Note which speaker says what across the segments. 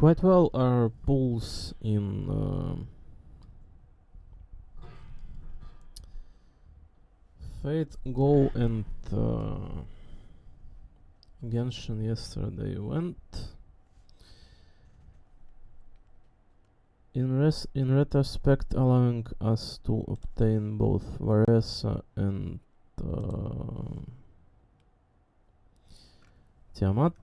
Speaker 1: quite well are pulls in Fate, Go, and Genshin yesterday went. In retrospect, allowing us to obtain both Varesa and Tiamat.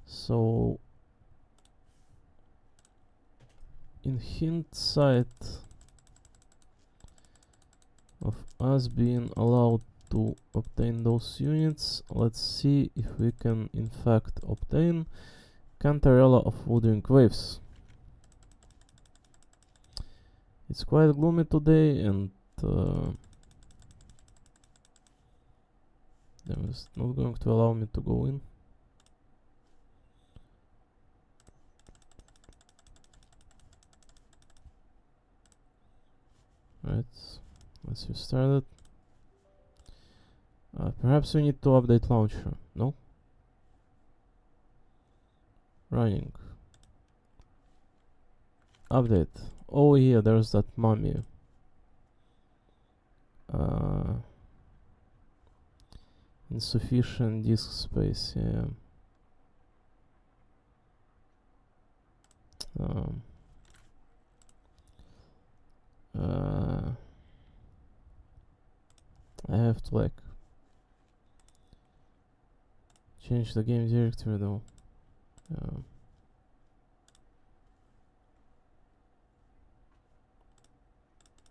Speaker 1: So, in hindsight of us being allowed to obtain those units, let's see if we can in fact obtain Cantarella of Woodring Waves. It's quite gloomy today, and it's not going to allow me to go in. Right, let's restart it. Perhaps we need to update launcher. No? Running. Update. Oh yeah, there's that mummy. Insufficient disk space, yeah. I have to like change the game directory though.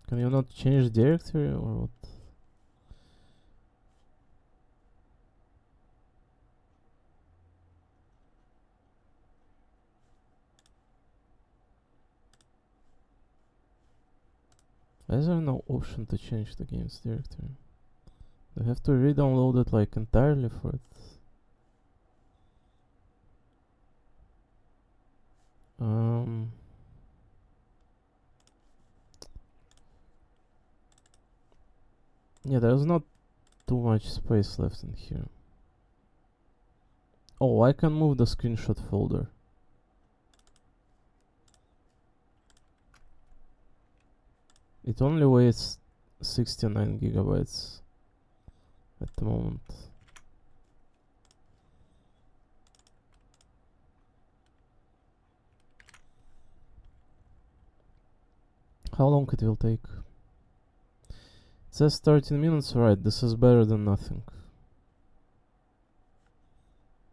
Speaker 1: Can you not change the directory or what? Why is there no option to change the game's directory? Do I have to re-download it like entirely for it? Yeah, there's not too much space left in here. Oh, I can move the screenshot folder. It only weighs 69 gigabytes at the moment. How long it will take? It says 13 minutes, right? This is better than nothing.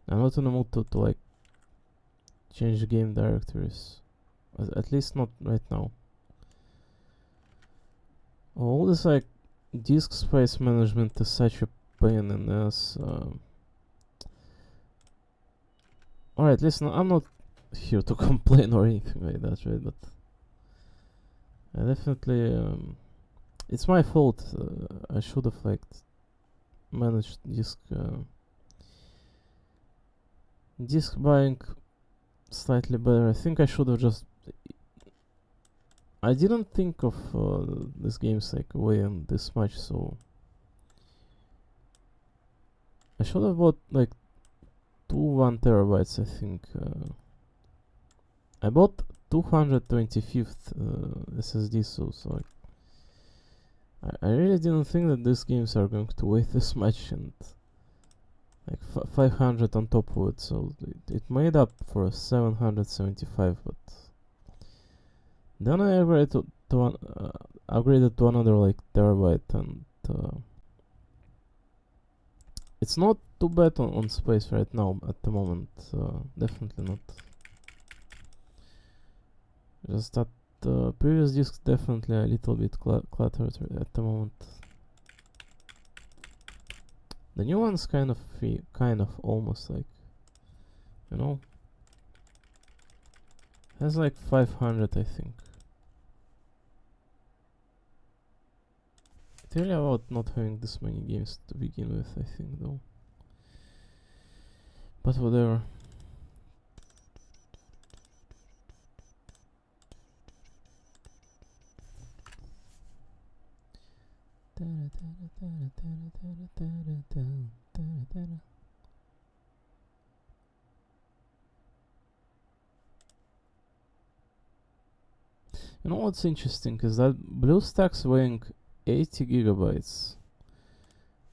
Speaker 1: I'm not in the mood to like change game directories. At least not right now. All this like disk space management is such a pain in the ass. Alright, listen, I'm not here to complain or anything like that, right? But I definitely it's my fault. I should have like managed disk buying slightly better. I think I should have just. I didn't think of this game's like weighing this much, so I should have bought like 1 terabytes. I think I bought 225th SSD, so I really didn't think that these games are going to weigh this much, and like 500 on top of it, so it made up for 775, but then I upgraded to another like terabyte, and it's not too bad on space right now at the moment. Definitely not. Just that the previous disk definitely a little bit cluttered at the moment. The new one's kind of free, kind of almost like, you know, has like 500, I think. It's really about not having this many games to begin with, I think, though. But whatever. You know what's interesting is that BlueStacks weighing 80 gigabytes.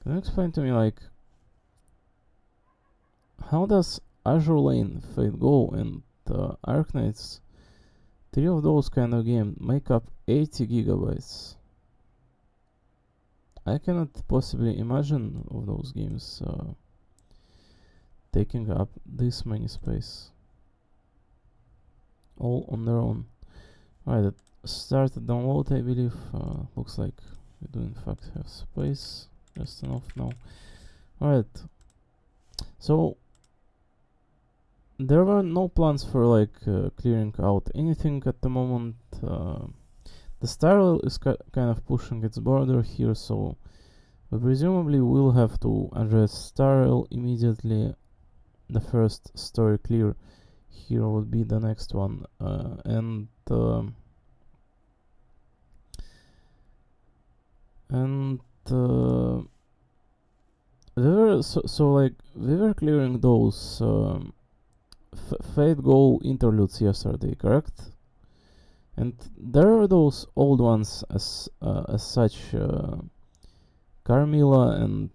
Speaker 1: Can you explain to me, like, how does Azure Lane, Fate Go, and Arknights, three of those kind of games, make up 80 gigabytes? I cannot possibly imagine of those games taking up this many space, all on their own. Alright, it started download, I believe. Looks like we do in fact have space, just enough now. Alright, so there were no plans for like clearing out anything at the moment. The Starrail is kind of pushing its border here, so we presumably will have to address Starrail immediately. The first story clear here would be the next one, and we were clearing those Fate Go interludes yesterday, correct? And there are those old ones as such, Carmilla and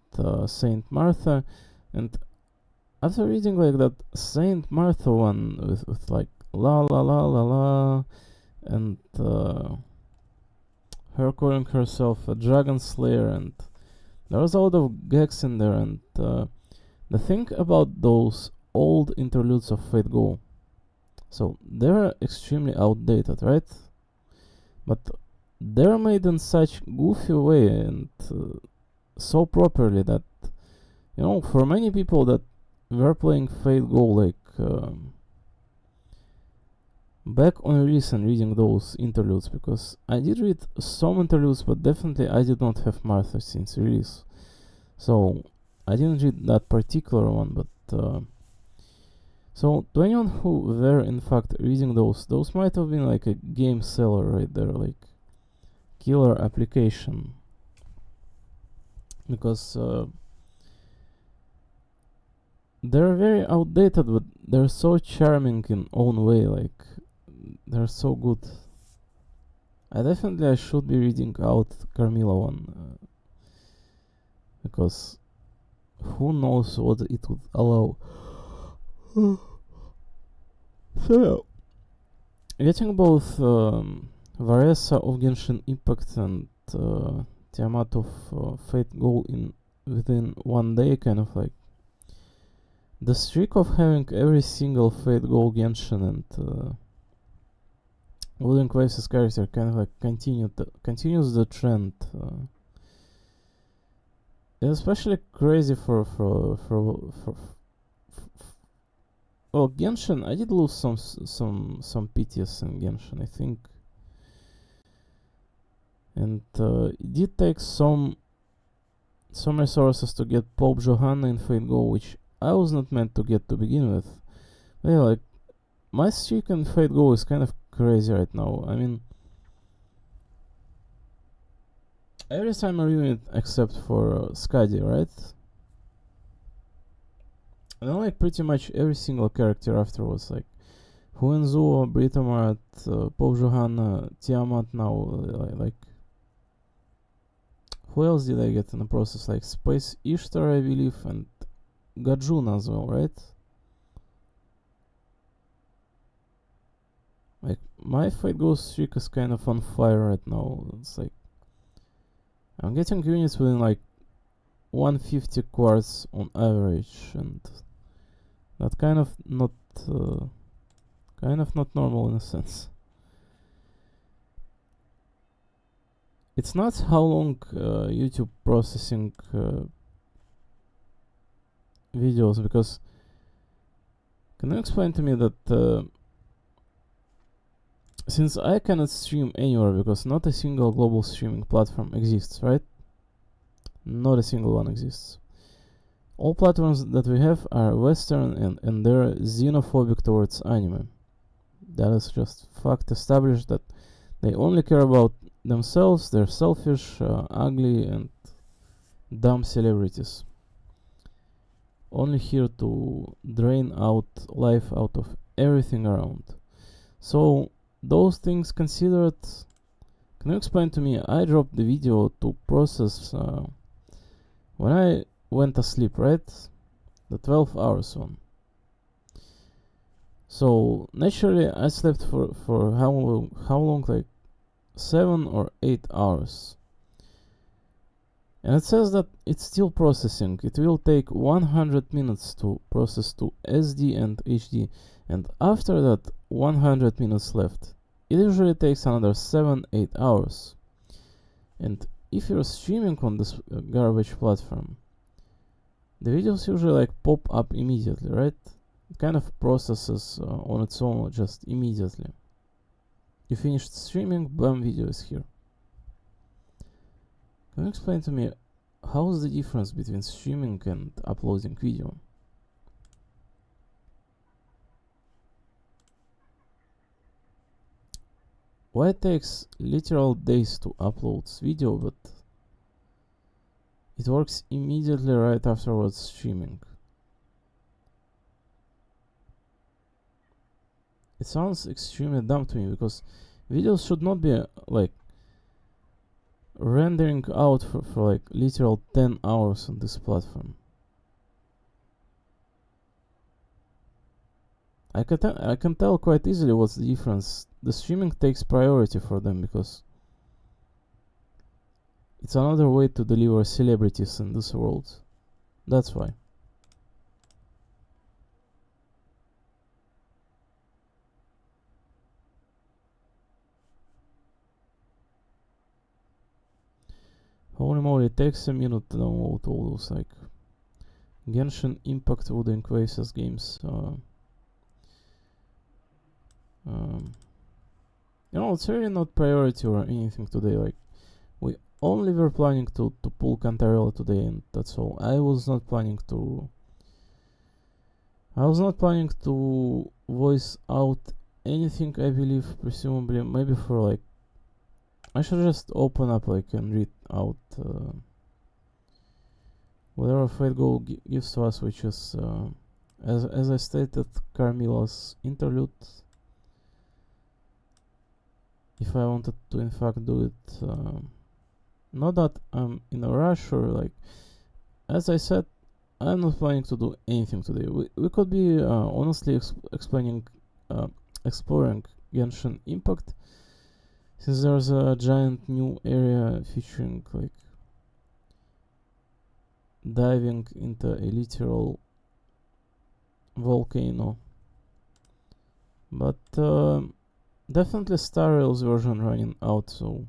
Speaker 1: Saint Martha, and after reading like that Saint Martha one with like la la la la la, and her calling herself a dragon slayer, and there was a lot of gags in there, and the thing about those old interludes of Fate Go, so they're extremely outdated, right? But they're made in such goofy way and so properly that, you know, for many people that were playing Fate Go like back on release and reading those interludes, because I did read some interludes, but definitely I did not have Martha since release, so I didn't read that particular one. But so to anyone who were in fact reading those might have been like a game seller right there, like killer application, because they're very outdated, but they're so charming in own way, like they're so good. I should be reading out Carmilla one, because who knows what it would allow. So yeah, getting both Varesa of Genshin Impact and Tiamat of Fate Go within one day, kind of like the streak of having every single Fate Go Genshin and Golden Crisis character kind of like continues the trend. It's especially crazy for well, Genshin. I did lose some PTS in Genshin, I think, and it did take some resources to get Pope Johanna in Fate Go, which I was not meant to get to begin with. But yeah, like my streak in Fate Go is kind of crazy right now. I mean, every time I win it except for Skadi, right? And then like pretty much every single character after was like Huenzuo, Britomart, Pope Johanna, Tiamat now, like who else did I get in the process? Like Space Ishtar, I believe, and Gajun as well, right? Like my Fate Go streak is kind of on fire right now. It's like I'm getting units within like 150 quartz on average, and that kind of not normal in a sense. It's not how long YouTube processing videos, because can you explain to me that since I cannot stream anywhere because not a single global streaming platform exists, right? Not a single one exists. All platforms that we have are Western and they're xenophobic towards anime. That is just fact established, that they only care about themselves, they're selfish, ugly, and dumb celebrities. Only here to drain out life out of everything around. So those things considered, can you explain to me? I dropped the video to process when I went asleep, right? The 12 hours one. So naturally I slept for how long, like 7 or 8 hours. And it says that it's still processing. It will take 100 minutes to process to SD and HD, and after that 100 minutes left. It usually takes another 7-8 hours. And if you're streaming on this garbage platform, the videos usually like pop up immediately, right? It kind of processes on its own just immediately. You finished streaming, bam, video is here. Can you explain to me how's the difference between streaming and uploading video? Why it takes literal days to upload video, but it works immediately right afterwards streaming? It sounds extremely dumb to me, because videos should not be like rendering out for like literal 10 hours on this platform. I can tell quite easily what's the difference. The streaming takes priority for them because it's another way to deliver celebrities in this world. That's why. Holy moly, it takes a minute to download all those like Genshin Impact, Wooden Quasars games. You know, it's really not priority or anything today. Like, we only were planning to pull Cantarella today, and that's all. I was not planning to voice out anything, I believe, presumably. Maybe for like, I should just open up like and read out whatever Fate Go gives to us, which is, as I stated, Carmilla's interlude. If I wanted to in fact do it, not that I'm in a rush or like, as I said, I'm not planning to do anything today. We could be honestly exploring Genshin Impact, since there's a giant new area featuring like diving into a literal volcano. But definitely Star Rail's version running out, so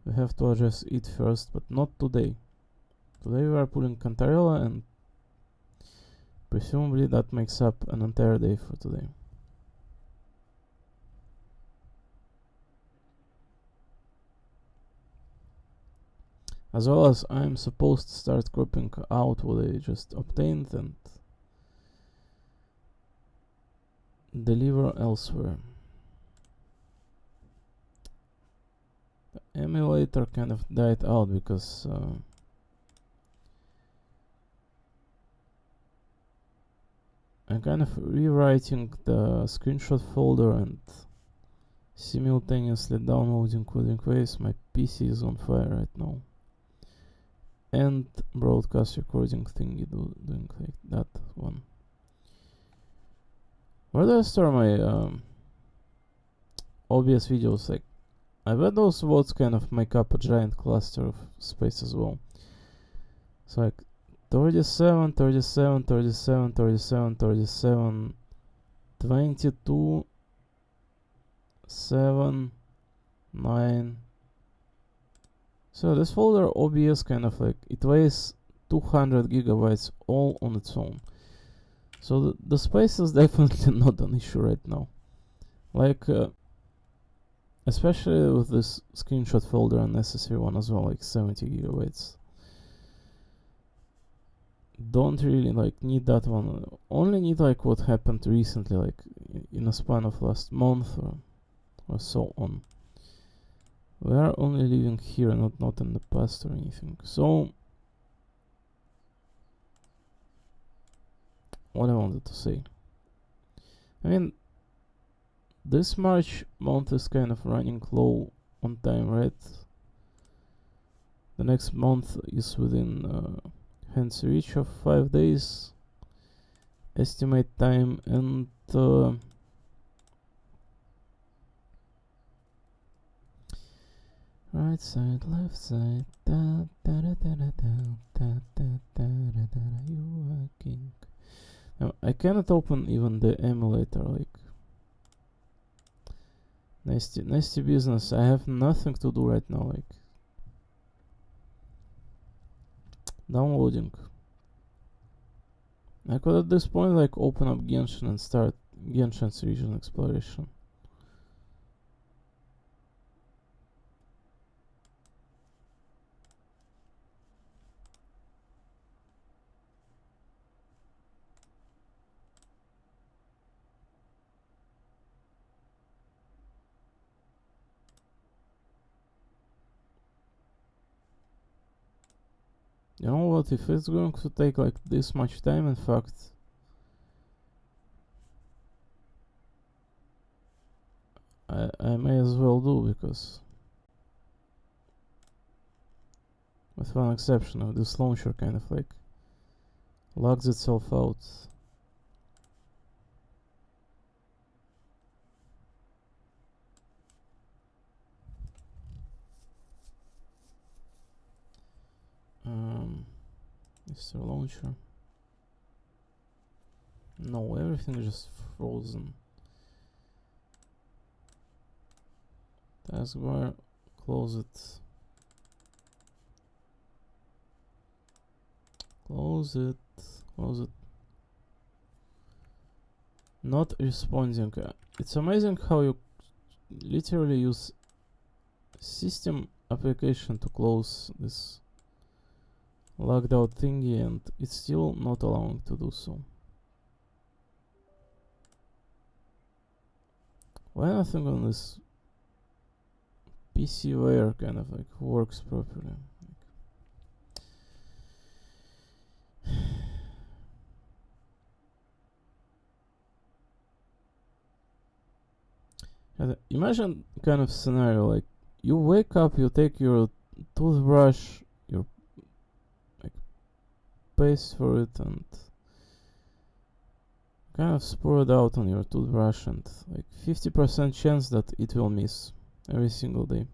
Speaker 1: we have to address it first, but not today. Today we are pulling Cantarella, and presumably that makes up an entire day for today. As well as I'm supposed to start cropping out what I just obtained and deliver elsewhere. The emulator kind of died out because I'm kind of rewriting the screenshot folder and simultaneously downloading Coding Quest. My PC is on fire right now. And broadcast recording thingy doing like that one. Where do I store my OBS videos? Like, I bet those votes kind of make up a giant cluster of space as well. So like 37, 37, 37, 37, 37, 22, 7, 9. So this folder OBS kind of like, it weighs 200 gigabytes all on its own. So the space is definitely not an issue right now. Like, especially with this screenshot folder, unnecessary one as well, like 70 gigabytes. Don't really like need that one. Only need like what happened recently, like in a span of last month or so on. We are only living here, not in the past or anything. So, what I wanted to say. I mean, this March month is kind of running low on time, right? The next month is within hands reach of 5 days estimate time, and right side, left side, da da da da da da da da da da, you are king. Now I cannot open even the emulator, like nasty business. I have nothing to do right now, like downloading. I could at this point like open up Genshin and start Genshin's region exploration. You know what, if it's going to take like this much time, in fact, I may as well do, because with one exception of this launcher kind of like logs itself out. Mr. Launcher. No, everything is just frozen. Taskbar, close it. Close it. Close it. Not responding. It's amazing how you literally use system application to close this logged out thingy, and it's still not allowing to do so. Why nothing on this PCware kind of like works properly? Imagine kind of scenario like you wake up, you take your toothbrush, you like paste for it, and kind of pour it out on your toothbrush, and like 50% chance that it will miss every single day.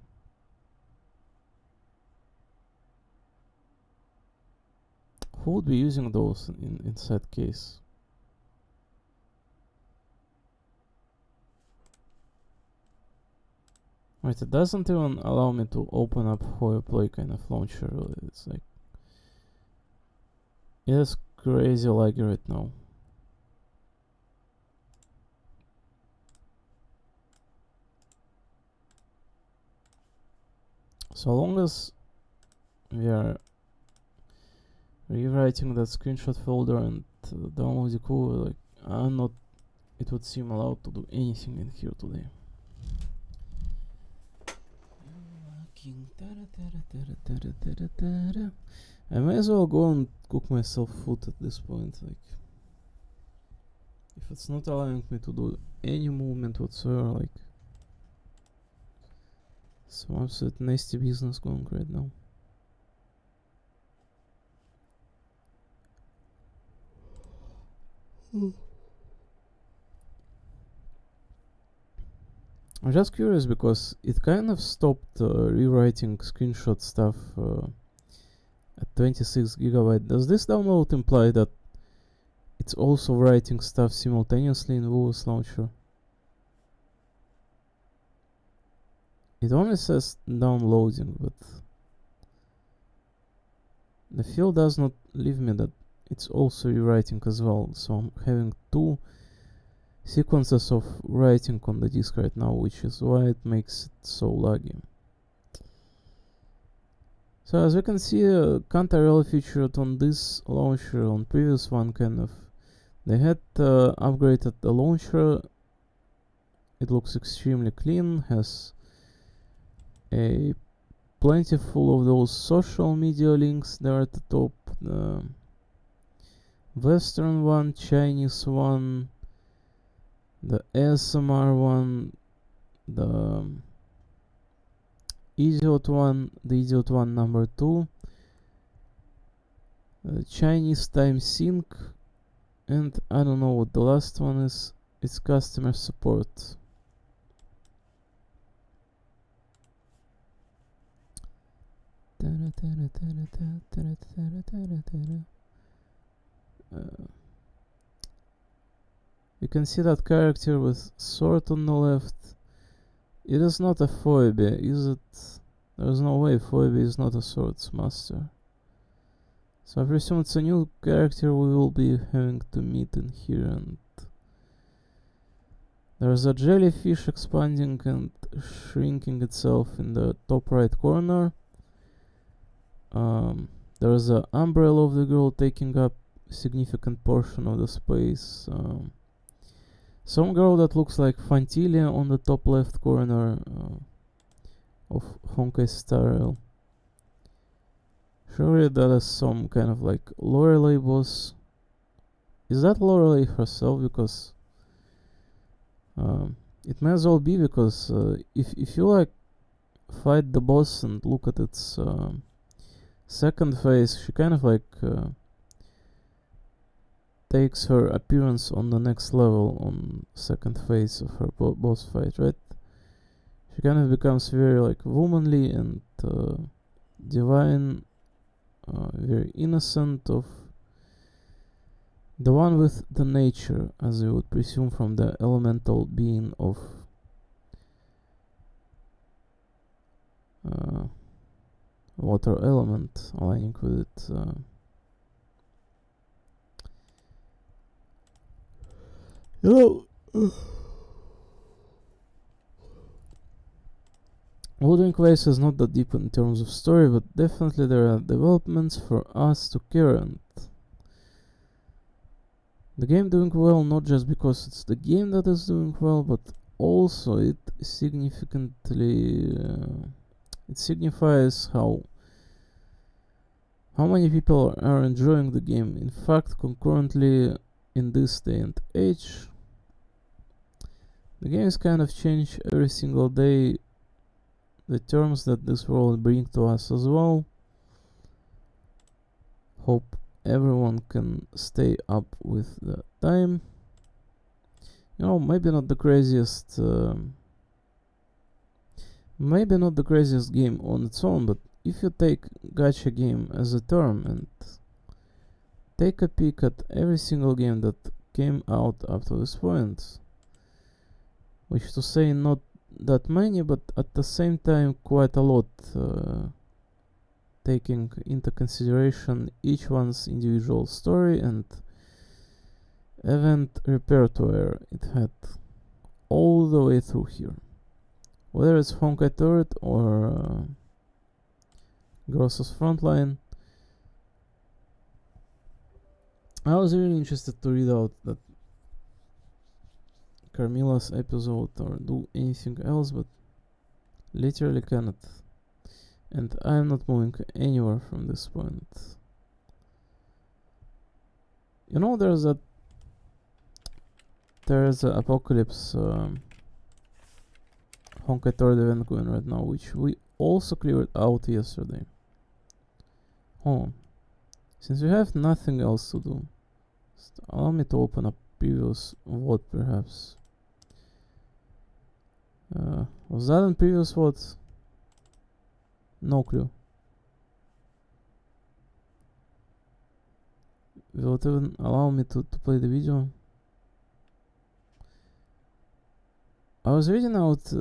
Speaker 1: Who would be using those in that case? Right, it doesn't even allow me to open up Hoyo Play kind of launcher. It's like, it is crazy laggy right now. So long as we are rewriting that screenshot folder and downloading cool, like I'm not, it would seem allowed to do anything in here today. I may as well go and cook myself food at this point, like if it's not allowing me to do any movement whatsoever, like some absolute nasty business going right now. I'm just curious because it kind of stopped rewriting screenshot stuff at 26 gigabyte. Does this download imply that it's also writing stuff simultaneously in Vuvus Launcher? It only says downloading, but the field does not leave me that it's also rewriting as well, so I'm having two sequences of writing on the disk right now, which is why it makes it so laggy. So as we can see, Cantarell featured on this launcher, on previous one kind of, they had upgraded the launcher. It looks extremely clean, has a plentiful of those social media links there at the top. Western one, Chinese one, the ASMR one, the idiot one, the idiot one number 2, Chinese time sync, and I don't know what the last one is. It's customer support. You can see that character with sword on the left. It is not a Phoebe, is it? There is no way Phoebe is not a swords master. So I presume it's a new character we will be having to meet in here, and there's a jellyfish expanding and shrinking itself in the top right corner. There's an umbrella of the girl taking up a significant portion of the space. Some girl that looks like Fantilia on the top left corner of Honkai Star Rail. Surely that is some kind of like Lorelei boss. Is that Lorelei herself? Because it may as well be, because if you like fight the boss and look at its second phase, she kind of like takes her appearance on the next level on second phase of her boss fight, right? She kind of becomes very like womanly and divine, very innocent, of the one with the nature, as you would presume from the elemental being of water element aligning with it. Wuthering Waves is not that deep in terms of story, but definitely there are developments for us to care, and the game doing well, not just because it's the game that is doing well, but also it significantly it signifies how many people are enjoying the game. In fact, concurrently in this day and age, the game is kind of changed every single day. The terms that this world brings to us as well. Hope everyone can stay up with the time. You know, maybe not the craziest game on its own, but if you take gacha game as a term and take a peek at every single game that came out up to this point, which to say not that many, but at the same time quite a lot, taking into consideration each one's individual story and event repertoire it had all the way through here. Whether it's Honkai Turret or Gross's Frontline, I was really interested to read out that Carmilla's episode or do anything else, but literally cannot. And I am not moving anywhere from this point. You know, there's a Apocalypse Honkai Turret event going right now, which we also cleared out yesterday. Oh, since we have nothing else to do, allow me to open up previous VOD perhaps. Was that in previous VOD? No clue. Will it even allow me to play the video? I was reading out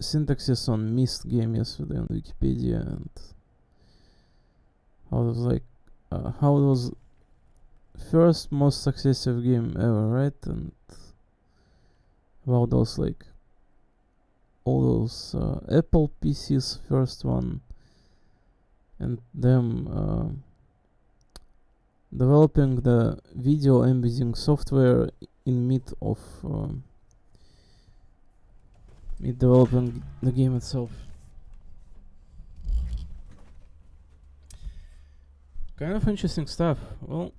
Speaker 1: syntaxes on Myst game yesterday on Wikipedia, and how it was like how it was first most successive game ever, right? And about those like all those Apple PCs first one, and them developing the video embedding software in mid of developing the game itself. Kind of interesting stuff. Well,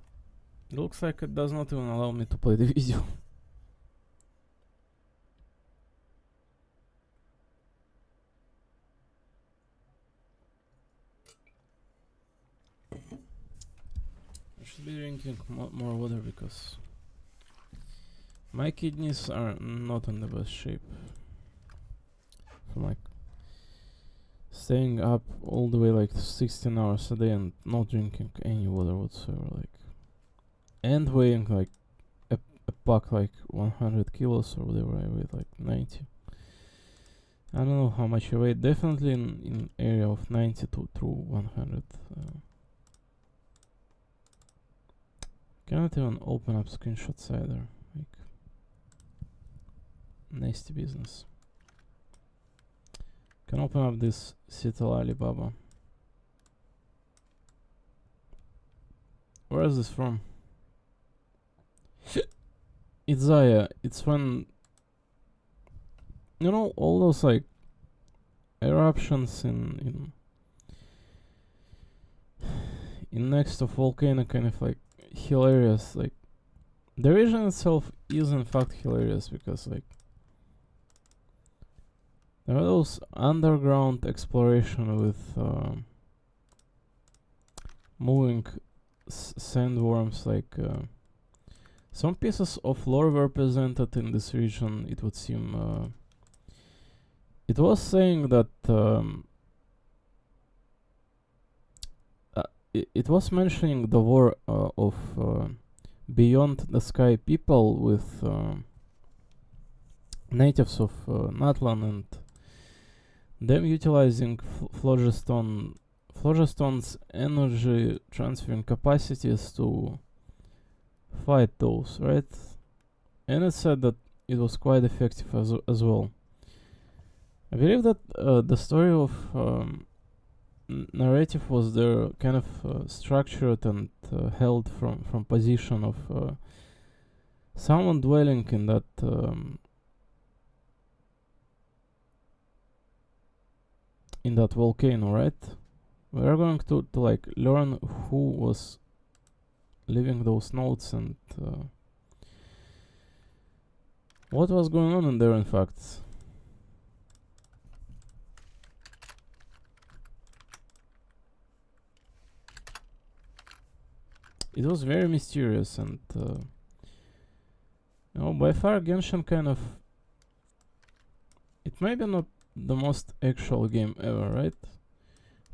Speaker 1: it looks like it does not even allow me to play the video. should be drinking more water because my kidneys are not in the best shape from like staying up all the way like 16 hours a day and not drinking any water whatsoever, like, and weighing like a pack like 100 kilos or whatever. I weighed like 90. I don't know how much I weigh. Definitely in area of 90 to 100. Cannot even open up screenshots either. Like, nasty business. Can open up this Cital Alibaba. Where is this from? It's Zaya. It's when, you know, all those like eruptions in next to volcano kind of like hilarious. Like the region itself is in fact hilarious because like there are those underground exploration with moving sandworms. Like some pieces of lore were presented in this region. It would seem it was saying that it was mentioning the war of Beyond the Sky people with natives of Natlan and them utilizing phlogistone's energy transferring capacities to fight those, right? And it said that it was quite effective as well. I believe that the story of narrative was there kind of structured and held from position of someone dwelling in that volcano, right? We are going to like learn who was leaving those notes and what was going on in there, in fact. It was very mysterious and you know, by far Genshin kind of, it may be not the most actual game ever, right?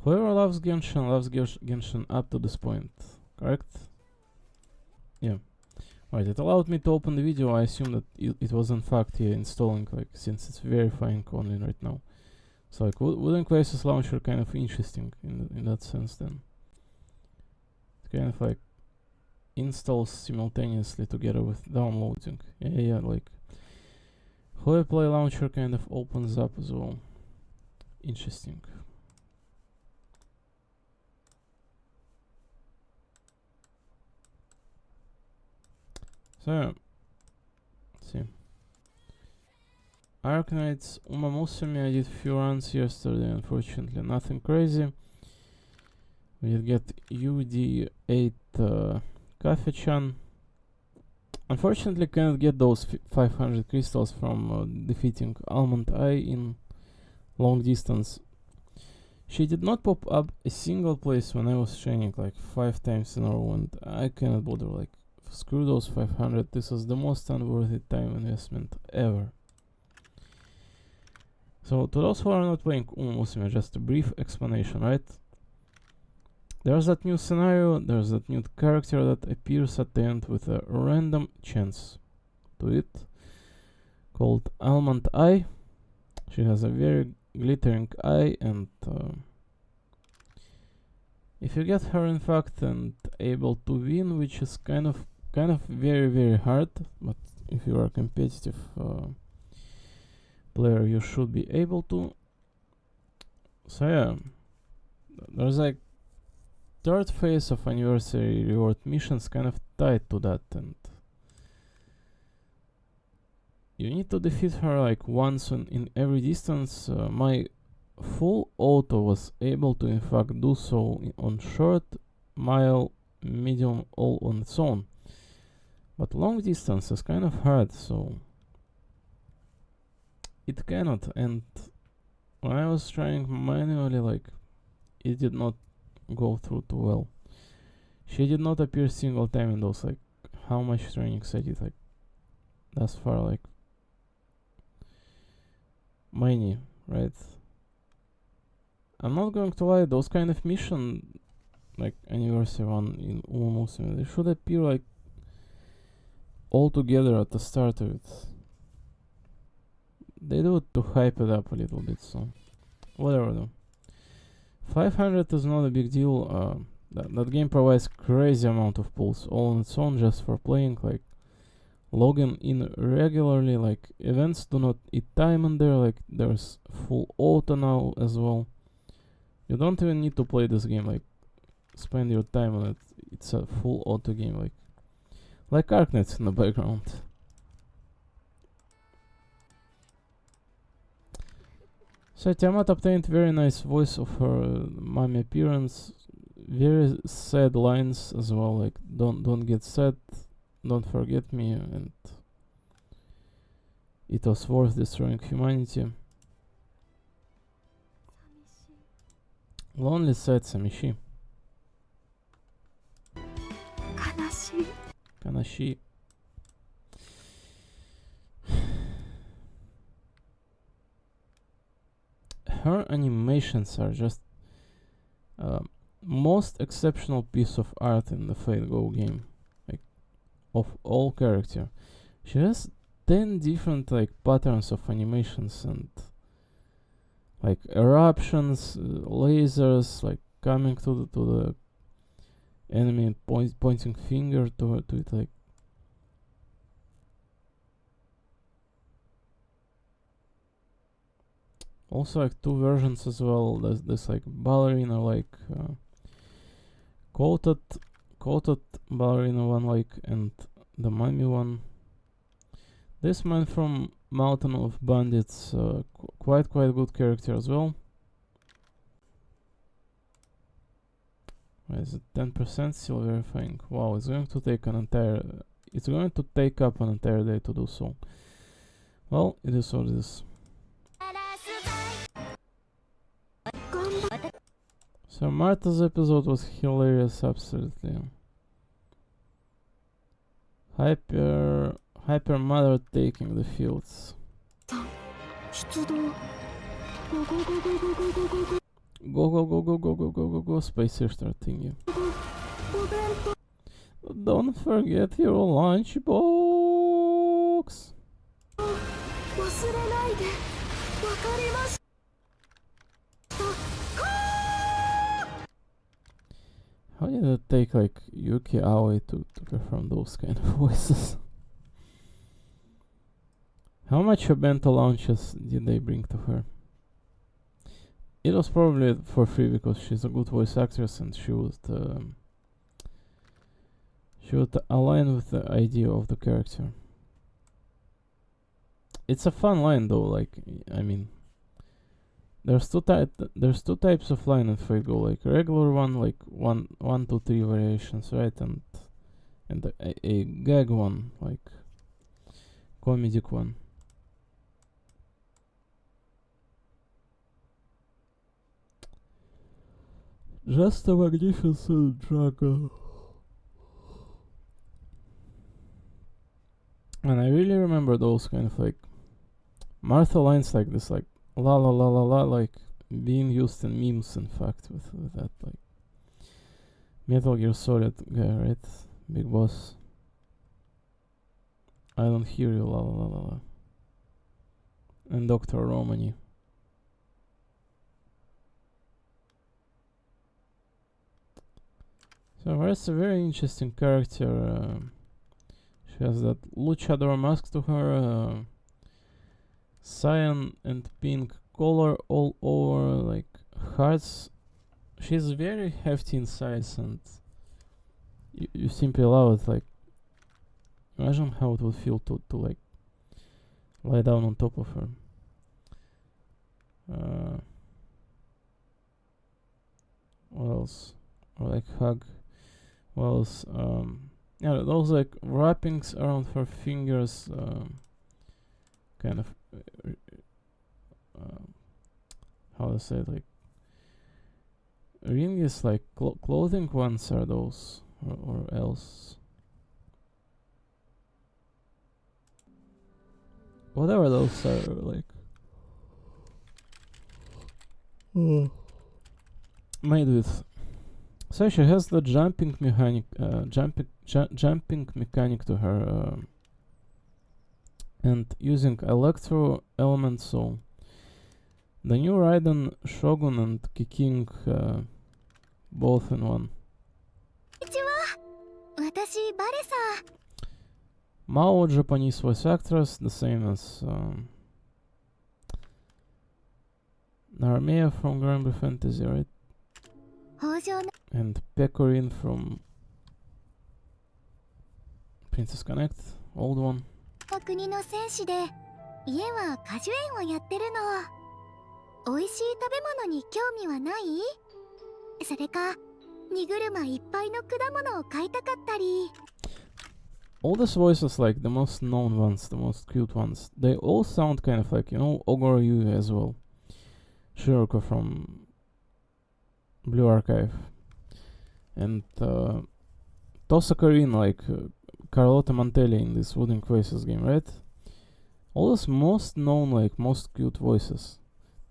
Speaker 1: Whoever loves Genshin up to this point, correct? Yeah. Right, it allowed me to open the video. I assume that it was in fact here installing, like, since it's verifying only right now. So like, wouldn't Crisis Launcher kind of interesting in that sense then? It kind of like installs simultaneously together with downloading. Yeah, like Huawei Play Launcher kind of opens up as well. Interesting. So yeah, let's see. Arknights Umamusumi, I did few runs yesterday, unfortunately nothing crazy. We did get UD8 Kafechan. Unfortunately cannot get those 500 crystals from defeating Almond Eye in long distance. She did not pop up a single place when I was training like 5 times in a row, and I cannot bother. Like, screw those 500, this is the most unworthy time investment ever. So to those who are not playing Umamusume, just a brief explanation, right? There's that new scenario, there's that new character that appears at the end with a random chance to it, called Almond Eye. She has a very glittering eye, and if you get her in fact and able to win, which is kind of very hard, but if you are a competitive player you should be able to. So yeah, there's like third phase of anniversary reward missions kind of tied to that, and you need to defeat her like once in every distance. My full auto was able to in fact do so on short, mile, medium, all on its own, but long distance is kind of hard, so it cannot. And when I was trying manually, like, it did not go through too well. She did not appear single time in those, like, how much trainings I did, like, thus far, like, many, right? I'm not going to lie, those kind of mission, like, anniversary one in Uma Musume, they should appear, like, all together at the start of it. They do it to hype it up a little bit, so whatever though. 500 is not a big deal. That game provides crazy amount of pulls all on its own just for playing, like logging in regularly, like events do not eat time in there, like there's full auto now as well. You don't even need to play this game, like spend your time on it. It's a full auto game, like Arknights in the background. So Tiamat obtained very nice voice of her mommy appearance, very sad lines as well, like don't get sad, don't forget me, and it was worth destroying humanity. Lonely sad Samishi. Kanashi. Her animations are just most exceptional piece of art in the Fate Go game, like of all character. She has 10 different like patterns of animations and like eruptions, lasers, like coming to the enemy, pointing finger to it, like also like two versions as well. There's like ballerina, like coated ballerina one, like, and the mummy one. This man from Mountain of Bandits, quite good character as well. Why is it 10% still verifying? Wow, it's going to take up an entire day to do so. Well, it is what it is. So Martha's episode was hilarious, absolutely. Hyper Mother taking the fields. Go, Space Sister thingy. Don't forget your lunchbox. How did it take like Yuki Aoi to perform those kind of voices? How much bento launches did they bring to her? It was probably for free because she's a good voice actress and she would align with the idea of the character. It's a fun line though, like, I mean, there's two types of line in Fate Go, like regular one, like 1, 2, 3 variations, right, and a gag one, like comedic one. Just a magnificent dragon. And I really remember those kind of like Martha lines like this, like la la la la la, like being used in memes, in fact, with that, like Metal Gear Solid guy, right? Big boss. I don't hear you, la la la la la. And Dr. Romani. So there's a very interesting character. She has that luchador mask to her, cyan and pink color all over, like hearts. She's very hefty in size, and you simply love it. Like, imagine how it would feel to like lie down on top of her. What else? Or like hug. What else? Yeah, those like wrappings around her fingers, kind of how to say it, like ring is like clothing ones are those, or else. Whatever those are like made with. So she has the jumping mechanic, jumping mechanic to her, and using electro elements. So the new Raiden, Shogun, and Kiking, both in one. Mao, Japanese voice actress, the same as Narmea from Granblue Fantasy, right? And Pecorin from Princess Connect, old one.
Speaker 2: 国の戦士で家は果樹園をやってるの。美味しい食べ物に興味はない？それか荷車いっぱいの果物を買いたかったり。
Speaker 1: All these voices, like the most known ones, the most cute ones, they all sound kind of like, you know, Ogoro as well. Shiroko from Blue Archive. And Tosa Karin, like Carlotta Mantelli in this Wooden Quaces game, right? All those most known, like most cute voices,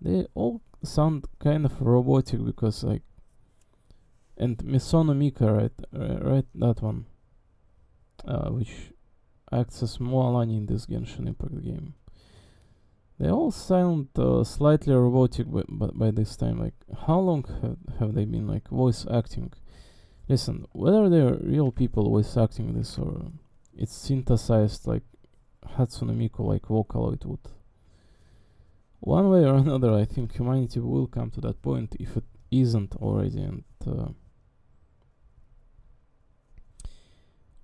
Speaker 1: they all sound kind of robotic because like, and Misono Mika, right, that one, which acts as Moalani in this Genshin Impact game. They all sound slightly robotic by this time. Like, how long have they been like voice acting? Listen, whether they're real people voice acting this or it's synthesized like Hatsune Miku, like Vocaloid would. One way or another, I think humanity will come to that point if it isn't already. And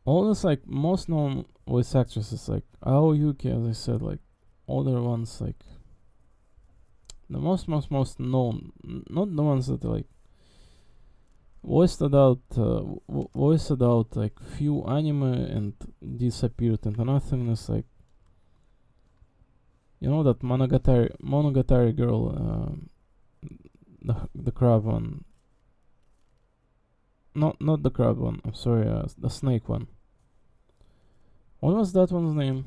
Speaker 1: all those like most known voice actresses, like Aoyuki, as I said, like older ones, like the most known, not the ones that like voiced out like few anime and disappeared into nothingness, like, you know, that Monogatari girl, the crab one, not the crab one, I'm sorry, the snake one. What was that one's name?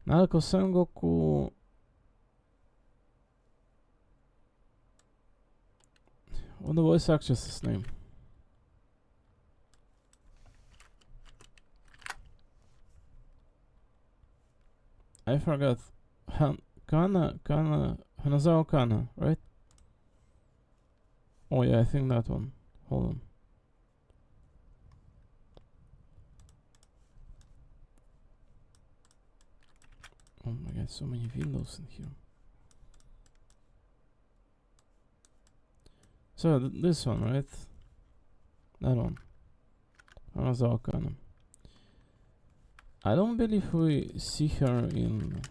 Speaker 1: Narako Sengoku. What the voice actress's name? I forgot. Hanazawa Kana, right? Oh yeah, I think that one. Hold on. Oh my god, so many windows in here. So this one, right? That one. Hanazawa Kana. I don't believe we see her in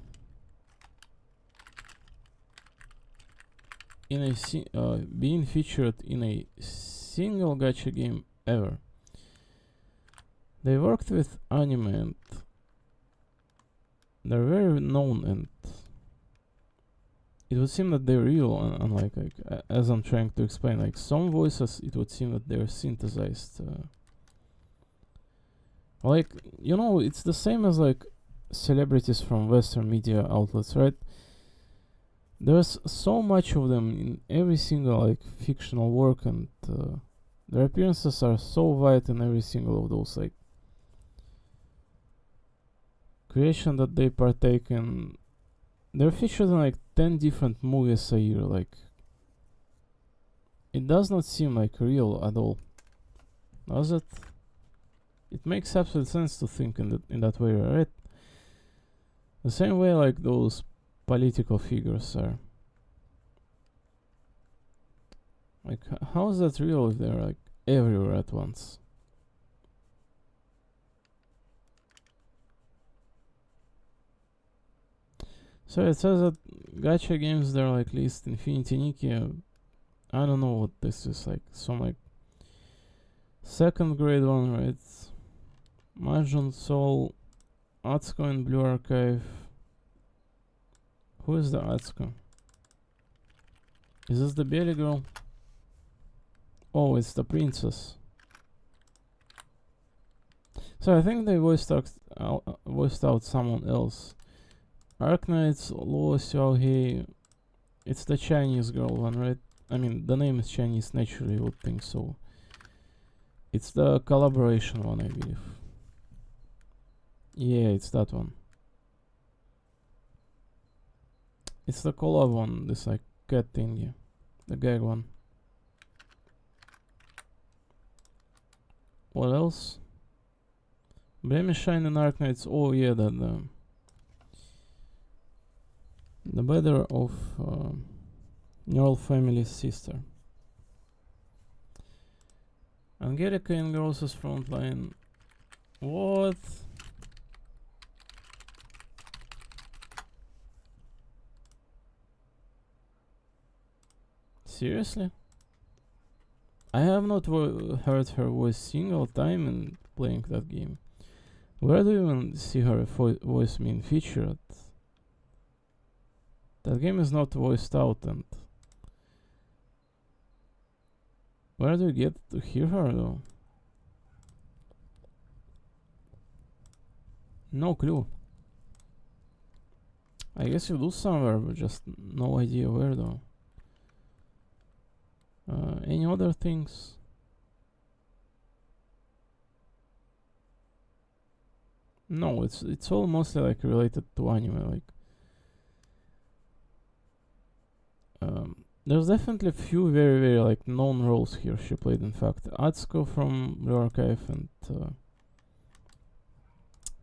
Speaker 1: being featured in a single gacha game ever. They worked with anime and they're very known, and it would seem that they're real, unlike like as I'm trying to explain, like some voices it would seem that they're synthesized. Like, you know, it's the same as like celebrities from Western media outlets, right? There's so much of them in every single like fictional work, and their appearances are so wide in every single of those like creation that they partake in. They're featured in like 10 different movies a year. Like, it does not seem like real at all, does it? It makes absolute sense to think in that way, right? The same way like those political figures are. Like, how is that real if they're like everywhere at once? So it says that gacha games, they're like least Infinity Nikki. I don't know what this is, like some like second grade one, right? Mahjong Soul, Atsuko in Blue Archive, Who is the Atsuko? Is this the Belly girl? Oh, it's the princess. So I think they voiced out someone else. Arknights, Luo Xiaohei. It's the Chinese girl one, right? I mean, the name is Chinese, naturally you would think so. It's the collaboration one, I believe. Yeah, it's that one. It's the collab one, this like cat thingy. The gag one. What else? Blame Shine and Arknights. Oh yeah, that the better of Neural Family's sister. Angelica in Girls' Frontline. What? Seriously? I have not heard her voice single time in playing that game. Where do you even see her voice being featured? That game is not voiced out, and where do you get to hear her though? No clue. I guess you do somewhere, but just no idea where though. Any other things? No, it's all mostly like related to anime. Like, there's definitely a few very like known roles here she played. In fact, Atsuko from Blue Archive and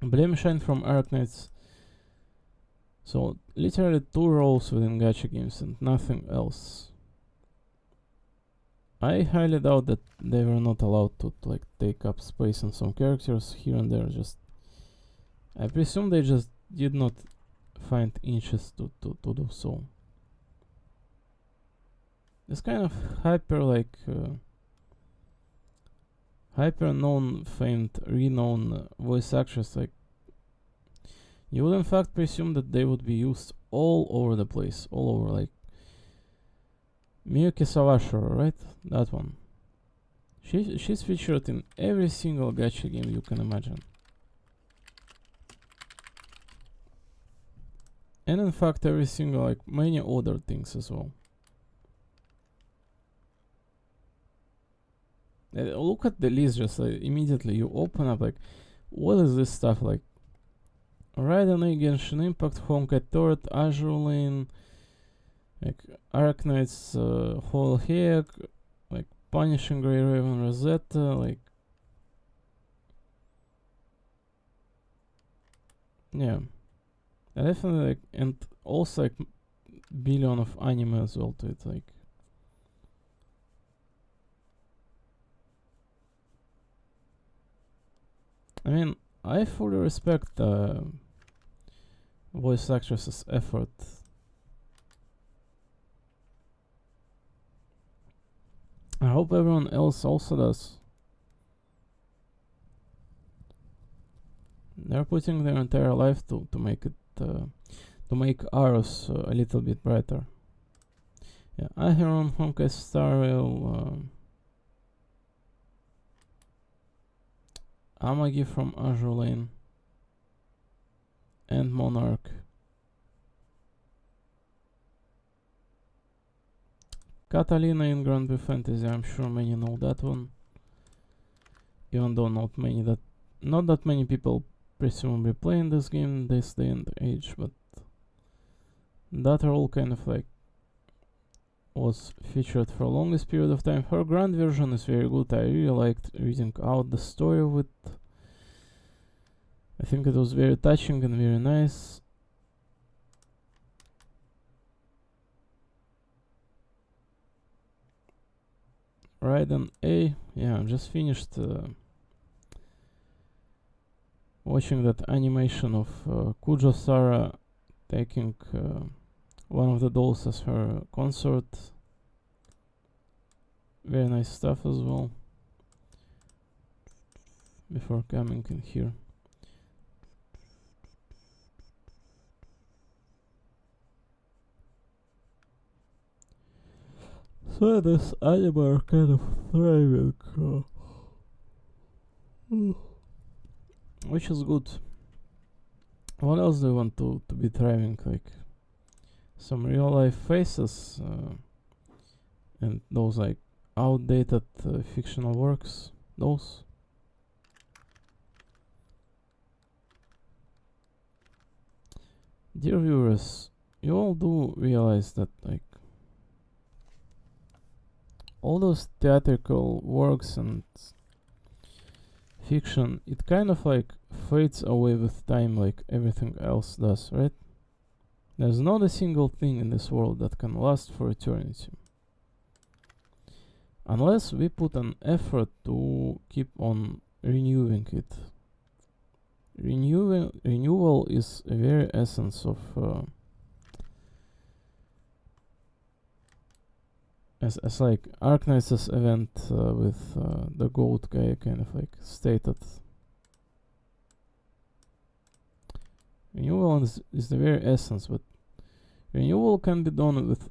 Speaker 1: Blame Shine from Arknights. So literally 2 roles within gacha games and nothing else. I highly doubt that they were not allowed to like take up space on some characters here and there. Just I presume they just did not find interest to do so. This kind of hyper known, famed, renowned voice actress, like, you would in fact presume that they would be used all over the place, all over, like Miyuki Sawashiro, right? That one. She's featured in every single gacha game you can imagine. And in fact every single, like, many other things as well. Look at the list, just like immediately you open up, like, what is this stuff? Like, Raiden, Genshin Impact, Honkai Turret, Azure Lane, like Arknights, Whole Heck, like Punishing Grey Raven, Rosetta, like, yeah, I definitely like, and also like billion of anime as well to it, like. I mean, I fully respect the voice actress's effort. I hope everyone else also does. They're putting their entire life to make it to make ours a little bit brighter. Yeah, Aheron, Honkai Star Rail, Amagi from Azure Lane, and Monarch. Catalina in Grand Blue Fantasy, I'm sure many know that one. Even though not that many people presumably playing this game this day and age, but that role kind of like was featured for the longest period of time. Her grand version is very good. I really liked reading out the story of it. I think it was very touching and very nice. Raiden A, yeah, I just finished watching that animation of Kujo Sara taking one of the dolls as her consort. Very nice stuff as well. Before coming in here. So this anime are kind of thriving, which is good. What else do you want to be thriving? Like some real life faces and those like outdated fictional works. Those. Dear viewers, you all do realize that like all those theatrical works and fiction, it kind of like fades away with time like everything else does, right? There's not a single thing in this world that can last for eternity. Unless we put an effort to keep on renewing it. Renewal is a very essence of as like Arknight's event with the goat guy kind of like stated. Renewal is the very essence, but renewal can be done with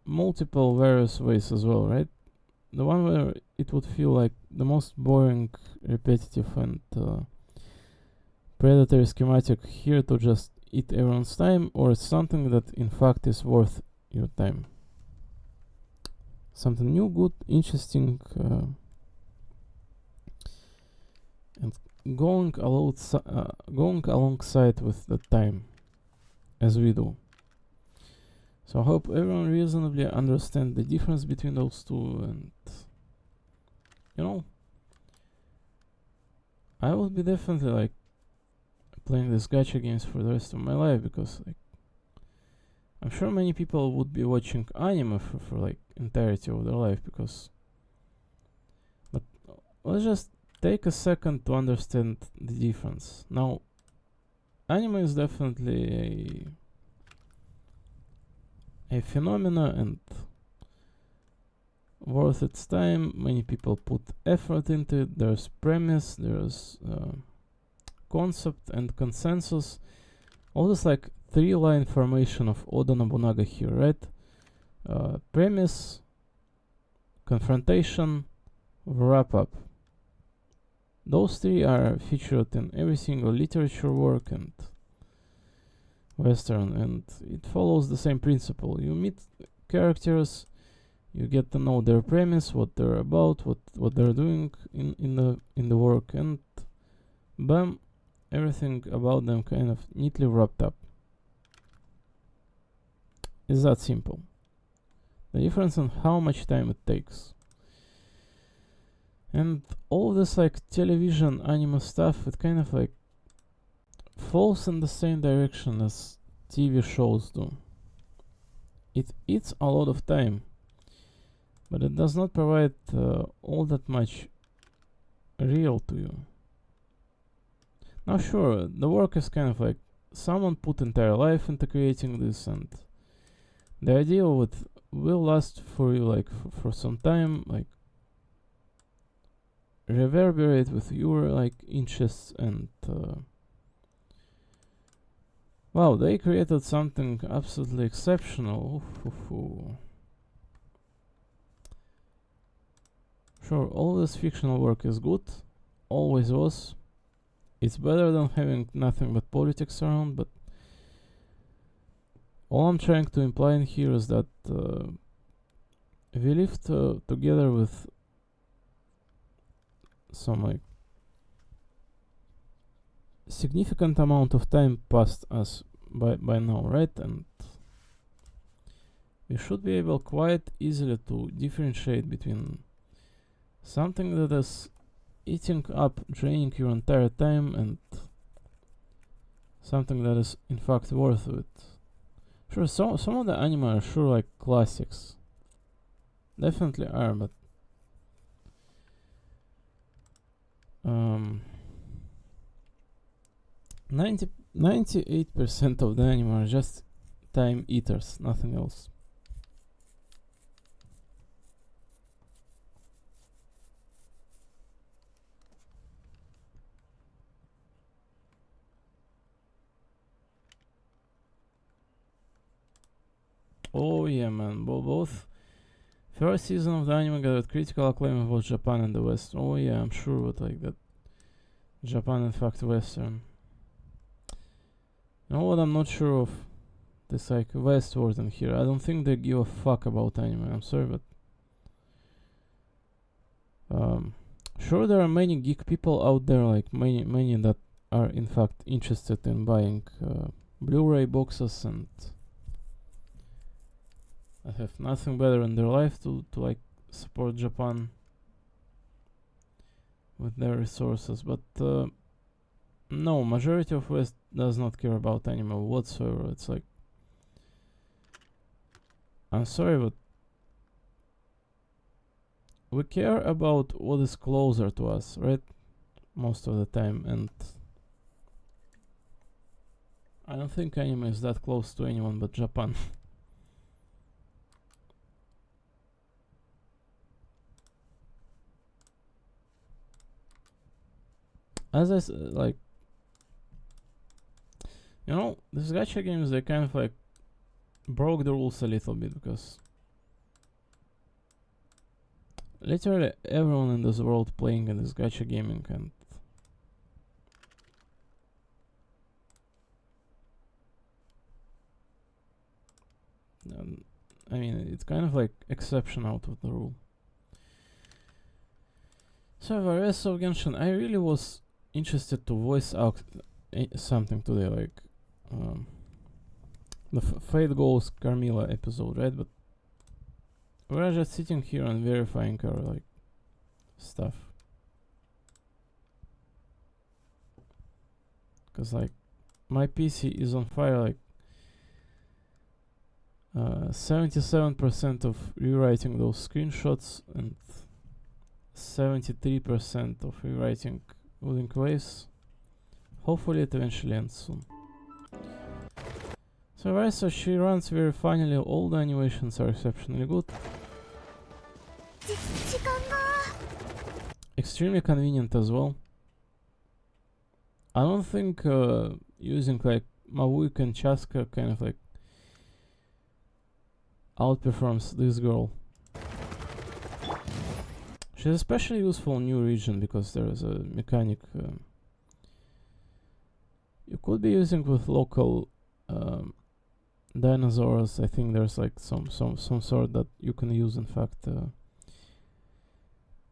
Speaker 1: multiple various ways as well, right? The one where it would feel like the most boring, repetitive, and predatory schematic here to just eat everyone's time, or it's something that in fact is worth your time. Something new, good, interesting, and going alongside with the time, as we do. So I hope everyone reasonably understands the difference between those two, and you know, I will be definitely like playing this gacha games for the rest of my life, because like I'm sure many people would be watching anime for like entirety of their life, because but let's just take a second to understand the difference. Now, anime is definitely a phenomena and worth its time. Many people put effort into it. There's premise, there's concept and consensus. All this like three-line formation of Oda Nobunaga here, right? Premise, confrontation, wrap-up. Those three are featured in every single literature work and Western, and it follows the same principle. You meet characters, you get to know their premise, what they're about, what they're doing in the work, and bam, everything about them kind of neatly wrapped up. It's that simple. The difference in how much time it takes. And all this like television anime stuff, it kind of like falls in the same direction as TV shows do. It eats a lot of time, but it does not provide all that much real to you. Now sure, the work is kind of like someone put entire life into creating this, and the idea of it will last for you like for some time, like reverberate with your like interests, and wow, they created something absolutely exceptional. Sure, all this fictional work is good, always was. It's better than having nothing but politics around, but all I'm trying to imply in here is that we lived together with some like significant amount of time passed us by now, right? And we should be able quite easily to differentiate between something that is eating up, draining your entire time, and something that is in fact worth it. Sure, some of the anime are sure like classics. Definitely are, but 98% of the anime are just time eaters, nothing else. Oh yeah, man, both First season of the anime got critical acclaim in both Japan and the West. Oh yeah, I'm sure with like that. Japan in fact Western. You know what I'm not sure of? This like Westward in here. I don't think they give a fuck about anime. I'm sorry, but sure there are many geek people out there, like many that are in fact interested in buying Blu-ray boxes and I have nothing better in their life to like support Japan with their resources, but no, majority of West does not care about anime whatsoever. It's like, I'm sorry, but we care about what is closer to us, right? Most of the time, and I don't think anime is that close to anyone but Japan. As I like, you know, these gacha games, they kind of like broke the rules a little bit, because literally everyone in this world playing in this gacha gaming, and I mean, it's kind of like exception out of the rule. So the rest of Genshin, I really was interested to voice out something today, like the Fate Goes Carmilla episode, right? But we're just sitting here and verifying our like stuff, cause like my PC is on fire. Like 77% of rewriting those screenshots and 73% of rewriting Link Waves. Hopefully it eventually ends soon. So right, so she runs very finally. All the animations are exceptionally good. Extremely convenient as well. I don't think using like Mawuik and Chaska kind of like outperforms this girl. She's especially useful in New Region because there is a mechanic you could be using with local dinosaurs. I think there's like some sort that you can use in fact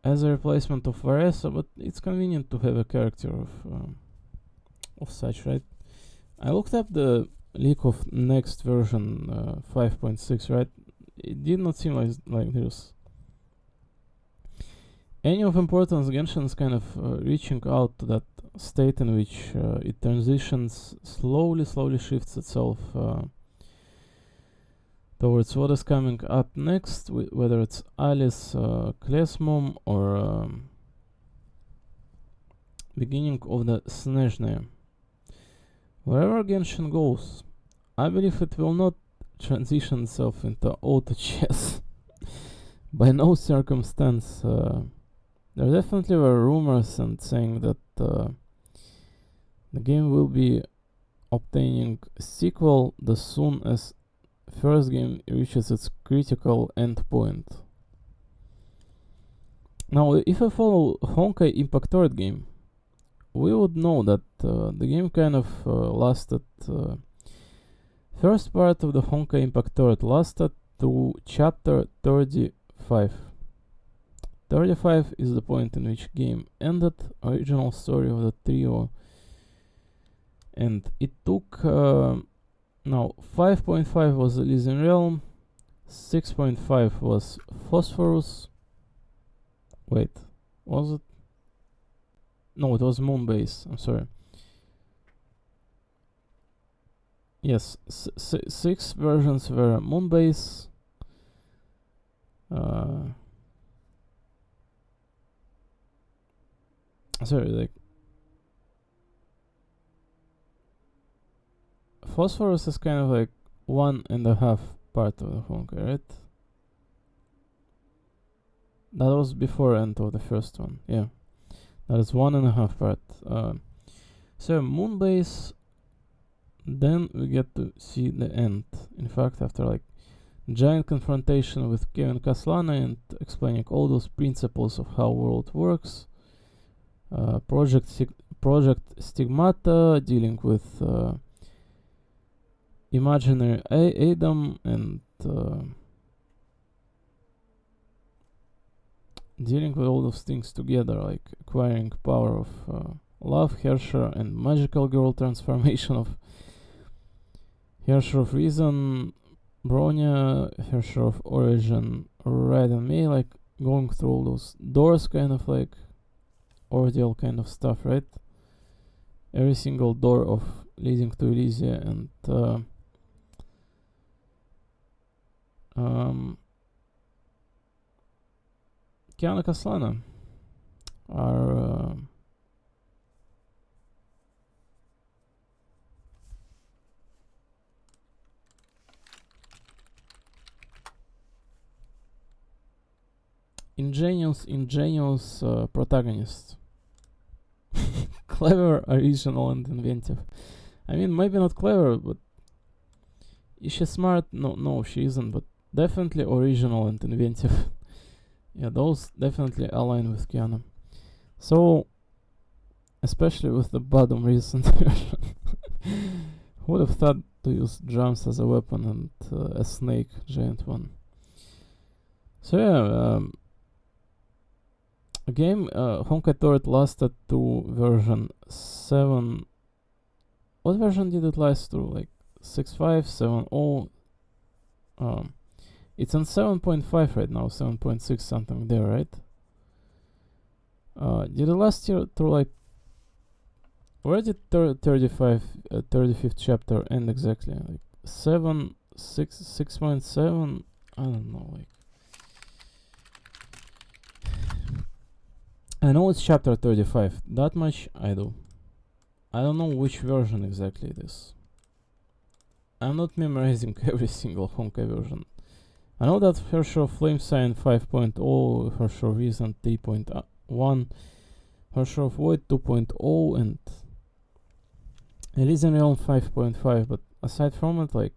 Speaker 1: as a replacement of Varesa, but it's convenient to have a character of such, right? I looked up the leak of next version 5.6, right? It did not seem like there's any of importance. Genshin is kind of reaching out to that state in which it transitions, slowly shifts itself towards what is coming up next, whether it's Alice, Klesmom, or beginning of the Snezhne. Wherever Genshin goes, I believe it will not transition itself into auto chess. By no circumstance. There definitely were rumors and saying that the game will be obtaining a sequel as soon as first game reaches its critical endpoint. Now, if I follow Honkai Impactored game, we would know that the game kind of lasted. First part of the Honkai Impactored lasted through chapter 35. 35 is the point in which game ended, original story of the trio, and it took now 5.5 was Elysian Realm, 6.5 was Phosphorus. Wait, was it? No, it was Moonbase. I'm sorry. Yes, 6 versions were Moonbase. Sorry, like Phosphorus is kind of like 1.5 part of the Honkai, right? That was before end of the first one, yeah. That is 1.5 part. So Moonbase, then we get to see the end. In fact, after like giant confrontation with Kevin Kaslana and explaining all those principles of how world works. Project Stigmata, dealing with imaginary Adam and dealing with all those things together, like acquiring power of love, Herrscher, and magical girl transformation of Herrscher of Reason, Bronya, Herrscher of Origin, Raiden May, like going through all those doors, kind of like ordeal kind of stuff, right? Every single door of leading to Elysia and Kiana Kaslana are ingenious protagonist. Clever, original, and inventive. I mean, maybe not clever, but is she smart? No, she isn't, but definitely original and inventive. Yeah, those definitely align with Kiana. So, especially with the bottom recent version. Who would have thought to use drums as a weapon and a snake, giant one? So yeah, a game, Honkai Turret lasted to version 7. What version did it last through? Like 6.5, 7.0? It's on 7.5 right now, 7.6 something there, right? Did it last year through like... Where did 35th chapter end exactly? Like 6.7? I don't know, like... I know it's chapter 35, that much I do. I don't know which version exactly it is. I'm not memorizing every single Honkai version. I know that Herrscher of Flame Sign 5.0, Herrscher of Reason 3.1, Herrscher of Void 2.0, and Elysian Realm 5.5, but aside from it, like...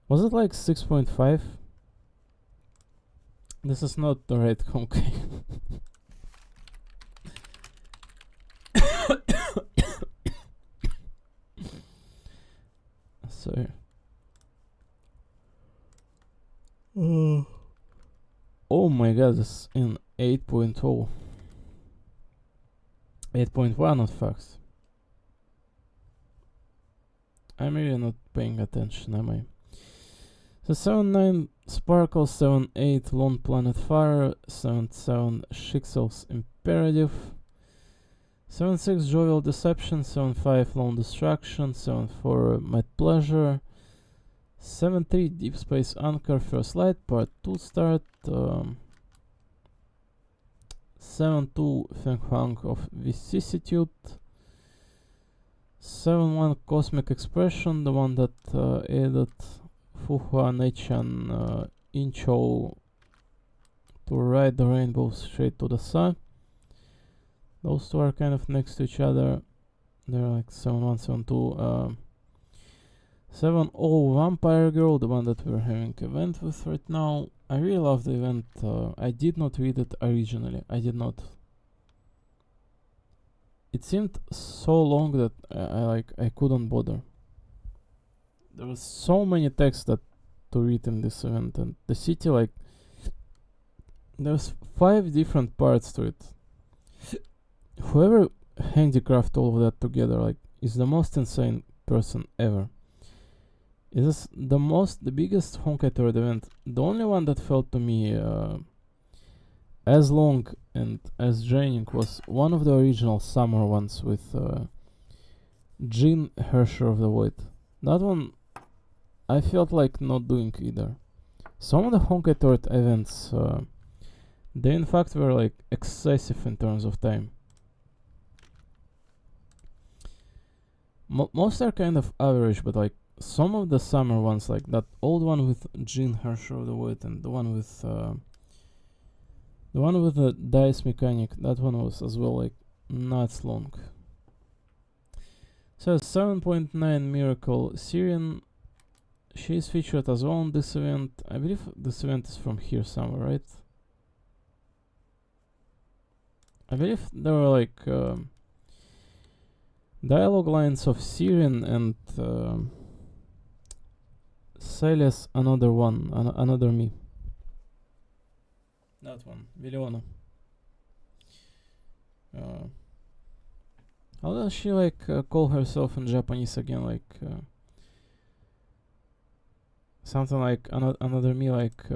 Speaker 1: Was it like 6.5? This is not the right Honkai. Sorry. Oh my god, it's in 8.0. 8.1 not facts. I'm really not paying attention, am I? So 7.9 Sparkle, 7.8 Lone Planet Fire, 7.7 Shixel's Imperative, 7.6 Jovial Deception, 7.5 Lone Destruction, 7.4 Might Pleasure, 7.3 Deep Space Anchor First Light Part 2 Start, 7.2 Feng Huang of Vicissitude, 7.1 Cosmic Expression, the one that added Fuhua Nechan Incho to ride the rainbow straight to the sun. Those two are kind of next to each other. They're like 7.1, 7.2. 7.0 Vampire Girl, the one that we're having event with right now. I really love the event. I did not read it originally. I did not. It seemed so long that I couldn't bother. There was so many texts that to read in this event, and the city, like, there's 5 different parts to it. Whoever handicraft all of that together, like, is the most insane person ever. It is the biggest Honkai Turret event. The only one that felt to me as long and as draining was one of the original summer ones with Jin, Herrscher of the Void. That one I felt like not doing either. Some of the Honkai Turret events, they in fact were like excessive in terms of time. Most are kind of average, but like some of the summer ones, like that old one with Jin, Herrscher of the Void, and the one with the dice mechanic, that one was as well like not long. So 7.9 Miracle Syrian, she is featured as well in this event. I believe this event is from here somewhere, right? I believe there were like dialogue lines of Sirin and Silas, another one, another me. That one, Viliona. How does she like call herself in Japanese again? Like something like another me, like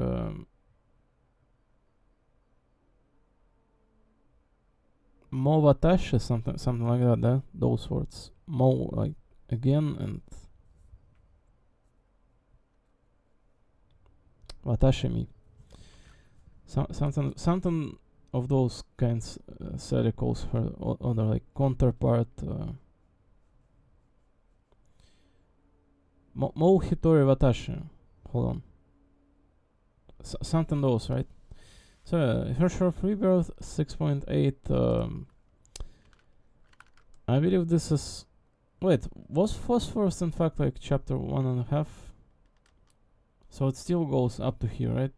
Speaker 1: Mo Watashi, something like that. Those words. Mo, like again, and Watashi me. Something of those kinds. Sally calls her other like counterpart. Mo Hitori Watashi. Hold on. Something those, right? So her short rebirth 6.8. I believe this is. Wait, was Phosphorus in fact like chapter 1.5? So it still goes up to here, right?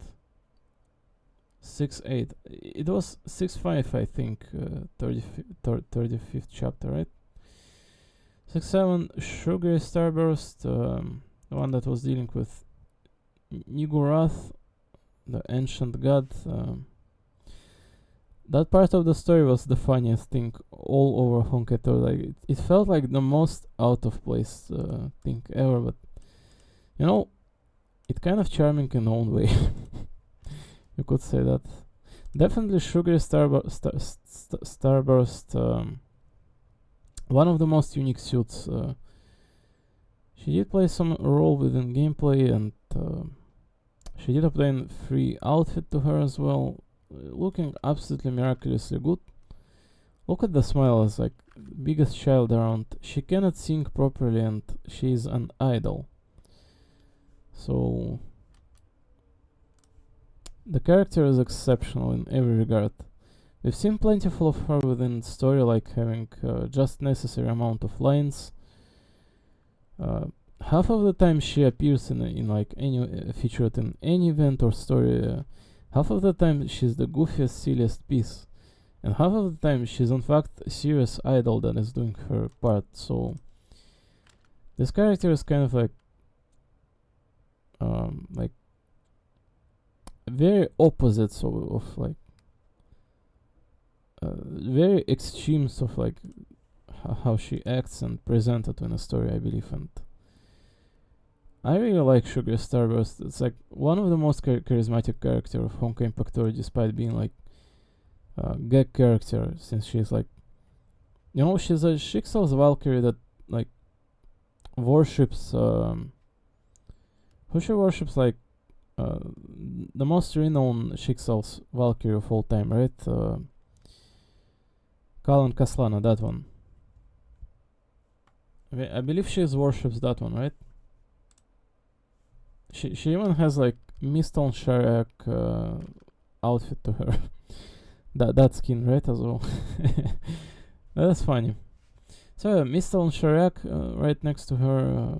Speaker 1: 6.8. It was 6.5, I think. 35th chapter, right? 6.7. Sugary Starburst, the one that was dealing with Nigurath, the ancient god. That part of the story was the funniest thing all over Honkai Star. Like it felt like the most out of place thing ever, but you know, it's kind of charming in its own way. You could say that. Definitely Sugary Starburst, one of the most unique suits. She did play some role within gameplay, and she did obtain free outfit to her as well, looking absolutely miraculously good. Look at the smile, as like biggest child around. She cannot sing properly, and she is an idol. So the character is exceptional in every regard. We've seen plentiful of her within the story, like having just necessary amount of lines. Half of the time she appears in like any featured in any event or story. Half of the time she's the goofiest, silliest piece, and half of the time she's in fact a serious idol that is doing her part. So this character is kind of like very opposites of like very extremes of like how she acts and presented in a story, I believe. And I really like Sugary Starburst. It's like one of the most charismatic character of Honkai Impact Story, despite being like a gag character, since she's like, you know, she's a Shixel's Valkyrie that like worships who she worships like the most renowned Shixel's Valkyrie of all time, right? Kalan Kaslana, that one. I believe she worships that one, right? She even has like Miston Shariak outfit to her. that skin, right, as well. That's funny. So Miston Shariak, right next to her,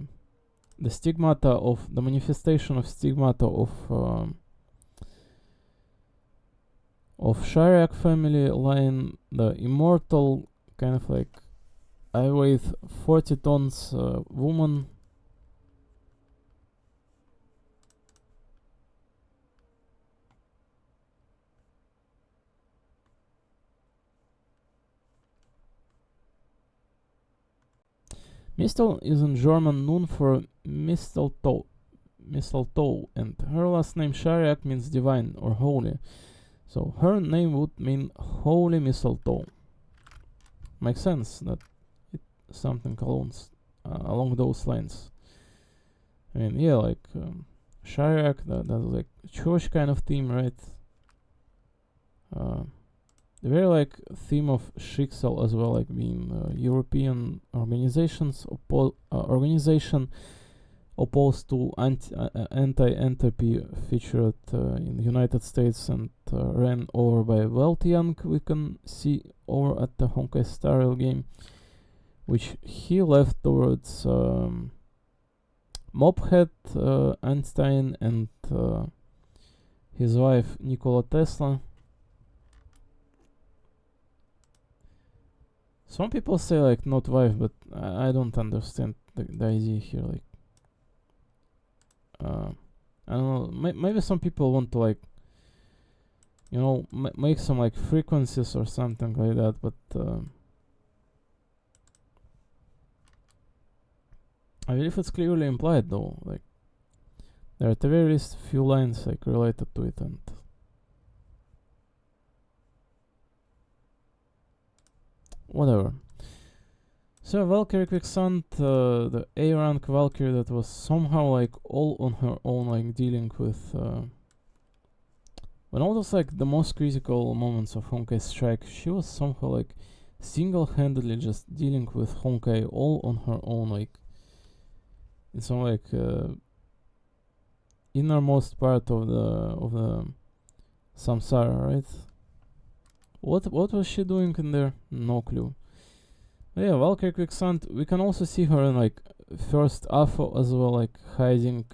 Speaker 1: the stigmata of the manifestation of stigmata of Shariak family line, the immortal kind of like I weigh 40 tons woman. Mistel is in German known for mistletoe, and her last name Shariak means divine or holy. So her name would mean holy mistletoe. Makes sense that it's something along those lines. I mean, yeah, like Shariak, that's like church kind of theme, right? The very like theme of Shixel as well, like being European organizations organization opposed to anti-entropy featured in the United States and ran over by Weltiang, we can see over at the Honkai Star Rail game, which he left towards Mophead Einstein and his wife Nikola Tesla. Some people say like not wife, but I don't understand the idea here. Like, I don't know. Maybe some people want to like, you know, make some like frequencies or something like that. But I believe it's clearly implied though. Like, there are at the very least few lines like related to it, and whatever. So Valkyrie Quicksand, the A rank Valkyrie that was somehow like all on her own, like dealing with when all those like the most critical moments of Honkai strike, she was somehow like single-handedly just dealing with Honkai all on her own, like in some like innermost part of the Samsara, right? What was she doing in there? No clue. But yeah, Valkyrie Quicksand, we can also see her in like first AFO as well, like hiding.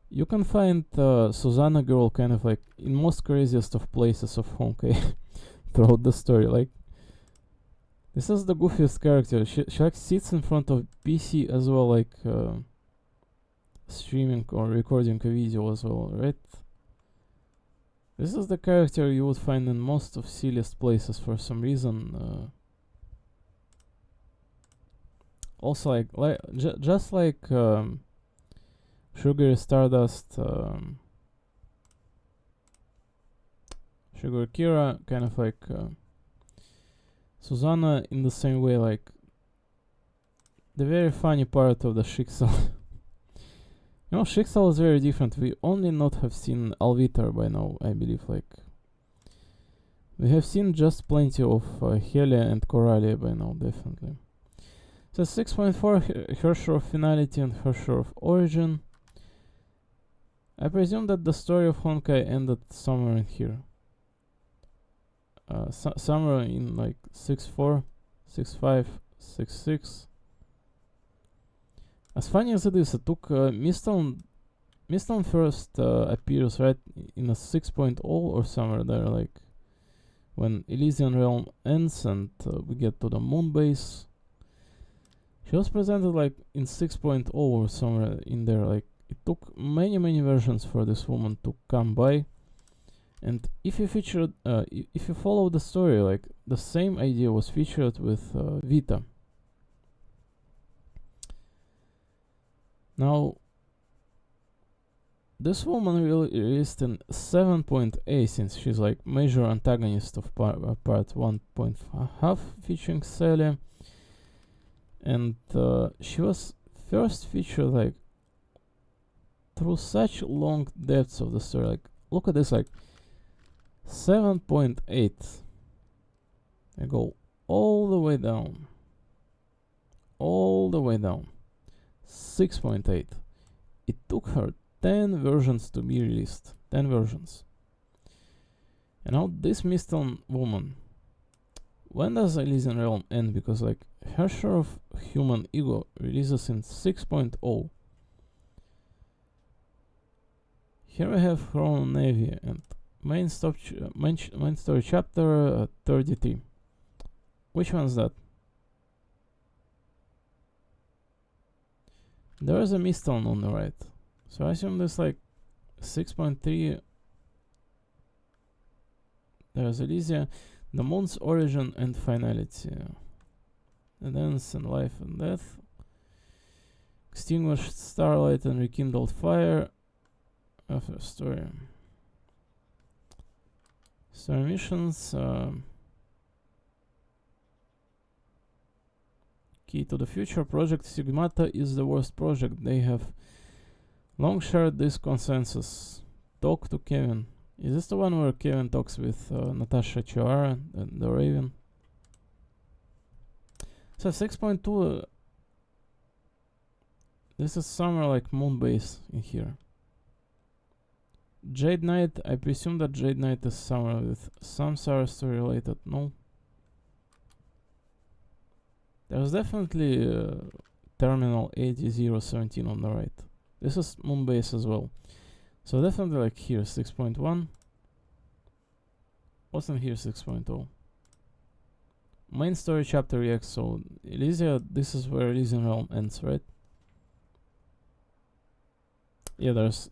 Speaker 1: You can find Susanna Girl kind of like in most craziest of places of Honkai throughout the story. Like, this is the goofiest character. She like sits in front of PC as well, like streaming or recording a video as well, right? This is the character you would find in most of silliest places for some reason. Also, like just like Sugar Stardust, Sugar Kira, kind of like Susanna in the same way, like the very funny part of the Schicksal. You know, Schicksal is very different. We only not have seen Alvitar by now, I believe. Like, we have seen just plenty of Helia and Coralia by now, definitely. So 6.4, her share of finality and her share of origin. I presume that the story of Honkai ended somewhere in here. Somewhere in like 6.4, 6.5, 6.6. As funny as it is, it took Mistone first appears right in a 6.0 or somewhere there, like when Elysian Realm ends and we get to the moon base. She was presented like in 6.0 or somewhere in there. Like, it took many versions for this woman to come by. And if you featured, if you follow the story, like the same idea was featured with Vita. Now, this woman released in 7.8 since she's like major antagonist of part 1.5 featuring Celia. And she was first featured like through such long depths of the story. Like, look at this, like 7.8. I go all the way down. 6.8. It took her 10 versions to be released. 10 versions. And now this Mistone woman, when does Elysian Realm end? Because like her share of human ego releases in 6.0. Here we have Chrono Navy and main story chapter 33. Which one's that? There is a Mistone on the right. So I assume there's like 6.3. There's Elysia, the moon's origin and finality. The dance and life and death. Extinguished starlight and rekindled fire. After story. Story missions. Key to the future. Project Sigmata is the worst project. They have long shared this consensus. Talk to Kevin. Is this the one where Kevin talks with Natasha Chiara and the Raven? So 6.2. This is somewhere like Moonbase in here. Jade Knight. I presume that Jade Knight is somewhere with Samsara story related. No. There's definitely terminal 8017 on the right. This is Moonbase as well. So definitely like here 6.1. What's in here 6.0? Main story chapter EX. So Elysia, this is where Elysian Realm ends, right? Yeah, there's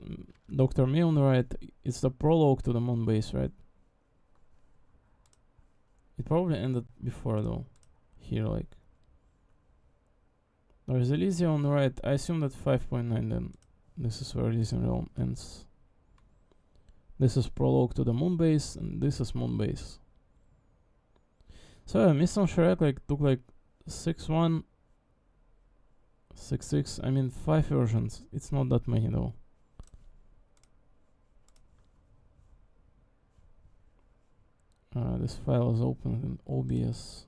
Speaker 1: Dr. Me on the right. It's the prologue to the Moonbase, right? It probably ended before though. Here, like. There's Elysia on the right. I assume that 5.9 then. This is where Elysian Realm ends. This is prologue to the Moonbase, and this is Moonbase. So yeah, Mission Shrek like took like 6.1, 6.6. I mean 5 versions. It's not that many though. This file is open in OBS.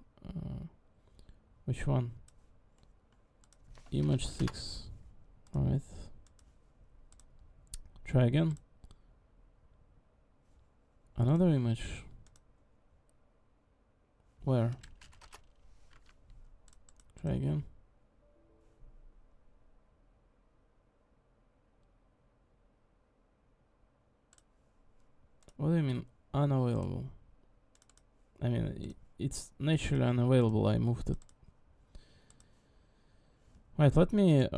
Speaker 1: Which one? Image 6. Alright. Try again. Another image. Where? Try again. What do you mean unavailable? I mean it's naturally unavailable. I moved it. Right, let me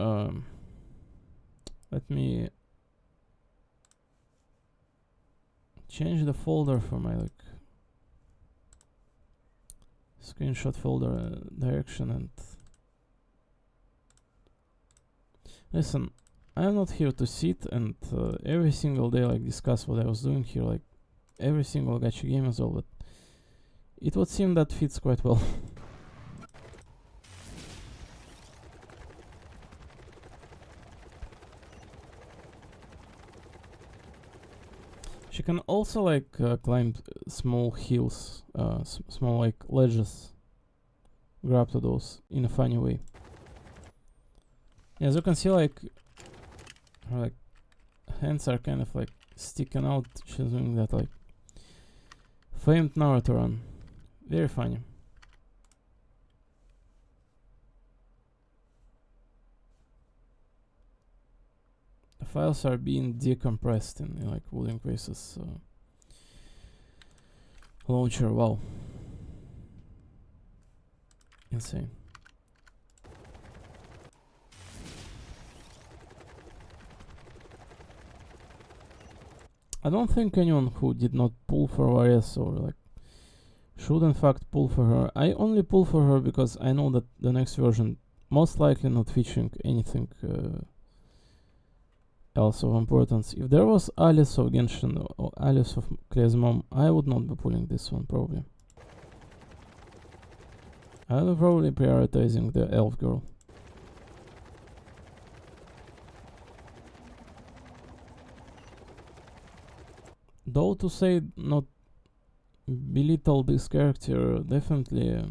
Speaker 1: change the folder for my like screenshot folder direction. And listen, I'm not here to sit and every single day like discuss what I was doing here, like every single gacha game as well, but it would seem that fits quite well. She can also like climb small hills, small like ledges. Grab to those in a funny way. Yeah, as you can see, like her like hands are kind of like sticking out. She's doing that like famed Naruto run. Very funny. The files are being decompressed in like Wooden Grace's launcher. Wow. Insane. I don't think anyone who did not pull for Vares or like should in fact pull for her. I only pull for her because I know that the next version most likely not featuring anything else of importance. If there was Alice of Genshin or Alice of Clay's mom, I would not be pulling this one probably. I will probably prioritizing the elf girl. Though to say not belittle this character, definitely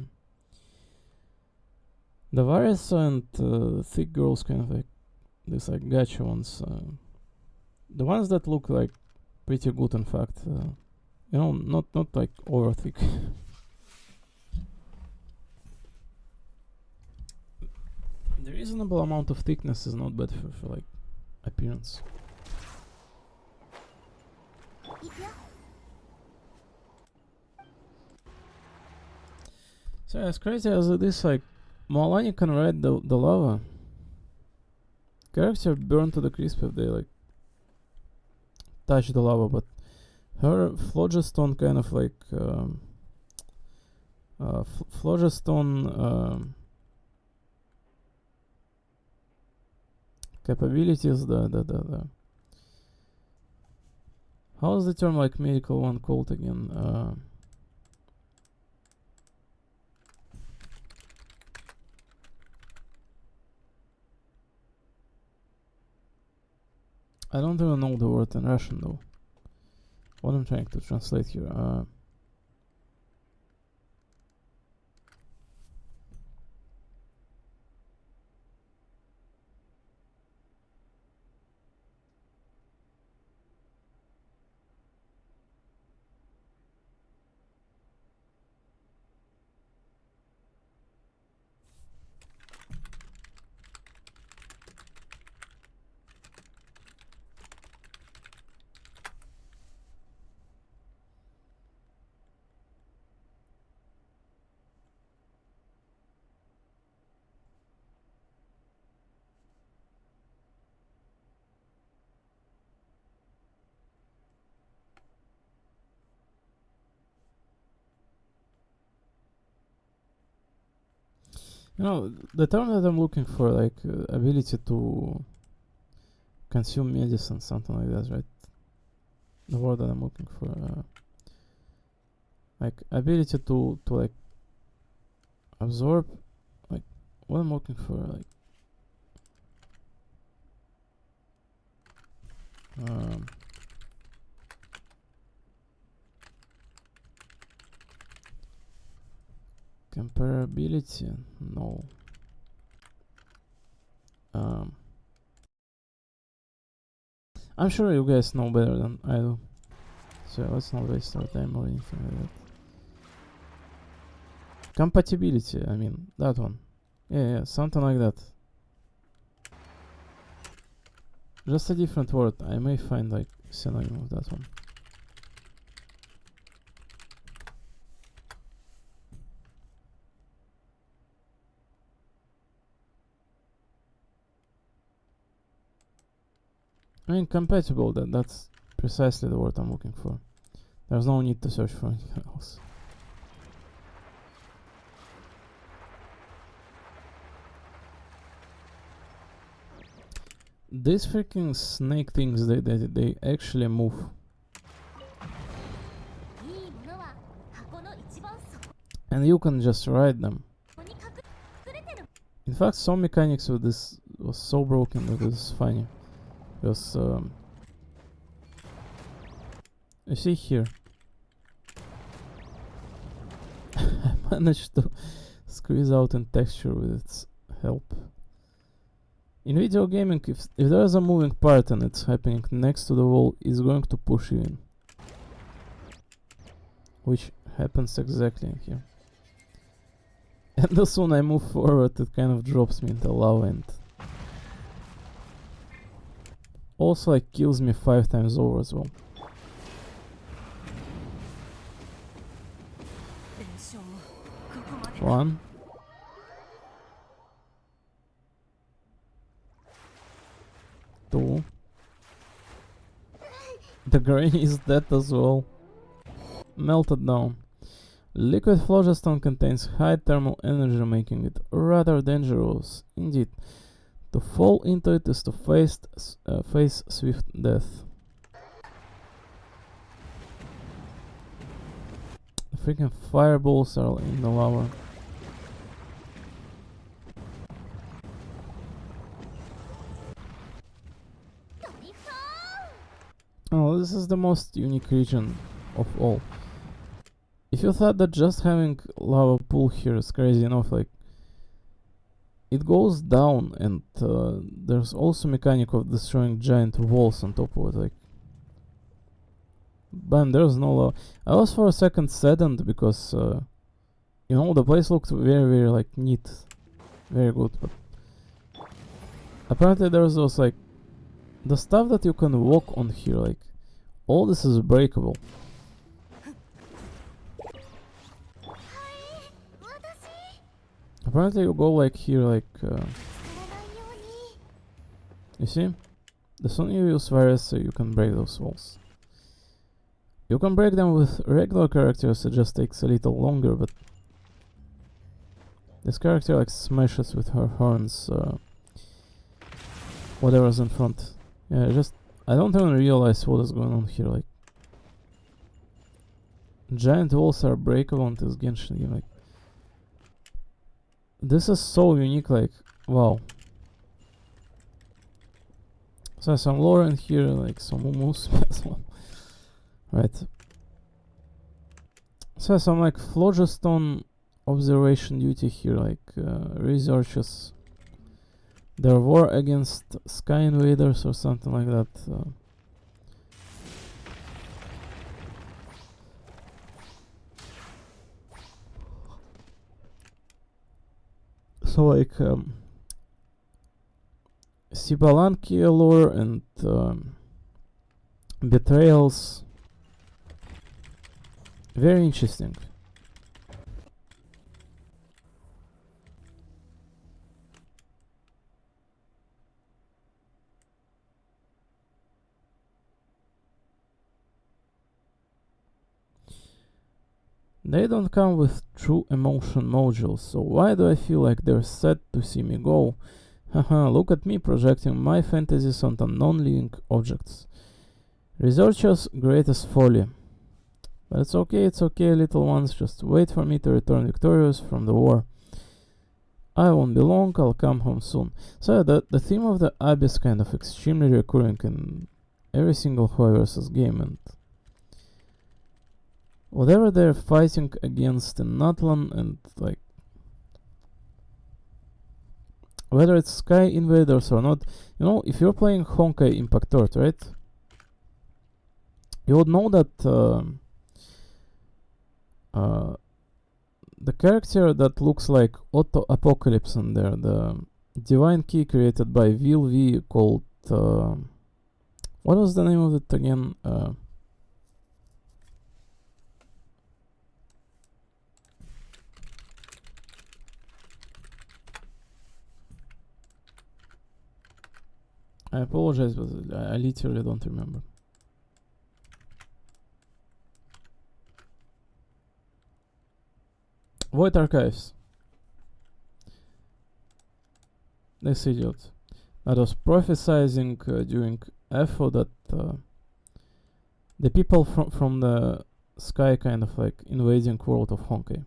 Speaker 1: the Varys and thick girls kind of like these like gacha ones, the ones that look like pretty good in fact, you know, not like over thick. The reasonable amount of thickness is not bad for like appearance. So as crazy as it is, like Moalani can ride the lava. Character burned to the crisp if they like touch the lava, but her phlogiston kind of like phlogiston capabilities, the how is the term like medical one called again? I don't even know the word in Russian though. What I'm trying to translate here. You know, the term that I'm looking for, like ability to consume medicine, something like that, right? The word that I'm looking for, like ability to like absorb, like what I'm looking for, like comparability, no. I'm sure you guys know better than I do, so let's not waste our time or anything like that. Compatibility, I mean, that one. Yeah, something like that. Just a different word. I may find like synonym of that one. I mean, compatible, that's precisely the word I'm looking for. There's no need to search for anything else. These freaking snake things, they actually move. And you can just ride them. In fact, some mechanics with this was so broken that it's funny. Because, you see here, I managed to squeeze out in texture with its help. In video gaming, if there is a moving part and it's happening next to the wall, it's going to push you in. Which happens exactly in here. And as soon as I move forward, it kind of drops me into lava and also like kills me 5 times over as well. One. Two. The granny is dead as well. Melted down. Liquid phlogiston contains high thermal energy, making it rather dangerous. Indeed, to fall into it is to face swift death. The freaking fireballs are in the lava. Oh, this is the most unique region of all. If you thought that just having lava pool here is crazy enough, like it goes down and there's also mechanic of destroying giant walls on top of it, like bam, there's no lava. I was for a second saddened because you know, the place looked very like neat, very good, but apparently there's those like the stuff that you can walk on here, like all this is breakable. Apparently you go like here, like you see, the sooner you use virus, you can break those walls. You can break them with regular characters, it just takes a little longer, but this character like smashes with her horns whatever's in front. Yeah, I don't even realize what is going on here, like giant walls are breakable in this Genshin game, like this is so unique, like wow. So some lore in here, like some moves as well. Right. So some like phlogiston observation duty here, like researches their war against sky invaders or something like that. So like Sibalanki lore and betrayals. Very interesting. They don't come with true emotion modules, so why do I feel like they're sad to see me go? Haha, look at me projecting my fantasies onto non-living objects. Researchers' greatest folly. But it's okay, little ones, just wait for me to return victorious from the war. I won't be long, I'll come home soon. So the theme of the abyss kind of extremely recurring in every single Hoi vs game, and whatever they're fighting against in Natlan, and like whether it's Sky Invaders or not, you know, if you're playing Honkai Impact Earth, right? You would know that the character that looks like Otto Apocalypse in there, the divine key created by Will V called what was the name of it again? I apologize, but I literally don't remember. Void Archives. This idiot that was prophesizing during FO that the people from the sky kind of like invading world of Honkai.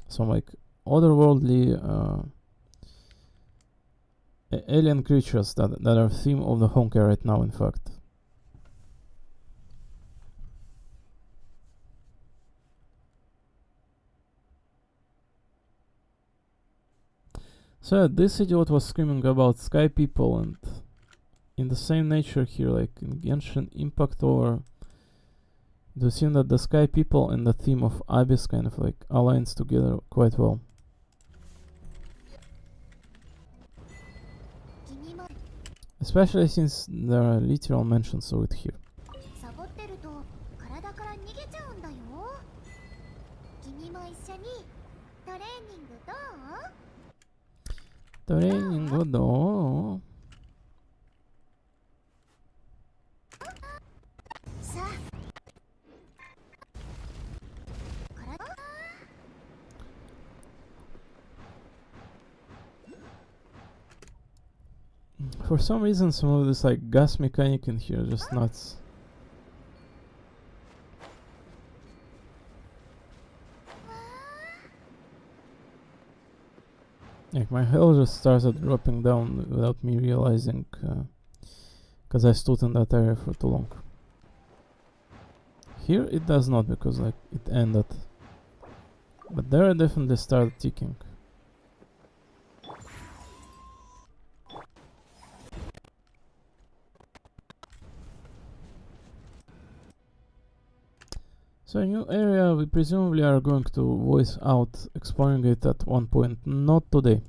Speaker 1: Some like otherworldly alien creatures that are theme of the Honkai right now, in fact. So this idiot was screaming about sky people, and in the same nature here, like in Genshin Impact, or it would seem that the sky people and the theme of Abyss kind of like aligns together quite well. Especially since there are literal mentions of it here. Training do. For some reason, some of this like gas mechanic in here is just nuts. Like my health just started dropping down without me realizing, because I stood in that area for too long. Here it does not, because like it ended, but there I definitely started ticking. So a new area, we presumably are going to voice out exploring it at one point, not today.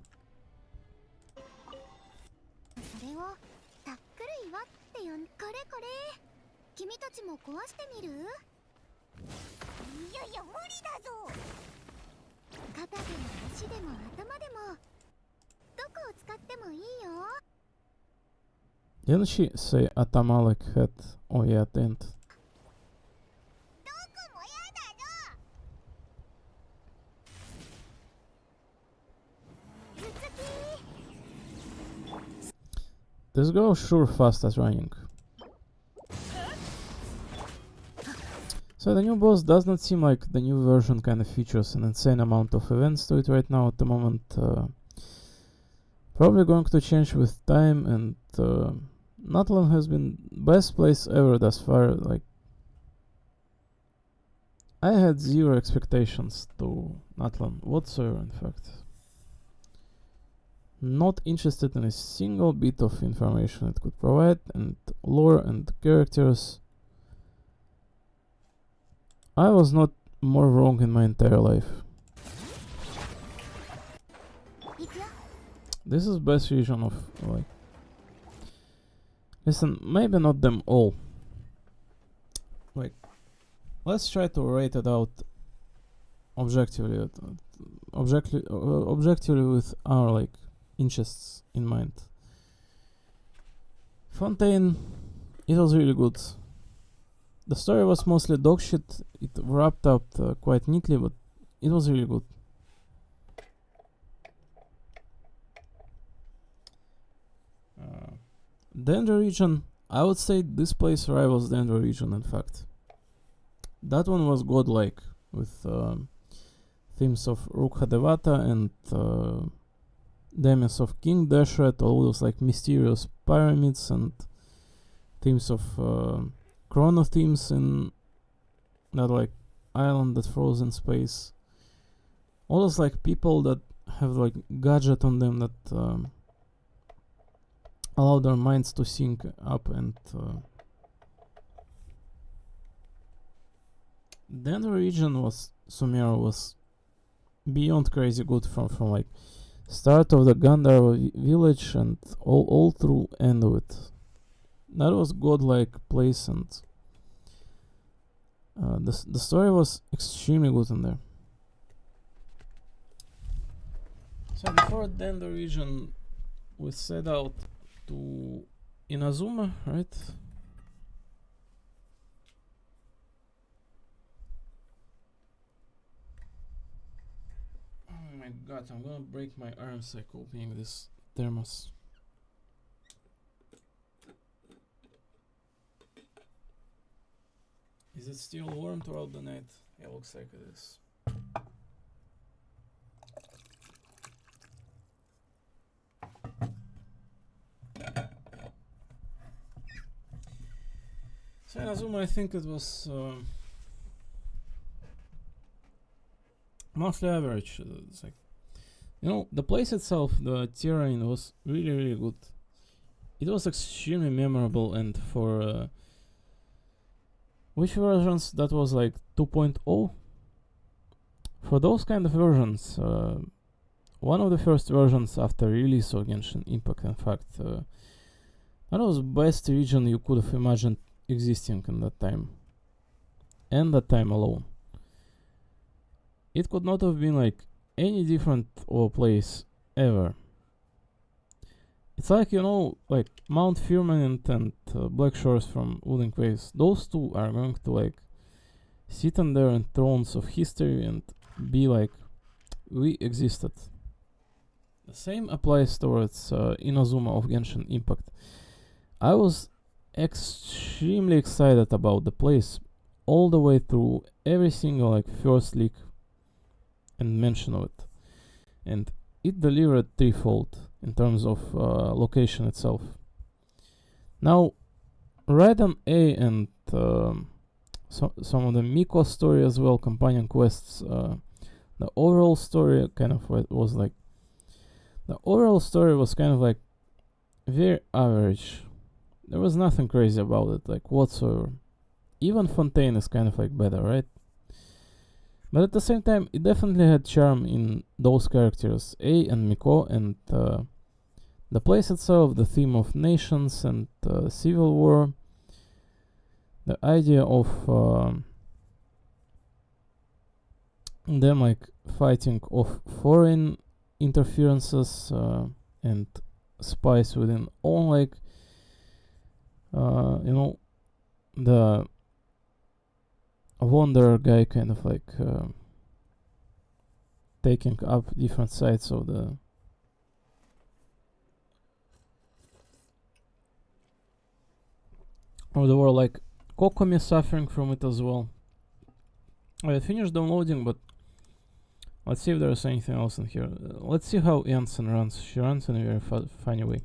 Speaker 1: Didn't she say Atama like head? Oh yeah, at the end. This girl sure fast at running. So the new boss does not seem like the new version kind of features an insane amount of events to it right now at the moment. Probably going to change with time, and Natlan has been best place ever thus far. Like, I had zero expectations to Natlan whatsoever, in fact. Not interested in a single bit of information it could provide, and lore and characters. I was not more wrong in my entire life. This is best region of like. Listen, maybe not them all. Like, let's try to rate it out objectively. Objectively with our like interests in mind. Fontaine, it was really good. The story was mostly dog shit. It wrapped up quite neatly, but it was really good. Denver region, I would say this place rivals Denver region, in fact. That one was godlike, with themes of Rukkhadevata and Demis of King Dashret, all those like mysterious pyramids and themes of chrono themes in that like island that froze in space. All those like people that have like gadget on them that allow their minds to sync up, and Denver region was Sumeru was beyond crazy good from like start of the Gandharva village and all through end of it. That was godlike place, and the story was extremely good in there. So before Denver region, we set out to Inazuma, right? Oh my god, I'm gonna break my arm cycle being this thermos. Is it still warm throughout the night? It looks like it is. So Inazuma, I think it was mostly average. It's like, you know, the place itself, the terrain was really good. It was extremely memorable, and for which versions that was like 2.0? For those kind of versions, one of the first versions after release of Genshin Impact, in fact, that was best region you could have imagined existing in that time, and that time alone. It could not have been like any different of a place ever. It's like, you know, like Mount Firmament and Black Shores from Wooden Waves. Those two are going to like sit on their thrones of history and be like, we existed. The same applies towards Inazuma of Genshin Impact. I was extremely excited about the place all the way through every single like first leak and mention of it, and it delivered threefold in terms of location itself. Now, Raiden A and some of the Miko story as well, companion quests, the overall story kind of was like, the overall story was kind of like very average. There was nothing crazy about it, like whatsoever. Even Fontaine is kind of like better, right? But at the same time, it definitely had charm in those characters, A and Miko, and the place itself, the theme of nations and civil war, the idea of them like fighting off foreign interferences and spies within own like you know, the Wanderer guy kind of like taking up different sides of the war, like Kokomi suffering from it as well. I finished downloading, but let's see if there's anything else in here. Let's see how Yansen runs. She runs in a very funny way.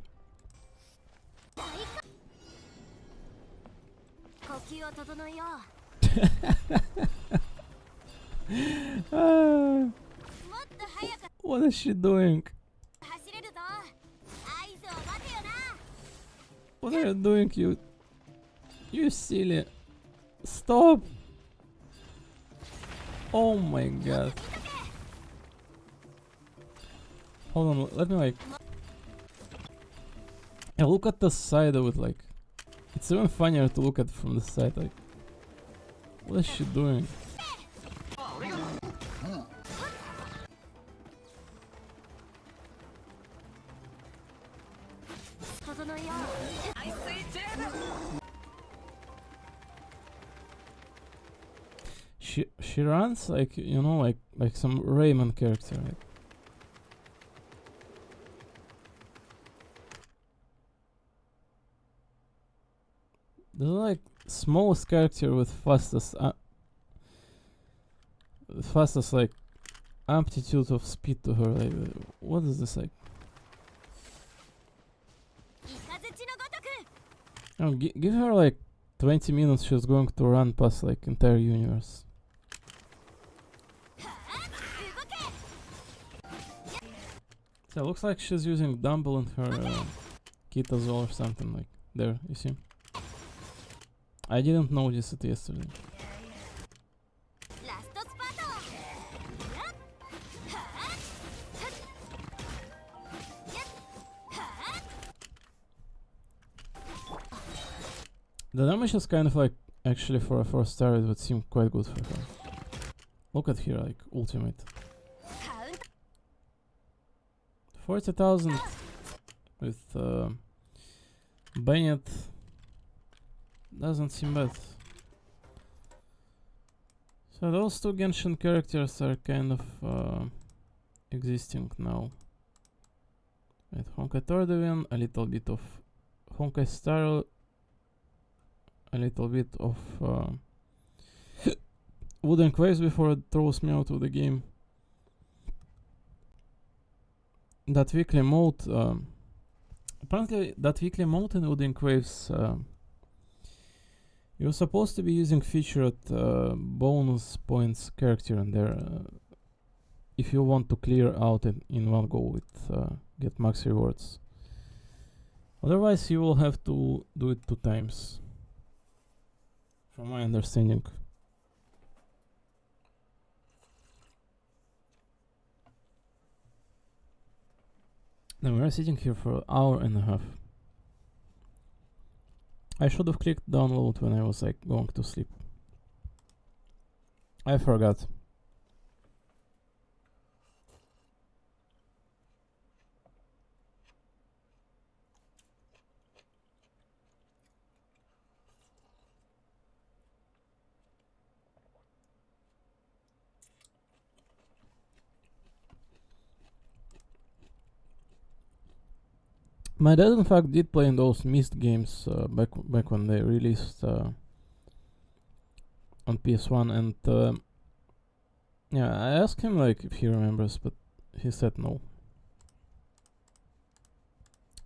Speaker 1: What is she doing? What are you doing, you silly? Stop! Oh my god. Hold on, let me like... Yeah, look at the side of it, like... It's even funnier to look at from the side, like... What is she doing? She runs like, you know, like some Rayman character. Like. There's like smallest character with fastest like amplitude of speed to her. Like, what is this like? Oh, give her like 20 minutes. She's going to run past like entire universe. So it looks like she's using Dumble in her kit as well or something like there. You see? I didn't notice it yesterday. The damage is kind of like, actually for a first star, it would seem quite good for her. Look at here, like ultimate. 40,000 with Bennett doesn't seem bad. So those two Genshin characters are kind of existing now. With Honkai Tordovin, a little bit of Honkai Star, a little bit of Wooden Quaves before it throws me out of the game. That weekly mode, apparently that weekly mode in Wooden Quaves, you're supposed to be using featured bonus points character in there if you want to clear out in one go with get max rewards. Otherwise you will have to do it 2 times, from my understanding. Then we're sitting here for an hour and a half. I should have clicked download when I was like going to sleep. I forgot. My dad, in fact, did play in those Myst games back when they released on PS1, and yeah, I asked him like if he remembers, but he said no.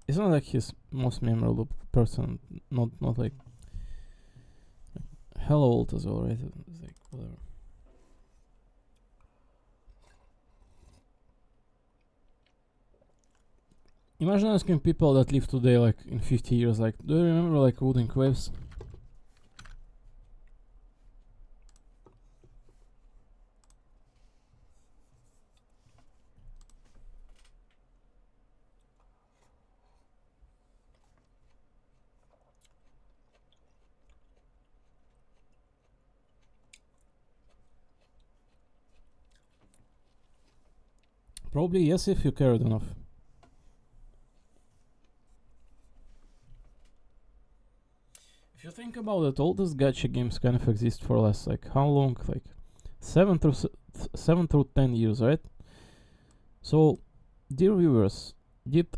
Speaker 1: It's not like his most memorable person, not like hella old as well, right? It's like whatever. Imagine asking people that live today, like in 50 years, like, do you remember like Wooden Quaves? Probably yes, if you cared enough. If you think about it, all these gacha games kind of exist for less, like how long? Like 7 through 10 years, right? So, dear viewers, did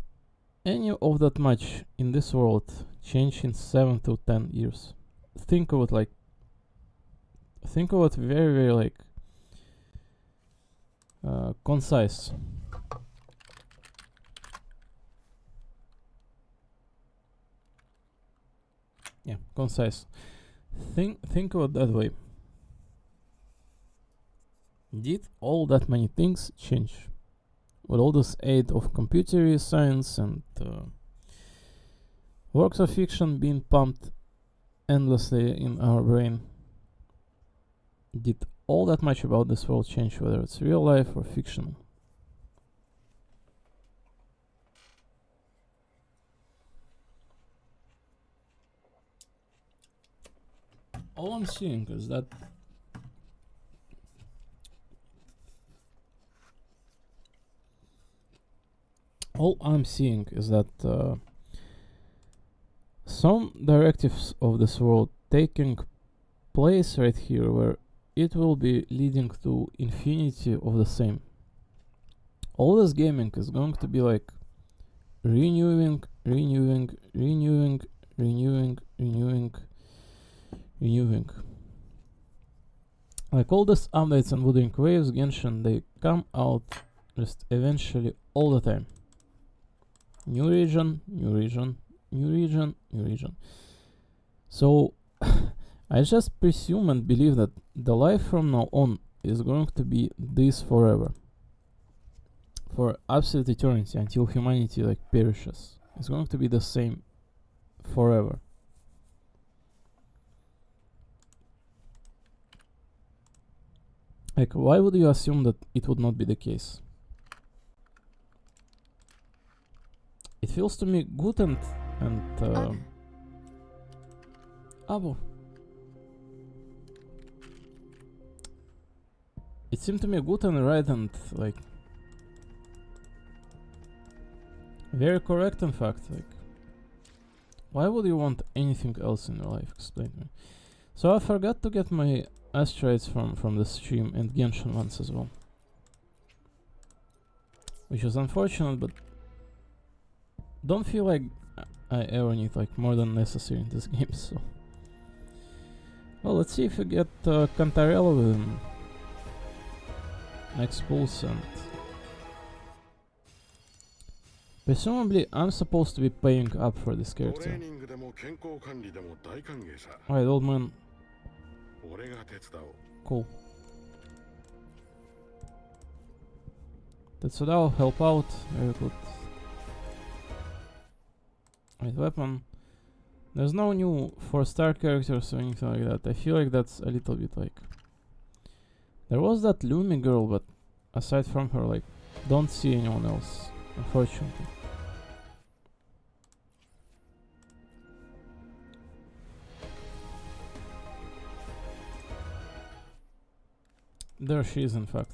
Speaker 1: any of that much in this world change in 7 to 10 years? Think of it like, think of it very, very like concise. Yeah, concise. Think of it that way. Did all that many things change? With all this aid of computer science and works of fiction being pumped endlessly in our brain, did all that much about this world change, whether it's real life or fiction? All I'm seeing is that some directives of this world taking place right here, where it will be leading to infinity of the same. All this gaming is going to be like renewing, renewing, renewing, renewing, renewing, renewing. Like all these updates and Wuthering Waves, Genshin, they come out just eventually all the time. New region, new region, new region, new region. So I just presume and believe that the life from now on is going to be this forever. For absolute eternity, until humanity like perishes. It's going to be the same forever. Like, why would you assume that it would not be the case? It feels to me good and Abo. It seemed to me good and right and like very correct, in fact. Like, why would you want anything else in your life? Explain to me. So I forgot to get my asteroids from the stream and Genshin ones as well, which is unfortunate, but don't feel like I ever need like more than necessary in this game. So, well, let's see if we get Cantarella within next pulse, and presumably I'm supposed to be paying up for this character. Alright, old man. Cool. Tetsudao, help out. Very good. Alright, weapon. There's no new 4-star characters or anything like that. I feel like that's a little bit like... There was that Lumi girl, but aside from her, like, don't see anyone else, unfortunately. There she is, in fact.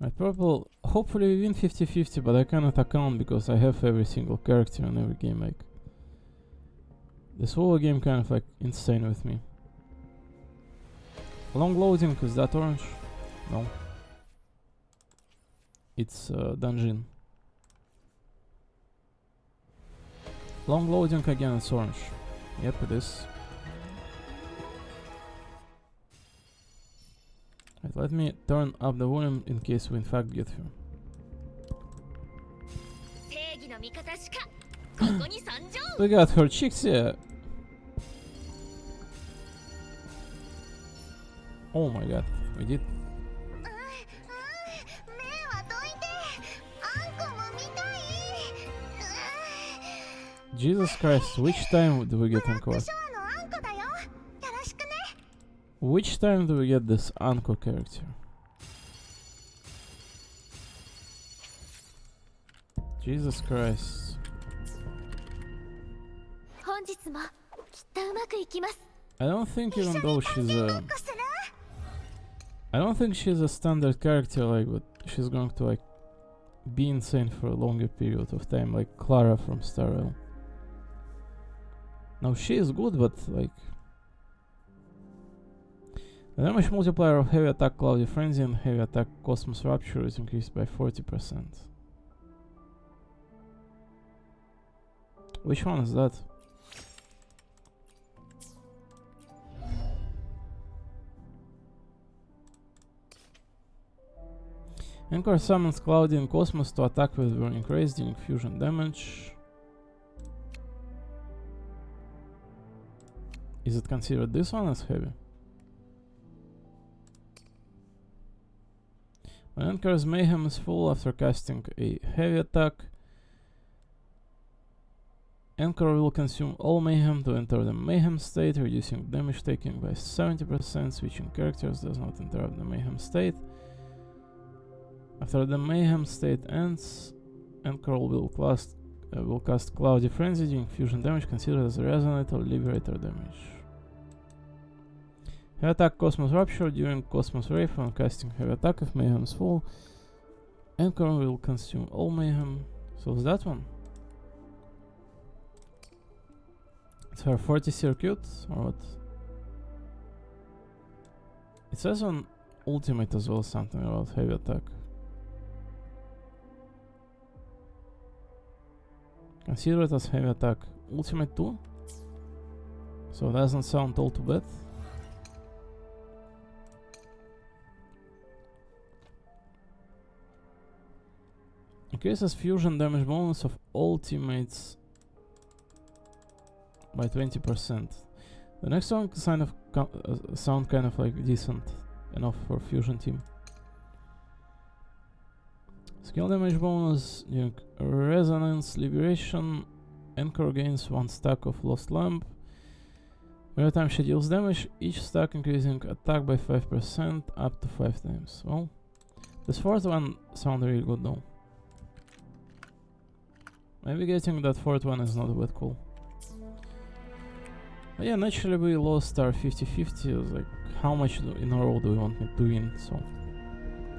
Speaker 1: Right, purple, hopefully we win 50-50, but I cannot account because I have every single character in every game. Like, this whole game kind of like insane with me. Long loading, is that orange? No. It's dungeon. Long loading again, it's orange. Yep, it is. Right, let me turn up the volume in case we in fact get here. We got her chicks here. Oh my god, we did. Jesus Christ, which time do we get Encore? Which time do we get this Anko character? Jesus Christ. I don't think, even though she's a... I don't think she's a standard character, like, but she's going to, like, be insane for a longer period of time, like Clara from Star Rail. Now, she is good, but, like... The damage multiplier of heavy attack Cloudy Frenzy and heavy attack Cosmos Rupture is increased by 40%. Which one is that? Encore summons Cloudy and Cosmos to attack with Burning Rays, dealing fusion damage. Is it considered this one as heavy? When Anchor's Mayhem is full after casting a heavy attack, Anchor will consume all Mayhem to enter the Mayhem state, reducing damage taken by 70%. Switching characters does not interrupt the Mayhem state. After the Mayhem state ends, Anchor will cast Cloudy Frenzy, dealing fusion damage considered as a Resonate or Liberator damage. Heavy attack Cosmos Rupture during Cosmos Ray when casting heavy attack if Mayhem is full. Anchor will consume all Mayhem. So is that one? It's her 40 circuit or what? It says on ultimate as well something about heavy attack. Consider it as heavy attack. Ultimate 2? So it doesn't sound all too bad. Increases fusion damage bonus of all teammates by 20%. The next one kind of sound kind of like decent enough for fusion team. Skill damage bonus during resonance liberation. Anchor gains 1 stack of lost lamp. Every time she deals damage, each stack increasing attack by 5% up to 5 times. Well, this fourth one sounds really good though. Maybe getting that fourth one is not that cool. But yeah, naturally we lost our 50-50. Like, how much in a row do we want me to win? So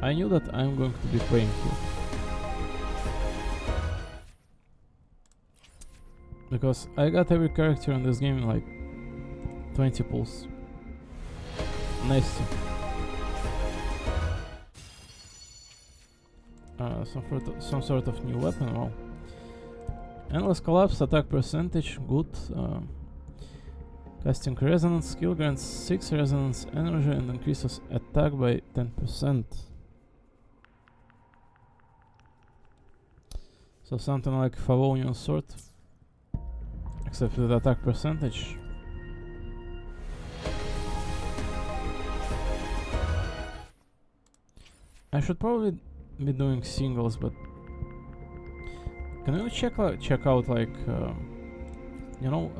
Speaker 1: I knew that I'm going to be playing here. Because I got every character in this game in like 20 pulls. Nasty. Some sort of new weapon, wow. Endless collapse, attack percentage, good. Casting resonance skill grants 6 resonance energy and increases attack by 10%. So something like Favonian sword, except with attack percentage. I should probably be doing singles, but can you check out like you know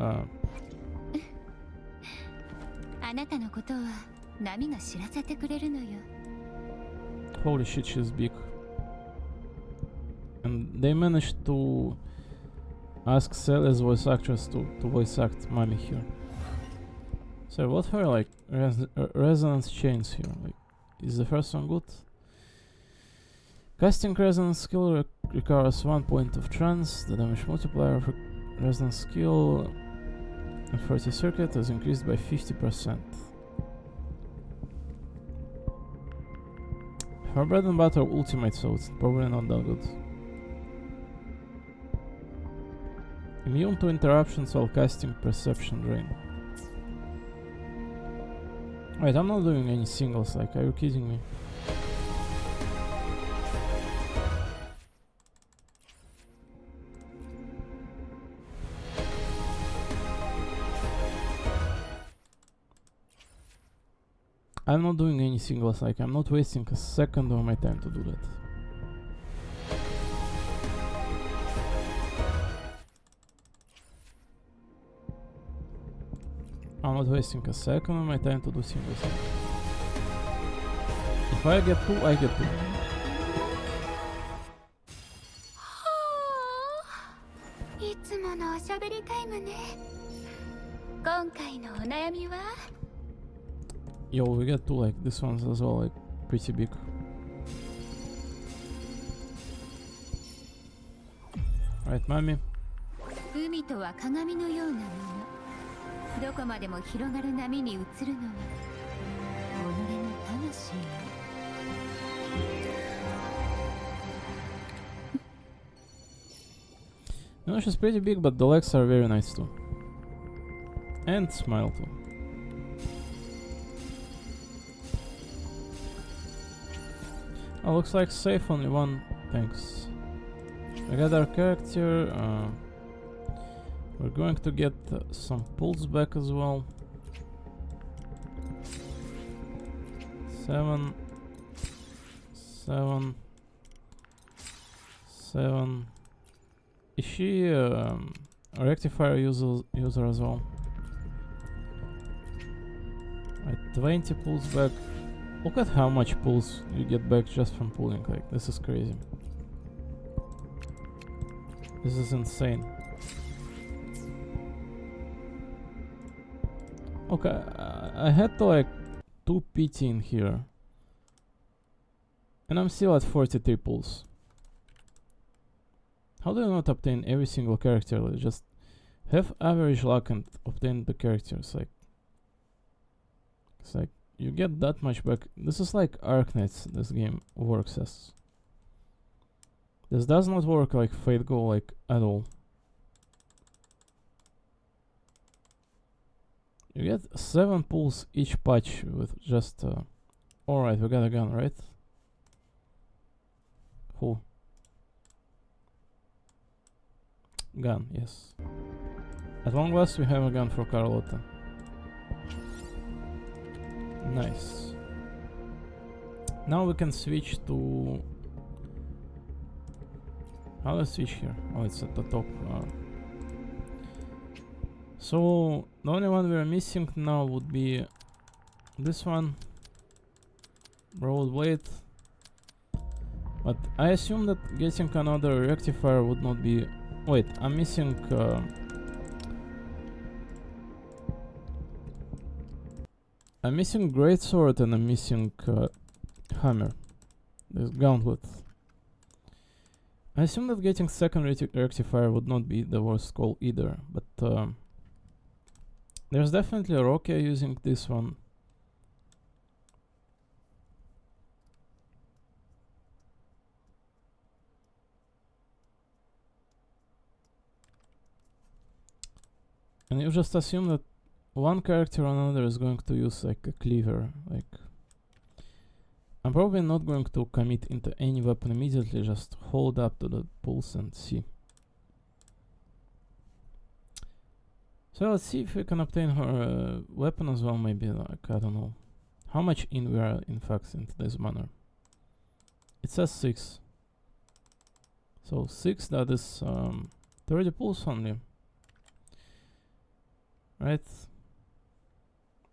Speaker 2: あなたのことは波が知らせてくれるのよ。
Speaker 1: Holy shit, she's big. And they managed to ask Sally's voice actress to voice act Mami here. So what her like resonance chains here? Like, is the first one good? Casting resonance skill recovers 1 point of trance. The damage multiplier of resonance skill and 40 circuit is increased by 50%. Her bread and butter ultimate, so it's probably not that good. Immune to interruptions while casting Perception Drain. Wait, I'm not doing any singles, like, are you kidding me? I'm not doing any singles, like, I'm not wasting a second of my time to do that. I'm not wasting a second of my time to do singles. If I get 2, I get 2. Yo, we get 2, like, this one's as well, like, pretty big. Right, Mami?
Speaker 2: 海とは鏡のようなもの。どこまでも広がる波に映るのは己の魂。
Speaker 1: You know, she's pretty big, but the legs are very nice too. And smile too. Oh, looks like safe only one. Thanks. I got our character. We're going to get some pulls back as well. 7, 7, 7. Is she a rectifier user as well? Right, 20 pulls back. Look at how much pulls you get back just from pulling. Like, this is crazy. This is insane. Okay, I had to like 2 PT in here. And I'm still at 43 pulls. How do you not obtain every single character? Like, just Have average luck and obtain the characters. Like, it's like you get that much back. This is like Arknights. This game works as. This does not work like Fate Go like at all. You get 7 pulls each patch with just. Alright, we got a gun, right? Who? Gun, yes. At long last, we have a gun for Carlotta. Nice. Now we can switch to. How do I switch here? Oh, it's at the top. So the only one we're missing now would be this one, Broad Blade. But I assume that getting another rectifier would not be. Wait, I'm missing. I'm missing Greatsword and I'm missing Hammer. This Gauntlet. I assume that getting second rectifier would not be the worst call either, but there's definitely a Rokia using this one. And you just assume that one character or another is going to use like a cleaver. Like, I'm probably not going to commit into any weapon immediately, just hold up to the pulse and see. So let's see if we can obtain her weapon as well, maybe, like, I don't know. How much in we are in fact into this manner? It says 6. So 6, that is 30 pulse only. Right?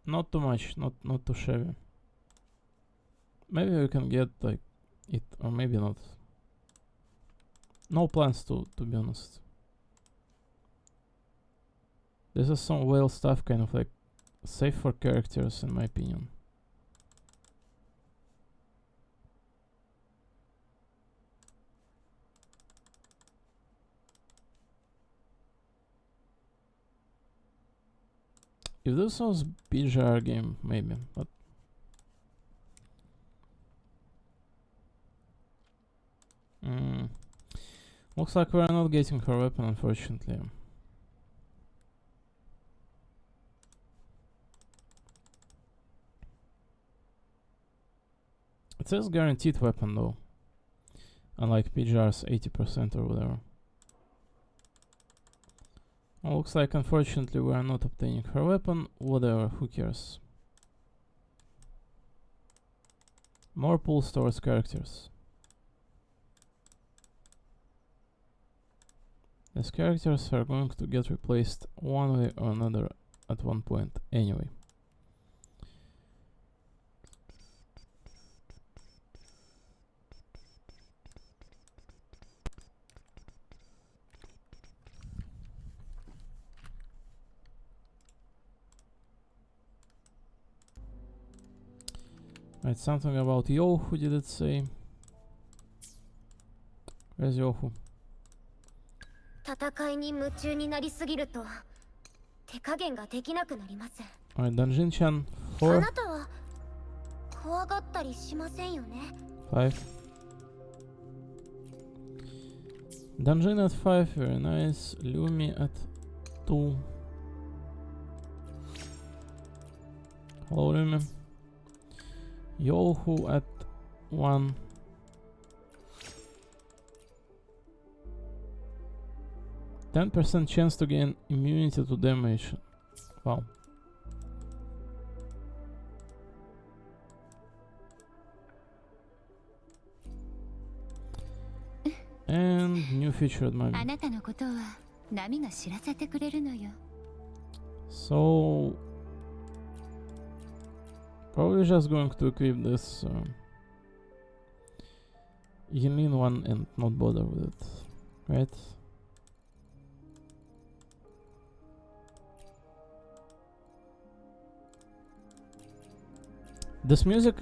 Speaker 1: Not too much, not too shabby. Maybe we can get like it, or maybe not. No plans to be honest. This is some whale stuff, kind of like safe for characters in my opinion. If this was BGR game, maybe, but looks like we're not getting her weapon, unfortunately. It says guaranteed weapon though, unlike PGR's 80% or whatever. Well, looks like unfortunately we are not obtaining her weapon. Whatever, who cares? More pulls towards characters. These characters are going to get replaced one way or another at one point anyway. Right, something about Yohu, did it say? Where's Yohu?
Speaker 2: 戦いに夢中になりすぎると手加減ができなくなります。
Speaker 1: Alright, Danjin-chan,
Speaker 2: あ
Speaker 1: 4,
Speaker 2: なたは怖がったりしませんよね。
Speaker 1: 5. Danjin at 5, very nice. Lumi at 2. Hello, Lumi. Yohu at 1. %10 chance to gain immunity to damage. Wow. And new featured mummy.
Speaker 2: あなたのことは波が知らせてくれるのよ。
Speaker 1: So probably just going to equip this Yinlin one and not bother with it, right? This music,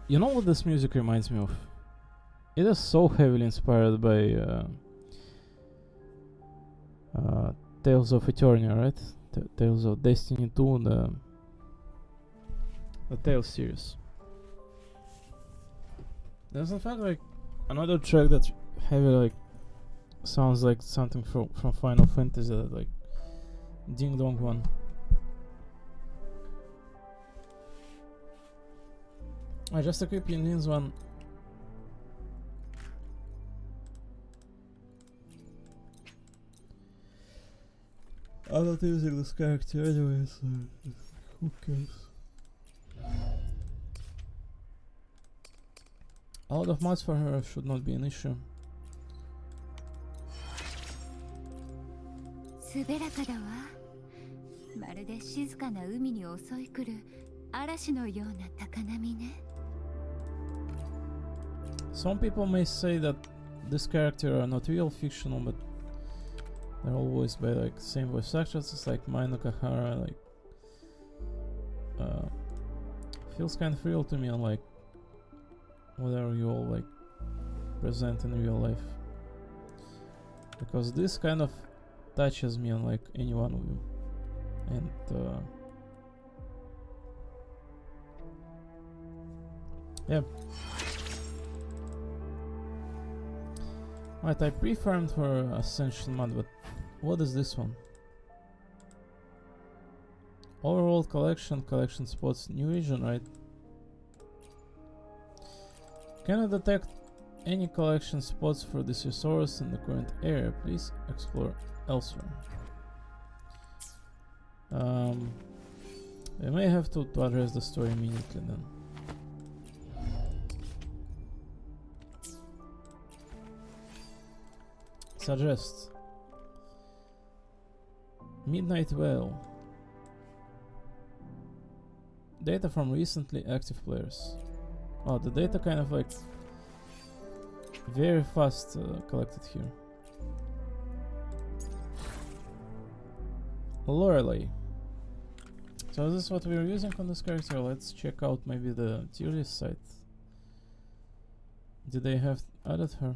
Speaker 1: you know what this music reminds me of? It is so heavily inspired by Tales of Eternia, right? Tales of Destiny 2, the Tales series. There's in fact like another track that heavy like sounds like something from Final Fantasy, that like Ding Dong one. Just a quick Yin's one. I'm not using this character anyway, so who cares? A lot of mods for her should not be an issue.
Speaker 2: 滑らかだわ。まるで静かな海に襲い来る嵐のような高波ね。
Speaker 1: Some people may say that this character are not real fictional, but they're all voiced by like same voice actors. It's like Mai Nakahara, like feels kind of real to me, unlike whatever you all like present in real life. Because this kind of touches me unlike any one of you. And yeah. Right, I pre-farmed for Ascension mod, but what is this one? Overworld collection spots, new region, right? Cannot detect any collection spots for this resource in the current area. Please explore elsewhere. I may have to address the story immediately then. Suggest Midnight Whale. Data from recently active players. Oh, the data kind of like very fast collected here. Lorelei. So this is what we're using on this character. Let's check out maybe the tier list site. Did they have added her?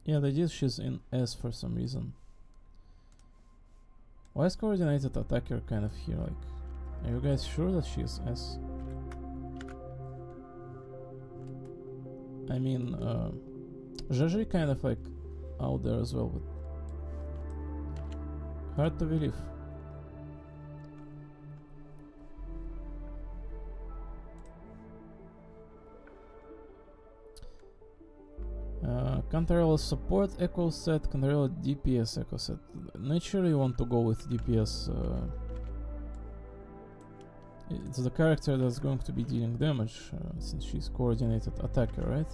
Speaker 1: Yeah, they did. She's in S for some reason. Why is coordinated attacker kind of here? Like, are you guys sure that she's S? I mean, Zhezhi kind of like out there as well, but hard to believe. Cantarella support echo set, Cantarella DPS echo set. Naturally you want to go with DPS. It's the character that's going to be dealing damage, since she's coordinated attacker, right?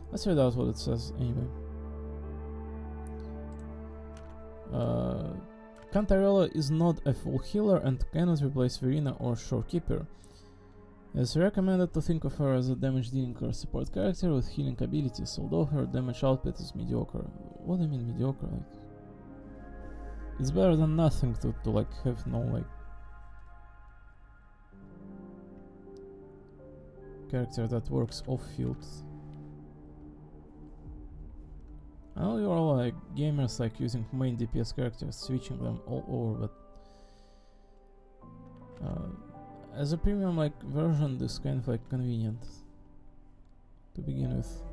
Speaker 1: Let's read out what it says anyway. Cantarella is not a full healer and cannot replace Verena or Shorekeeper. It's recommended to think of her as a damage dealing or support character with healing abilities, although her damage output is mediocre. What do you mean mediocre? Like, it's better than nothing to like have no like character that works off field. I know you're all like gamers like using main DPS characters, switching them all over, but as a premium like version, this kind of like convenient to begin with.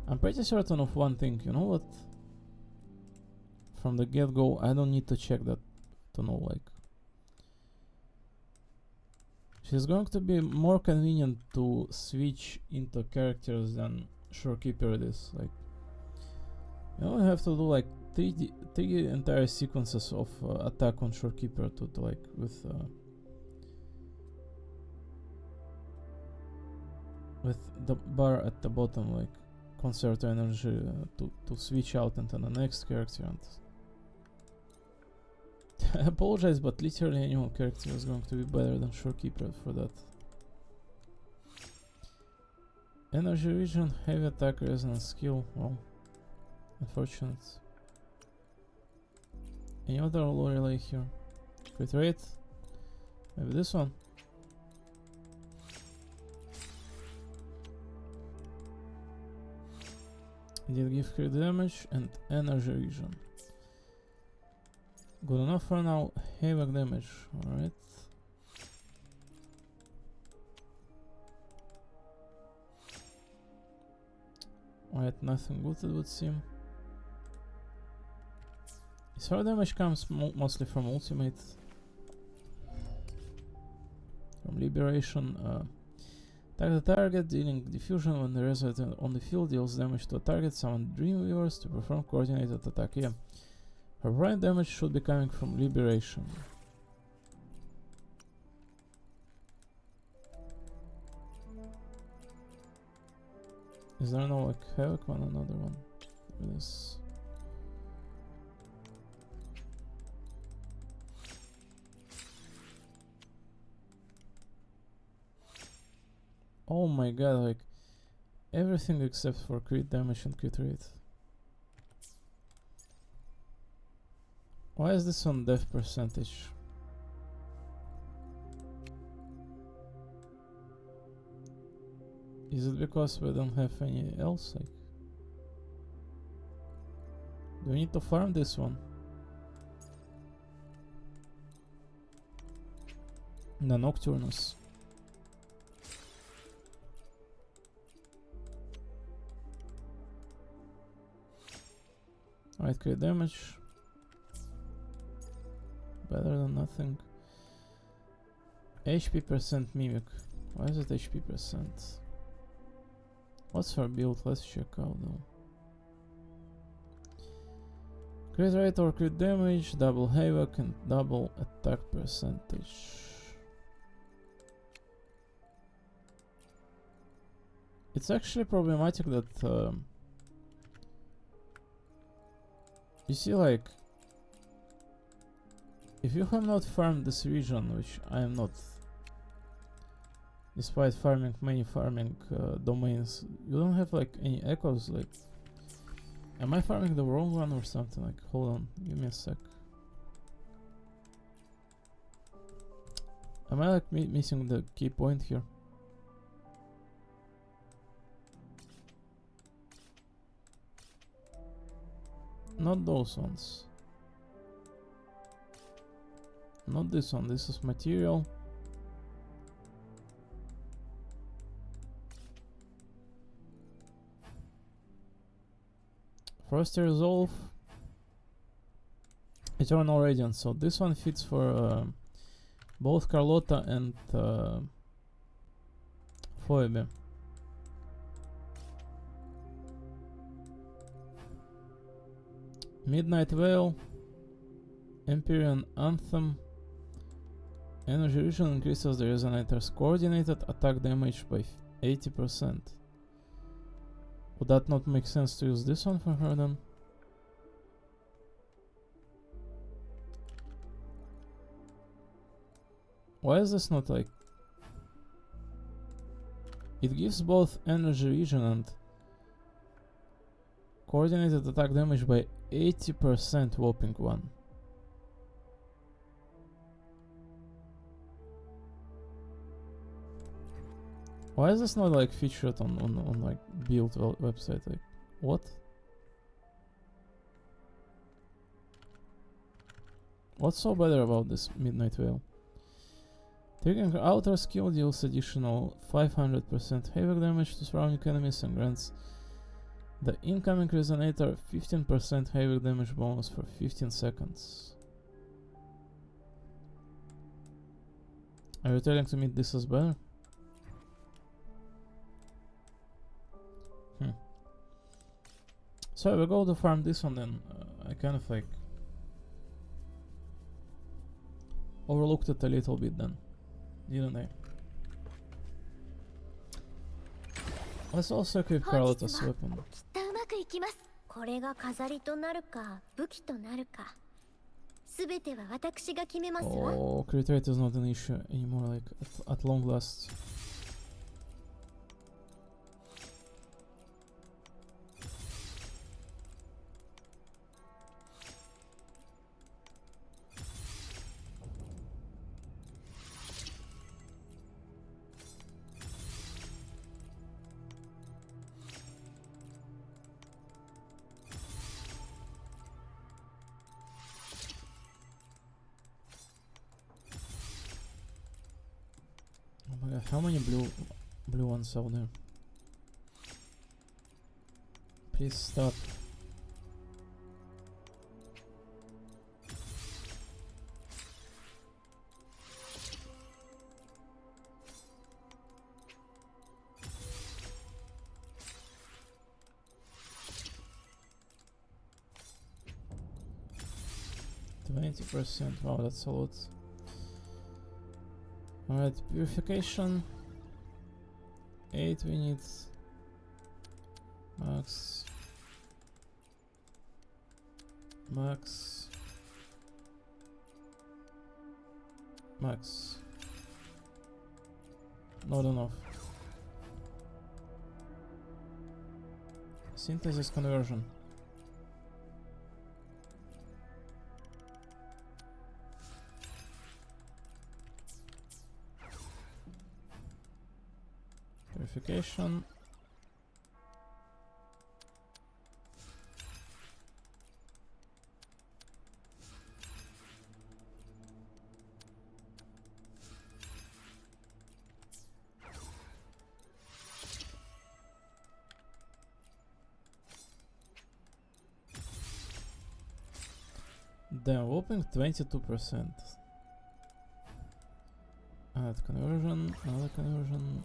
Speaker 1: I'm pretty certain of one thing, you know what? From the get-go, I don't need to check that to know, like, she's going to be more convenient to switch into characters than Shorekeeper it is. Like, you only have to do like three entire sequences of attack on Shorekeeper to like with the bar at the bottom, like conserve energy to switch out into the next character. And I apologize, but literally any character is going to be better than Shorekeeper for that. Energy region, heavy attack, resonance skill. Well, unfortunate. Any other Lorelei here? Crit rate. Maybe this one. Did give crit damage and energy region. Good enough for now. Havoc damage. Alright. Alright, nothing good it would seem. His her damage comes mostly from ultimate. From liberation. Attack the target, dealing diffusion when the resident on the field deals damage to a target. Summon Dreamweavers to perform coordinated attack. Yeah. Her right damage should be coming from liberation. Is there no like Havoc one? Another one. This. Oh my god, like everything except for crit damage and crit rate. Why is this on death percentage? Is it because we don't have any else? Like, do we need to farm this one? The Nocturnus. Alright, crit damage. Better than nothing. HP percent Mimic. Why is it HP percent? What's her build? Let's check out though. Crit rate or crit damage, double havoc and double attack percentage. It's actually problematic that you see, like, if you have not farmed this region, which I am not, despite farming many domains, you don't have like any echoes. Like, am I farming the wrong one or something? Like, hold on, give me a sec. Am I like missing the key point here? Not those ones. Not this one. This is material. First resolve. Eternal Radiance. So this one fits for both Carlotta and Phoebe. Midnight Veil, Empyrean Anthem, Energy Vision increases the Resonator's coordinated attack damage by 80%. Would that not make sense to use this one for her then? Why is this not like... It gives both Energy Vision and coordinated attack damage by 80% whopping one. Why is this not like featured on like build website? Like, what? What's so better about this Midnight Veil? Triggering her outer skill deals additional 500% havoc damage to surrounding enemies and grants the incoming resonator 15% havoc damage bonus for 15 seconds. Are you telling me this is better? So I will go to farm this one then. I kind of like overlooked it a little bit then, didn't I? Let's also equip Carlotta's weapon.
Speaker 2: これが飾りとなるか武器となるかすべては私が決めますわ
Speaker 1: Oh, crit rate is not an issue anymore, like at long last. Okay, how many blue ones are there? Please stop. %. Wow, that's a lot. Alright, purification. 8 we need. Max. Max. Max. Not enough. Synthesis conversion. Purification. Developing 22%. Add conversion, another conversion.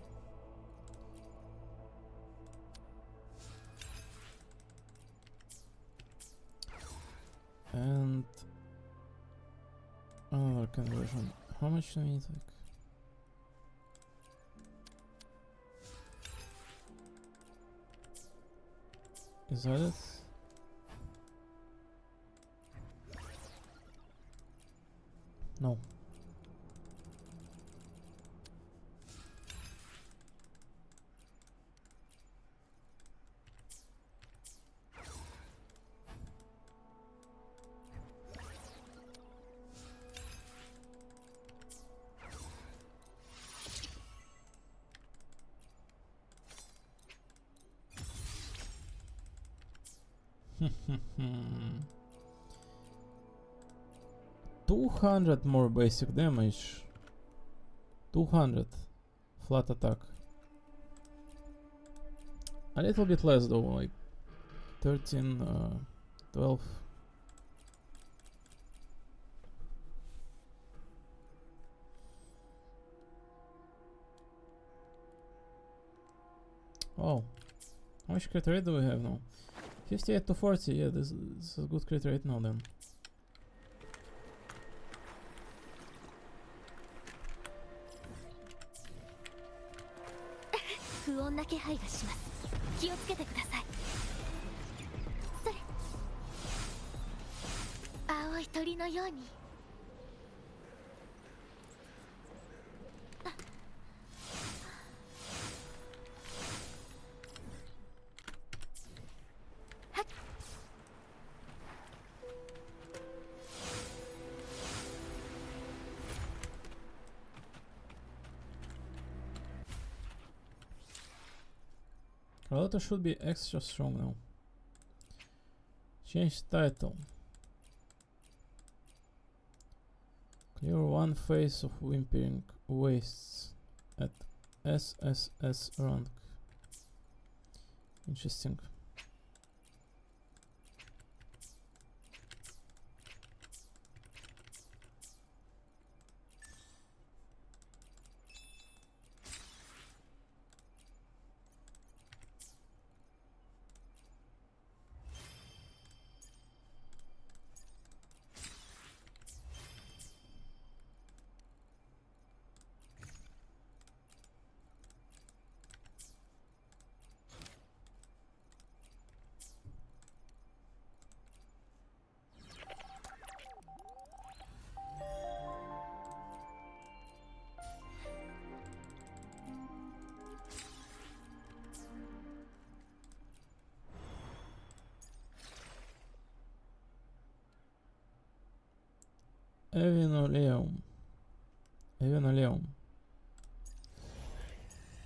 Speaker 1: And another conversion. How much do we need? Like, is that it? No. Hmm. 200 more basic damage. 200 flat attack. A little bit less though, like 13, 12. Oh, how much crit rate do we have now? 58 to 40, yeah, this is a good crit rate now then. Carlotta should be extra strong now. Change title. Clear one phase of Whimpering Wastes at SSS rank. Interesting. Evinoleum. Evinoleum.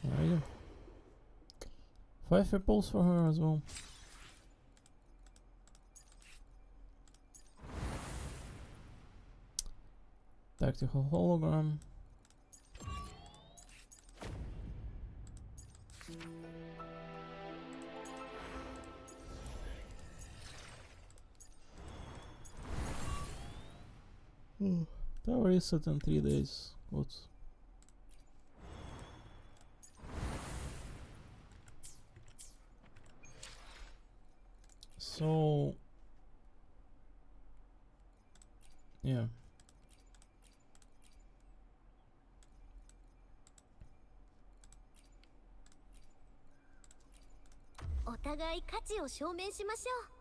Speaker 1: Alright. 5 ripples for her as well. Tactical hologram. Tower reset in 3 days. What? So yeah.
Speaker 2: お互い価値を証明しましょう。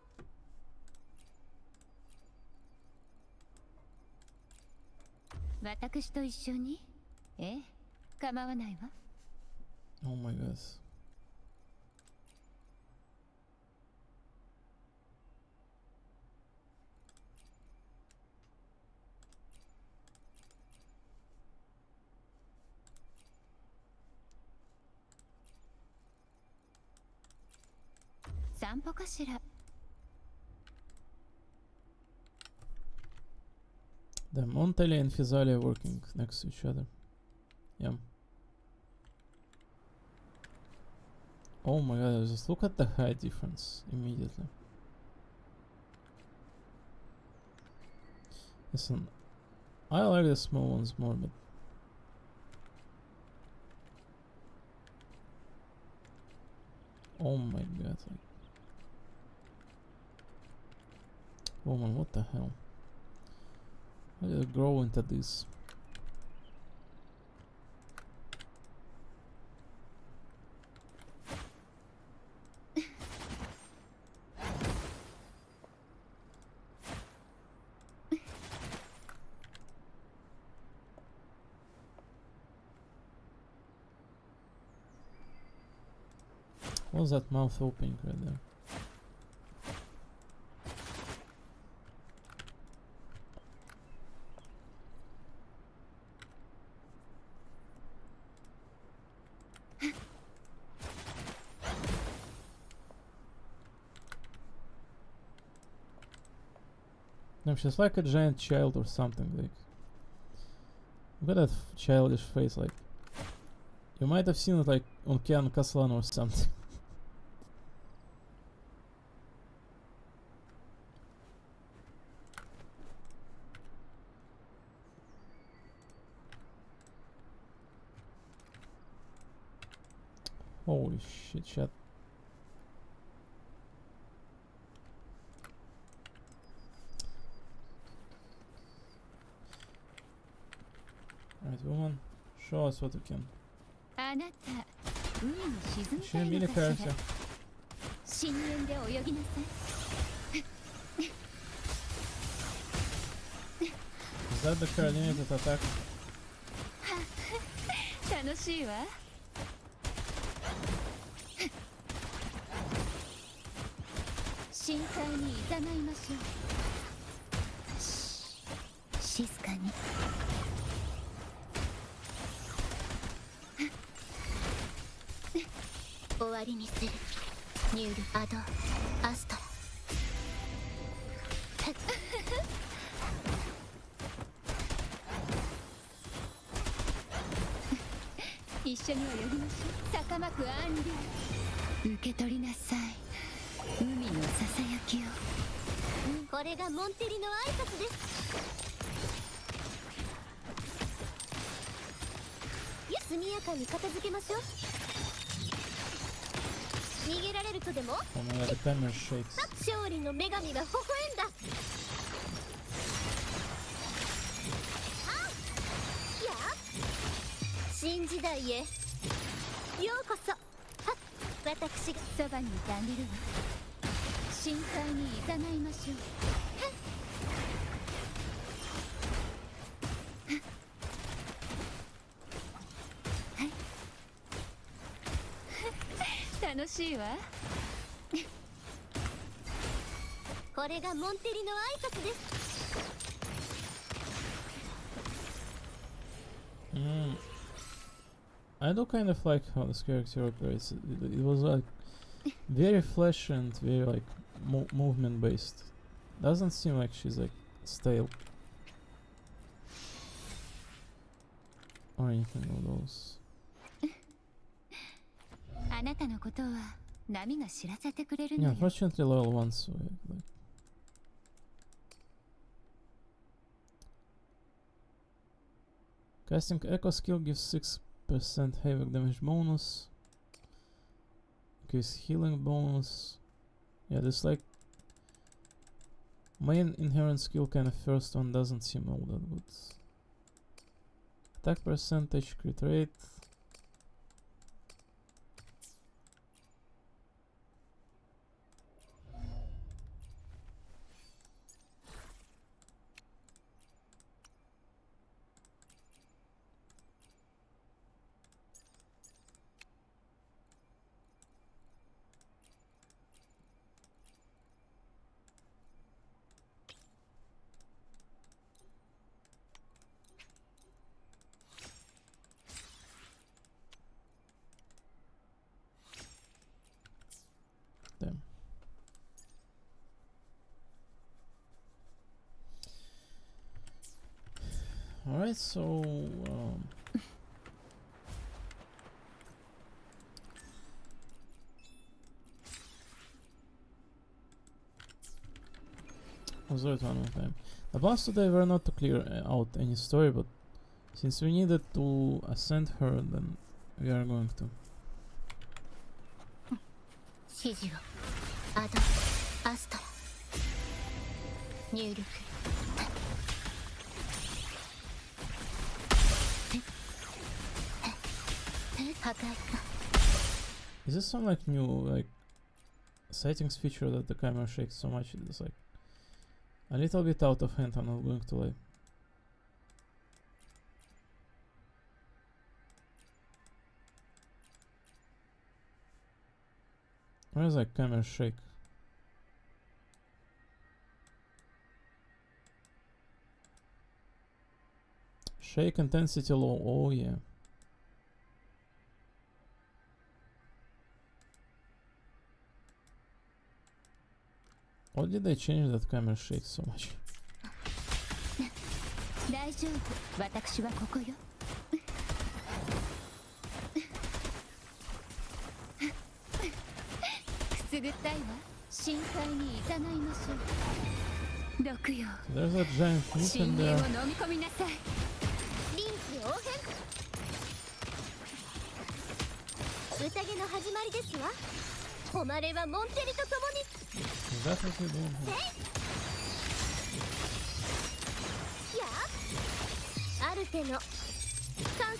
Speaker 2: 私と一緒に？ええ、構わないわ。
Speaker 1: Oh my god.
Speaker 2: 散歩かしら。
Speaker 1: The Montelli and Physalia working next to each other. Yeah. Oh my god, just look at the height difference immediately. Listen, I like the small ones more, but oh my god, like, woman, what the hell? How did it grow into this? What was that mouth opening right there? No, she's like a giant child or something. Like, look at that childish face. Like, you might have seen it like on Kian Kaslan or something. Holy shit, chat. Alright, woman, show us what you can.
Speaker 2: あなた、海に沈みた
Speaker 1: She
Speaker 2: い
Speaker 1: really
Speaker 2: のか
Speaker 1: cares,
Speaker 2: しら。
Speaker 1: yeah.
Speaker 2: 深淵で泳ぎなさい。
Speaker 1: Is that the coordinated attack?
Speaker 2: 楽しいわ。深海にいざないましょう。静かに。終わりにする。ニュール、アド、アストラ。一緒に泳ぎましょう。坂巻アンリュ。受け取りなさい。海のささやきを。これがモンテリの挨拶です。速やかに片付けましょう。逃げられるとでも？
Speaker 1: Oh my god, the timer shakes.
Speaker 2: 勝利の女神が微笑んだ。あ、やあ、新時代へようこそ。はっ、私がそばにいてあげるわ。深海にいざないましょう。楽しいわ。これがモンテリの挨拶です。
Speaker 1: I do kind of like how this character operates. It was like very flashy and very like movement based. Doesn't seem like she's like stale or anything of those.
Speaker 2: あなたのことは波が知らせてくれるの
Speaker 1: Yeah,
Speaker 2: よ。
Speaker 1: fortunately level 1, so like Casting Echo skill gives 6% Havoc damage bonus. Gives healing bonus. Yeah, this like main inherent skill kind of first one doesn't seem all that good. Attack percentage, crit rate. Damn. Alright, so I'll do it one more time. The plans today were not to clear out any story, but since we needed to ascend her, then we are going to.
Speaker 2: 指示をアドアストラ入力破壊
Speaker 1: Is this some like new like settings feature that the camera shakes so much? It's like a little bit out of hand. I'm not going to lie. Where is like camera shake? Shake intensity low. Oh yeah. Why did they change that camera shake so much?
Speaker 2: 大丈夫私はここよくすぐったいわ深海にいざないましょう毒よ
Speaker 1: There's a giant meat
Speaker 2: 深
Speaker 1: in
Speaker 2: 淵を
Speaker 1: there.
Speaker 2: 飲み込みなさい臨機応変宴の始まりですわ誉れはモンテリと共に
Speaker 1: Is that what you're doing here?
Speaker 2: やあアルテの完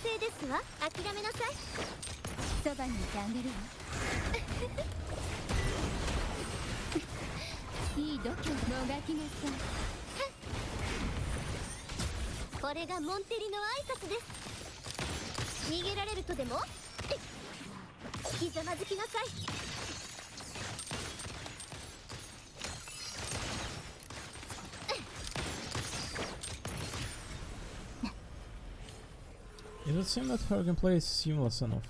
Speaker 2: 成ですわ諦めなさいそばにいてあげるわいい度胸もがきなさいこれがモンテリの挨拶です逃げられるとでもひざまずきなさい
Speaker 1: It would seem that her gameplay is seamless enough.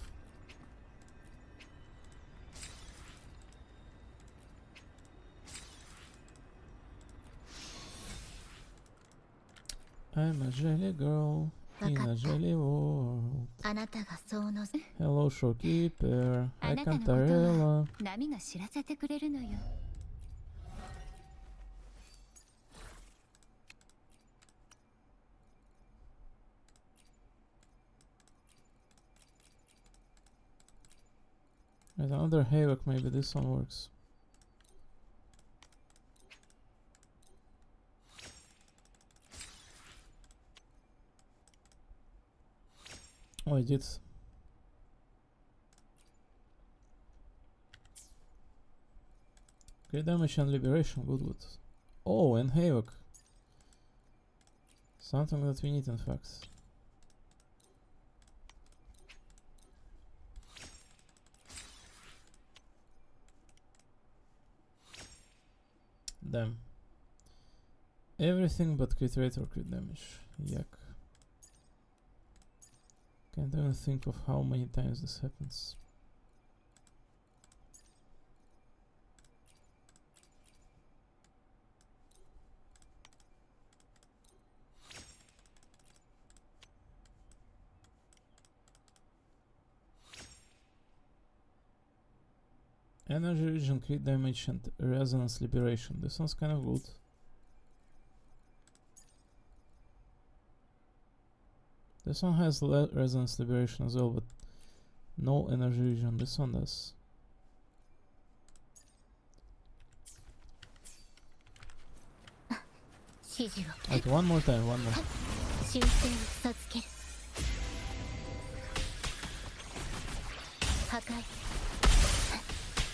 Speaker 1: I'm a jelly girl in a jelly world.
Speaker 2: あなたがそうの
Speaker 1: Hello, shopkeeper.
Speaker 2: あ
Speaker 1: I
Speaker 2: なたの
Speaker 1: can't
Speaker 2: ことは
Speaker 1: Tarella.
Speaker 2: 波が知らせてくれるのよ
Speaker 1: There's another Havoc, maybe this one works. Oh, I did. Great damage and liberation, good, good. Oh, and Havoc. Something that we need, in fact. Damn. Everything but crit rate or crit damage. Yuck. Can't even think of how many times this happens. Energy region, crit damage and resonance liberation. This one's kind of good. This one has resonance liberation as well, but no energy region. This one does. Like one more time, one more.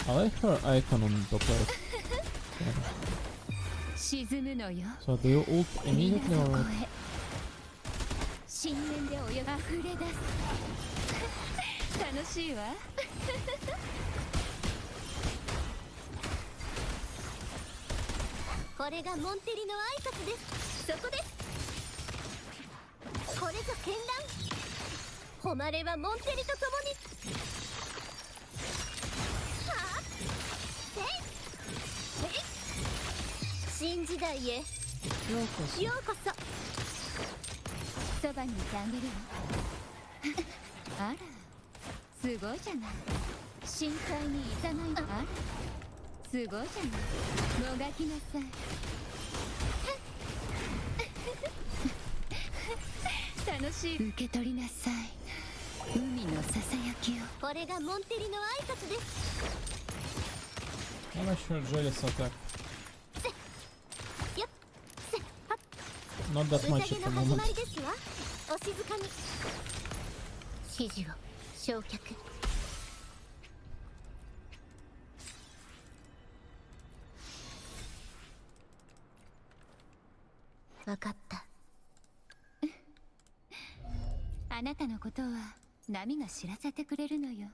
Speaker 1: I like her icon on top right. Yeah. So do you ult immediately or what?
Speaker 2: 深淵で泳が溢れ出す楽しいわこれがモンテリの挨拶ですそこですこれぞ絢爛誉れはモンテリと共にはあせい新時代へようこそそばにいてあげるわあらすごいじゃない深海にいざないあらすごいじゃないもがきなさい楽しい受け取りなさい海のささやきをこれがモンテリの挨拶です
Speaker 1: I'm not sure Jelly's attack. Not that much at the moment.
Speaker 2: お静かに指示を焼却分かったあなたのことは波が知らせてくれるのよ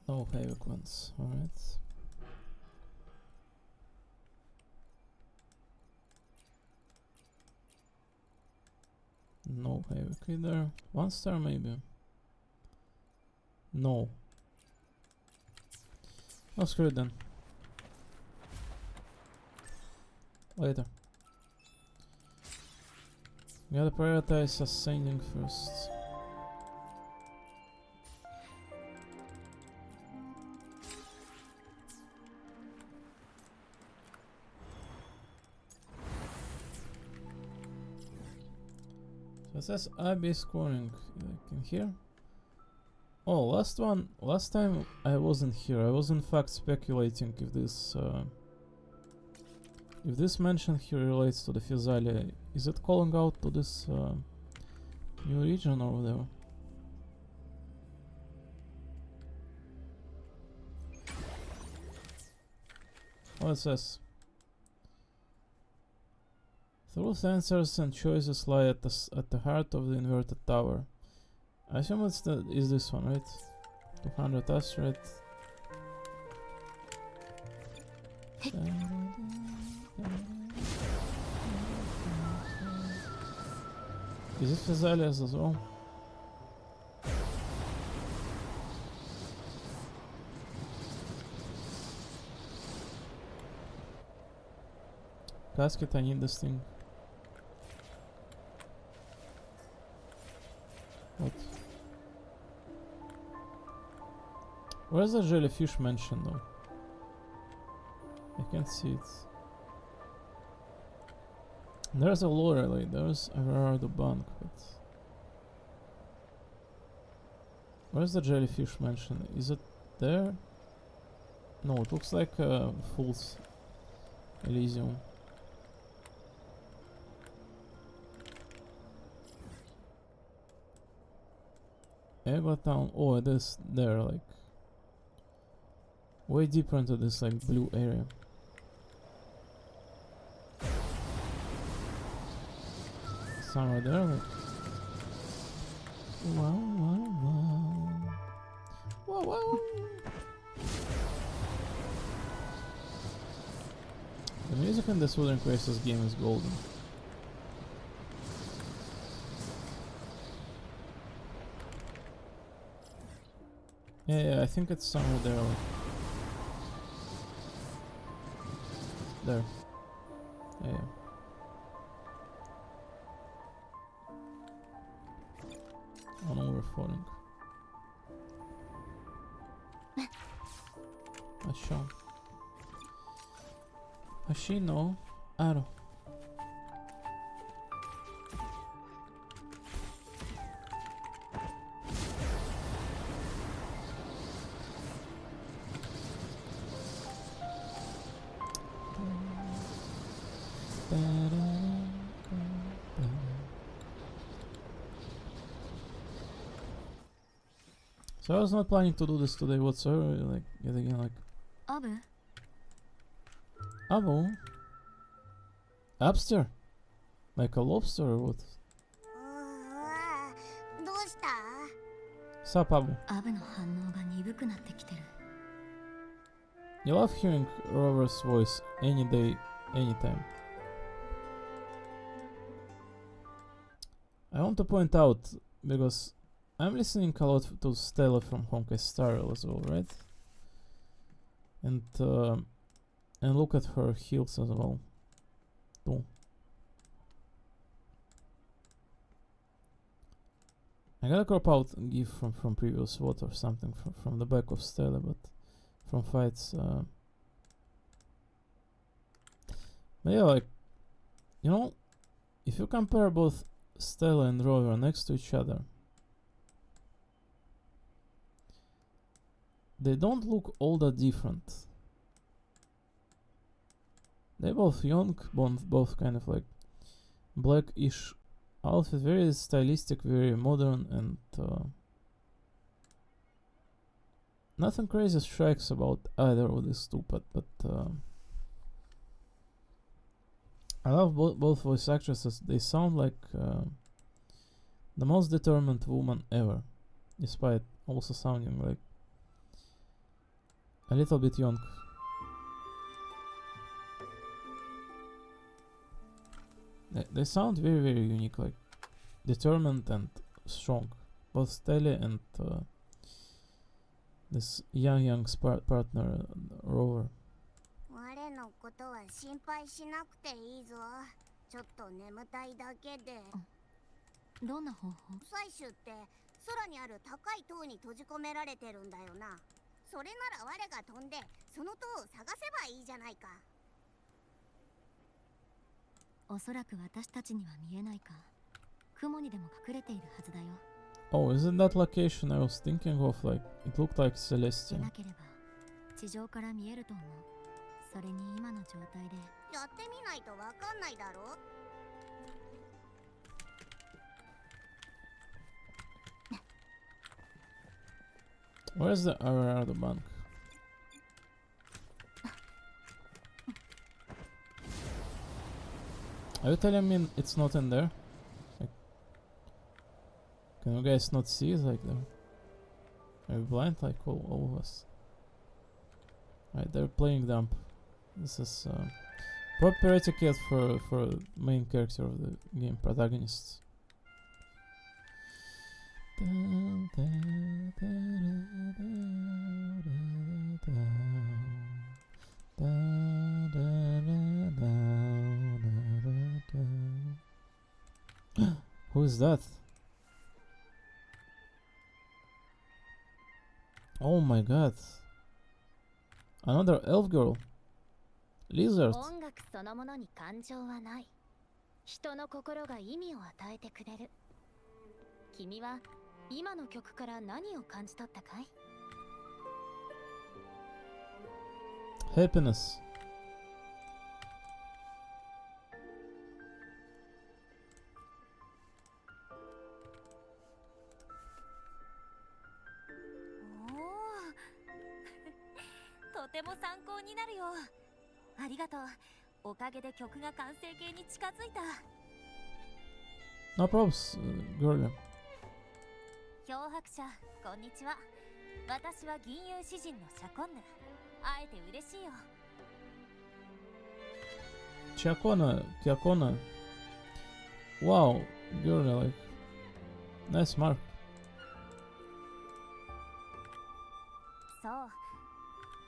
Speaker 1: No Havoc ones, alright. No Havoc either. 1 star maybe. No. Oh, screw it then. Later. We gotta prioritize ascending first. So it says IB scoring, like in here. Oh, last time I wasn't here. I was in fact speculating if this mention here relates to the Physalia. Is it calling out to this new region or whatever? Oh, it says truth answers and choices lie at the heart of the inverted tower. I assume is this one, right? 200 asteroid. Is it Physalias as well? Casket, I need this thing. What? Where's the jellyfish mentioned though? I can't see it. There's a Lorelei, there's a Gerardo Bank, but... Where's the jellyfish mentioned? Is it there? No, it looks like a Fool's Elysium. Egla Town, oh it is there, like... way deeper into this like blue area. Somewhere there, like... Wow, wow, wow. Wow, wow. The music in this Wooden Crisis game is golden. Yeah, I think it's somewhere there, like... There. Yeah. Oh no, we're falling. That's shown. Hashino Aro. So I was not planning to do this today whatsoever, like, yet again, like...
Speaker 2: アブ
Speaker 1: Abo? Upster? Like a lobster or what?
Speaker 2: どうした
Speaker 1: Sup, Abo?
Speaker 2: アブの反応が鈍くなってきてる
Speaker 1: You love hearing Rover's voice any day, anytime. I want to point out, because I'm listening a lot to Stella from Honkai Star Rail as well, right? And look at her heels as well, too. I gotta crop out a gif from previous VOD or something from the back of Stella, but from fights. But yeah, like, you know, if you compare both Stella and Rover next to each other, they don't look all that different. They're both young, both kind of like blackish outfit, very stylistic, very modern, and nothing crazy strikes about either of these two, but I love both voice actresses. They sound like the most determined woman ever, despite also sounding like a little bit young. They sound very, very unique, like determined and strong. Both Stella and this young partner, Rover.
Speaker 2: 我のことは心配しなくていいぞ。ちょっと眠たいだけで。どんな方法？採取って空にある高い塔に閉じ込められてるんだよな。それなら我が飛んでその塔を探せばいいじゃないか。おそらく私たちには見えないか。雲にでも隠れているはずだよ。
Speaker 1: Oh, isn't that location I was thinking of? Like, it looked like Celestia.
Speaker 2: なければ地上から見えると思う。それに今の状態でやってみないとわかんないだろ。
Speaker 1: Where's the Arado bank? Are you telling me it's not in there? Like, can you guys not see it like that? Are you blind like all of us? Right, they're playing dump. This is proper etiquette for main character of the game, protagonists. Who is that? Oh my god. Another elf girl. Lizard.
Speaker 2: 音楽そのものに感情はない。人の心が意味を与えてくれる。君は今の曲から何を感じ取ったかい？
Speaker 1: Happiness.
Speaker 2: Oh. とても参考になるよ。ありがとう。おかげで曲が完成形に近づいた。
Speaker 1: No problems, girl.
Speaker 2: 漂白者、こんにちは。私は銀融詩人のシャコンヌ。会えて嬉しいよ。
Speaker 1: Kiakona. Wow, girl, like, nice mark.
Speaker 2: そう、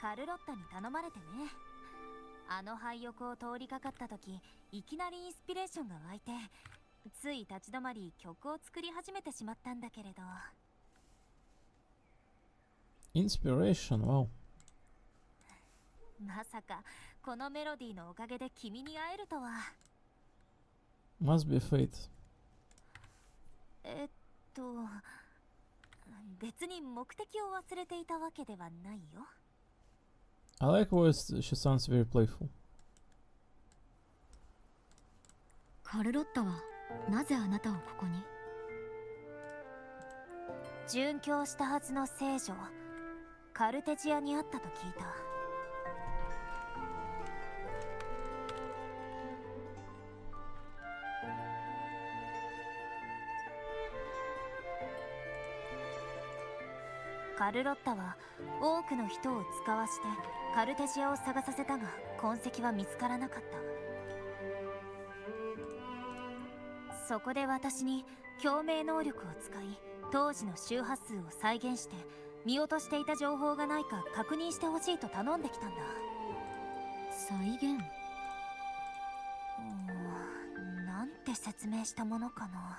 Speaker 2: カルロッタに頼まれてね。あの廃屋を通りかかった時、いきなりインスピレーションが湧いて、つい立ち止まり曲を作り始めてしまったんだけれど。
Speaker 1: Inspiration, wow.
Speaker 3: まさかこのメロディーのおかげで君に会えるとは。
Speaker 1: Must be a fate.
Speaker 3: 別に目的を忘れていたわけではないよ。
Speaker 1: I like voice, she sounds very playful.
Speaker 4: カルロッタはなぜあなたをここに？
Speaker 3: 殉教したはずの聖女カルテジアにあったと聞いた。カルロッタは多くの人を使わしてカルテジアを探させたが痕跡は見つからなかった。そこで私に共鳴能力を使い当時の周波数を再現して見落としていた情報がないか確認してほしいと頼んできたんだ。
Speaker 4: 再現？
Speaker 3: なんて説明したものかな。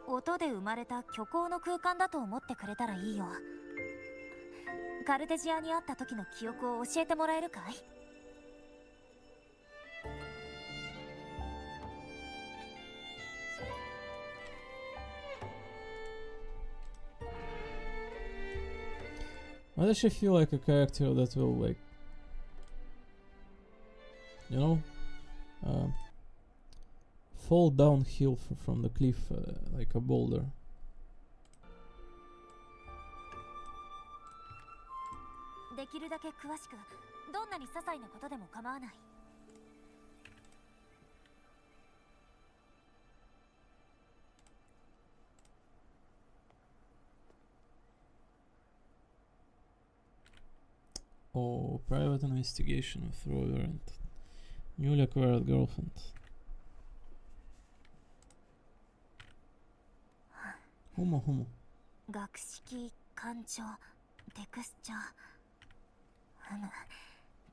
Speaker 3: 音で生まれた虚構の空間だと思ってくれたらいいよ。カルテジアにあった時の記憶を教えてもらえるかい？Why
Speaker 1: does she feel like a character that will, like, you know, fall downhill from the cliff like a boulder?
Speaker 3: できるだけ詳しく、どんなに些細なことでも構わない。
Speaker 1: Oh, private investigation of Rover and newly acquired girlfriend. ほもほも。
Speaker 3: 学識、感情、テクスチャー。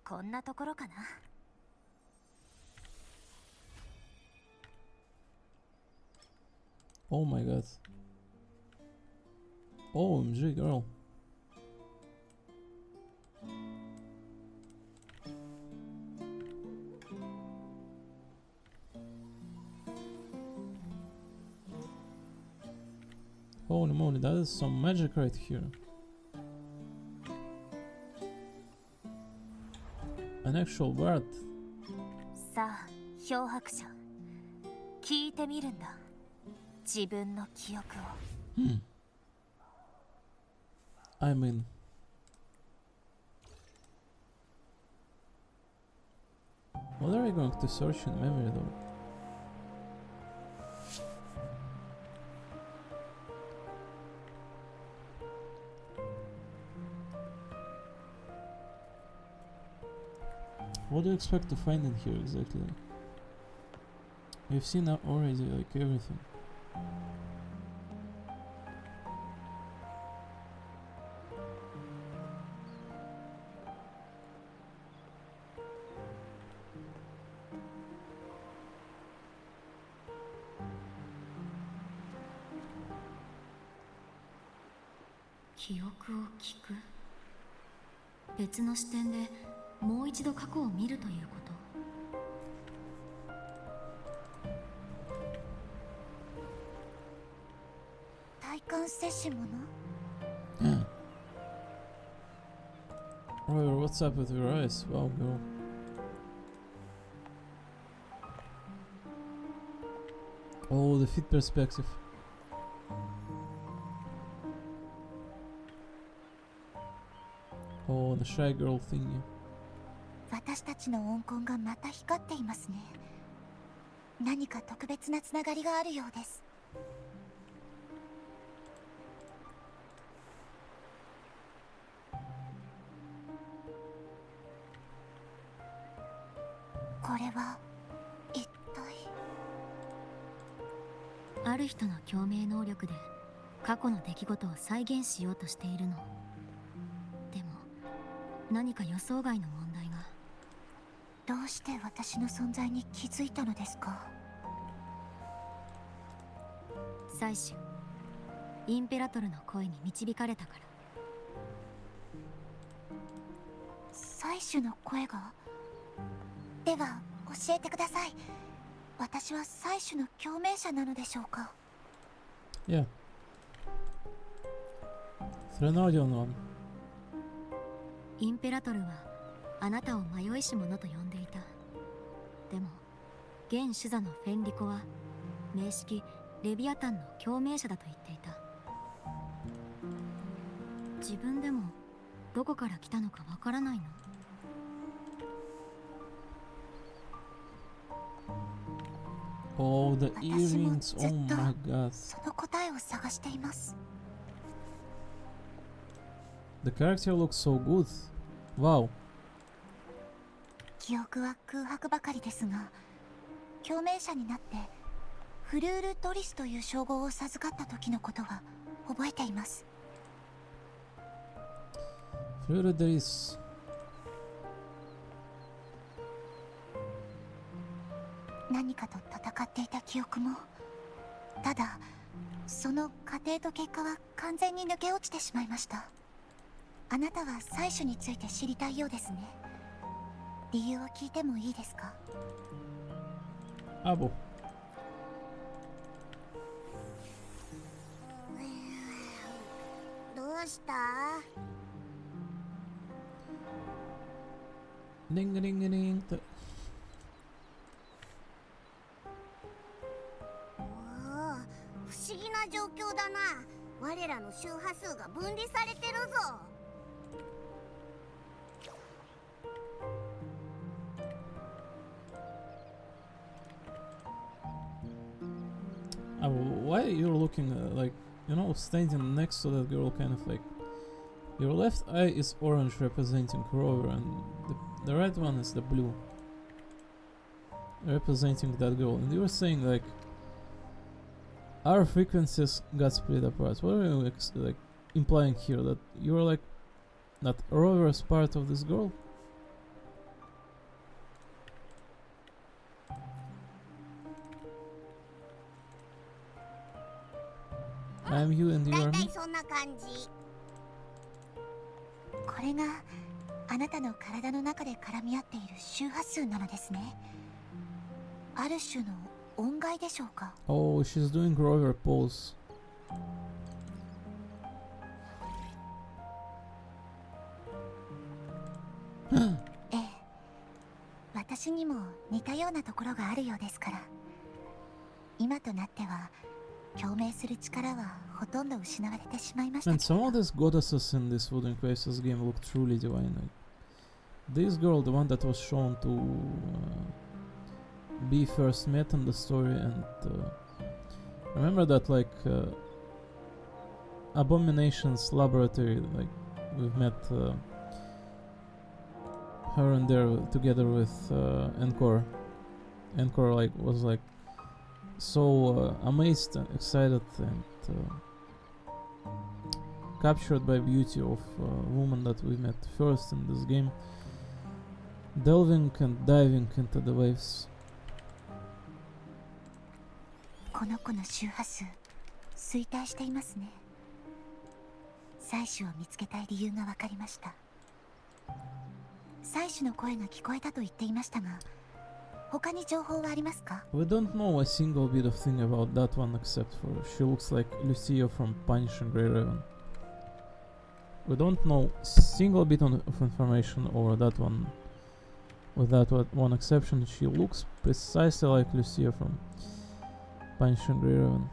Speaker 3: こんなところかな。
Speaker 1: Oh my god. OMG, girl. Holy moly, that is some magic right here. An actual bard.
Speaker 3: さあ、漂白者。聞いてみるんだ。自分の記憶を。
Speaker 1: I mean, what are you going to search in memory though? What do you expect to find in here exactly? We've seen already like everything.
Speaker 4: "記憶を聞く」、別の視点でもう一度過去を見るということ。
Speaker 2: 体感摂取もの？
Speaker 1: Roger, what's up with your eyes? Wow, girl. Oh, the feet perspective. Oh, the shy girl thingy.
Speaker 2: 私たちの音痕がまた光っていますね。何か特別なつながりがあるようです。これは一体。
Speaker 4: ある人の共鳴能力で過去の出来事を再現しようとしているの。でも何か予想外の問題が。
Speaker 2: どうして私の存在に気づいたのですか？
Speaker 4: 採取、インペラトルの声に導かれたから。
Speaker 2: 採取の声が。では教えてください。私は採取の共鳴者なのでしょうか。
Speaker 1: Yeah. Threnodion one.
Speaker 4: インペラトルはあなたを迷いし者と呼んでいた。でも現主座のフェンリコは名式レビアタンの共鳴者だと言っていた。自分でもどこから来たのかわからないの？Oh,
Speaker 1: the
Speaker 2: 私も
Speaker 1: earrings.
Speaker 2: ず
Speaker 1: Oh
Speaker 2: っと
Speaker 1: my god.
Speaker 2: その答えを探しています。
Speaker 1: The character looks so good. Wow.
Speaker 2: 記憶は空白ばかりですが、共鳴者になってフルール・ドリスという称号を授かった時のことは覚えています。
Speaker 1: Here there is.
Speaker 2: 何かと戦っていた記憶も、ただその過程と結果は完全に抜け落ちてしまいました。あなたは採取について知りたいようですね。理由を聞いてもいいですか？
Speaker 1: Abo.
Speaker 2: どうした？
Speaker 1: Ding ding ding ding.
Speaker 2: 不思議な状況だな。我らの周波数が分離されてるぞ。
Speaker 1: Abo, why you're looking like, you know, standing next to that girl, kind of like. Your left eye is orange, representing Rover, and the right one is the blue, representing that girl. And you were saying like our frequencies got split apart. What are you like implying here? That you're like that Rover is part of this girl? I am you and you are me.
Speaker 2: そんな感じ。これがあなたの体の中で絡み合っている周波数なのですね。ある種の音階でしょうか。
Speaker 1: Oh, she's doing Rover pose.
Speaker 2: ええ、私にも似たようなところがあるようですから。今となっては共鳴する力はほとんど失われてしまいました
Speaker 1: And
Speaker 2: け
Speaker 1: some of
Speaker 2: ど。
Speaker 1: these goddesses in this Wooden Crisis game look truly divine. Like, this girl, the one that was shown to be first met in the story, and remember that like Abomination's laboratory, like we've met her in there together with Encore. Encore like was like so amazed and excited and captured by beauty of woman that we met first in this game, delving and diving into the waves.
Speaker 2: この子の周波数衰退していますね。採取を見つけたい理由が分かりました。採取の声が聞こえたと言っていましたが、他に情報はありますか？
Speaker 1: We don't know a single bit of thing about that one except for she looks like Lucia from Punishing Grey Raven. We don't know single bit of information over that one. With that one exception, she looks precisely like Lucia from Punishing Grey Raven.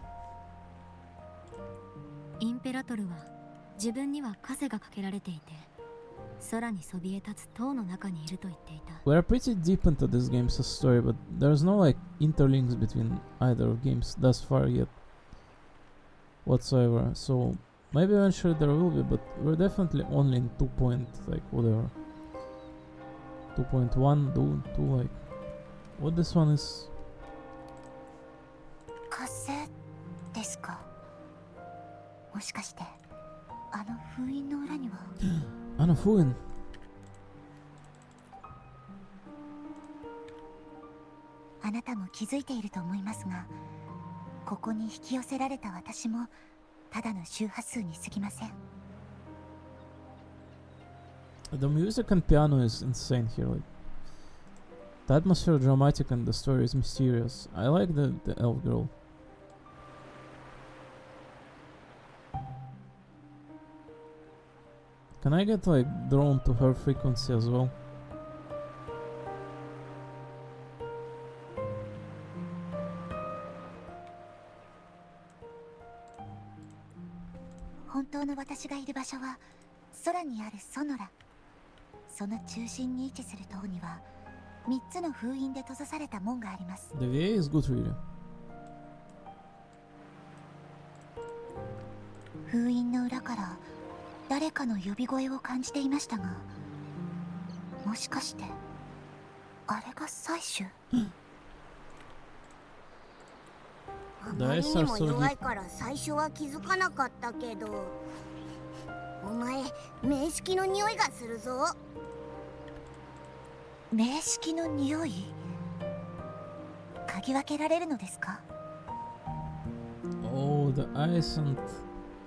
Speaker 4: インペラトルは自分には枷がかけられていて、空にそびえ立つ塔の中にいると言っていた。
Speaker 1: We are pretty deep into this game's story, but there's no like interlinks between either of games thus far yet whatsoever. So maybe eventually there will be, but we're definitely only in 2 point like whatever 2.1 2 like what this one is.
Speaker 2: 火星ですか？もしかしてあの封印の裏には。
Speaker 1: Anafuin.
Speaker 2: あなたも気づいていると思いますが、ここに引き寄せられた私もただの周波数に過ぎません。
Speaker 1: The music and piano is insane here. Like, the atmosphere dramatic and the story is mysterious. I like the elf girl. Can I get like drawn to her frequency as well?
Speaker 2: 本当の私がいる場所は空にあるソノラ。その中心に位置する塔には3つの封印で閉ざされた門があります。
Speaker 1: The VA is good really.
Speaker 2: 封印の裏から誰かの呼び声を感じていましたが、もしかしてあれが採取？
Speaker 5: あまりにも弱いから最初は気づかなかったけど、お前名式の匂いがするぞ。
Speaker 2: 名式の匂い？嗅ぎ分けられるのですか？
Speaker 1: Oh, the eyes and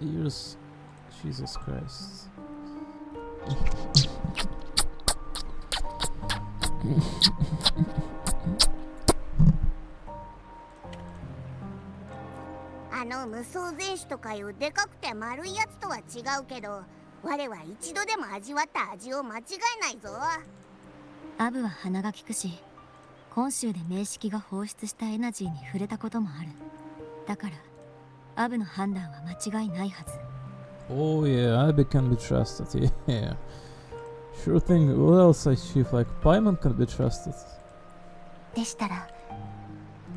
Speaker 1: ears. Jesus Christ.
Speaker 5: あの無双前種とかいうでかくて丸いやつとは違うけど、我は一度でも味わった味を間違えないぞ。
Speaker 4: アブは鼻が利くし、本州で名式が放出したエナジーに触れたこともある。だからアブの判断は間違いないはず。
Speaker 1: Oh yeah, Abby can be trusted. Yeah. Sure thing. What else I chief? Like Paimon can be trusted.
Speaker 2: でしたら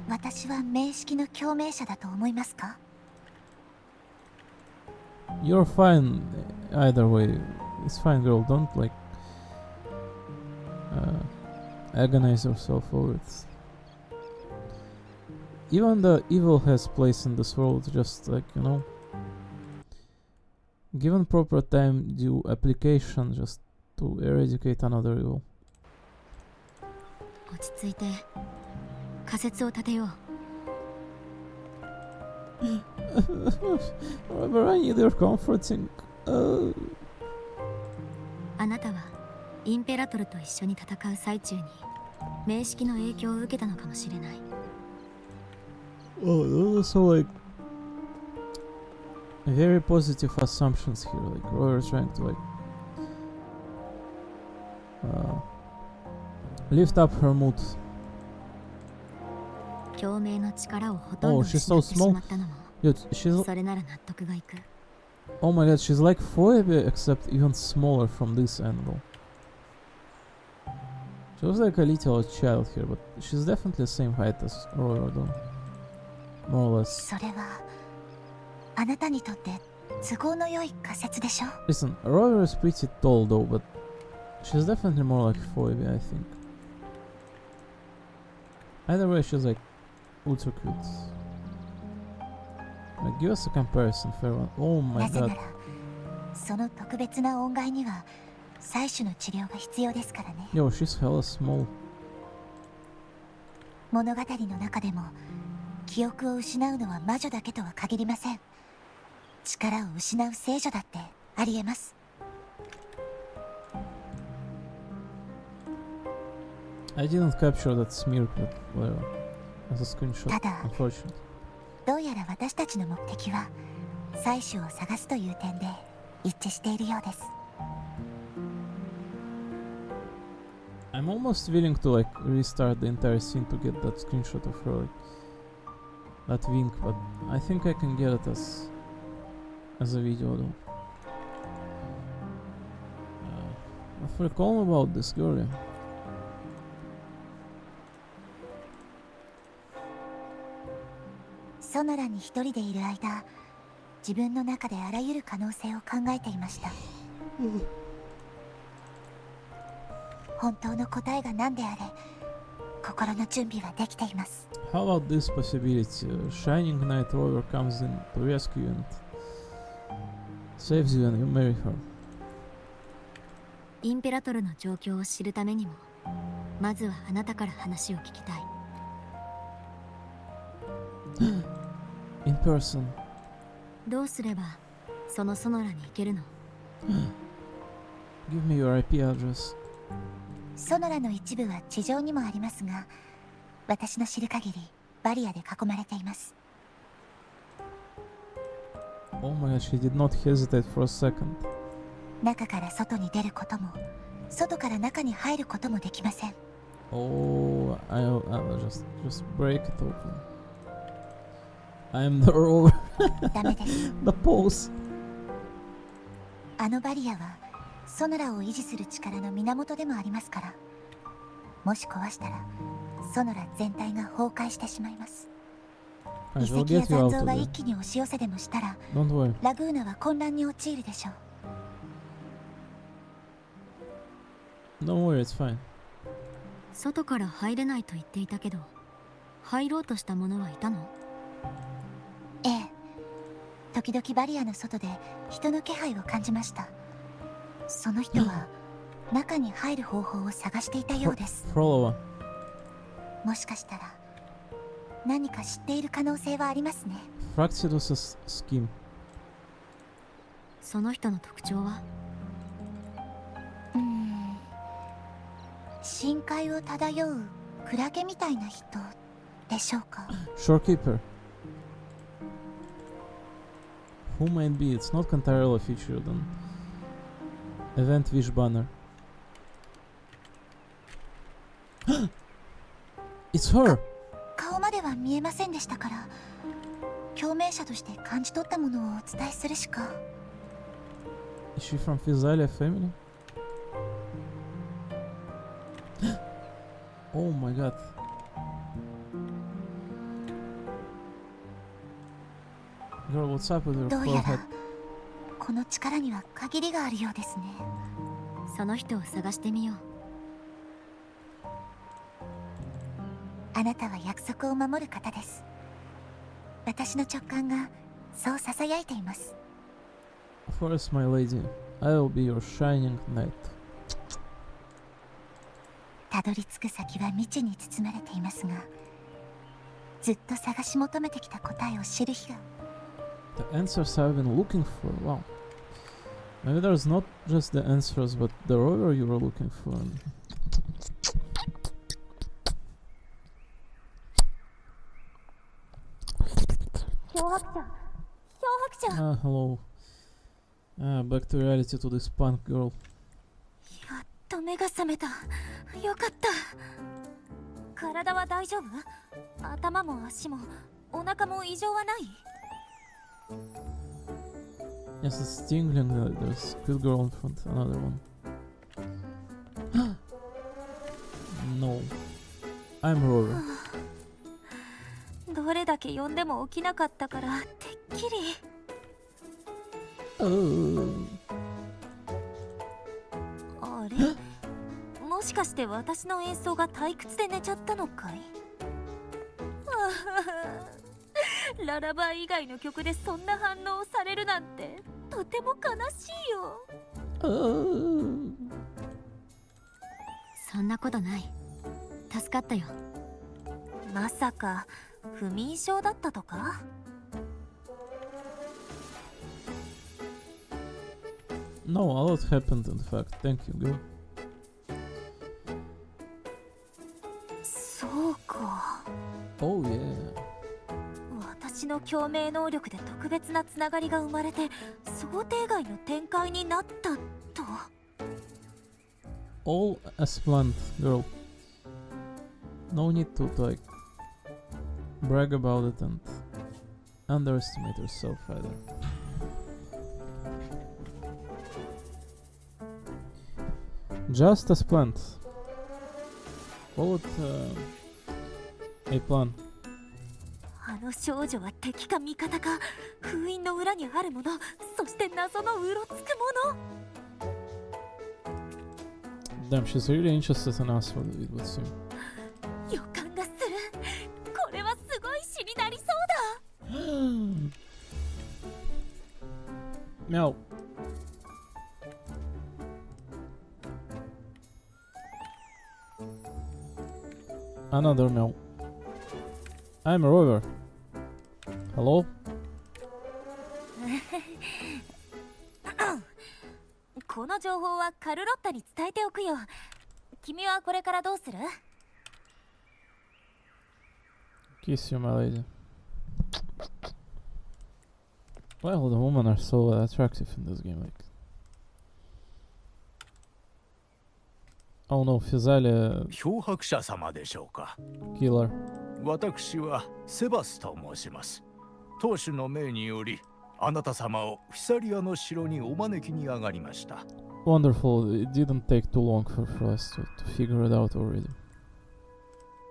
Speaker 2: 私は名式の共鳴者だと思いますか？
Speaker 1: You're fine either way. It's fine, girl. Don't like agonize yourself over it. Even the evil has place in this world, just like, you know, given proper time, due application just to eradicate another evil.
Speaker 4: 落ち着いて仮説を立てよう。
Speaker 1: However, I need your comforting.
Speaker 4: あなたはインペラトルと一緒に戦う最中に名式の影響を受けたのかもしれない。
Speaker 1: Oh, those are so like very positive assumptions here. Like Royer's trying to like lift up her mood.
Speaker 4: 共鳴の力をほとんど
Speaker 1: Oh,
Speaker 4: 失
Speaker 1: she's so
Speaker 4: ってしまったのも、
Speaker 1: Yo, she's
Speaker 4: それなら納得がいく。
Speaker 1: oh my god, she's like Phoebe except even smaller from this angle. She looks like a little child here, but she's definitely the same height as Royer though. More or less.
Speaker 2: それはあなたにとって都合の良い仮説でしょ？
Speaker 1: Listen, Royer is pretty tall though, but she's definitely more like Phoebe, I think. Either way, she's like ultra cute. Like, give us a comparison, fair one. Oh my
Speaker 2: なぜな
Speaker 1: god.
Speaker 2: らその特別な音階には採取の治療が必要ですからね。
Speaker 1: Yo, she's hella small.
Speaker 2: 物語の中でも記憶を失うのは魔女だけとは限りません。力を失う聖女だってありえます。
Speaker 1: I didn't capture that smear, but whatever. As a screenshot,
Speaker 2: ただ
Speaker 1: unfortunately.
Speaker 2: どうやら私たちの目的は採取を探すという点で一致しているようです。
Speaker 1: I'm almost willing to like restart the entire scene to get that screenshot of her, like that wink, but I think I can get it as a video though. I forgot about this girl. Yeah.
Speaker 2: ソノラに一人でいる間、自分の中であらゆる可能性を考えていました。本当の答えが何であれ、心の準備はできています。
Speaker 1: How about this possibility? Shining Knight Rover comes in to rescue you and saves you and you marry her.
Speaker 4: インペラトルの状況を知るためにも、まずはあなたから話を聞きたい。
Speaker 1: In person.
Speaker 4: どうすればそのソノラに行けるの？
Speaker 1: Give me your IP address.
Speaker 2: ソノラの一部は地上にもありますが、私の知る限りバリアで囲まれています。
Speaker 1: Oh my god, she did not hesitate for a second.
Speaker 2: 中から外に出ることも、外から中に入ることもできません。
Speaker 1: Oh, I'll just break it open. I'm the rover.
Speaker 2: ダメです。
Speaker 1: The pose.
Speaker 2: あのバリアはソノラを維持する力の源でもありますから、もし壊したらソノラ全体が崩壊してしまいます。
Speaker 1: I
Speaker 2: 遺
Speaker 1: shall
Speaker 2: 跡や
Speaker 1: get you
Speaker 2: 残
Speaker 1: out
Speaker 2: 像
Speaker 1: of
Speaker 2: が
Speaker 1: there.
Speaker 2: 一気に押し寄せでもしたら、
Speaker 1: Don't worry.
Speaker 2: ラグーナは混乱に陥るでしょう。
Speaker 1: Don't worry, it's fine.
Speaker 4: 外から入れないと言っていたけど、入ろうとした者はいたの？
Speaker 2: ええ、時々バリアの外で人の気配を感じました。その人は中に入る方法を探していたようです。
Speaker 1: Frolova.
Speaker 2: もしかしたら何か知っている可能性はありますね。
Speaker 1: Fractidus's scheme.
Speaker 4: その人の特徴は？
Speaker 2: 深海を漂うクラゲみたいな人でしょうか。
Speaker 1: Shorekeeper. Who might be? It's not entirely featured on Event Wish banner. It's her!
Speaker 2: 顔までは見えませんでしたから、共鳴者として感じ取ったものをお伝えするしか。
Speaker 1: Is she from Physalia family? Oh my god. Girl, what's up with your
Speaker 2: どうや
Speaker 1: forehead?
Speaker 2: らこの力には限りがあるようですね。
Speaker 4: その人を探してみよう。
Speaker 2: あなたは約束を守る方です。私の直感がそう囁いています。
Speaker 1: Of course, my lady. I will be your shining knight.
Speaker 2: たどり着く先は未知に包まれていますが、ずっと探し求めてきた答えを知る日が。
Speaker 1: The answers I've been looking for. Wow. Maybe there's not just the answers, but the rover you were looking for.
Speaker 3: 漂白者、漂白者。
Speaker 1: Ah, hello. Back to reality to this punk girl.
Speaker 3: やっと目が覚めた。よかった。体は大丈夫？頭も足もお腹も異常はない？
Speaker 1: Yes, it's tingling. There's a good girl in front. Another one. No. I'm rover.
Speaker 3: どれだけ呼んでも起きなかったからてっきり。あれ？もしかして私の演奏が退屈で寝ちゃったのかい？ララバイ以外の曲でそんな反応をされるなんてとても悲しいよ。
Speaker 4: そんなことない。助かったよ。
Speaker 3: まさか不眠症だったとか
Speaker 1: No, a lot happened in fact. Thank you, girl.
Speaker 3: そうか。
Speaker 1: Oh yeah.
Speaker 3: 私の共鳴能力で特別なつながりが生まれて想定外の展開になったと。
Speaker 1: All as planned, girl. No need to like brag about it and underestimate yourself either. Just as planned. Call it a plan.
Speaker 3: あの少女は敵か味方か、封印の裏にあるもの、そして謎のうろつくもの。
Speaker 1: Damn, she's really interested in us, what it would seem.
Speaker 3: 予感がする。これはすごい詩になりそうだ。
Speaker 1: Meow. Another meow. I'm a rover. Hello?
Speaker 3: この情報はカルロッタに伝えておくよ。君はこれからどうする？
Speaker 1: Kiss you, my lady. Well, the women are so attractive in this game, like. Oh no, Physalia
Speaker 6: 漂白者様でしょうか。
Speaker 1: killer.
Speaker 6: 私はセバスと申します。当主の命により、あなた様をフィサリアの城にお招きに上がりました。
Speaker 1: Wonderful. It didn't take too long for us to figure it out already.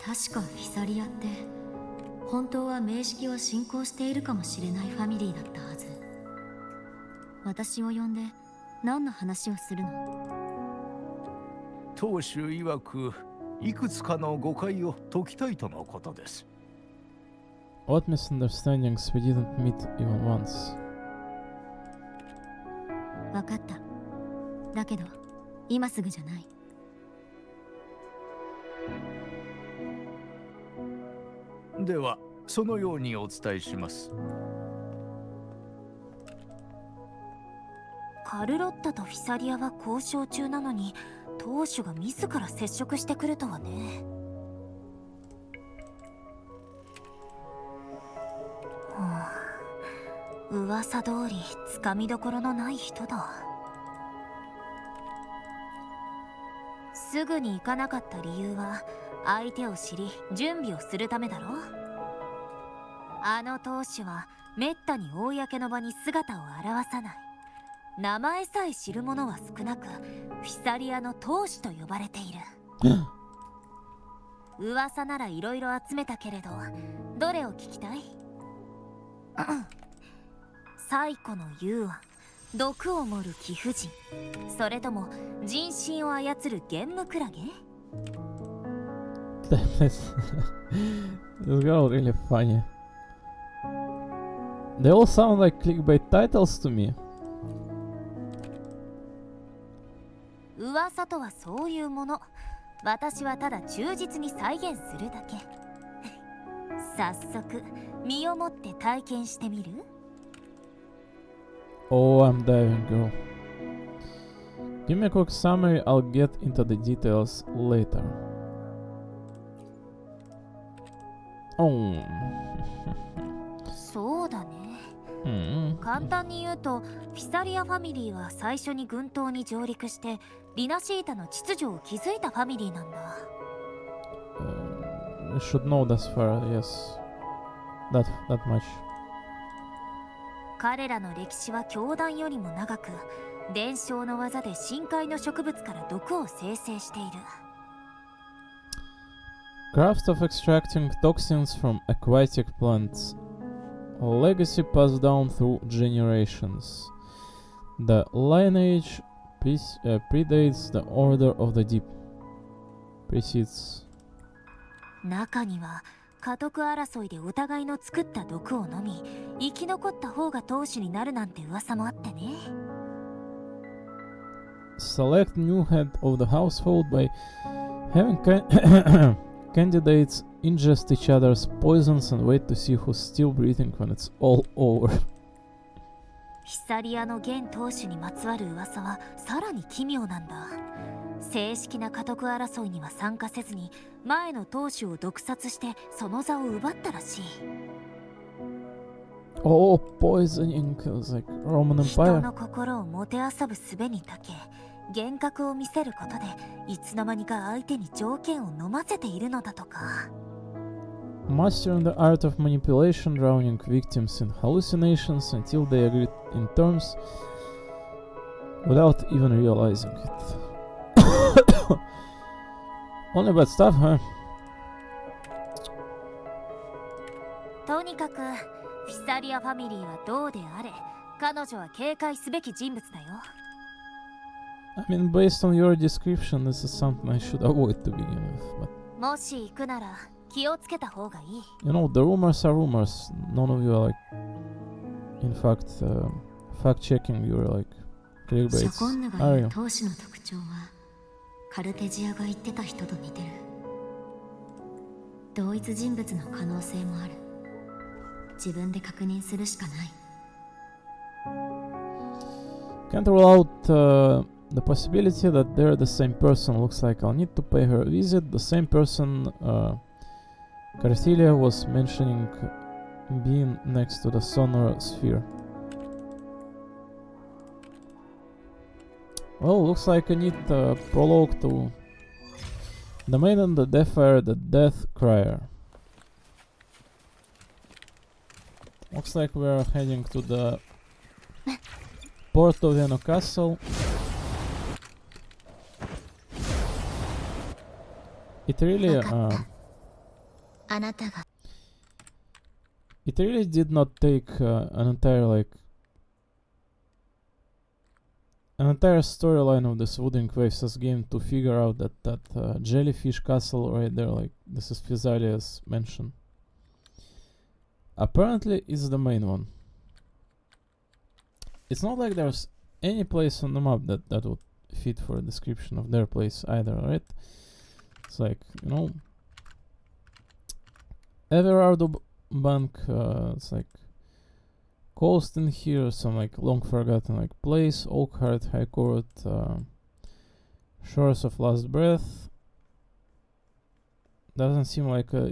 Speaker 4: 確かフィサリアって本当は名式を信仰しているかもしれないファミリーだったはず。私を呼んで何の話をするの？
Speaker 6: 当主曰く、いくつかの誤解を解きたいとのことです。
Speaker 1: What misunderstandings? We didn't meet even once.
Speaker 4: わかった。だけど今すぐじゃない。
Speaker 6: では、そのようにお伝えします。
Speaker 3: カルロッタとフィサリアは交渉中なのに、当主が自ら接触してくるとはね。噂通りつかみどころのない人だ。すぐに行かなかった理由は相手を知り準備をするためだろ。あの当主はめったに公の場に姿を現さない。名前さえ知る者は少なく、フィサリアの当主と呼ばれている。噂ならいろいろ集めたけれど、どれを聞きたい？最古の幽暗、毒を盛る貴婦人、それとも人心を操るゲンムクラゲ？
Speaker 1: This girl really funny. They all sound like clickbait titles to me.
Speaker 3: 噂とはそういうもの。私はただ忠実に再現するだけ。早速身をもって体験してみる？
Speaker 1: Oh, I'm diving, girl. Give me a quick summary, I'll get into the details later. Oh.
Speaker 3: そうだね。簡単に言うと、フィサリアファミリーは最初に群島に上陸してリナシータの秩序を築いたファミリーなんだ。
Speaker 1: You should know thus far, yes. That much.
Speaker 3: 彼らの歴史は教団よりも長く、伝承の技で深海の植物から毒を生成している。
Speaker 1: Craft of extracting toxins from aquatic plants. A legacy passed down through generations. The lineage predates the Order of the Deep. Precedes.
Speaker 3: 中には家督争いでお互いの作った毒を飲み、生き残った方が当主になるなんて噂もあってね。
Speaker 1: Select new head of the household by having candidates ingest each other's poisons and wait to see who's still breathing when it's all over.
Speaker 3: フィサリアの現当主にまつわる噂はさらに奇妙なんだ。正式な家督争いには参加せずに前の当主を毒殺してその座を奪ったらしい。
Speaker 1: Oh, poisoning is like Roman
Speaker 3: 人
Speaker 1: Empire.
Speaker 3: の心をもてあそぶ術に長け、幻覚を見せることでいつの間にか相手に条件を飲ませているのだとか。
Speaker 1: Mastering the art of manipulation, drowning victims in hallucinations until they agree in terms without even realizing it. Only bad stuff, huh?
Speaker 3: とにかくフィサリアファミリーはどうであれ、彼女は警戒すべき人物だよ。
Speaker 1: I mean, based on your description, this is something I should avoid to begin with, but
Speaker 3: もし行くなら気をつけた方がいい。
Speaker 1: you know, the rumors are rumors. None of you are like, in fact, fact-checking your like
Speaker 4: シャ
Speaker 1: clickbaits,
Speaker 4: コンヌが
Speaker 1: are
Speaker 4: 言
Speaker 1: you?
Speaker 4: う当主の特徴はカルテジアが言ってた人と似てる。同一人物の可能性もある。自分で確認するしかない。
Speaker 1: Can't rule out the possibility that they're the same person. Looks like I'll need to pay her a visit. The same person Carthelia was mentioning being next to the sonar sphere. Well, looks like I need a prologue to the Maiden, the Deathfire, the Death Crier. Looks like we're heading to the port of Veno Castle. It really it really did not take an entire storyline of this Wooding Waves game to figure out that jellyfish castle right there, like this is Phyzalia's mansion. Apparently it's the main one. It's not like there's any place on the map that would fit for a description of their place either, right? It's like, you know, Everardo Bank, it's like coast in here, some like long forgotten like place, Oakheart High Court, Shores of Last Breath. Doesn't seem like a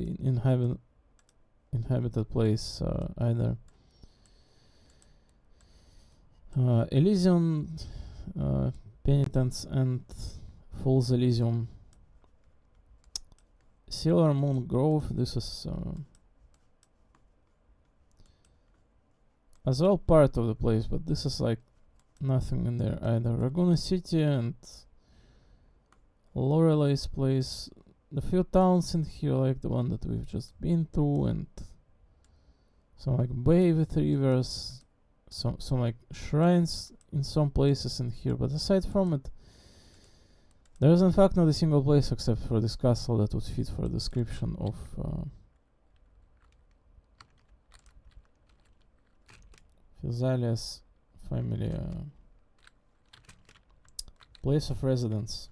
Speaker 1: inhabited place either. Elysium, Penitence and Fool's Elysium. Sailor Moon Grove, this is as well part of the place, but this is like nothing in there either. Laguna City and Lorelei's place. The few towns in here, like the one that we've just been to, and some like bay with rivers, some like shrines in some places in here, but aside from it, there is in fact not a single place except for this castle that would fit for a description of Phyzalia's family place of residence.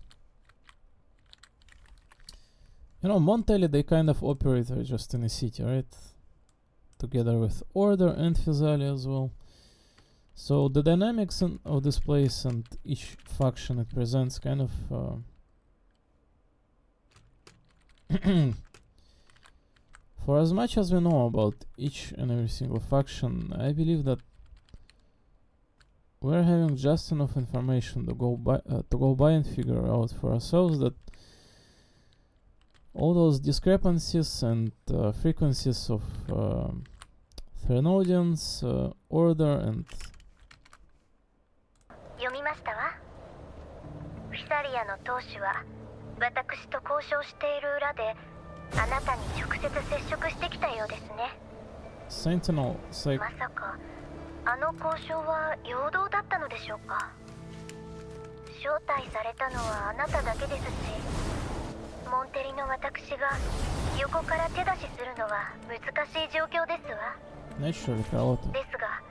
Speaker 1: You know, Montelli, they kind of operate just in a city, right? Together with Order and Physalia as well. So the dynamics of this place and each faction it presents kind of for as much as we know about each and every single faction, I believe that we're having just enough information to go by and figure out for ourselves that all those discrepancies and frequencies of Threnodians, Order and
Speaker 3: 読みましたわ。フィサリアの当主は私と交渉している裏であなたに直接接触してきたようですね。
Speaker 1: Sentinel, like
Speaker 3: まさかあの交渉は陽動だったのでしょうか。招待されたのはあなただけですし、モンテリの私が横から手出しするのは難しい状況ですわ。
Speaker 1: naturally Carlotta.
Speaker 3: ですが、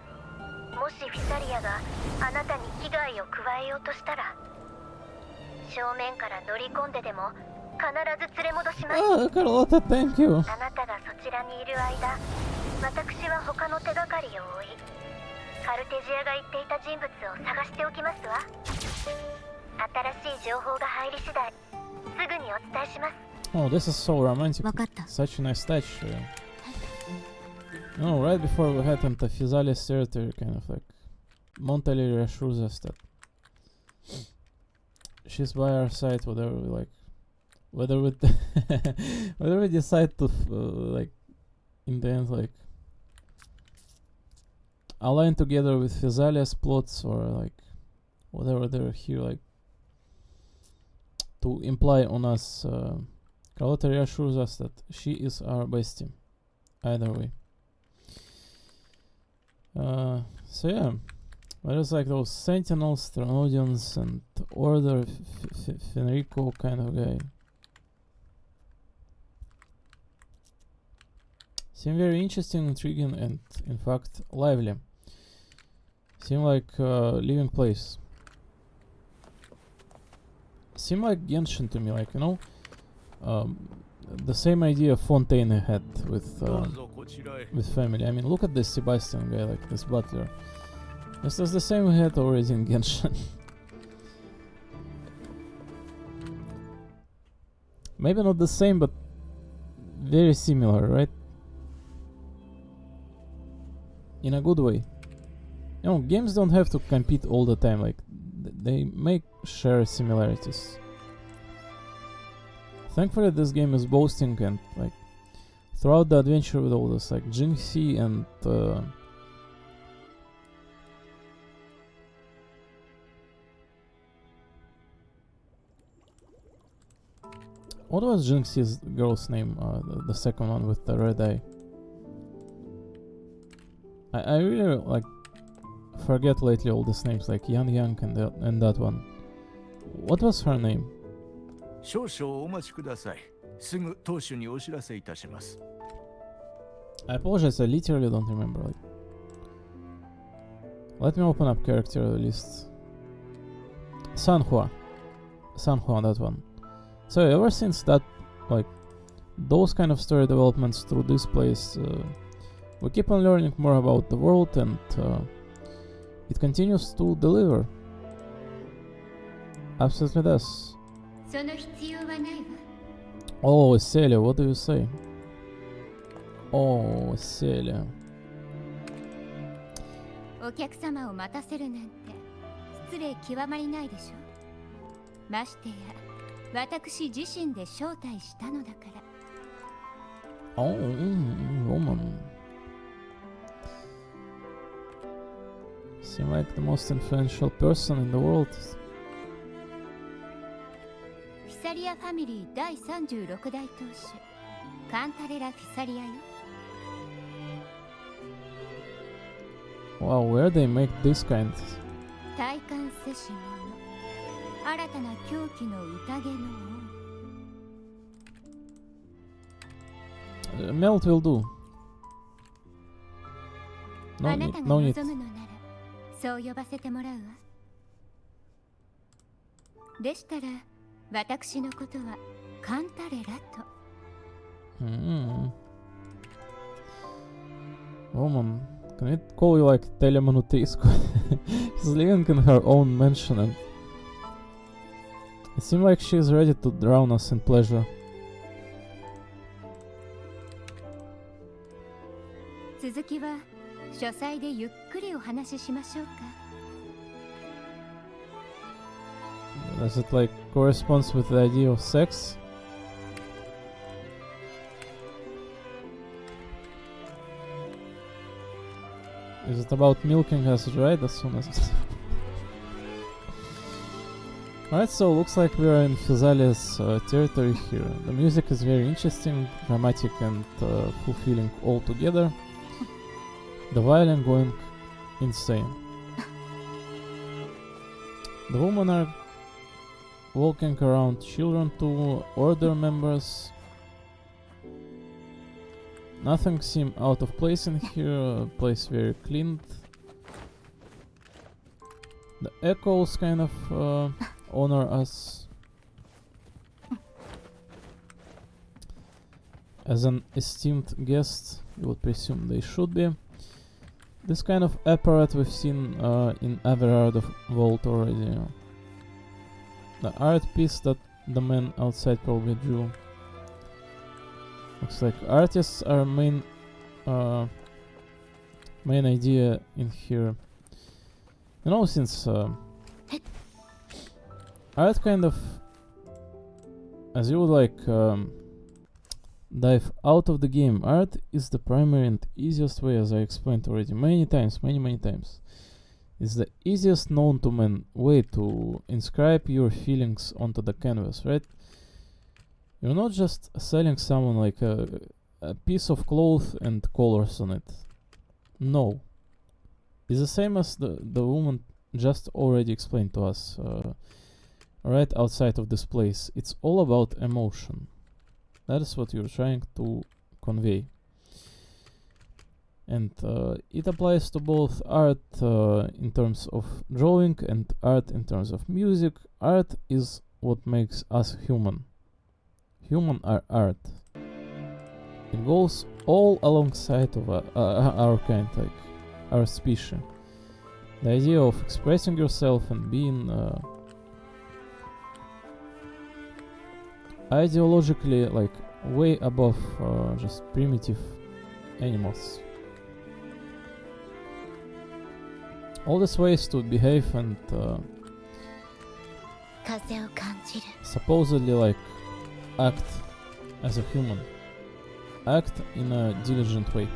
Speaker 3: もしフィサリアがあなたに危害を加えようとしたら、正面から乗り込んででも必ず連れ戻します。
Speaker 1: Oh, Carlotta, thank you.
Speaker 3: あなたがそちらにいる間、私は他の手がかりを追い、カルテジアが言っていた人物を探しておきますわ。新しい情報が入り次第、すぐにお伝えします。
Speaker 1: Oh, this is so romantic.
Speaker 4: わかった。
Speaker 1: Such a nice touch. No, right before we head into Phyzalia's territory, kind of like Montelli reassures us that she's by our side, whether we like, whether we whether we decide to like in the end like align together with Phyzalia's plots or like whatever they're here like to imply on us. Carlotta reassures us that she is our bestie either way. So yeah, there's like those Sentinels, Threnodians, and Order, Fenrico kind of guy. Seem very interesting, intriguing, and in fact lively. Seem like living place. Seem like Genshin to me, like, you know, the same idea Fontaine had with family. I mean, look at this Sebastian guy, like this butler. This is the same we had already in Genshin. Maybe not the same, but very similar, right? In a good way. You know, games don't have to compete all the time, like, they make share similarities. Thankfully, this game is boasting, and, like, throughout the adventure with all this, like, Jinxie and, what was Jinxie's girl's name? The second one with the red eye. I really like forget lately all these names, like Yang Yang and that one. What was her name?
Speaker 6: 少々お待ちください。すぐ当主にお知らせいたします。
Speaker 1: I apologize, I literally don't remember. Like, let me open up character list. Sanhua, that one. So ever since that, like, those kind of story developments through this place, we keep on learning more about the world, and it continues to deliver. Absolutely does. Oh, Celia, what do you say? Oh, Celia.
Speaker 7: お客様を待たせるなんて失礼極まりないでしょ。ましてや私自身で招待したのだから。
Speaker 1: Oh, woman. Seem like the most influential person in the world.
Speaker 7: フィサリアファミリー第36代当主カンタレラ・フィサリアよ。
Speaker 1: Wow, where they make this kind?
Speaker 7: 体感せし者新たな狂気の宴の王。
Speaker 1: Melt will do.
Speaker 7: あ
Speaker 1: No
Speaker 7: な
Speaker 1: need,
Speaker 7: たが
Speaker 1: no need.
Speaker 7: 望むのならそう呼ばせてもらうわ。でしたら私のことはカンタレラと。
Speaker 1: Woman, can we call you like Telemanutescu? She's living in her own mansion, and it seems like she's ready to drown us in pleasure.
Speaker 7: 続きは書斎でゆっくりお話ししましょうか。
Speaker 1: Does it like corresponds with the idea of sex? Is it about milking us right as soon as... Alright, so looks like we are in Physalis territory here. The music is very interesting, dramatic and fulfilling all together. The violin going insane. The women are walking around children to order members. Nothing seems out of place in here, place very cleaned. The echoes kind of honor us as an esteemed guest, you would presume they should be. This kind of apparatus we've seen in Everard of Vault already. The art piece that the man outside probably drew. Looks like artists are main idea in here. You know, since art kind of, as you would like, dive out of the game. Art is the primary and easiest way, as I explained already many times. It's the easiest known to man way to inscribe your feelings onto the canvas, right? You're not just selling someone like a piece of cloth and colors on it. No. It's the same as the woman just already explained to us right outside of this place. It's all about emotion. That is what you're trying to convey. And it applies to both art in terms of drawing and art in terms of music. Art is what makes us human. Human are art. It goes all alongside of our kind, like our species. The idea of expressing yourself and being ideologically like way above just primitive animals. All these ways to behave and
Speaker 2: 風を感じる
Speaker 1: supposedly like act as a human, act in a diligent way.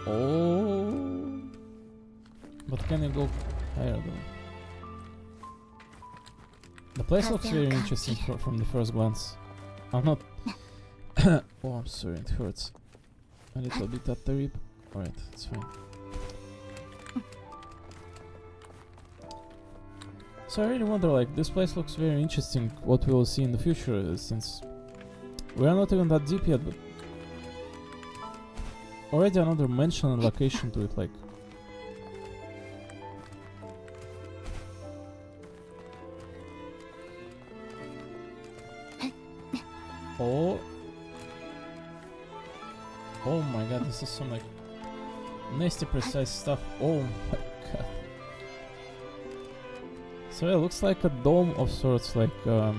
Speaker 1: Oh, but can you go higher though? The place looks very interesting from the first glance. I'm not. Oh, I'm sorry, it hurts a little bit at the rib. Alright, it's fine. So I really wonder, like, this place looks very interesting, what we will see in the future, since we are not even that deep yet, but already another mention and location to it, like. Oh. Oh my god, this is some like nasty precise stuff. Oh my god. So it looks like a dome of sorts, like the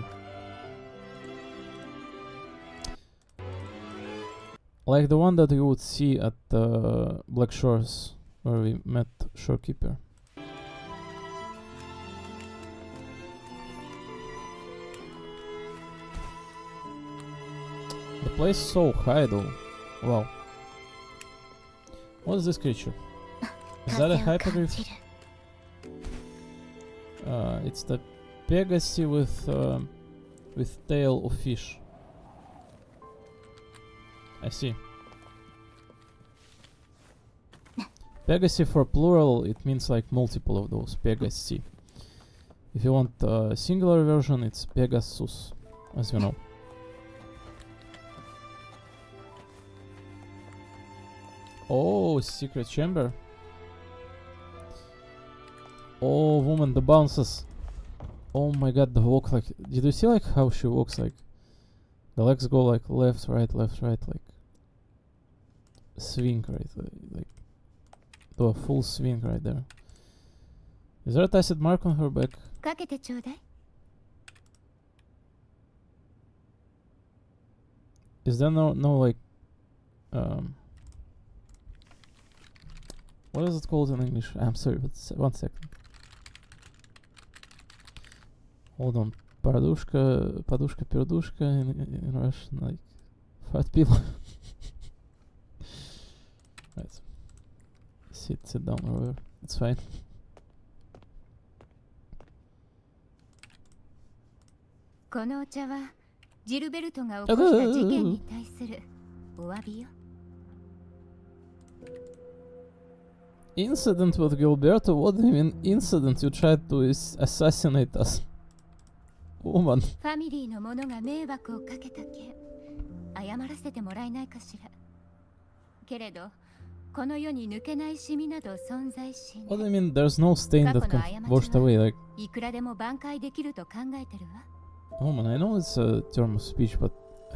Speaker 1: one that you would see at Black Shores, where we met Shorekeeper. The place is so high though. Wow. What is this creature? Is that a hypogriff? It's the Pegasi with tail of fish. I see. Pegasi for plural, it means like multiple of those. Pegasi. If you want a singular version, it's Pegasus, as you know. Oh, secret chamber. Oh, woman, the bounces. Oh my god, the walk, like, did you see like how she walks, like the legs go like left, right, like swing, right, like do a full swing right there. Is there a tacit mark on her back?
Speaker 7: かけてちょうだい
Speaker 1: Is there no like what is it called in English? I'm sorry, but 1 second. Hold on. Подушка, пердушка in Russian, like fat pillow. Right. Sit down or whatever. It's fine.
Speaker 7: このお茶はジルベルトが起こした事件に対するお詫びよ
Speaker 1: Incident with Gilberto? What do you mean incident? You tried to assassinate us. Woman.
Speaker 7: ファミリーの者が迷惑をかけた件謝らせてもらえないかしらけれどこの世に抜けないシミなど存在しない
Speaker 1: What do you mean there's no stain that can be washed away? Like,
Speaker 7: いくらでも挽回できると考えてるわ
Speaker 1: woman, I know it's a term of speech, but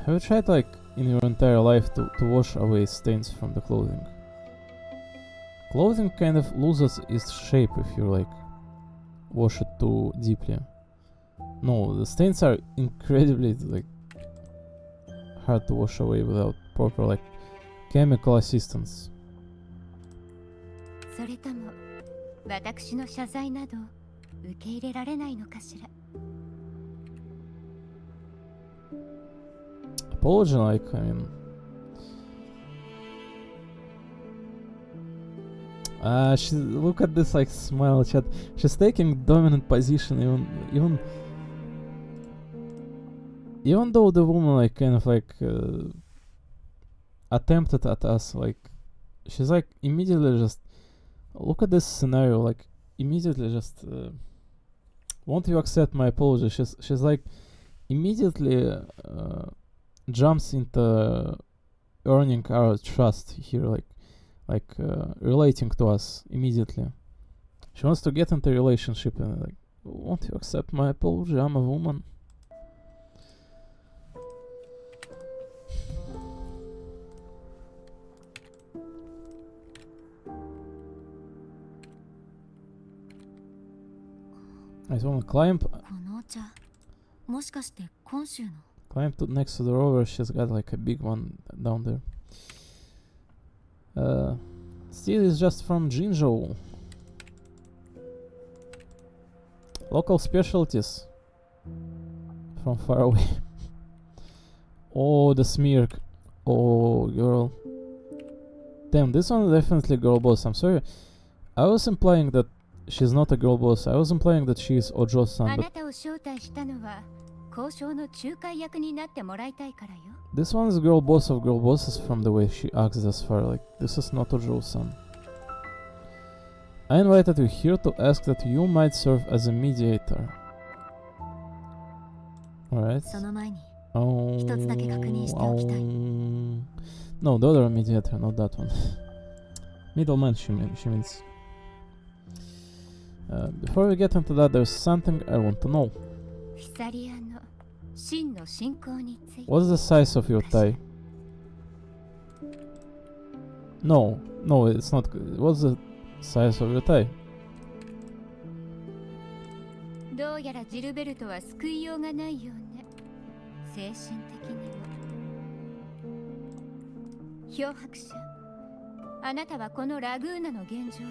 Speaker 1: have you tried like in your entire life to wash away stains from the clothing? Clothing kind of loses its shape if you like wash it too deeply. No, the stains are incredibly like hard to wash away without proper like chemical assistance.
Speaker 7: それとも私の謝罪など受け入れられないのかしら
Speaker 1: Apology, like, I mean, look at this like smile chat. She's taking dominant position even though the woman like kind of like attempted at us, like she's like immediately just look at this scenario, like immediately just won't you accept my apology? She's like immediately jumps into earning our trust here, like relating to us immediately. She wants to get into a relationship and like, won't you accept my apology? I'm a woman. Nice woman. Climb
Speaker 4: このお茶もしかして今週の
Speaker 1: Climb to next to the rover. She's got like a big one down there. Steel is just from Jinzhou. Local specialties from far away. Oh, the smirk. Oh, girl. Damn, this one is definitely girl boss. I'm sorry. I was implying that she's not a girl boss. I was implying that she is
Speaker 7: あ
Speaker 1: Ojo-san,
Speaker 7: な
Speaker 1: but
Speaker 7: たを招待したのは交渉の仲介役になってもらいたいからよ。
Speaker 1: this one is girl boss of girl bosses from the way she acts thus far. Like, this is not Ojo-san. I invited you here to ask that you might serve as a mediator. Alright.
Speaker 4: その前に
Speaker 1: Oh,
Speaker 4: 一つだけ確認しておきたい。
Speaker 1: no, the other mediator, not that one. Middleman, she means. Before we get into that, there's something I want to know.
Speaker 7: フィサリアの真の信仰について
Speaker 1: What's the size of your tie? No, it's not good. What's the size of your tie?
Speaker 7: どうやらジルベルトは救いようがないよね。精神的にも。漂白者、あなたはこのラグーナの現状を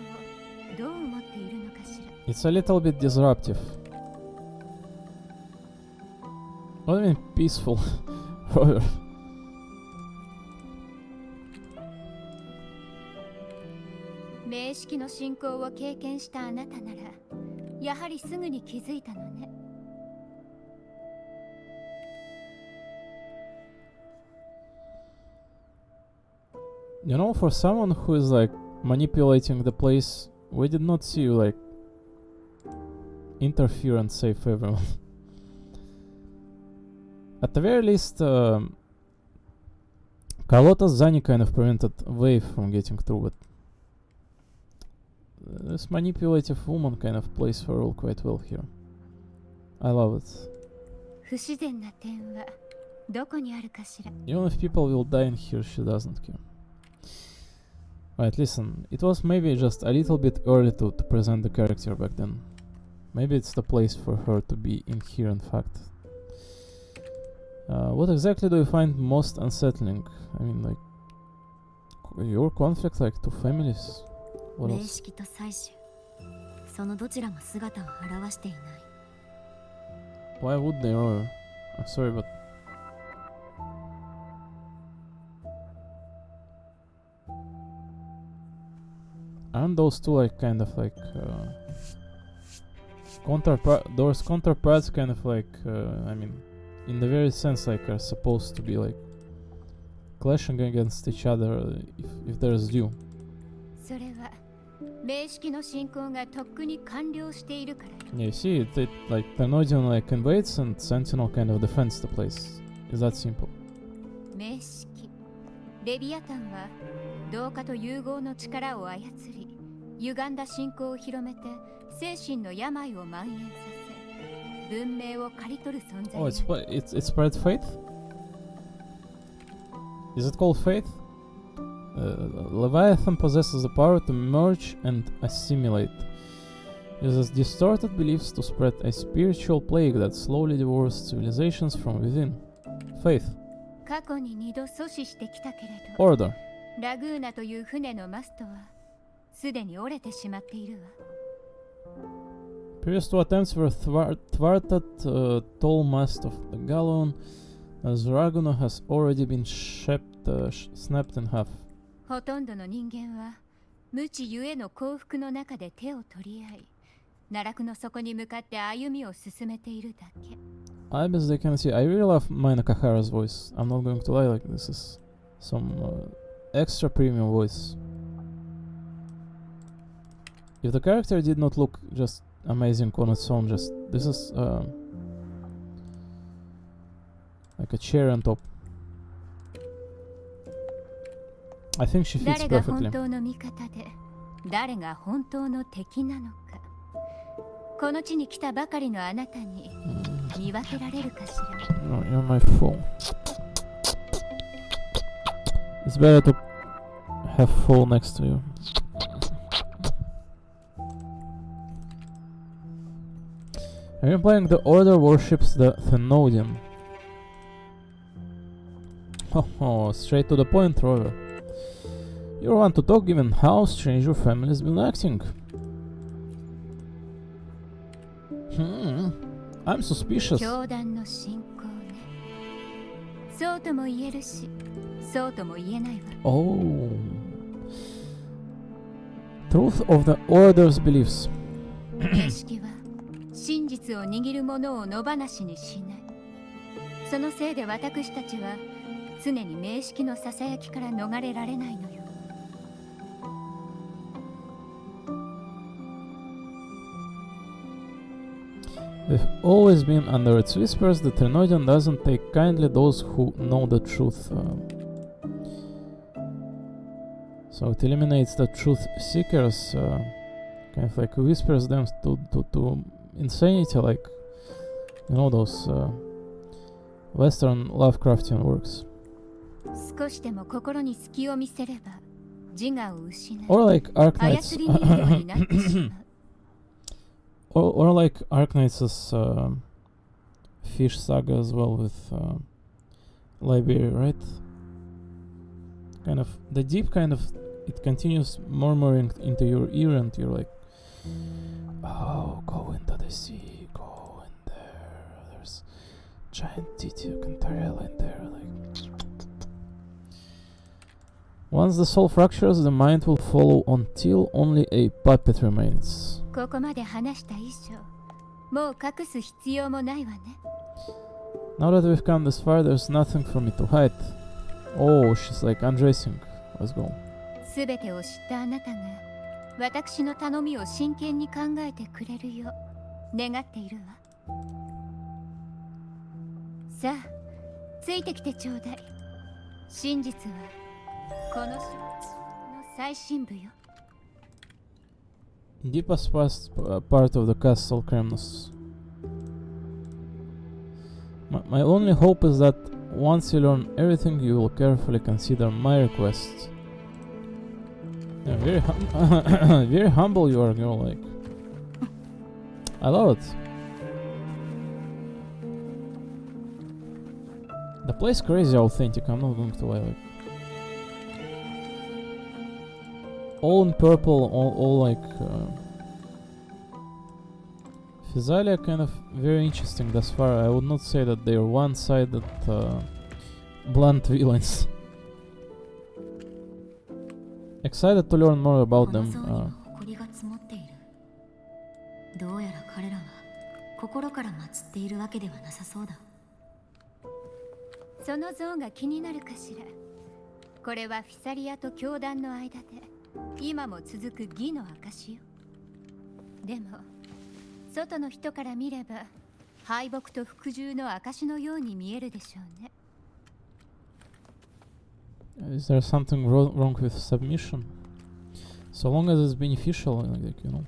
Speaker 7: どう思っているのかしら。
Speaker 1: It's a little bit disruptive. What do you mean peaceful? Brother.
Speaker 7: 名式の信仰を経験したあなたなら、やはりすぐに気づいたのね。
Speaker 1: You know, for someone who is like manipulating the place, we did not see you like interfere and save everyone. At the very least, Carlotta's Zani kind of prevented Wave from getting through, but this manipulative woman kind of plays her role quite well here. I love it.
Speaker 7: 不自然な点はどこにあるかしら。
Speaker 1: Even if people will die in here, she doesn't care. Right, listen, it was maybe just a little bit early to present the character back then. Maybe it's the place for her to be in here, in fact. What exactly do you find most unsettling? I mean, like, your conflict, like, two families? What
Speaker 4: 名
Speaker 1: else?
Speaker 4: 式と採取そのどちらも姿を現していない
Speaker 1: Why would they, or I'm sorry, but aren't those two like kind of like those counterparts kind of like I mean, in the very sense like are supposed to be like clashing against each other if there's due.
Speaker 7: それは名式の進行がとっくに完了しているからよ。
Speaker 1: Yeah, you see, it like Ternodion like invades and Sentinel kind of defends the place. It's that simple.
Speaker 7: 名式レビアタンは同化と融合の力を操り、歪んだ信仰を広めて精神の病を蔓延させ、文明を刈り取る存在
Speaker 1: Oh,
Speaker 7: なの。
Speaker 1: it's spread faith? Is it called faith? Leviathan possesses the power to merge and assimilate. Uses distorted beliefs to spread a spiritual plague that slowly devours civilizations from within. Faith.
Speaker 7: 過去に2度阻止してきたけれど、
Speaker 1: Order.
Speaker 7: ラグーナという船のマストはすでに折れてしまっているわ。
Speaker 1: Previous two attempts were thwarted. Tall mast of the galleon, as Raguna has already been snapped in half.
Speaker 7: ほとんどの人間は無知ゆえの幸福の中で手を取り合い、奈落の底に向かって歩みを進めているだけ。
Speaker 1: I bet they can see. I really love Mai Nakahara's voice. I'm not going to lie, like this is some extra premium voice. If the character did not look just amazing on its own, just this is like a cherry on top. I think she fits
Speaker 7: 誰が本
Speaker 1: perfectly.
Speaker 7: 当の味方で誰が本当の敵なのか、この地に来たばかりのあなたに見分けられるかしら。
Speaker 1: No, you're my fool. It's better to have fool next to you. I've been playing the Order worships the Thenodian. Oh, straight to the point, Rover. You want to talk given how strange your family's been acting. I'm suspicious.
Speaker 7: 教団の信仰ね。そうとも言えるし、そうとも言えないわ。
Speaker 1: Oh. Truth of the Order's beliefs.
Speaker 7: 名式は真実を握る者を野放しにしない。そのせいで私たちは常に名式のささやきから逃れられないのよ。
Speaker 1: We've always been under its whispers. The Trinodian doesn't take kindly those who know the truth. So it eliminates the truth seekers, kind of like whispers them to insanity, like, you know, those Western Lovecraftian works.
Speaker 7: 少しでも心に隙を見せれば自我を失い
Speaker 1: Or like
Speaker 7: 操
Speaker 1: Arknights.
Speaker 7: り人形になってしまう。
Speaker 1: or like Arknights' fish saga as well with Liberia, right? Kind of the deep kind of it continues murmuring into your ear and you're like, oh, go into the sea, go in there, there's giant titty Cantarella in there, like. Once the soul fractures, the mind will follow until only a puppet remains.
Speaker 7: ここまで話した以上、もう隠す必要もないわね。
Speaker 1: Now that we've come this far, there's nothing for me to hide. Oh, she's like undressing. Let's go.
Speaker 7: すべてを知ったあなたが私の頼みを真剣に考えてくれるよう願っているわ。さあ、ついてきてちょうだい。真実はこの島の最深部よ。
Speaker 1: Deepest part of the castle, Kremnos. My only hope is that once you learn everything, you will carefully consider my requests. Yeah, very humble you are, girl. Like, I love it. The place crazy authentic. I'm not going to lie. Like, all in purple, all like. Physalia kind of very interesting thus far. I would not say that they are one-sided, blunt villains. Excited to learn more about them.
Speaker 4: どうやら彼らは心から祀っているわけではなさそうだ。
Speaker 7: その像が気になるかしら。これはフィサリアと教団の間で今も続く義の証よ。でも外の人から見れば敗北と服従の証のように見えるでしょうね。
Speaker 1: Is there something wrong with submission? So long as it's beneficial, like, you know.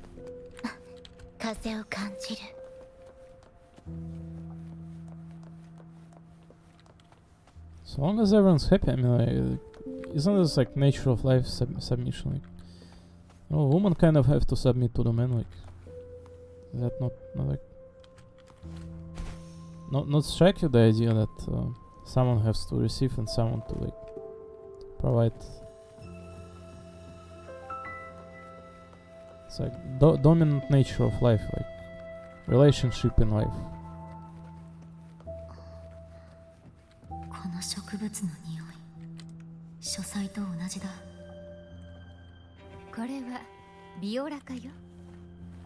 Speaker 5: 風を感じる。
Speaker 1: So long as everyone's happy, I mean, like, isn't this like nature of life submission? Like, you know, women kind of have to submit to the man. Like, is that not like not strike you the idea that someone has to receive and someone to like provide? It's like dominant nature of life, like relationship in life.
Speaker 4: この植物の匂い、書斎と同じだ。
Speaker 7: これはビオラカよ。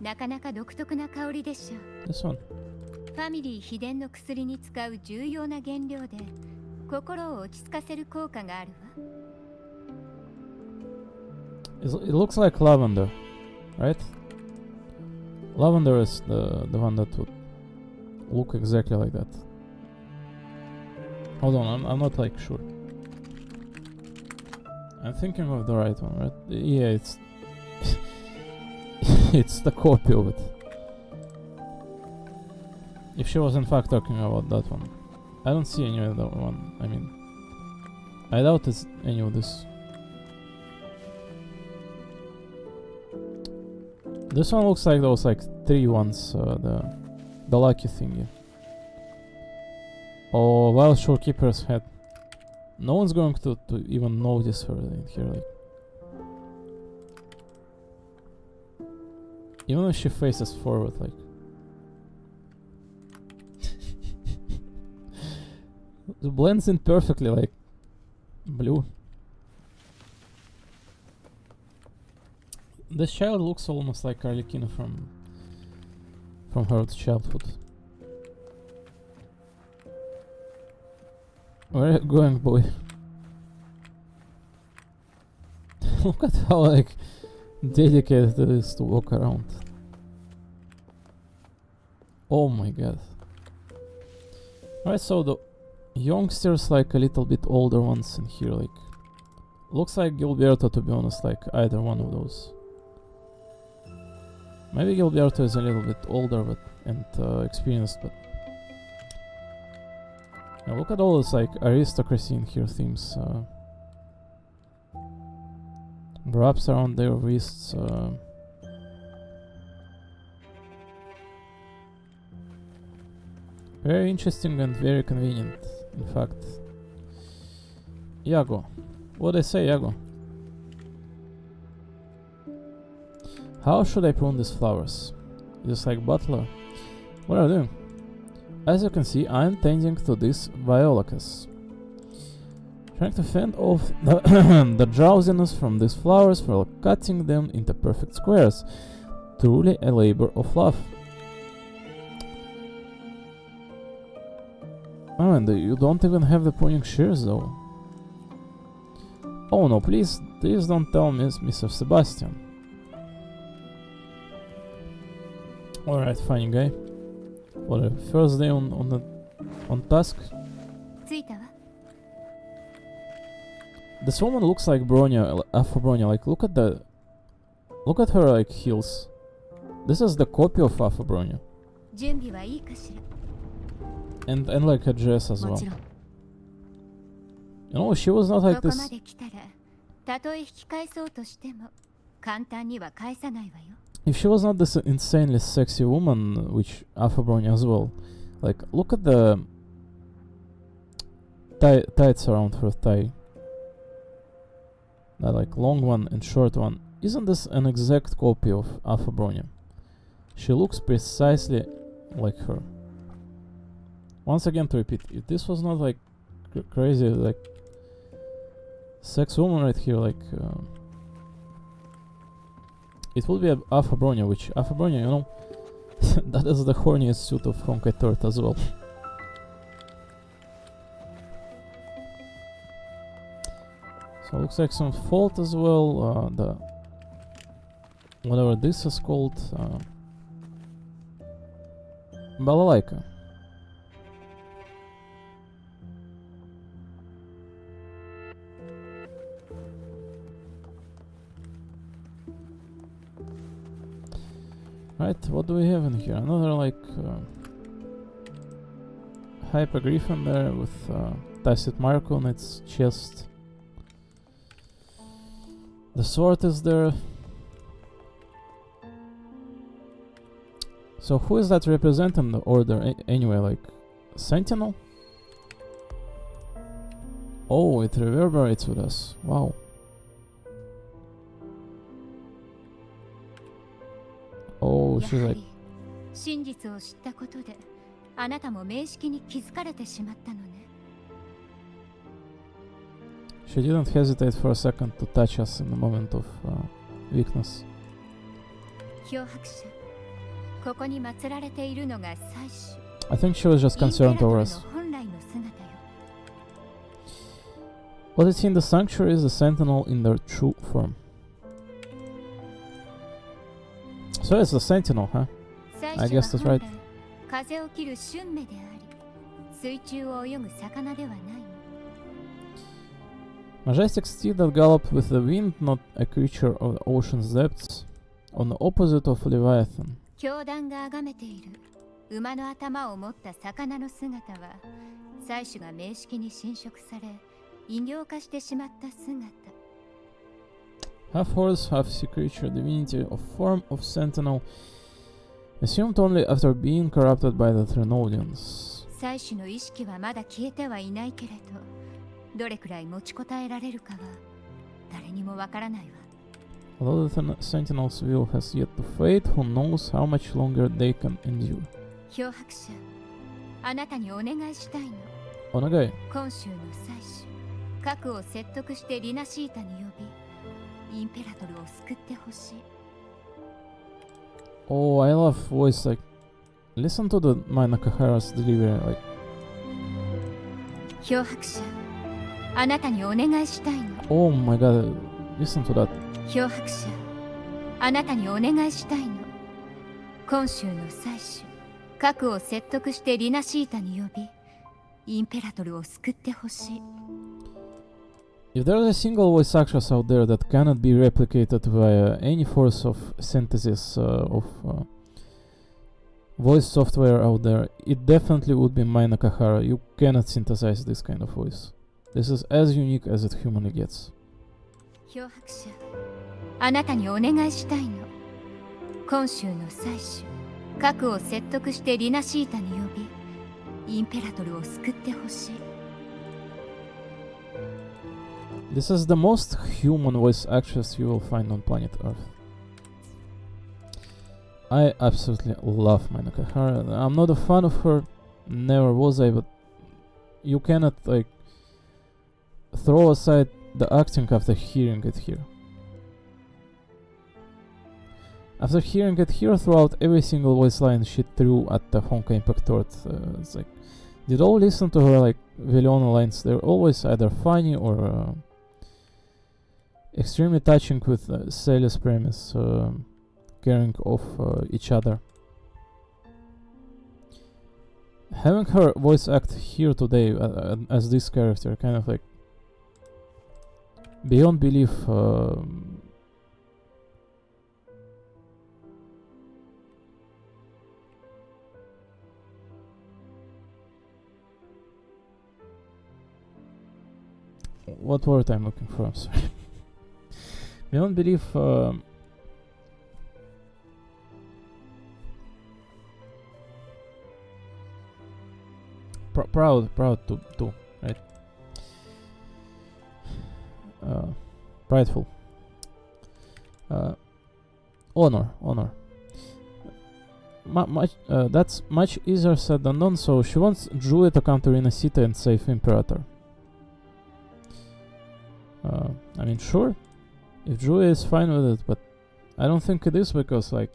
Speaker 7: なかなか独特な香りでしょう。
Speaker 1: This one.
Speaker 7: ファミリー秘伝の薬に使う重要な原料で心を落ち着かせる効果があるわ。
Speaker 1: It looks like lavender, right? Lavender is the one that would look exactly like that. Hold on, I'm not like sure. I'm thinking of the right one, right? Yeah, it's it's the copy of it. If she was in fact talking about that one. I don't see any other one. I mean, I doubt it's any of this. This one looks like those like 3 ones, the The lucky thingy. Oh, wild shorekeeper's head. No one's going to even notice her in here, like. Even if she faces forward, like. It blends in perfectly, like. Blue. This child looks almost like Arlecchino from her childhood. Where are you going, boy? Look at how, like, dedicated it is to walk around. Oh my god. Alright, so the youngsters, like, a little bit older ones in here, like. Looks like Gilberto, to be honest, like either one of those. Maybe Gilberto is a little bit older and experienced, but yeah, look at all this like aristocracy in here themes. Wraps around their wrists. Very interesting and very convenient, in fact. Iago. What do they say, Iago? How should I prune these flowers? Just like butler. What are you doing? As you can see, I am tending to this violacus. Trying to fend off the drowsiness from these flowers while cutting them into perfect squares. Truly a labor of love. Oh, and you don't even have the pruning shears though. Oh no, please don't tell me, Mr. Sebastian. Alright, fine guy. What a first day on task.
Speaker 7: 着いたわ。
Speaker 1: This woman looks like Bronya, Afro Bronya. Like look at her like heels. This is the copy of Afro Bronya.
Speaker 7: 準備はいいかしら。
Speaker 1: And like her dress as
Speaker 4: も
Speaker 1: well.
Speaker 4: ちろん
Speaker 1: You know, she was not like
Speaker 7: ここ
Speaker 1: this.
Speaker 7: まで来たら、たとえ引き返そうとしても簡単には返さないわよ。
Speaker 1: If she was not this insanely sexy woman, which Afro Bronya as well. Like look at the tights around her thigh. That like long one and short one. Isn't this an exact copy of Afro Bronya? She looks precisely like her. Once again to repeat, if this was not like crazy like sex woman right here, like it would be Afro Bronya, which Afro Bronya, you know, that is the horniest suit of Honkai Third as well. So looks like some fault as well. The whatever this is called, balalaika. Right, what do we have in here? Another like hypergriffin there with tacit mark on its chest. The sword is there. So who is that representing the order anyway? Like Sentinel? Oh, it reverberates with us. Wow. Oh,
Speaker 7: や
Speaker 1: she's
Speaker 7: は
Speaker 1: like
Speaker 7: り真実を知ったことで、あなたも名式に気づかれてしまったのね。
Speaker 1: she didn't hesitate for a second to touch us in the moment of weakness.
Speaker 7: 脅迫者、ここに祀られているのが祭司。
Speaker 1: I think she was just
Speaker 7: インペラ
Speaker 1: concerned
Speaker 7: ト
Speaker 1: over
Speaker 7: ル
Speaker 1: us.
Speaker 7: の本来の姿よ。
Speaker 1: What is in the sanctuary is the sentinel in their true form. So it's the sentinel, huh?
Speaker 7: 祭
Speaker 1: I
Speaker 7: 司は
Speaker 1: guess that's
Speaker 7: 本
Speaker 1: right.
Speaker 7: 来風を切る春目であり、水中を泳ぐ魚ではないの。
Speaker 1: Majestic steed that galloped with the wind, not a creature of the ocean's depths, on the opposite of Leviathan.
Speaker 7: 教団が崇めている馬の頭を持った魚の姿は、祭司が名式に侵食され、異形化してしまった姿。
Speaker 1: Half horse, half sea creature, divinity of form of sentinel, Assumed only after being corrupted by the Trinodians.
Speaker 7: 祭司の意識はまだ消えてはいないけれど、どれくらい持ちこたえられるかは誰にもわからないわ。
Speaker 1: Although the Sentinel's will has yet to fade, who knows how much longer they can endure.
Speaker 7: 漂白者、あなたにお願いしたいの。
Speaker 1: お願い。
Speaker 7: 今週の祭司、核を説得してリナシータに呼び、インペラトルを救ってほしい。
Speaker 1: Oh, I love voice, like, listen to the Mai Nakahara's delivery, like,
Speaker 7: 漂白者、あなたにお願いしたいの。
Speaker 1: oh my god, listen to that.
Speaker 7: 漂白者、あなたにお願いしたいの。今週の祭司、核を説得してリナシータに呼び、インペラトルを救ってほしい。
Speaker 1: If there's a single voice actress out there that cannot be replicated via any force of synthesis of voice software out there, it definitely would be Mai Nakahara. You cannot synthesize this kind of voice. This is as unique as it humanly gets.
Speaker 7: 漂白者、あなたにお願いしたいの。今週の祭司、核を説得してリナシータに呼び、インペラトルを救ってほしい。
Speaker 1: This is the most human voice actress you will find on planet Earth. I absolutely love Mai Nakahara. I'm not a fan of her, never was I, but you cannot like throw aside the acting after hearing it here. After hearing it here throughout every single voice line she threw at the Honkai Impact Tour, it's like, did all listen to her like Veliona lines? They're always either funny or extremely touching with Celia's premise, caring of each other. Having her voice act here today as this character, kind of like beyond belief. What word I'm looking for? I'm sorry. Beyond belief. Proud to right. Prideful. Honor. That's much easier said than done. So she wants Julia to come to Rinasita and save Imperator. I mean, sure, if Julia is fine with it, but I don't think it is, because like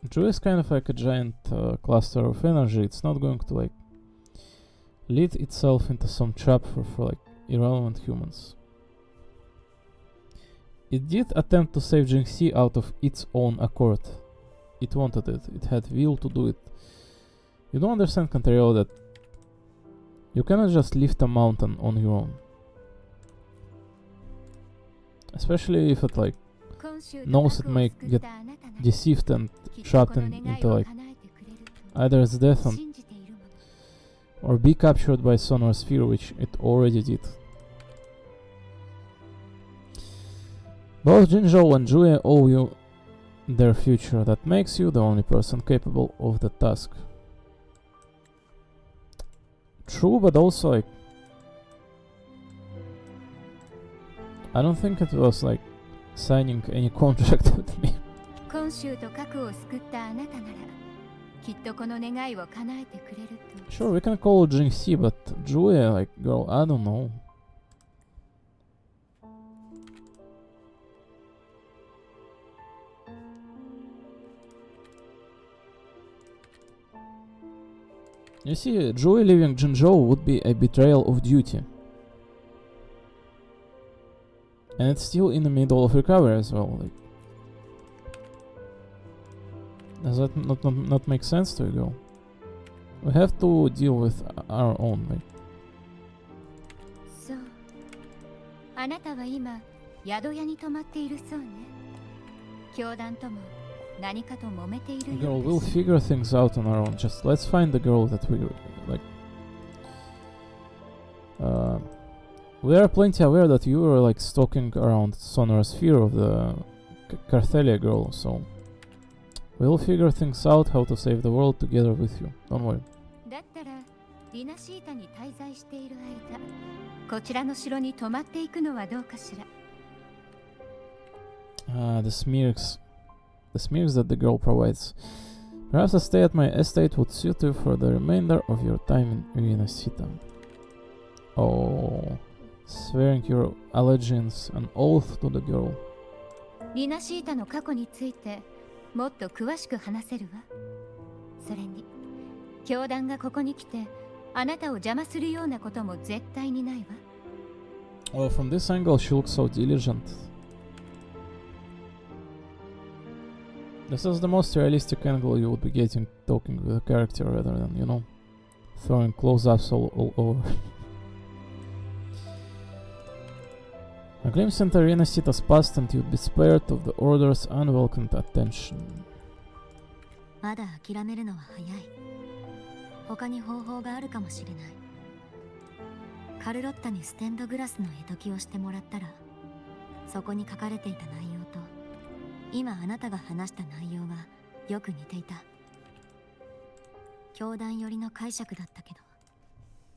Speaker 1: Julia is kind of like a giant cluster of energy. It's not going to like lead itself into some trap for like irrelevant humans. It did attempt to save Jinxi out of its own accord. It wanted it. It had will to do it. You don't understand, Cantarell, that you cannot just lift a mountain on your own. Especially if it like knows it may get deceived and trapped into like either its death or be captured by Sonor's Sphere, which it already did. Both Jinzhou and Julia owe you their future. That makes you the only person capable of the task. True, but also like I don't think it was like signing any contract with me.
Speaker 7: 今週と核を救ったあなたなら、きっとこの願いを叶えてくれると。
Speaker 1: Sure, we can call Jinxi, but Julia, like, girl, I don't know. You see, Julia leaving Jinzhou would be a betrayal of duty. And it's still in the middle of recovery as well. Like, does that not make sense to you, girl? We have to deal with our own, like.
Speaker 7: そう。あなたは今、宿屋に泊まっているそうね。教団とも何かと揉めている
Speaker 1: Girl,
Speaker 7: よう
Speaker 1: we'll
Speaker 7: です。
Speaker 1: figure things out on our own. Just let's find the girl that we like. We are plenty aware that you were like stalking around Sonor's Sphere of the Carthelia girl, so We'll figure things out how to save the world together with you. Don't worry.
Speaker 7: だったらリナシータに滞在している間、こちらの城に泊まっていくのはどうかしら。
Speaker 1: The smirks. The smirks that the girl provides. Perhaps a stay at my estate would suit you for the remainder of your time in Rinasita. Oh, swearing your allegiance, an oath to the girl.
Speaker 7: リナシータの過去についてもっと詳しく話せるわ。それに教団がここに来てあなたを邪魔するようなことも絶対にないわ。
Speaker 1: Well, from this angle, she looks so diligent. This is the most realistic angle you would be getting talking with a character rather than, you know, throwing close-ups all over. A glimpse into Rinasita's past and you'd be spared of the Order's unwelcome attention.
Speaker 4: まだ諦めるのは早い。他に方法があるかもしれない。カルロッタにステンドグラスの絵解きをしてもらったら、そこに書かれていた内容と今あなたが話した内容がよく似ていた。教団寄りの解釈だったけど、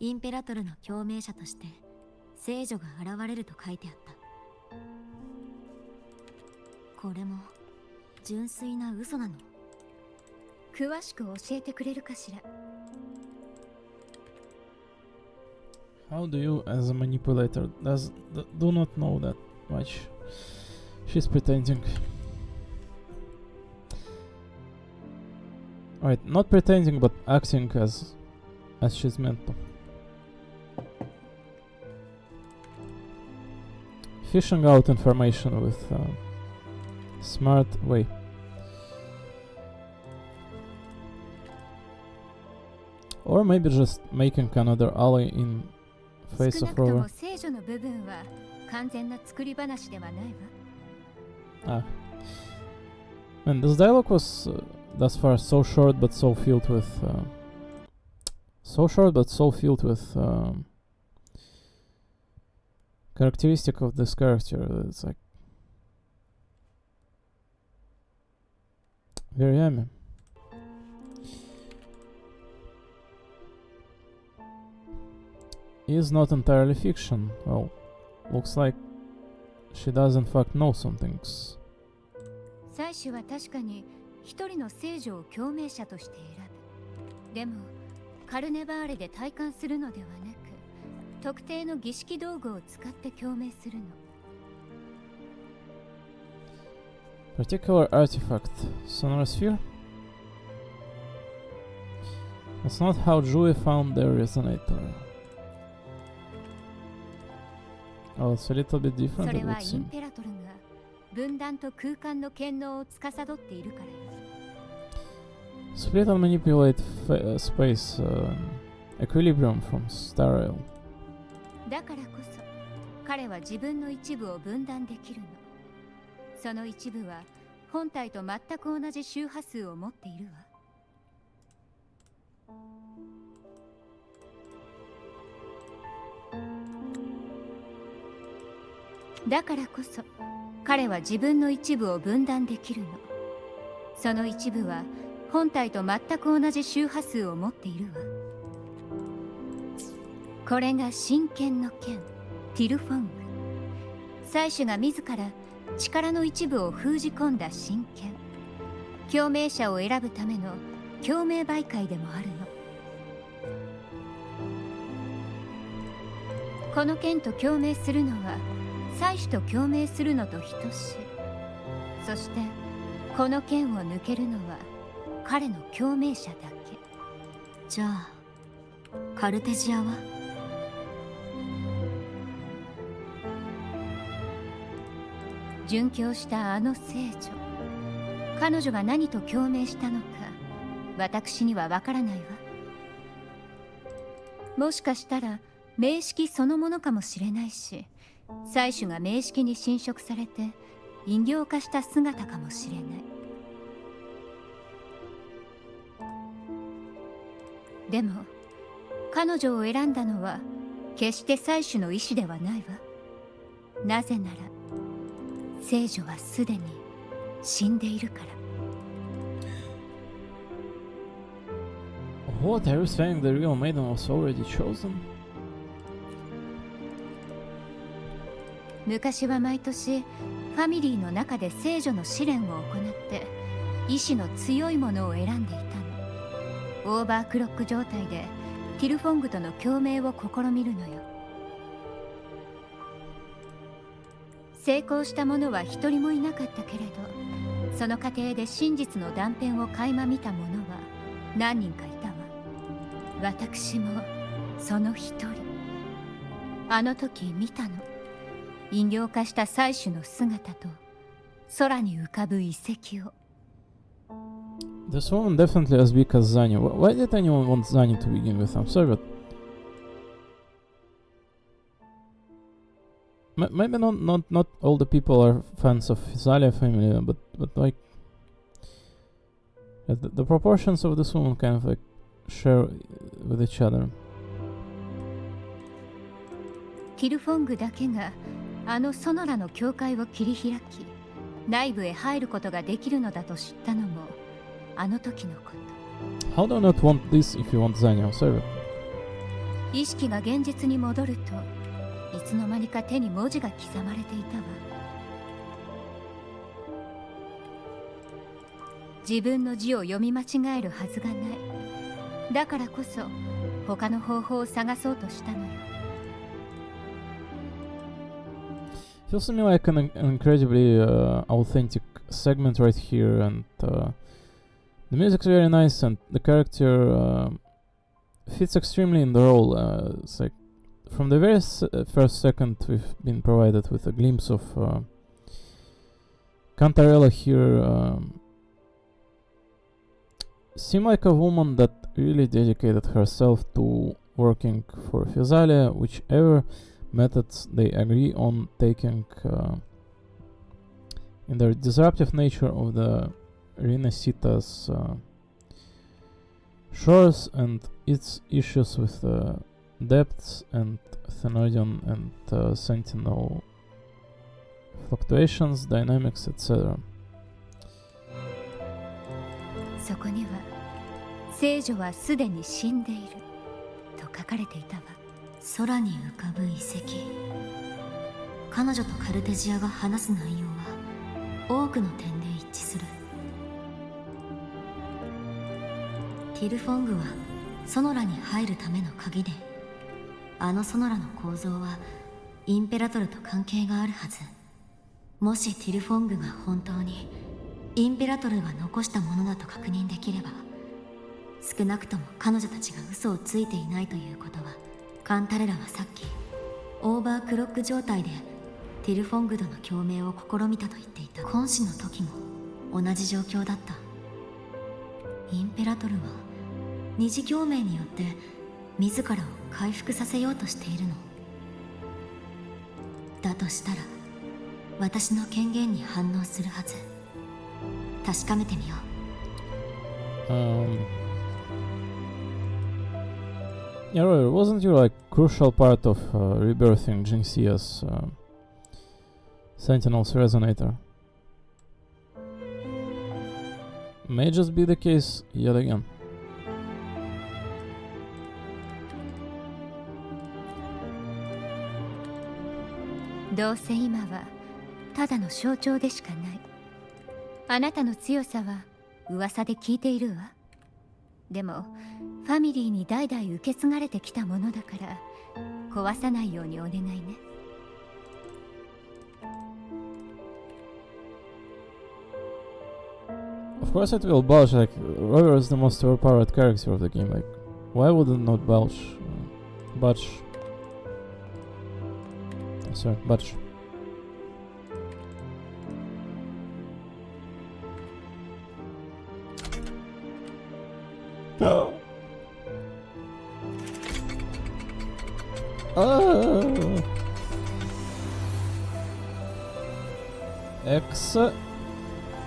Speaker 4: インペラトルの共鳴者として聖女が現れると書いてあった。これも純粋な嘘なの？
Speaker 7: 詳しく教えてくれるかしら。
Speaker 1: How do you, as a manipulator, do not know that much? She's pretending. Alright, not pretending, but acting as she's meant to. Fishing out information with smart way. Or maybe just making another ally in face
Speaker 7: 少な
Speaker 1: of
Speaker 7: くと
Speaker 1: Rover.
Speaker 7: も聖女の部分は完全な作り話ではないわ。
Speaker 1: Ah. And this dialogue was thus far so short but so filled with characteristic of this character. It's like very yummy. Is not entirely fiction. Well, looks like she does in fact know some things.
Speaker 7: 祭司は確かに一人の聖女を共鳴者として選ぶ。でもカルネバーレで体感するのではなく、特定の儀式道具を使って共鳴するの。
Speaker 1: Particular artifact, sonar sphere? That's not how Jui found their resonator. Oh, it's a little bit
Speaker 7: そ
Speaker 1: different,
Speaker 7: れ
Speaker 1: it
Speaker 7: は
Speaker 1: would
Speaker 7: イン
Speaker 1: seem.
Speaker 7: ペラトルが分断と空間の権能を司っているからよ。
Speaker 1: Split and manipulate space equilibrium from Starail.
Speaker 7: だからこそ彼は自分の一部を分断できるの。その一部は本体と全く同じ周波数を持っているわ。だからこそ彼は自分の一部を分断できるの。その一部は本体と全く同じ周波数を持っているわ。これが真剣の剣、ティルフォング。祭司が自ら力の一部を封じ込んだ真剣。共鳴者を選ぶための共鳴媒介でもあるの。この剣と共鳴するのは祭司と共鳴するのと等しい。そしてこの剣を抜けるのは彼の共鳴者だけ。
Speaker 4: じゃあカルテジアは？
Speaker 7: 殉教したあの聖女、彼女が何と共鳴したのか私にはわからないわ。もしかしたら名式そのものかもしれないし、祭司が名式に侵食されて異形化した姿かもしれない。でも彼女を選んだのは決して祭司の意志ではないわ。なぜなら聖女はすでに死んでいるから。
Speaker 1: What, are you saying the real maiden was already chosen?
Speaker 7: 昔は毎年ファミリーの中で聖女の試練を行って意志の強いものを選んでいたの。オーバークロック状態でティルフォングとの共鳴を試みるのよ。成功した者は一人もいなかったけれど、その過程で真実の断片を垣間見た者は何人かいたわ。私もその一人。あの時見たの。人形化した祭司の姿と空に浮かぶ遺跡を。
Speaker 1: This woman definitely as big as Zani. Why did anyone want Zani to begin with? I'm sorry, but maybe not all the people are fans of Physalia family, but like the proportions of this woman kind of like share with each other.
Speaker 7: ティルフォングだけがあのソノラの境界を切り開き、内部へ入ることができるのだと知ったのもあの時のこと。
Speaker 1: How do you not want this if you want Zani? I'm sorry.
Speaker 7: 意識が現実に戻ると、いつの間にか手に文字が刻まれていたわ。自分の字を読み間違えるはずがない。だからこそ他の方法を探そうとしたのよ。
Speaker 1: Feels to me like an incredibly authentic segment right here, and the music's very nice, and the character fits extremely in the role. It's like from the very first second we've been provided with a glimpse of Cantarella here. Seemed like a woman that really dedicated herself to working for Physalia, whichever methods they agree on taking in the disruptive nature of the Renacita's shores and its issues with depths and Thenodian and Sentinel fluctuations, dynamics, etc.
Speaker 7: そこには聖女はすでに死んでいると書かれていたわ。
Speaker 4: 空に浮かぶ遺跡。彼女とカルテジアが話す内容は多くの点で一致する。ティルフォングはソノラに入るための鍵で、あのソノラの構造はインペラトルと関係があるはず。もしティルフォングが本当にインペラトルが残したものだと確認できれば、少なくとも彼女たちが嘘をついていないということは、カンタレラはさっきオーバークロック状態でティルフォングとの共鳴を試みたと言っていた。今世の時も同じ状況だった。インペラトルは二次共鳴によって自らを回復させようとしているのだとしたら、私の権限に反応するはず。確かめてみよう。
Speaker 1: Yeah, Roger, wasn't you like crucial part of rebirthing Jinxia's Sentinel's resonator? May just be the case yet again.
Speaker 7: どうせ今はただの象徴でしかない。あなたの強さは噂で聞いているわ。でもファミリーに代々受け継がれてきたものだから壊さないようにお願いね。
Speaker 1: Of course it will Belch, like Roger is the most overpowered character of the game, like why would it not Belch? Butch. Sorry, Butch. No.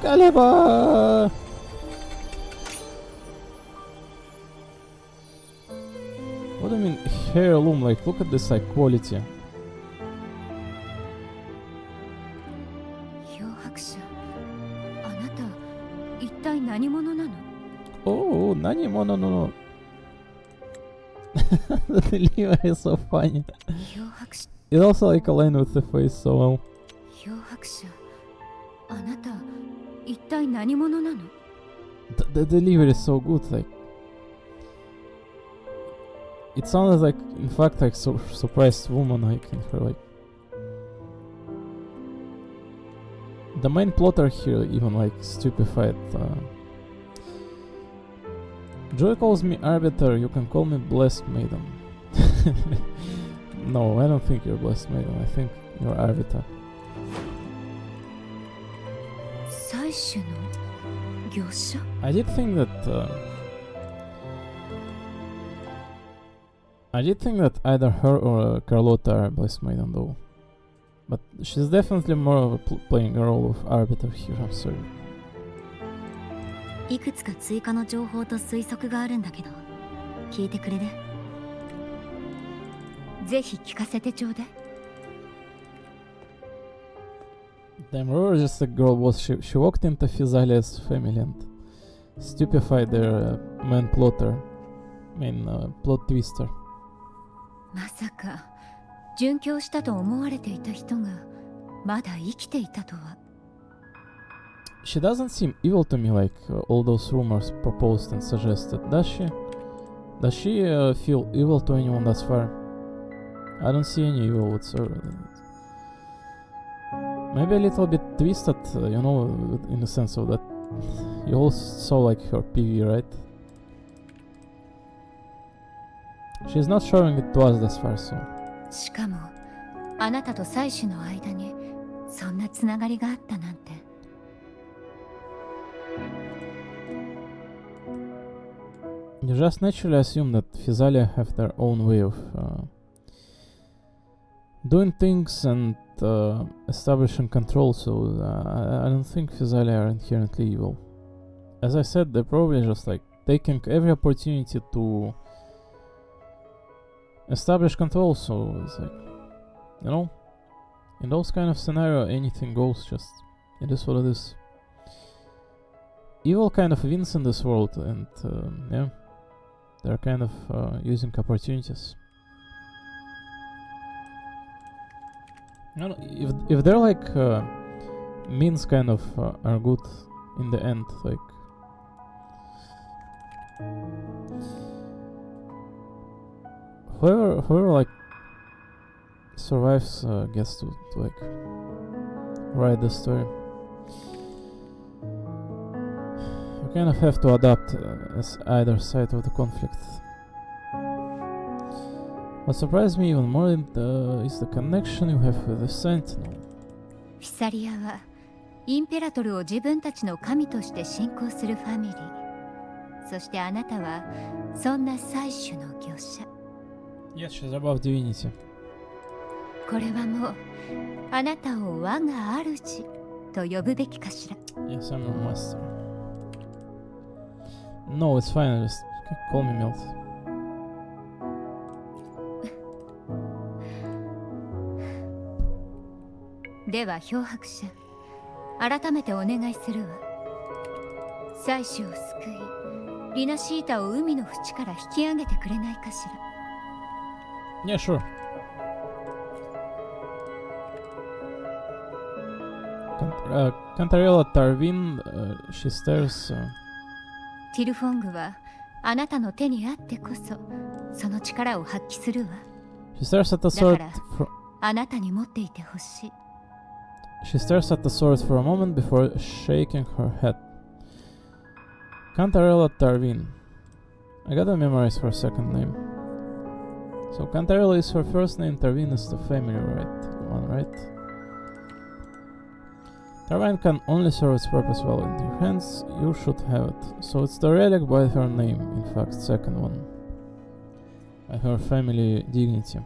Speaker 1: Excalibur! What do you mean heirloom? Like, look at this like quality.
Speaker 7: 漂白者、あなた一体何者なの？Oh,
Speaker 1: 何者の The delivery is so funny.
Speaker 7: 漂白者
Speaker 1: It also like aligned with the face so well.
Speaker 7: 漂白者あなた一体何者なの？
Speaker 1: The delivery is so good, like it sounded like, in fact, like surprised woman, like in her, like the main plotter here even like stupefied. Joy calls me Arbiter, you can call me Blessed Maiden. No, I don't think you're Blessed Maiden, I think you're Arbiter.
Speaker 7: 採取の業者？
Speaker 1: I did think that either her or Carlotta are Blessed Maiden though. But she's definitely more of a playing a role of Arbiter here, I'm sorry.
Speaker 4: いくつか追加の情報と推測があるんだけど、聞いてくれる？
Speaker 7: ぜひ聞かせてちょうだい。
Speaker 1: Damn, Aurora just a girl was she walked into Phyzalia's family and stupefied their main plotter, plot twister.
Speaker 7: まさか殉教したと思われていた人がまだ生きていたとは。
Speaker 1: She doesn't seem evil to me like all those rumors proposed and suggested, does she? Does she feel evil to anyone thus far? I don't see any evil whatsoever in it. Maybe a little bit twisted, you know, in the sense of that you all saw like her PV, right? She's not showing it to us thus far, so.
Speaker 7: しかもあなたと採取の間にそんなつながりがあったなんて。
Speaker 1: You just naturally assume that Physalia have their own way of doing things and establishing control, so I don't think Physalia are inherently evil. As I said, they're probably just like taking every opportunity to establish control, so it's like, you know, in those kind of scenario anything goes, just it is what it is. Evil kind of wins in this world, and yeah, they're kind of using opportunities. I don't know, if they're like means kind of are good in the end, like whoever like survives gets to like write the story. You kind of have to adapt as either side of the conflict. What surprised me even more is the connection you have with the Sentinel.
Speaker 7: フィサリアはインペラトルを自分たちの神として信仰するファミリー。そしてあなたはそんな採取の業者。
Speaker 1: Yes, she's above divinity.
Speaker 7: これはもうあなたを我が主と呼ぶべきかしら。
Speaker 1: Yes, I'm your master. No, it's fine, just call me Milt.
Speaker 7: では漂白者、改めてお願いするわ。採取を救い、リナシータを海の淵から引き上げてくれないかしら。
Speaker 1: Yeah, sure. Cantarella Tarvin, she stares.
Speaker 7: ティルフォングはあなたの手にあってこそその力を発揮するわ。
Speaker 1: She stares at the sword.
Speaker 7: だからあなたに持っていてほしい。
Speaker 1: She stares at the sword for a moment before shaking her head. Cantarella Tarvin. I gotta memorize her second name. So Cantarella is her first name, Tarvin is the family one, right? Tarvin can only serve its purpose well in your hands, you should have it. So it's the relic by her name, in fact, second one. By her family dignity.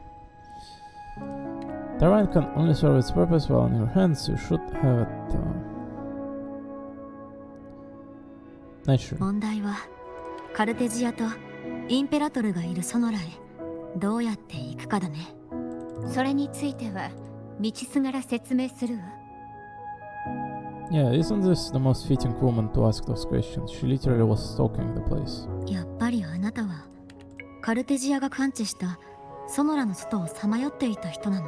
Speaker 1: Tarvin can only serve its purpose well in your hands, you should have it. Naturally.
Speaker 4: 問題はカルテジアとインペラトルがいるソノラへどうやって行くかだね。
Speaker 7: それについては道すがら説明するわ。
Speaker 1: Yeah, isn't this the most fitting woman to ask those questions? She literally was stalking the place.
Speaker 4: やっぱりあなたはカルテジアが感知したソノラの外をさまよっていた人なの。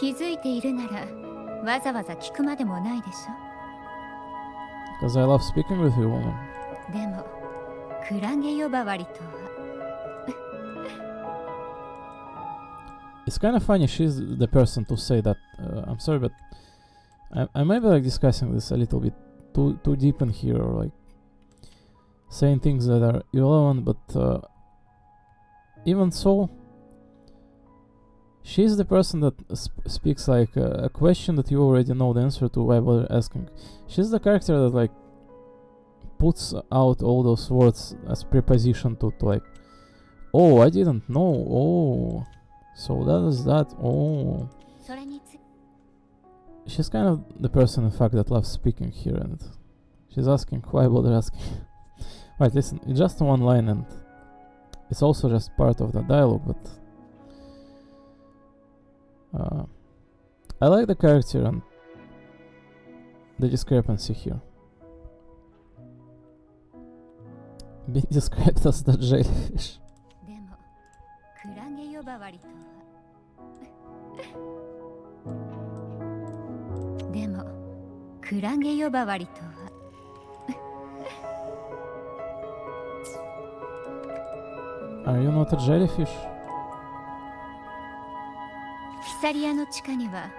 Speaker 7: 気づいているならわざわざ聞くまでもないでしょ。
Speaker 1: Because I love speaking with you, woman.
Speaker 7: でもクラゲ呼ばわりとは。
Speaker 1: It's kind of funny. She's the person to say that. I'm sorry, but I might be like discussing this a little bit too deep in here, or like saying things that are irrelevant. But even so, she's the person that speaks like a question that you already know the answer to. Why bother asking? She's the character that like puts out all those words as preposition to like, oh, I didn't know. Oh. So that is that. Oh.
Speaker 7: それにつ
Speaker 1: She's kind of the person, in fact, that loves speaking here, and she's asking, why bother asking? Right, listen, it's just one line, and it's also just part of the dialogue, but I like the character and the discrepancy here. Being described as the jellyfish.
Speaker 7: でもクラゲ呼ばわりとは。でもクラゲ呼ばわりとは。
Speaker 1: Are you not a jellyfish?
Speaker 7: フィサリアの地下には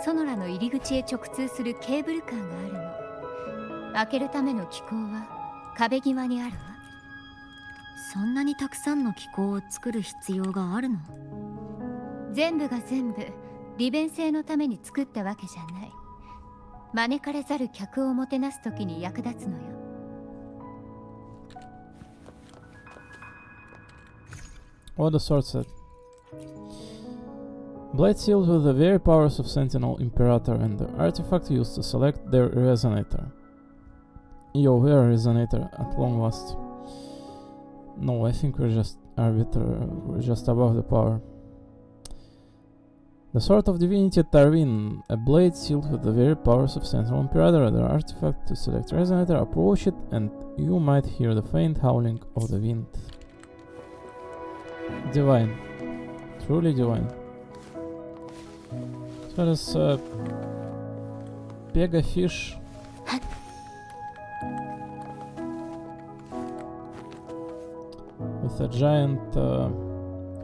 Speaker 7: ソノラの入り口へ直通するケーブルカーがあるの。開けるための機構は壁際にあるわ。
Speaker 4: そんなにたくさんの機構を作る必要があるの？
Speaker 7: 全部が全部利便性のために作ったわけじゃない。招かれざる客をもてなすときに役立つのよ。
Speaker 1: What the sword said. Blade sealed with the very powers of Sentinel Imperator and the artifact used to select their resonator. Yo, we're a resonator at long last. No, I think we're just arbiter, we're just above the power. The Sword of Divinity Tarvin, a blade sealed with the very powers of Sentinel Imperator, the artifact to select resonator. Approach it and you might hear the faint howling of the wind. Divine. Truly divine. As far as Pegafish, with a giant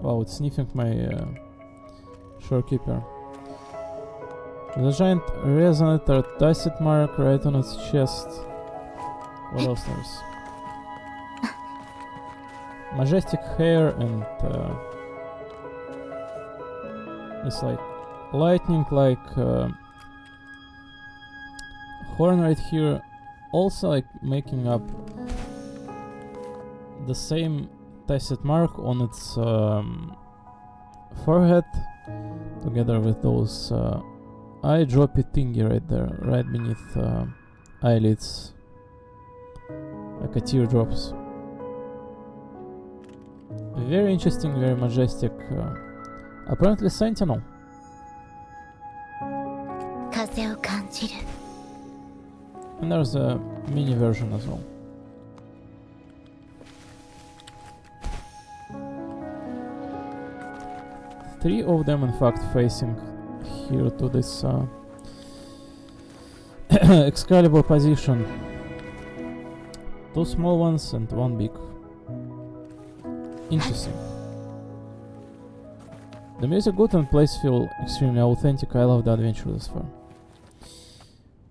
Speaker 1: wow, it's sniffing my shorekeeper. With a giant resonator tacit mark right on its chest. What else there's? Majestic hair and it's like lightning like horn right here, also like making up the same tacit mark on its forehead, together with those eye droppy thingy right there, right beneath eyelids, like a teardrops. Very interesting, very majestic. Apparently Sentinel.
Speaker 2: 風を感じる。
Speaker 1: And there's a mini version as well. Three of them in fact facing here to this Excalibur position. Two small ones and one big. Interesting. The music good and place feel extremely authentic. I love the adventure thus far.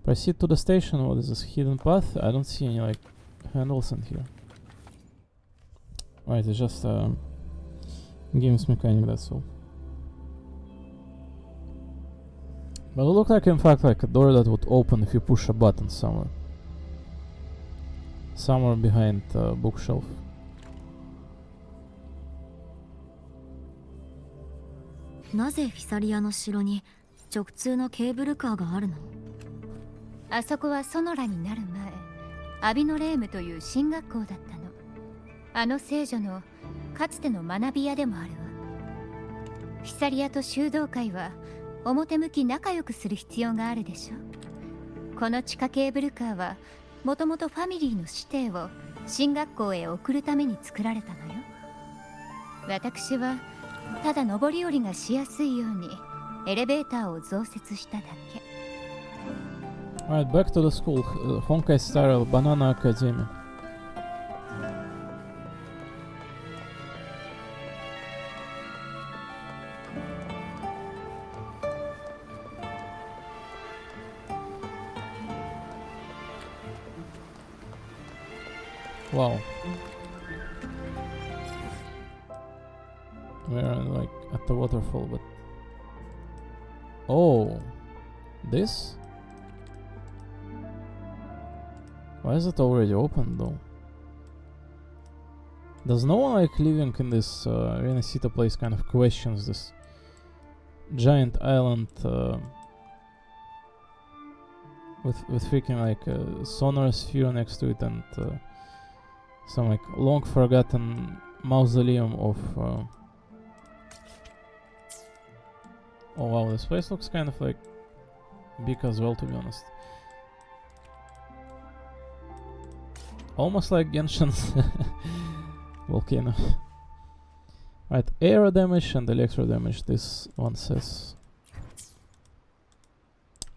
Speaker 1: Proceed to the station. What is this hidden path? I don't see any like handles in here. Right, it's just a game's mechanic, that's all. But it looked like in fact like a door that would open if you push a button somewhere. Somewhere behind the bookshelf.
Speaker 4: Why なぜフィサリアの城に直通のケーブルカーがあるの？
Speaker 7: あそこはソノラになる前、アビノレームという進学校だったの。あの聖女のかつての学び屋でもあるわ。フィサリアと修道会は表向き仲良くする必要があるでしょ。この地下ケーブルカーはもともとファミリーの指定を進学校へ送るために作られたのよ。私はただ上り下りがしやすいようにエレベーターを増設しただけ。
Speaker 1: Alright, back to the school. Honkai Star Banana Academy. Wow. We're like at the waterfall, but... Oh! This? Why is it already open though? Does no one like living in this Renacita place kind of questions this giant island with freaking like a sonar sphere next to it and some like long forgotten mausoleum of oh wow, this place looks kind of like big as well, to be honest. Almost like Genshin's volcano. Right, air damage and electro damage, this one says.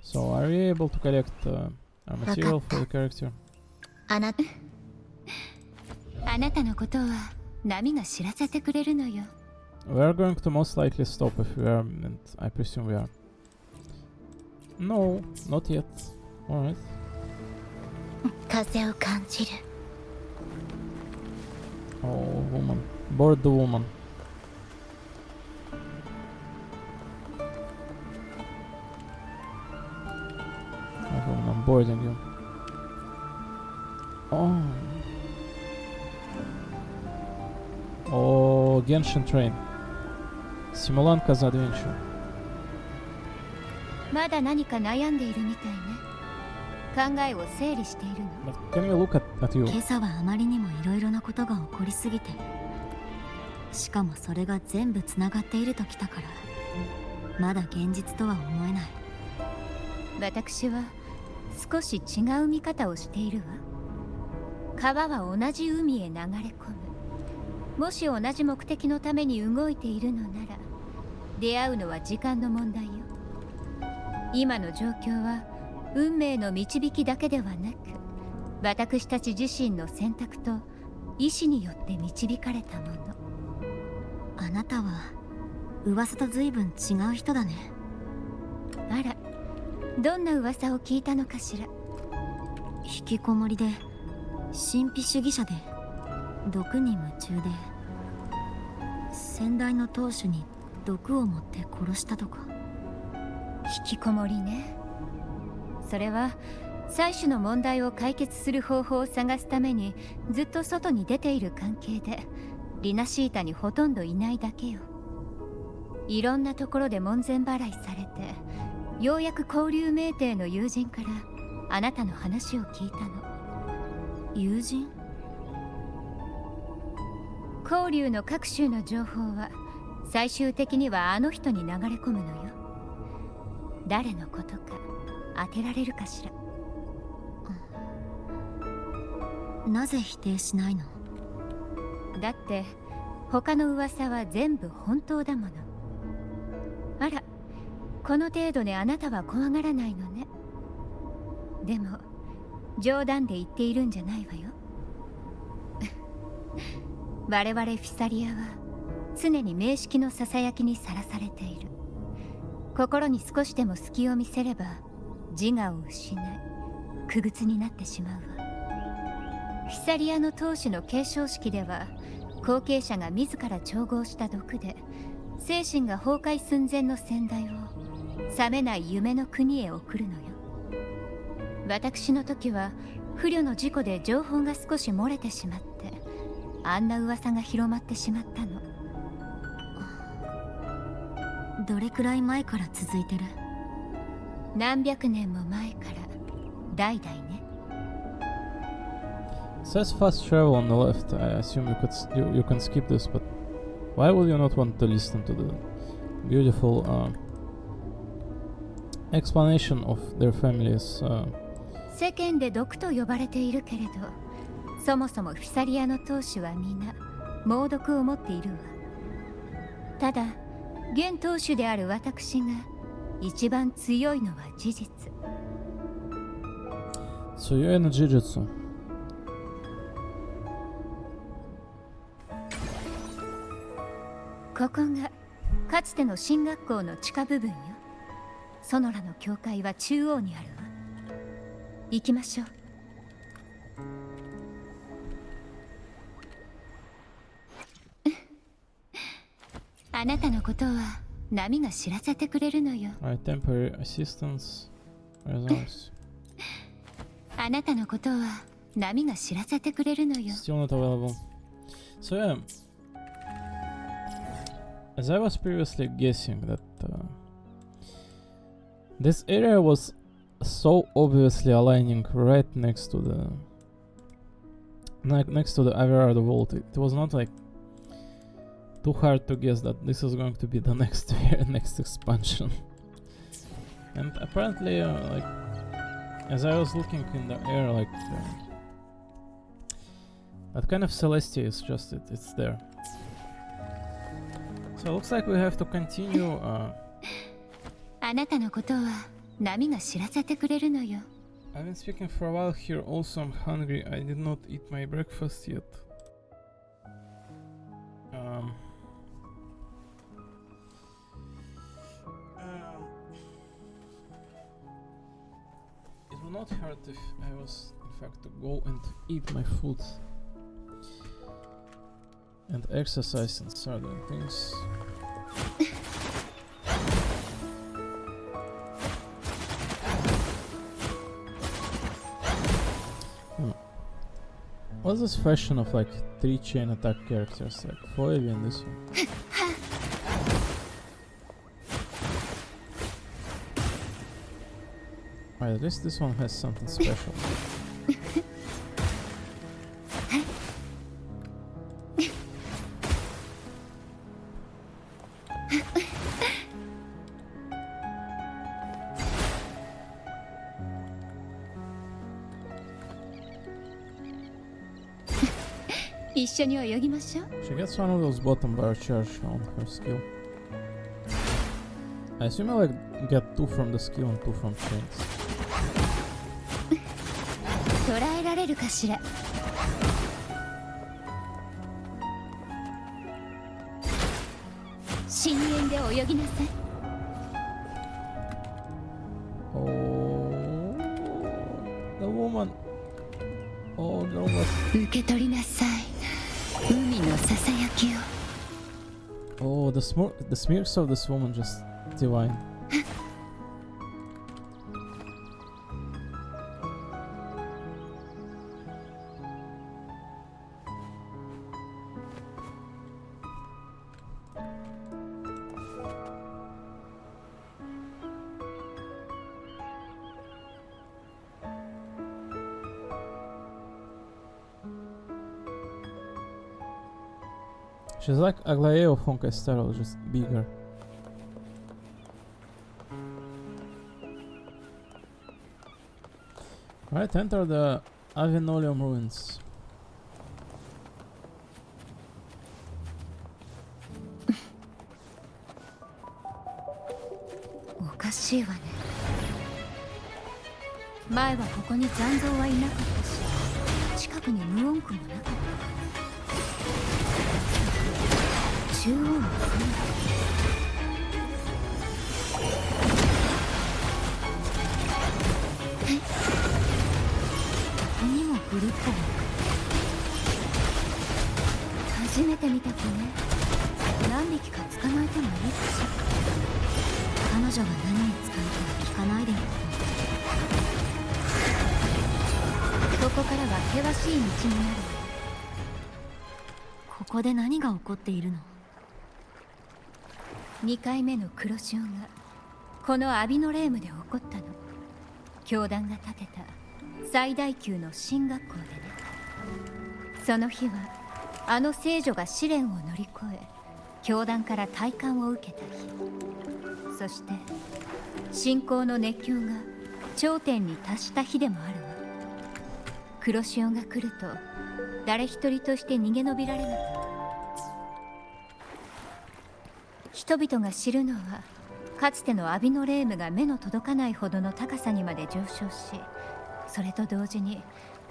Speaker 1: So are we able to collect our material for the character?
Speaker 2: あなた
Speaker 7: あなたのことは波が知らせてくれるのよ。
Speaker 1: We are going to most likely stop if we are, and I presume we are. No, not yet. Alright.
Speaker 2: 風を感じる。
Speaker 1: Oh, woman. Board the woman. Okay, woman, I'm boarding you. Oh. Oh, Genshin Train. Simulanka за Adventure.
Speaker 7: まだ何か悩んでいるみたいね。考えを整理しているの。
Speaker 1: But can we look at you?
Speaker 4: 今朝はあまりにもいろいろなことが起こりすぎて、しかもそれが全部つながっているときたから、まだ現実とは思えない。
Speaker 7: 私は少し違う見方をしているわ。川は同じ海へ流れ込む。もし同じ目的のために動いているのなら、出会うのは時間の問題よ。今の状況は運命の導きだけではなく、私たち自身の選択と意志によって導かれたもの。
Speaker 4: あなたは噂と随分違う人だね。
Speaker 7: あら、どんな噂を聞いたのかしら。
Speaker 4: 引きこもりで神秘主義者で毒に夢中で先代の当主に毒を持って殺したとか。
Speaker 7: 引きこもりね。それは採取の問題を解決する方法を探すためにずっと外に出ている関係で、リナシータにほとんどいないだけよ。いろんなところで門前払いされて、ようやく交流名店の友人からあなたの話を聞いたの。
Speaker 4: 友人？
Speaker 7: 交流の各種の情報は最終的にはあの人に流れ込むのよ。誰のことか当てられるかしら。
Speaker 4: なぜ否定しないの？
Speaker 7: だって他の噂は全部本当だもの。あら、この程度であなたは怖がらないのね。でも冗談で言っているんじゃないわよ。我々フィサリアは常に名式のささやきにさらされている。心に少しでも隙を見せれば自我を失い苦靴になってしまうわ。フィサリアの当主の継承式では、後継者が自ら調合した毒で精神が崩壊寸前の先代を覚めない夢の国へ送るのよ。私の時は不慮の事故で情報が少し漏れてしまって、あんな噂が広まってしまったの。
Speaker 4: どれくらい前から続いてる？
Speaker 7: 何百年も前から代々ね。
Speaker 1: It says fast travel on the left. I assume you can skip this, but why would you not want to listen to the beautiful explanation of their family's
Speaker 7: 世間で毒と呼ばれているけれど、そもそもフィサリアの当主は皆猛毒を持っているわ。ただ現当主である私が一番強いのは事実。
Speaker 1: 強いの事実。
Speaker 7: ここがかつての進学校の地下部分よ。ソノラの教会は中央にあるわ。行きましょう。あなたのことは波が知らせてくれるのよ。
Speaker 1: Alright, temporary assistance results.
Speaker 7: あなたのことは波が知らせてくれるのよ。
Speaker 1: Still not available. So yeah, as I was previously guessing that this area was so obviously aligning right next to the Everard Vault. It was not like too hard to guess that this is going to be the next next expansion. And apparently, like as I was looking in the air, like that kind of Celestia is just it's there. So it looks like we have to continue.
Speaker 7: あなたのことは波が知らせてくれるのよ。
Speaker 1: I've been speaking for a while here. Also, I'm hungry. I did not eat my breakfast yet. It would not hurt if I was, in fact, to go and eat my food and exercise and start doing things. What's this fashion of like 3 chain attack characters, like Phoebe and this one? Alright, at least this one has something special.
Speaker 7: She
Speaker 1: gets one of those bottom bar charge on her skill. I assume I like get 2 from the skill and 2 from chains.
Speaker 7: 捉えられるかしら。深淵で泳ぎなさい。
Speaker 1: Oh, the woman. Oh, no, what?
Speaker 7: 受け取りなさい。海のささやきを。
Speaker 1: Oh, the smears of this woman just divine. She's like Aglaé of Honkai Star, just bigger. Alright, enter the Avinolium ruins.
Speaker 7: おかしいわね。前はここに残像はいなかったし、近くに無音区もなかった。中央の船。ここにもグルッポが。初めて見た子ね。何匹か捕まえてもいいかしら。彼女が何に使うかは聞かないでよ。ここからは険しい道になる。
Speaker 4: ここで何が起こっているの
Speaker 7: ？2回目の黒潮がこのアビノレームで起こったの。教団が建てた最大級の進学校でね。その日はあの聖女が試練を乗り越え教団から体感を受けた日、そして信仰の熱狂が頂点に達した日でもあるわ。黒潮が来ると誰一人として逃げ延びられなかった。人々が知るのはかつてのアビノレームが目の届かないほどの高さにまで上昇し、それと同時に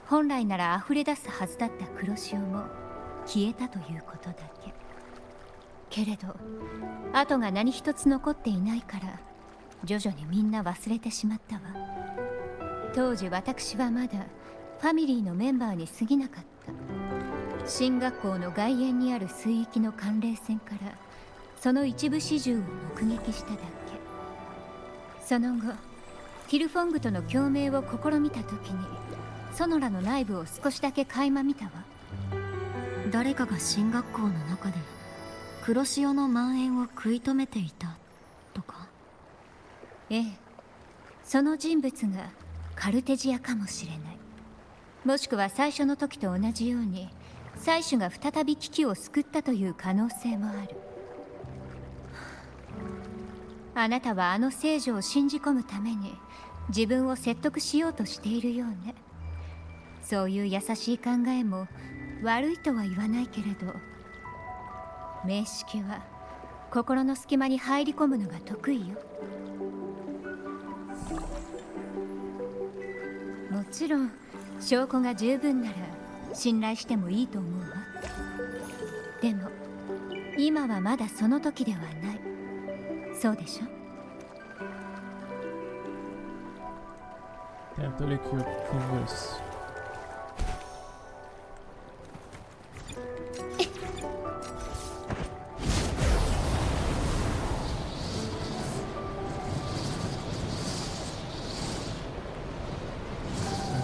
Speaker 7: 本来なら溢れ出すはずだった黒潮も消えたということだけ。けれど跡が何一つ残っていないから徐々にみんな忘れてしまったわ。当時私はまだファミリーのメンバーに過ぎなかった。進学校の外縁にある水域の寒冷船からその一部始終を目撃しただけ。その後ティルフォングとの共鳴を試みた時にソノラの内部を少しだけ垣間見たわ。
Speaker 4: 誰かが進学校の中で黒潮の蔓延を食い止めていたとか。
Speaker 7: ええ、その人物がカルテジアかもしれない。もしくは最初の時と同じように採取が再び危機を救ったという可能性もある。あなたはあの聖女を信じ込むために自分を説得しようとしているようね。そういう優しい考えも悪いとは言わないけれど、名式は心の隙間に入り込むのが得意よ。もちろん証拠が十分なら信頼してもいいと思うわ。でも今はまだその時ではない。そうでしょ。
Speaker 1: Time to lick your fingers.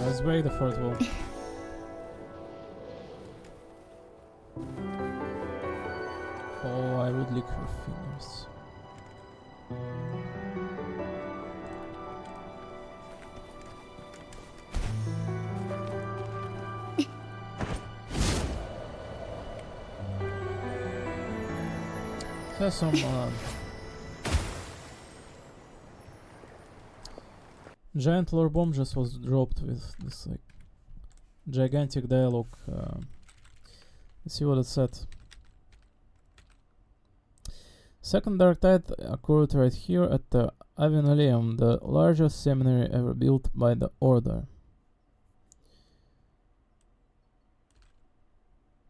Speaker 1: Let's break the fourth wall. Oh, I would lick her fingers. There's some giant lore bomb just was dropped with this like gigantic dialogue. Let's see what it said. Second Dark Tide occurred right here at the Avinoleum, the largest seminary ever built by the Order.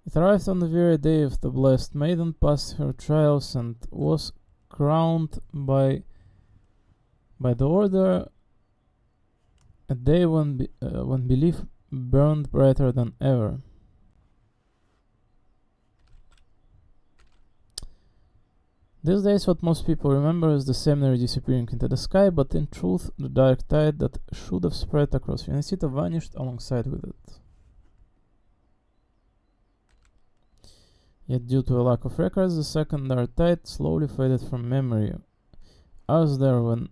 Speaker 1: It arrived on the very day of the Blessed Maiden passed her trials and was crowned by the Order, a day when belief burned brighter than ever. These days what most people remember is the seminary disappearing into the sky, but in truth the dark tide that should have spread across Unicita vanished alongside with it. Yet due to a lack of records, the second dark tide slowly faded from memory. I was there when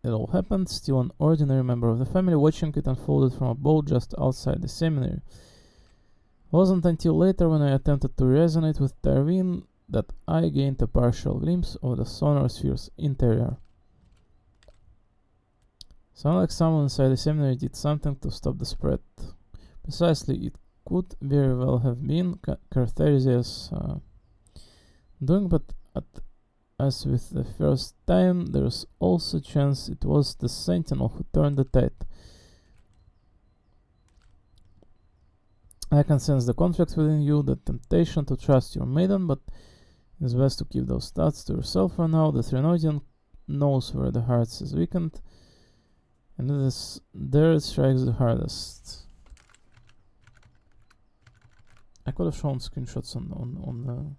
Speaker 1: it all happened, still an ordinary member of the family, watching it unfolded from a boat just outside the seminary. It wasn't until later when I attempted to resonate with Darwin that I gained a partial glimpse of the sonar sphere's interior. Sounded like someone inside the seminary did something to stop the spread. Precisely, it could very well have been Cartesius doing, but as with the first time, there's also a chance it was the Sentinel who turned the tide. I can sense the conflict within you, the temptation to trust your maiden, but it's best to keep those thoughts to yourself for now. The Trinodian knows where the heart is weakened, and it is there it strikes the hardest. I could have shown screenshots on the...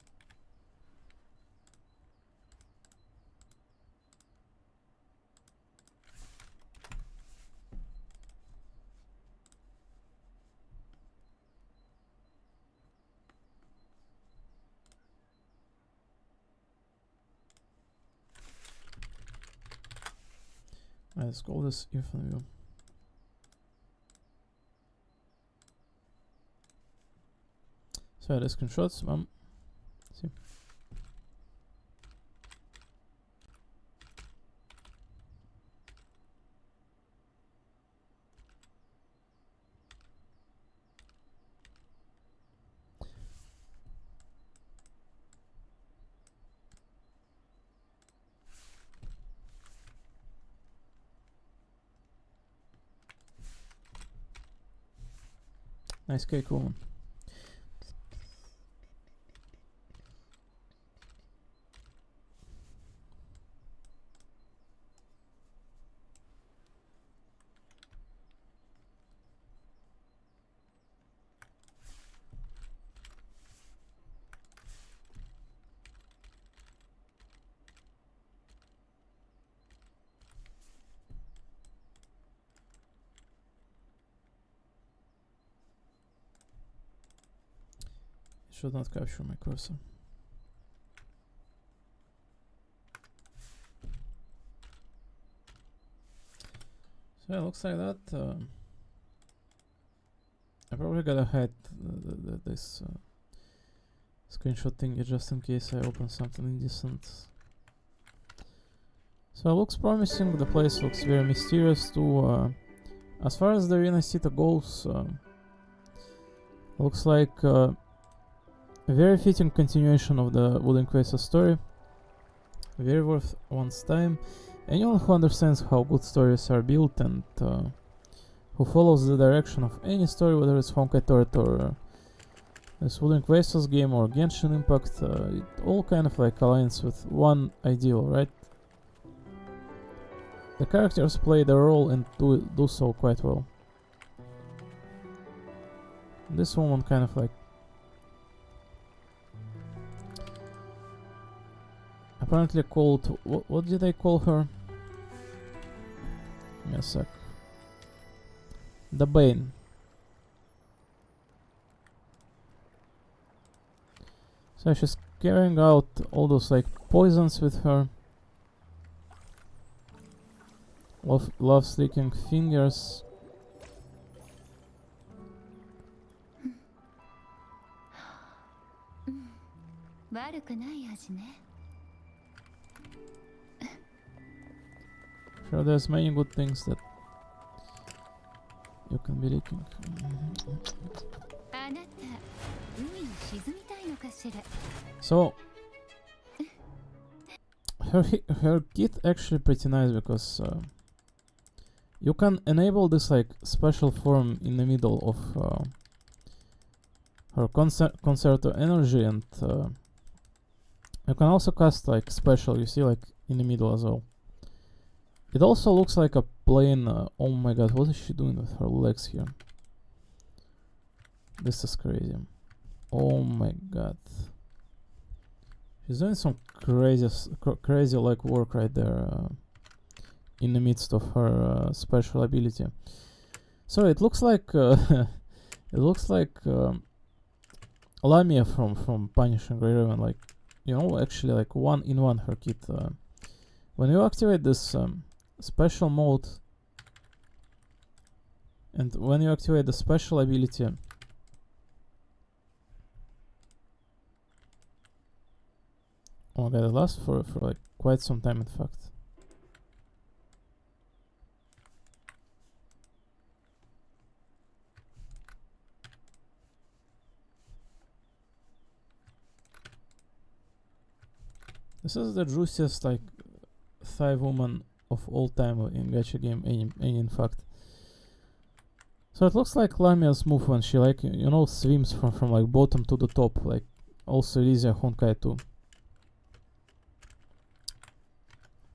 Speaker 1: Let's go this earphone view. So the screenshots, see. Nice cake, woman. Should not capture my cursor. So it looks like that. I probably gotta hide this screenshot thingy just in case I open something indecent. So it looks promising. The place looks very mysterious too. As far as the Arena City goes, looks like a very fitting continuation of the Wooden Quasar story. Very worth one's time. Anyone who understands how good stories are built and who follows the direction of any story, whether it's Honkai Turret or this Wooden Quasars game or Genshin Impact, it all kind of like aligns with one ideal, right? The characters play their role and do so quite well. This woman kind of like apparently called, what did I call her? Give me a sec. The Bane. So she's carrying out all those like poisons with her. Loves licking fingers. Sure, there's many good things that you can be licking. So her kit actually pretty nice because you can enable this like special form in the middle of her concerto energy, and you can also cast like special, you see, like in the middle as well. It also looks like a plain oh my god, what is she doing with her legs here? This is crazy. Oh my god, she's doing some crazy like work right there in the midst of her special ability. So it looks like Lamia from Punishing Grey Raven, like, you know, actually like one in one her kit. When you activate this special mode, and when you activate the special ability, oh my god, it lasts for like quite some time in fact. This is the juiciest like thigh woman of all time in gacha game, any in fact. So it looks like Lamia's move when she like, you know, swims from like bottom to the top, like also Elysia Honkai 2.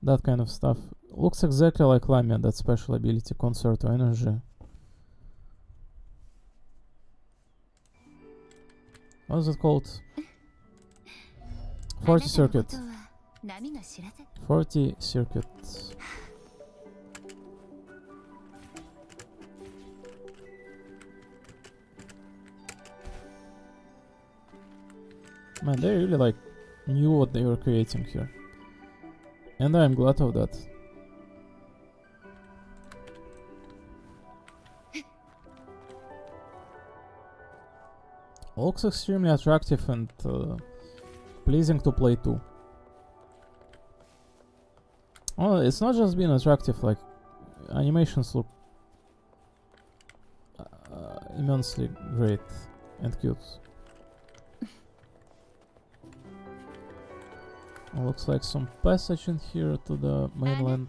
Speaker 1: That kind of stuff. Looks exactly like Lamia, that special ability, Concerto Energy. What is it called? 40 Circuit. 40 Circuit. Man, they really like knew what they were creating here, and I'm glad of that. Looks extremely attractive and pleasing to play too. Oh, it's not just being attractive, like animations look immensely great and cute. Looks like some passage in here to the mainland.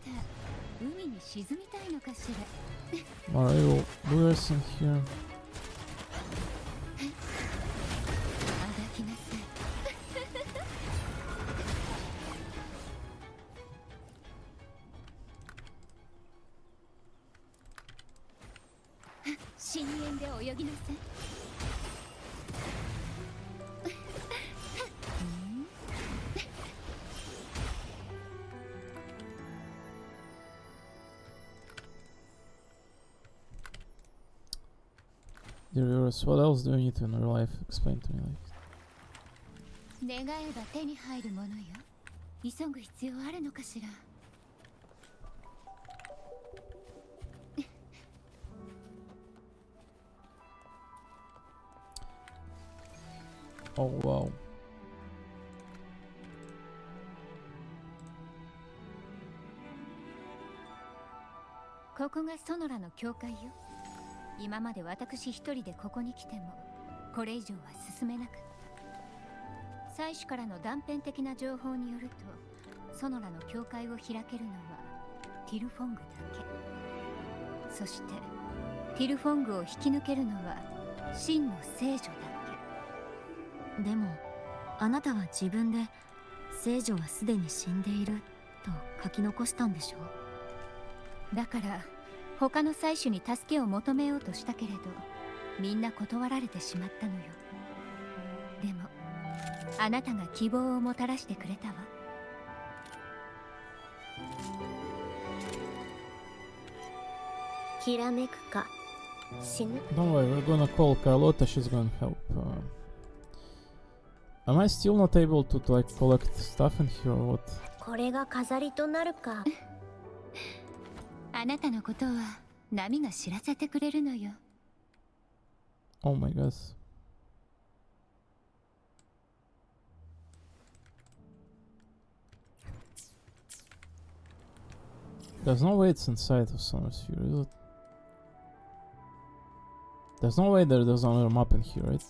Speaker 1: More evil lures in here.
Speaker 7: 深淵で泳ぎなさい。
Speaker 1: Dear viewers, what else do you need to in real life? Explain to me, like.
Speaker 7: 願えば手に入るものよ。急ぐ必要あるのかしら。
Speaker 1: Oh wow.
Speaker 7: ここがソノラの教会よ。今まで私一人でここに来てもこれ以上は進めなかった。祭司からの断片的な情報によると、ソノラの教会を開けるのはティルフォングだけ。そしてティルフォングを引き抜けるのは真の聖女だけ。
Speaker 4: でもあなたは自分で聖女はすでに死んでいると書き残したんでしょ。
Speaker 7: だから他の祭司に助けを求めようとしたけれど、みんな断られてしまったのよ。でもあなたが希望をもたらしてくれたわ。
Speaker 5: ひらめくか死ぬ。
Speaker 1: Don't worry, we're gonna call Carlotta, she's gonna help. Am I still not able to like collect stuff in here or what?
Speaker 5: これが飾りとなるか。
Speaker 7: あなたのことは波が知らせてくれるのよ。
Speaker 1: Oh my god. There's no way it's inside of Summer's Sphere, is it? There's no way there's another map in here, right?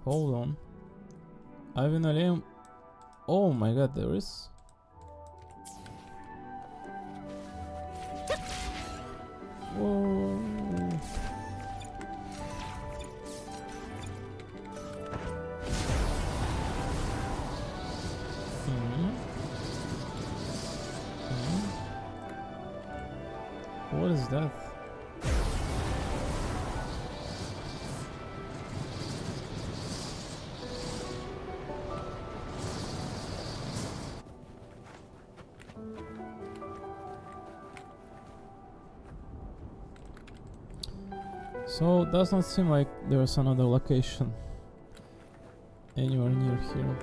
Speaker 1: Hold on. Ivan Alem. Oh my god, there is. Whoa. What is that? So it does not seem like there's another location anywhere near here.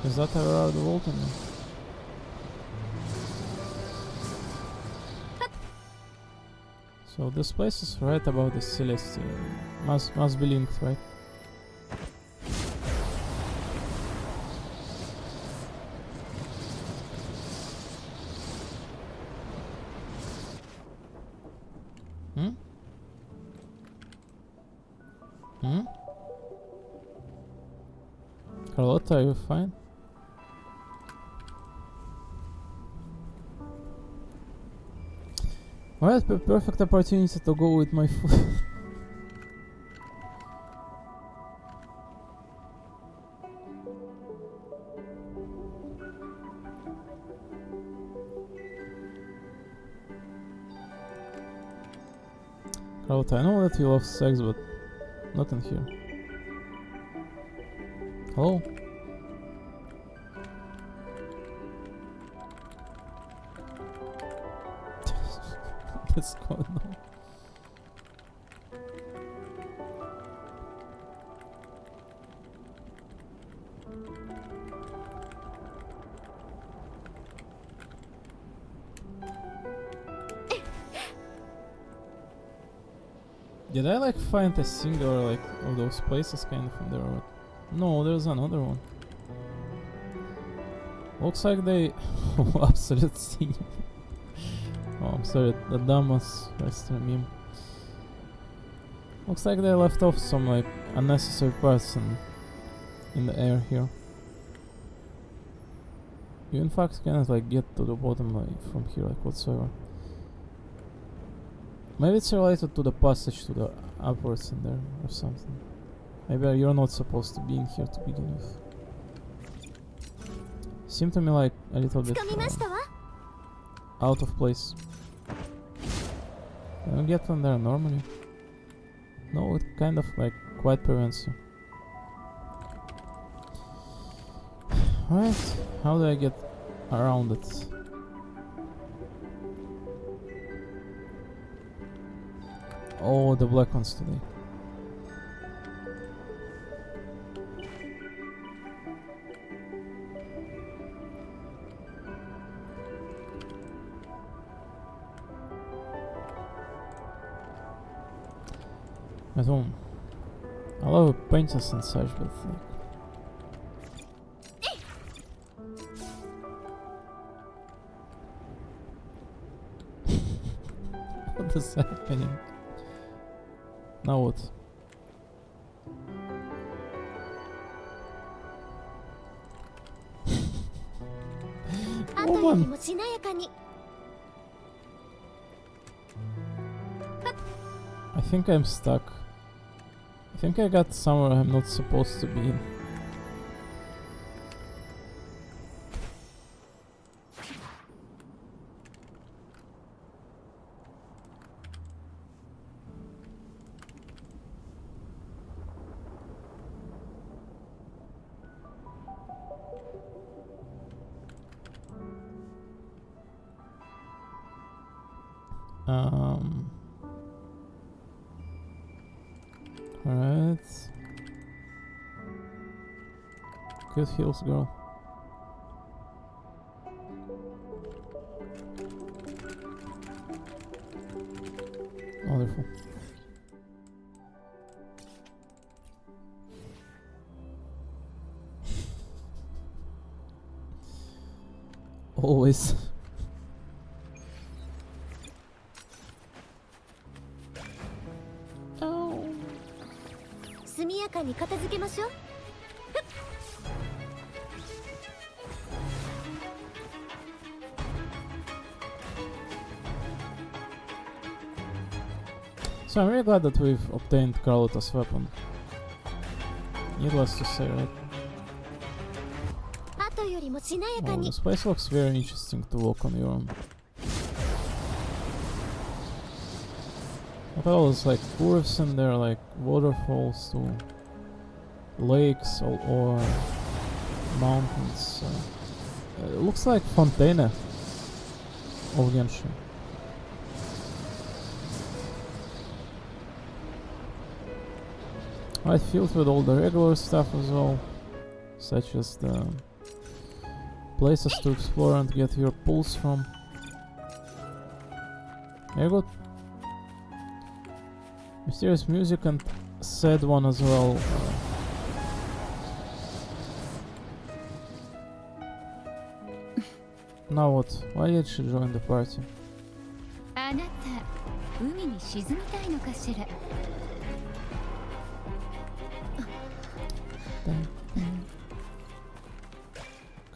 Speaker 1: Is that Everard Walton? So this place is right above the Celestial. Must be linked, right? Hmm? Hmm? Carlotta, are you fine? Well, it's a perfect opportunity to go with my foot. Carlotta, I know that you love sex, but not in here. Hello? What's going on? Did I like find a single like of those places kind of in there or what? No, there's another one. Looks like they absolute scene. Oh, I'm sorry, the dumbass Western meme. Looks like they left off some like unnecessary parts in the air here. You in fact cannot like get to the bottom like from here like whatsoever. Maybe it's related to the passage to the upwards in there or something. Maybe you're not supposed to be in here to begin with. Seem to me like a little bit
Speaker 2: 掴みましたわ。
Speaker 1: out of place. Can you get in there normally? No, it kind of like quite prevents you. Right, how do I get around it? Oh, the black ones today. At home. I love painters and such, but like, what is happening? Now what?
Speaker 2: あとよりもしなやかに。
Speaker 1: I think I'm stuck. I think I got somewhere I'm not supposed to be in. Alright. Good heals, girl. Wonderful. Always. Oh.
Speaker 2: 速やかに片付けましょう。
Speaker 1: So I'm really glad that we've obtained Carlotta's weapon. Needless to say, right?
Speaker 2: あとよりもしなやか
Speaker 1: Oh,
Speaker 2: に。
Speaker 1: this place looks very interesting to walk on your own. Look at all those like curves in there, like waterfalls to lakes or mountains. It looks like Fontaine of Genshin. Right, filled with all the regular stuff as well, such as the places to explore and get your pulse from. Very good. Mysterious music and sad one as well. Now what? Why did she join the party?
Speaker 7: あなた海に沈みたいのかしら。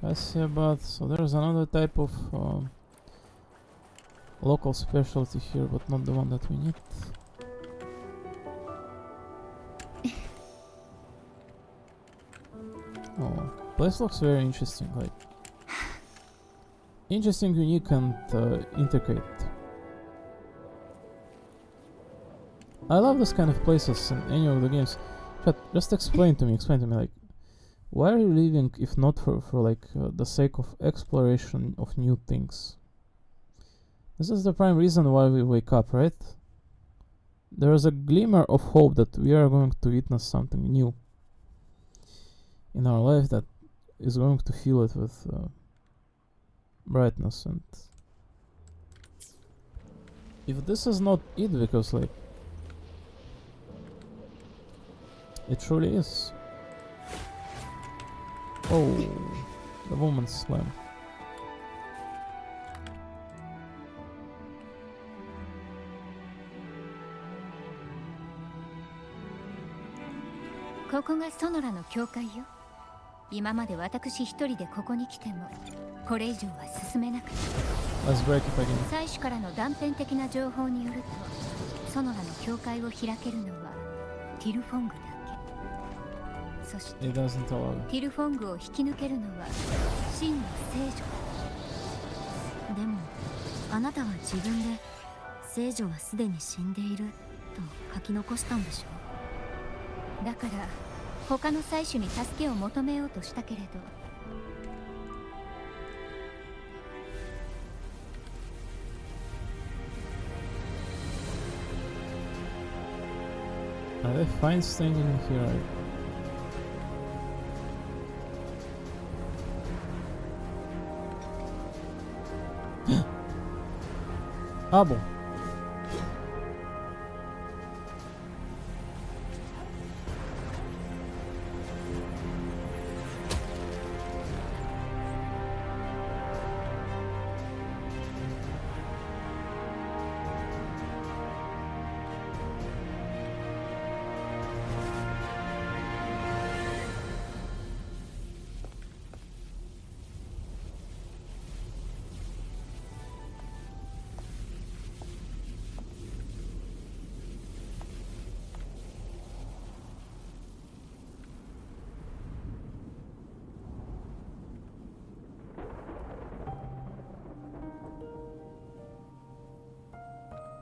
Speaker 1: Cassia bath. So there's another type of local specialty here, but not the one that we need. Oh, place looks very interesting, like interesting, unique, and intricate. I love this kind of places in any of the games. Chat, just explain to me, like, why are you leaving if not for like the sake of exploration of new things? This is the prime reason why we wake up, right? There is a glimmer of hope that we are going to witness something new in our life that is going to fill it with brightness. And if this is not it, because like it truly is. Oh, the woman's slam.
Speaker 7: ここがソノラの教会よ。今まで私一人でここに来てもこれ以上は進めなかった。
Speaker 1: Let's break it again.
Speaker 7: 祭司からの断片的な情報によるとソノラの教会を開けるのはティルフォングだけ。そして
Speaker 1: It doesn't allow.
Speaker 7: ティルフォングを引き抜けるのは真の聖女だ。
Speaker 4: でもあなたは自分で聖女はすでに死んでいると書き残したんでしょ。
Speaker 7: だから他の祭司に助けを求めようとしたけれど、
Speaker 1: Are they fine standing in here? Ah bon.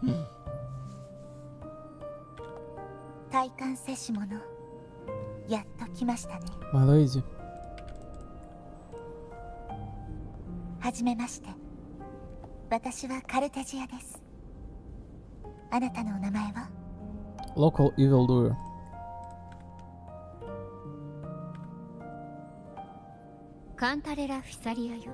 Speaker 1: Hmm.
Speaker 5: 体感せし者、やっと来ましたね。
Speaker 1: My lady.
Speaker 5: はじめまして。私はカルテジアです。あなたのお名前は？
Speaker 1: Local evildoer.
Speaker 7: カンタレラ・フィサリアよ。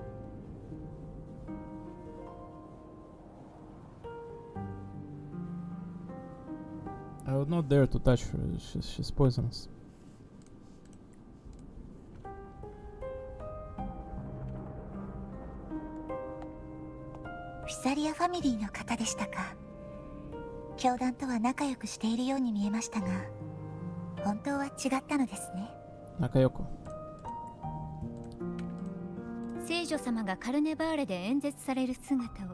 Speaker 1: I would not dare to touch her. She's poisonous.
Speaker 5: フィサリアファミリーの方でしたか。教団とは仲良くしているように見えましたが、本当は違ったのですね。
Speaker 1: Nakayoko.
Speaker 7: 聖女様がカルネバーレで演説される姿を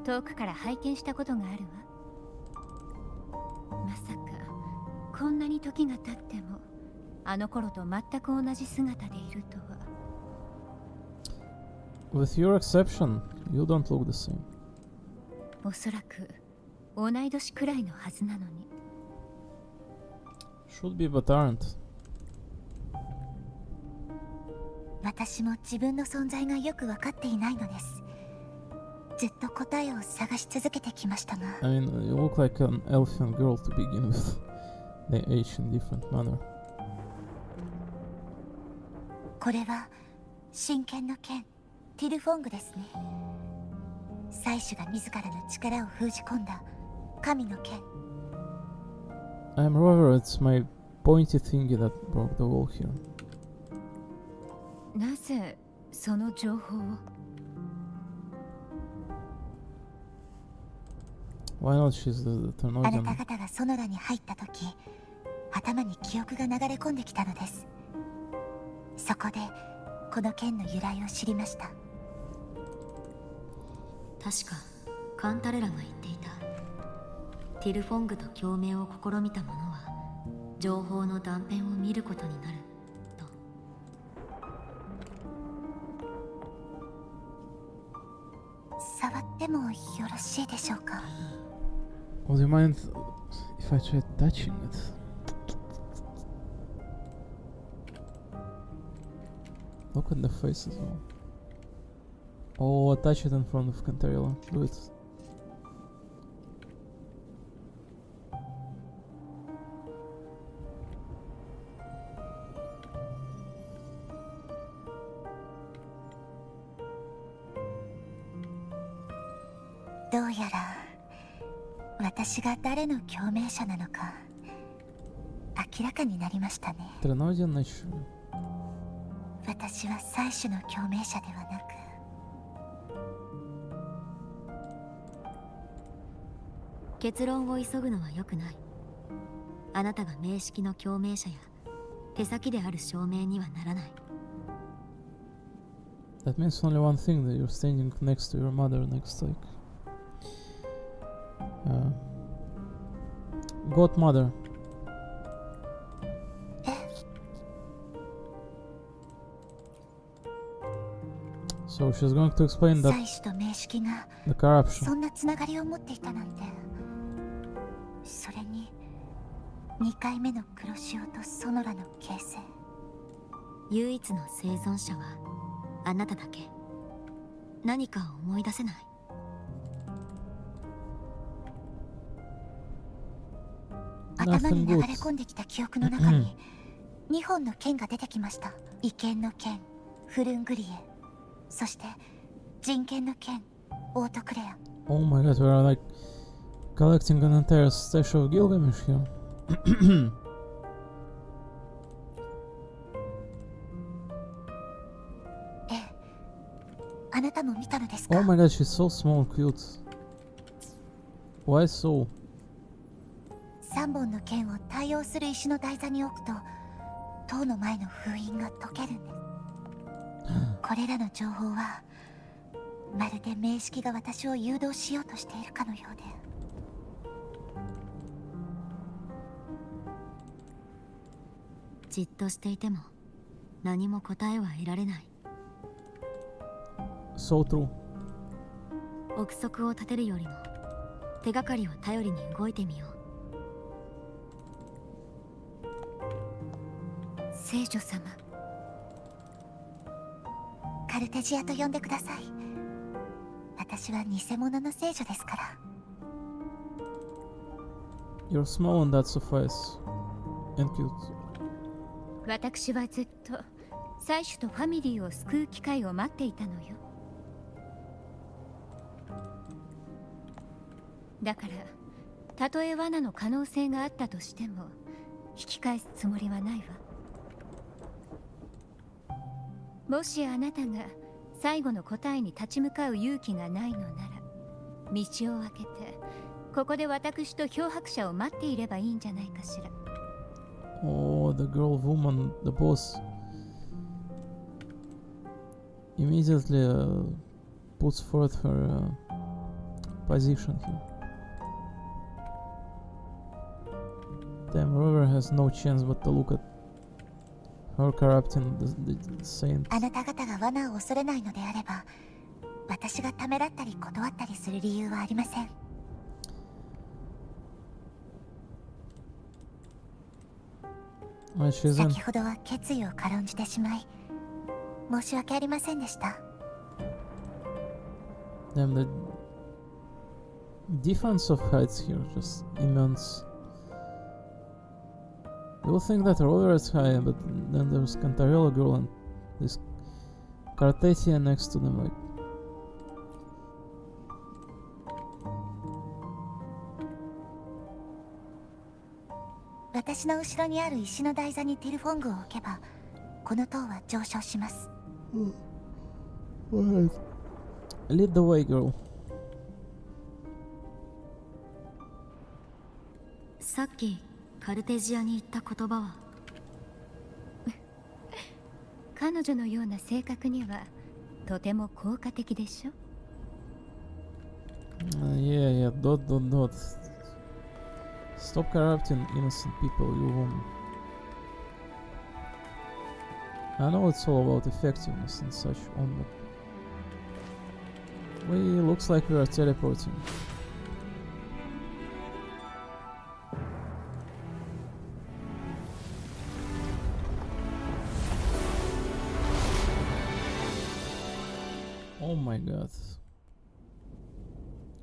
Speaker 7: 遠くから拝見したことがあるわ。まさかこんなに時が経ってもあの頃と全く同じ姿でいるとは。
Speaker 1: With your exception, you don't look the same.
Speaker 7: おそらく同い年くらいのはずなのに。
Speaker 1: Should be, but aren't.
Speaker 5: 私も自分の存在がよく分かっていないのです。ずっと答えを探し続けてきましたが。
Speaker 1: I mean, you look like an elfin girl to begin with. They age in different manner.
Speaker 5: これは真剣の剣ティルフォングですね。祭司が自らの力を封じ込んだ神の剣。
Speaker 1: I'm Rover, it's my pointy thingy that broke the wall here.
Speaker 7: なぜその情報を？
Speaker 1: Why not? She's the
Speaker 5: あなた
Speaker 1: Ternodian.
Speaker 5: 方がソノラに入った時、頭に記憶が流れ込んできたのです。そこでこの剣の由来を知りました。
Speaker 4: 確かカンタレラが言っていた。ティルフォングと共鳴を試みた者は情報の断片を見ることになると。
Speaker 5: 触ってもよろしいでしょうか。
Speaker 1: Would you mind if I tried touching it? Look at the face as well. Oh, touch it in front of Cantarella. Do it.
Speaker 5: どうやら私が誰の共鳴者なのか明らかになりましたね。
Speaker 1: Ternodian issue.
Speaker 5: 私は祭司の共鳴者ではなく、
Speaker 4: 結論を急ぐのは良くない。あなたが名式の共鳴者や手先である証明にはならない。
Speaker 1: That means only one thing, that you're standing next to your mother, next like Godmother. So she's going to explain that
Speaker 5: 祭司と名式が
Speaker 1: the corruption.
Speaker 5: そんなつながりを持っていたなんて。それに2回目の黒潮とソノラの形成。
Speaker 4: 唯一の生存者はあなただけ。何か思い出せない？
Speaker 5: 頭に流れ込んできた記憶の中に2本の剣が出てきました。異剣の剣フルングリエ、そして人権の剣オートクレア。
Speaker 1: Oh my god, we're like collecting an entire stash of Gilgamesh here.
Speaker 5: ええ、あなたも見たのですか？
Speaker 1: Oh my god, she's so small and cute. Why so?
Speaker 5: 3本の剣を対応する石の台座に置くと塔の前の封印が解けるんです。これらの情報はまるで名式が私を誘導しようとしているかのようで。
Speaker 4: じっとしていても何も答えは得られない。
Speaker 1: So true.
Speaker 4: 憶測を立てるよりも手がかりを頼りに動いてみよう。
Speaker 7: 聖女様、
Speaker 5: カルテジアと呼んでください。私は偽物の聖女ですから。
Speaker 1: You're small and that suffice. And cute.
Speaker 7: 私はずっと祭司とファミリーを救う機会を待っていたのよ。だからたとえ罠の可能性があったとしても引き返すつもりはないわ。もしあなたが最後の答えに立ち向かう勇気がないのなら、道を開けてここで私と漂白者を待っていればいいんじゃないかしら。
Speaker 1: Oh, the girl woman, the boss, immediately puts forth her position here. Damn, River has no chance but to look at her corrupting the saint.
Speaker 5: あなた方が罠を恐れないのであれば、私がためらったり断ったりする理由はありません。
Speaker 1: She's in.
Speaker 5: 先ほどは決意を軽んじてしまい申し訳ありませんでした。
Speaker 1: Damn, the defense of heights here just immense. You would think that Roller is high, but then there's Cantarella girl and this Cartesia next to them, like.
Speaker 5: 私の後ろにある石の台座にティルフォングを置けばこの塔は上昇します。
Speaker 1: Lead the way, girl.
Speaker 4: さっきカルテジアに言った言葉は？
Speaker 7: 彼女のような性格にはとても効果的でしょ。
Speaker 1: Yeah, dot. Stop corrupting innocent people, you woman. I know it's all about effectiveness and such on, but looks like we are teleporting. Oh my god.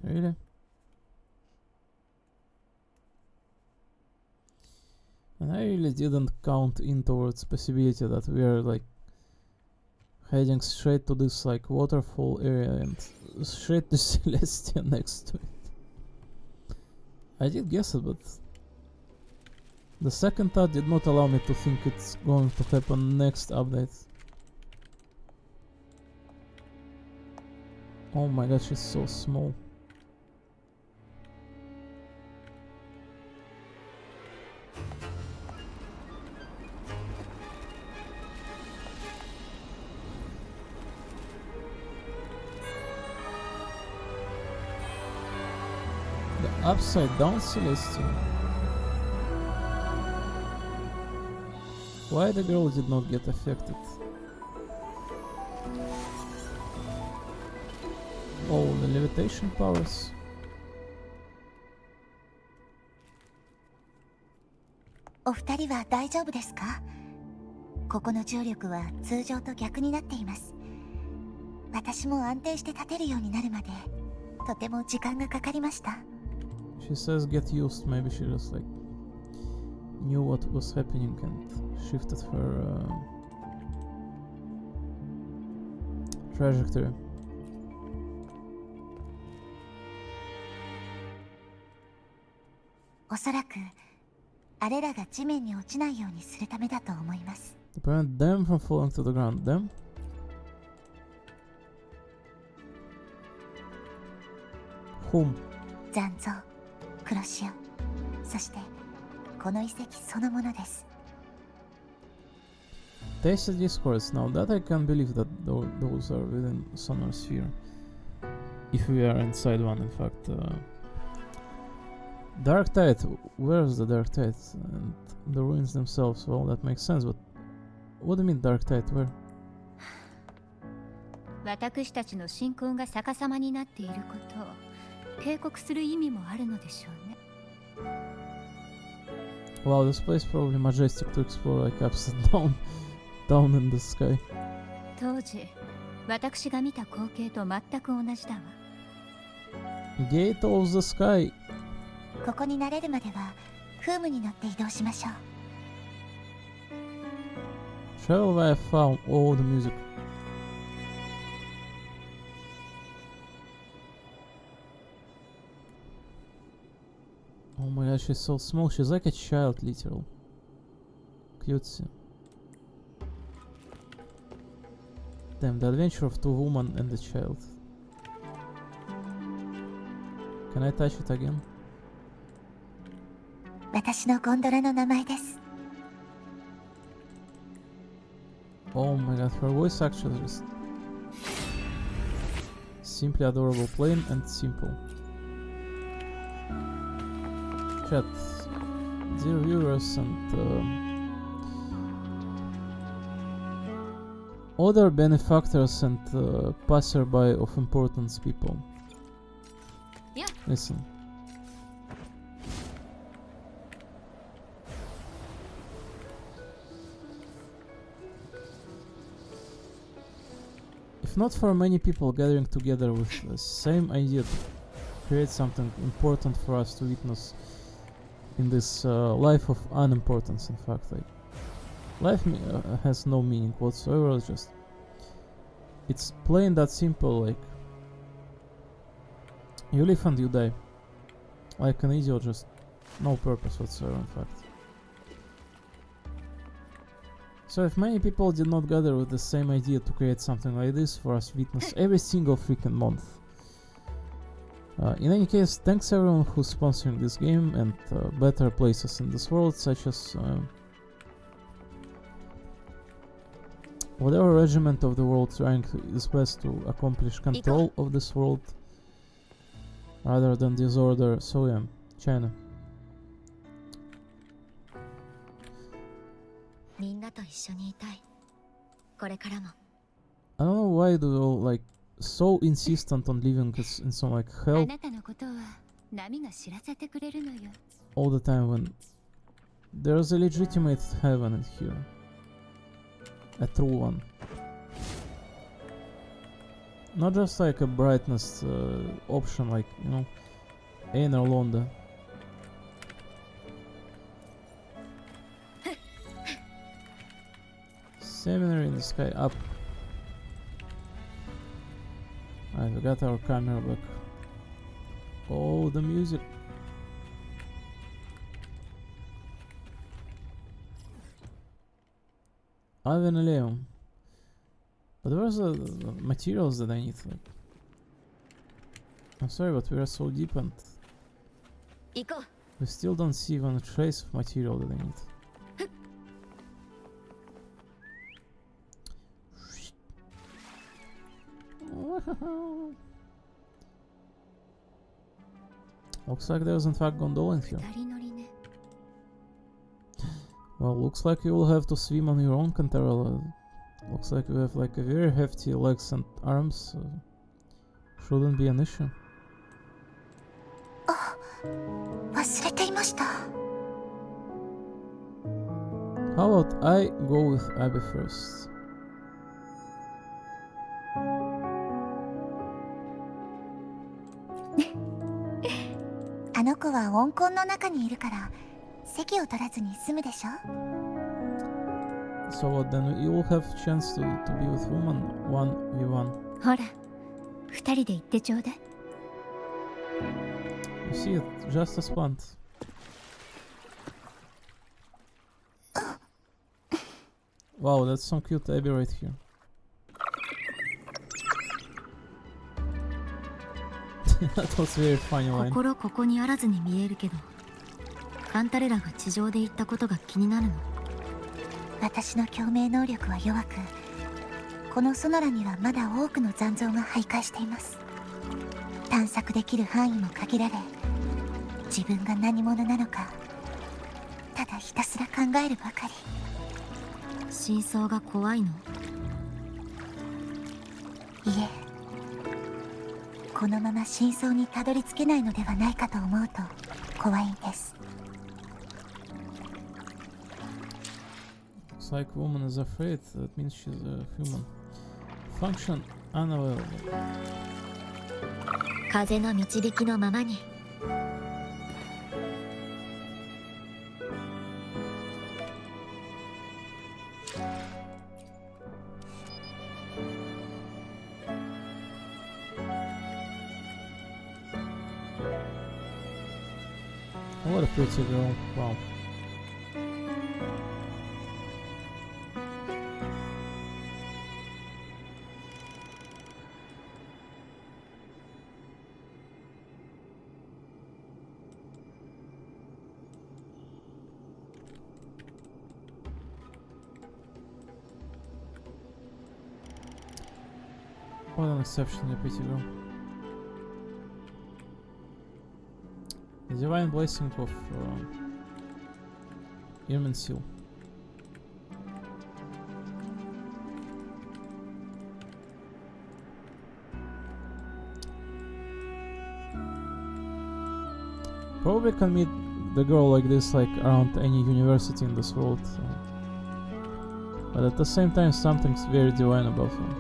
Speaker 1: Really? And I really didn't count in towards possibility that we are like heading straight to this like waterfall area and straight to Celestia next to it. I did guess it, but the second thought did not allow me to think it's going to happen next update. Oh my god, she's so small. The upside down Celestia. Why the girl did not get affected? all the levitation powers.
Speaker 5: お二人は大丈夫ですか？ここの重力は通常と逆になっています。私も安定して立てるようになるまでとても時間がかかりました。
Speaker 1: She says get used. Maybe she just like knew what was happening and shifted her trajectory.
Speaker 5: おそらくあれらが地面に落ちないようにするためだと思います。
Speaker 1: To prevent them from falling to the ground. Them? Whom?
Speaker 5: 残像、黒潮、そしてこの遺跡そのものです。
Speaker 1: Tasted discords. Now that I can believe that those are within Sonar Sphere. If we are inside one, in fact. Dark Tide. Where's the Dark Tide? And the ruins themselves. Well, that makes sense, but what do you mean Dark Tide? Where?
Speaker 7: 私たちの信仰が逆さまになっていることを警告する意味もあるのでしょうね。
Speaker 1: Wow, this place is probably majestic to explore, like upside down in the sky.
Speaker 7: 当時、私が見た光景と全く同じだわ。
Speaker 1: Gate of the sky.
Speaker 5: ここに慣れるまではフームに乗って移動しましょう。
Speaker 1: Travel via found all the music. Oh my god, she's so small. She's like a child, literal. Cutesy. Damn, the adventure of two women and a child. Can I touch it again?
Speaker 5: 私のゴンドラの名前です。
Speaker 1: Oh my god, her voice actually is simply adorable, plain and simple. Chat, dear viewers and other benefactors and passerby of importance people.
Speaker 7: Yeah.
Speaker 1: Listen. If not for many people gathering together with the same idea to create something important for us to witness in this life of unimportance, in fact, like life has no meaning whatsoever. It's just, it's plain that simple. Like you live and you die, like an idiot, just no purpose whatsoever, in fact. So if many people did not gather with the same idea to create something like this for us to witness every single freaking month. In any case, thanks everyone who's sponsoring this game and better places in this world, such as whatever regiment of the world trying its best to accomplish control of this world rather than disorder. So yeah, China.
Speaker 4: みんなと一緒にいたい。これからも。
Speaker 1: I don't know why do you all like so insistent on living in some like
Speaker 7: あ
Speaker 1: hell
Speaker 7: なたのことは波が知らせてくれるのよ。
Speaker 1: all the time when there's a legitimate heaven in here. A true one. Not just like a brightness option like, you know, Einer Londa. Seminary in the sky, up. Alright, we got our camera back. Oh, the music. Avenaleum. But where's the materials that I need? Like, I'm sorry, but we are so deep and
Speaker 4: 行こう。
Speaker 1: we still don't see even a trace of material that I need. Looks like there's in fact gondola in here.
Speaker 7: 二人乗りね。
Speaker 1: Well, looks like you will have to swim on your own, Cantarella. Looks like you have like a very hefty legs and arms. shouldn't be an issue.
Speaker 5: 忘れていました。
Speaker 1: How about I go with Abby first?
Speaker 5: あの子は温魂の中にいるから席を取らずに済むでしょ。
Speaker 1: So what, then you'll have chance to be with woman 1v1.
Speaker 7: ほら二人で行ってちょうだい。
Speaker 1: You see it, just as planned. Wow, that's some cute Abby right here. That was very funny line.
Speaker 4: 心ここにあらずに見えるけど、カンタレラが地上で言ったことが気になるの。
Speaker 5: 私の共鳴能力は弱く、このソノラにはまだ多くの残像が徘徊しています。探索できる範囲も限られ、自分が何者なのかただひたすら考えるばかり。
Speaker 4: 真相が怖いの？
Speaker 5: いえ、このまま真相にたどり着けないのではないかと思うと怖いんです。
Speaker 1: Looks like woman is afraid. That means she's a human. Function unavailable.
Speaker 4: 風の導きのままに。
Speaker 1: What a pretty girl. Wow. What an exceptionally pretty girl. The divine blessing of Irminsul. Probably can meet the girl like this like around any university in this world, but at the same time something's very divine about her.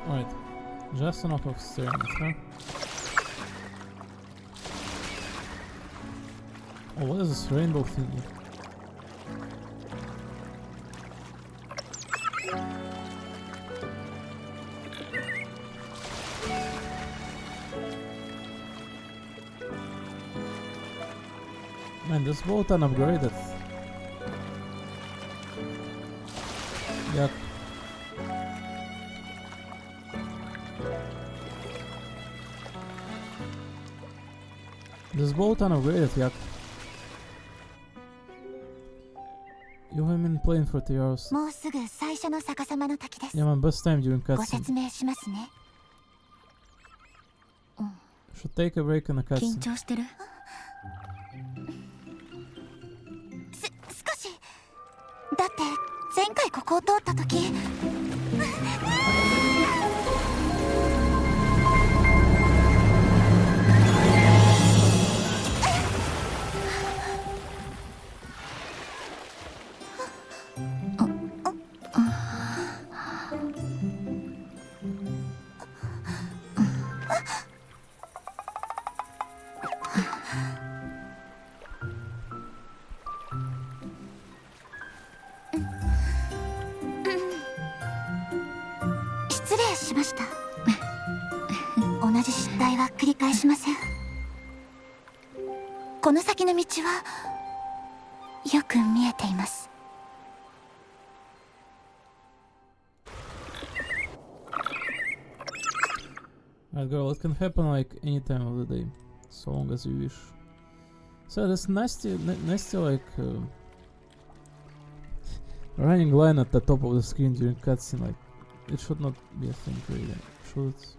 Speaker 1: Alright, just enough of staring at her. Oh, what is this rainbow thingy? Man, this boat unupgraded. Yuck. This boat unupgraded, yuck. You have been playing for 3 hours.
Speaker 5: もうすぐ最初の逆さまの滝です。
Speaker 1: Yeah, man, best time during
Speaker 5: ご
Speaker 1: cutscene.
Speaker 5: 説明しますね。
Speaker 1: Should take a break in the
Speaker 4: 緊
Speaker 1: cutscene.
Speaker 4: 張してる？
Speaker 5: 少し。だって前回ここを通った時。礼しました。同じ失態は繰り返しません。この先の道はよく見えています。
Speaker 1: Alright, girl, it can happen like any time of the day, so long as you wish. So this nasty like running line at the top of the screen during cutscene, like it should not be a thing, really. Should it?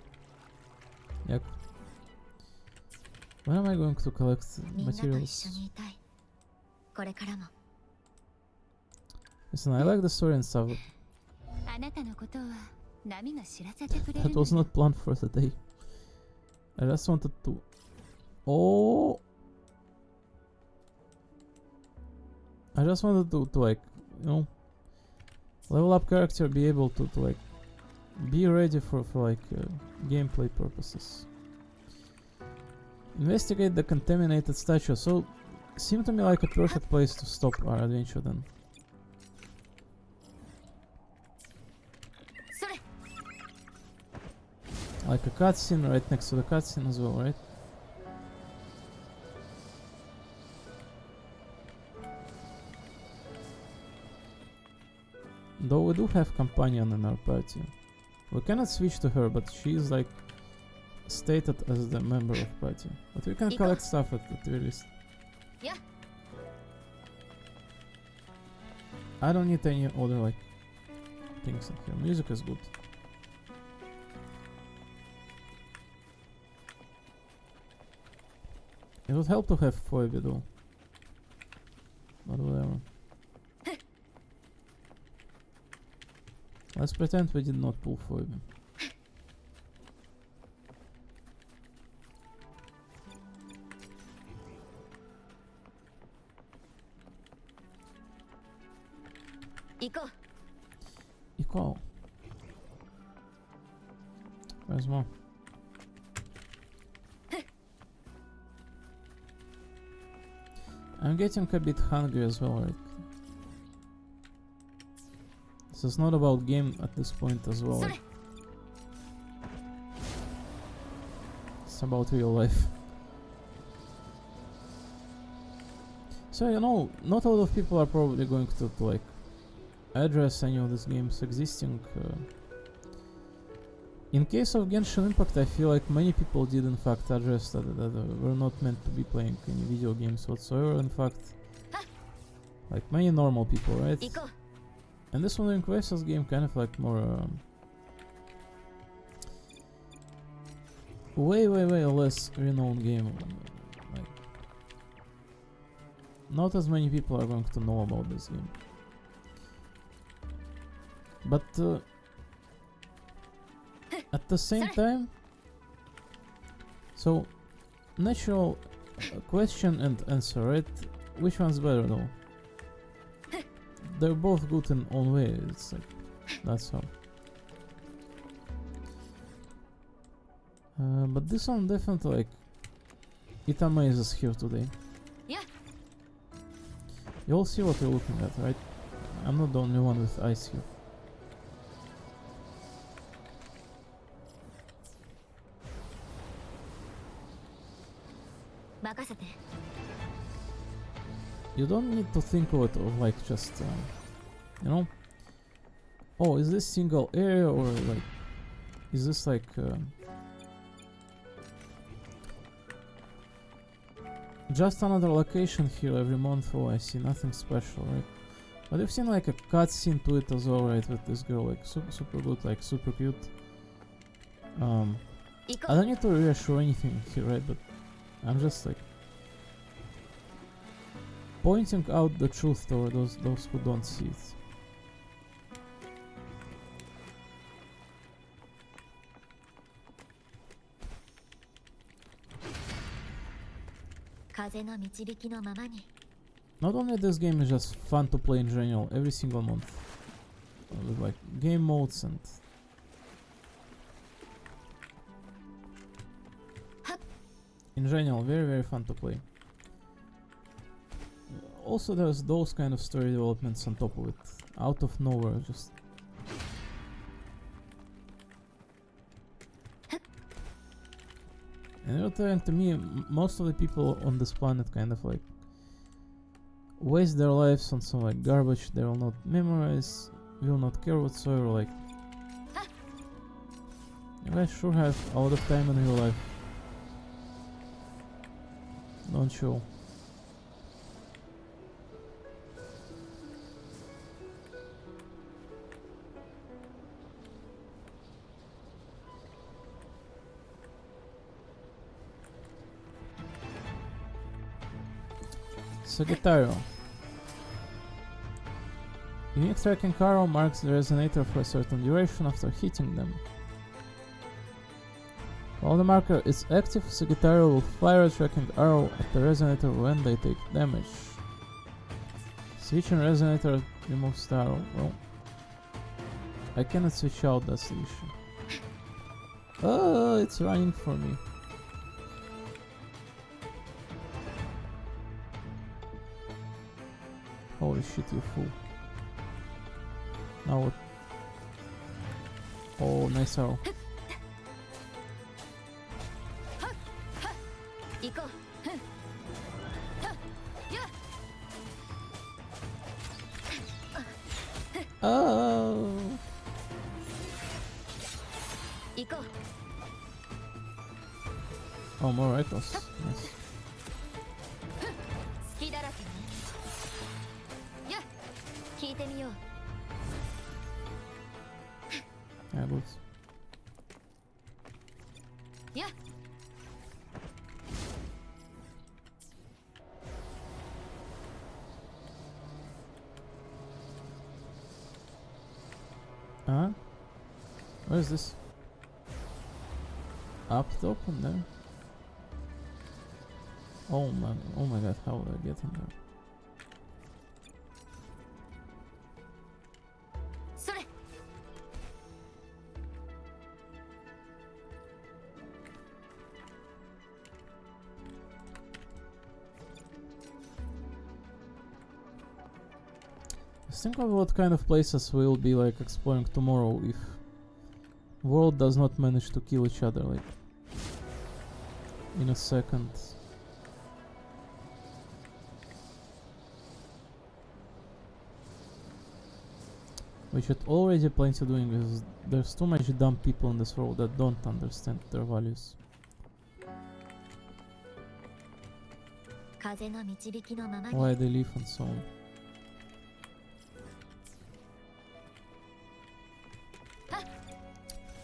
Speaker 1: Yep. When am I going to collect
Speaker 4: みんなと一
Speaker 1: materials?
Speaker 4: 緒にいたい。これからも。
Speaker 1: Listen, I like the story and stuff, but
Speaker 7: あなたのことは波が知らせてくれる
Speaker 1: that was not planned for the day. I just wanted to... Oh! I just wanted to like, you know, level up character, be able to like, be ready for like, gameplay purposes. Investigate the contaminated statue. So, seemed to me like a perfect place to stop our adventure then.
Speaker 3: それ
Speaker 1: Like a cutscene right next to the cutscene as well, right? Though we do have companion in our party. We cannot switch to her, but she is like stated as the member of party. But we can collect stuff at the very least.
Speaker 3: Yeah.
Speaker 1: I don't need any other like things in here. Music is good. It would help to have Phoebe though. But whatever. Let's pretend we did not pull Phoebe.
Speaker 3: Iko.
Speaker 1: Equal. Where's more? I'm getting a bit hungry as well, right? This is not about game at this point as well. Like, it's about real life. So you know, not a lot of people are probably going to like address any of these games existing. In case of Genshin Impact, I feel like many people did in fact address that were not meant to be playing any video games whatsoever. In fact, like many normal people, right? And this Wandering Quests game kind of like more way less renowned game. Like not as many people are going to know about this game. But at the same time, so natural question and answer, right? Which one's better though? They're both good in own way. It's like that's how. But this one definitely like it amazes here today.
Speaker 3: Yeah.
Speaker 1: You all see what we're looking at, right? I'm not the only one with eyes here. You don't need to think of it of like just you know, oh, is this single area or like is this like just another location here every month? Oh, I see, nothing special, right? But you've seen like a cutscene to it as well, right? With this girl, like super good, like super cute. I don't need to reassure anything here, right? But I'm just like pointing out the truth toward those who don't see it. Not only this game is just fun to play in general every single month, with like game modes and in general very fun to play. Also there's those kind of story developments on top of it, out of nowhere, just And you're telling to me most of the people on this planet kind of like waste their lives on some like garbage they will not memorize, will not care whatsoever. Like, you guys sure have a lot of time in your life, don't you? Sagittario. Unique tracking arrow marks the resonator for a certain duration after hitting them. While the marker is active, Sagittario will fire a tracking arrow at the resonator when they take damage. Switching resonator removes the arrow. Well, I cannot switch out, that's the issue. Oh, it's running for me. Holy shit, you fool. Now what? Oh, nice arrow. Oh. Oh, more rifles. Nice. Yeah, good. Huh? Where is this? Up top and there? Oh my god, how would I get in there? Think of what kind of places we'll be like exploring tomorrow if world does not manage to kill each other like in a second. We should already plan to doing this. There's too much dumb people in this world that don't understand their values. Why they live and so on.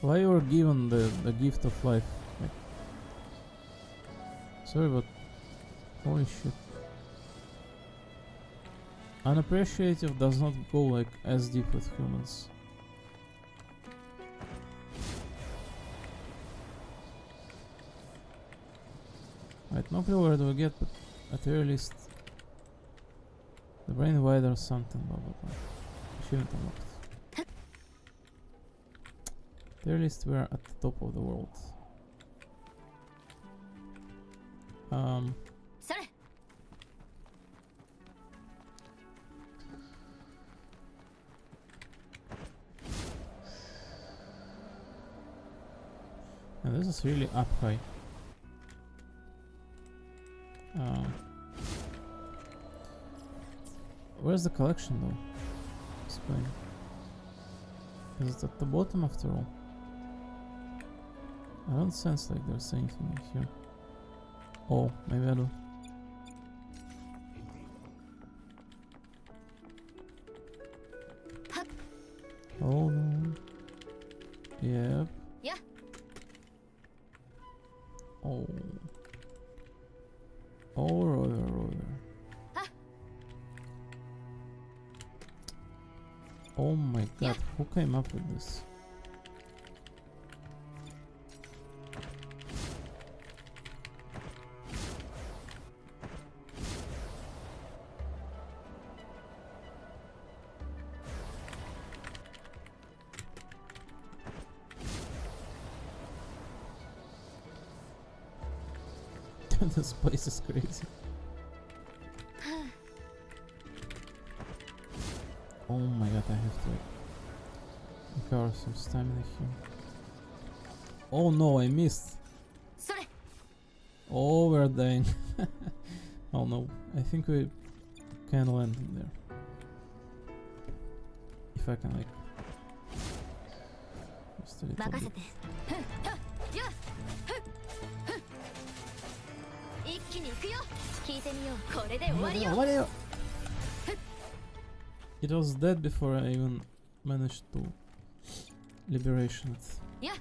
Speaker 1: Why you were given the gift of life? Like, sorry, but holy shit. Unappreciative does not go like as deep with humans. Right, no clue where do we get, but at the very least the brain wider or something, blah blah blah. Achievement unlocked. At the very least we're at the top of the world. And this is really up high. Where's the collection though? Explain. Is it at the bottom after all? I don't sense like there's anything here. Oh, maybe I do. Hold on. Yep.
Speaker 3: Yeah.
Speaker 1: Oh. Oh, roller. Oh my god, who came up with this? This place is crazy. Oh my god, I have to recover some stamina here. Oh no, I missed. Oh, we're dying. Oh no, I think we can land in there. If I can like... Just a little
Speaker 4: 任せ
Speaker 1: bit.
Speaker 4: て一気に行くよ。聞いてみよう。これで終わりよ。
Speaker 1: It was dead before I even managed to liberation it.
Speaker 4: Yeah.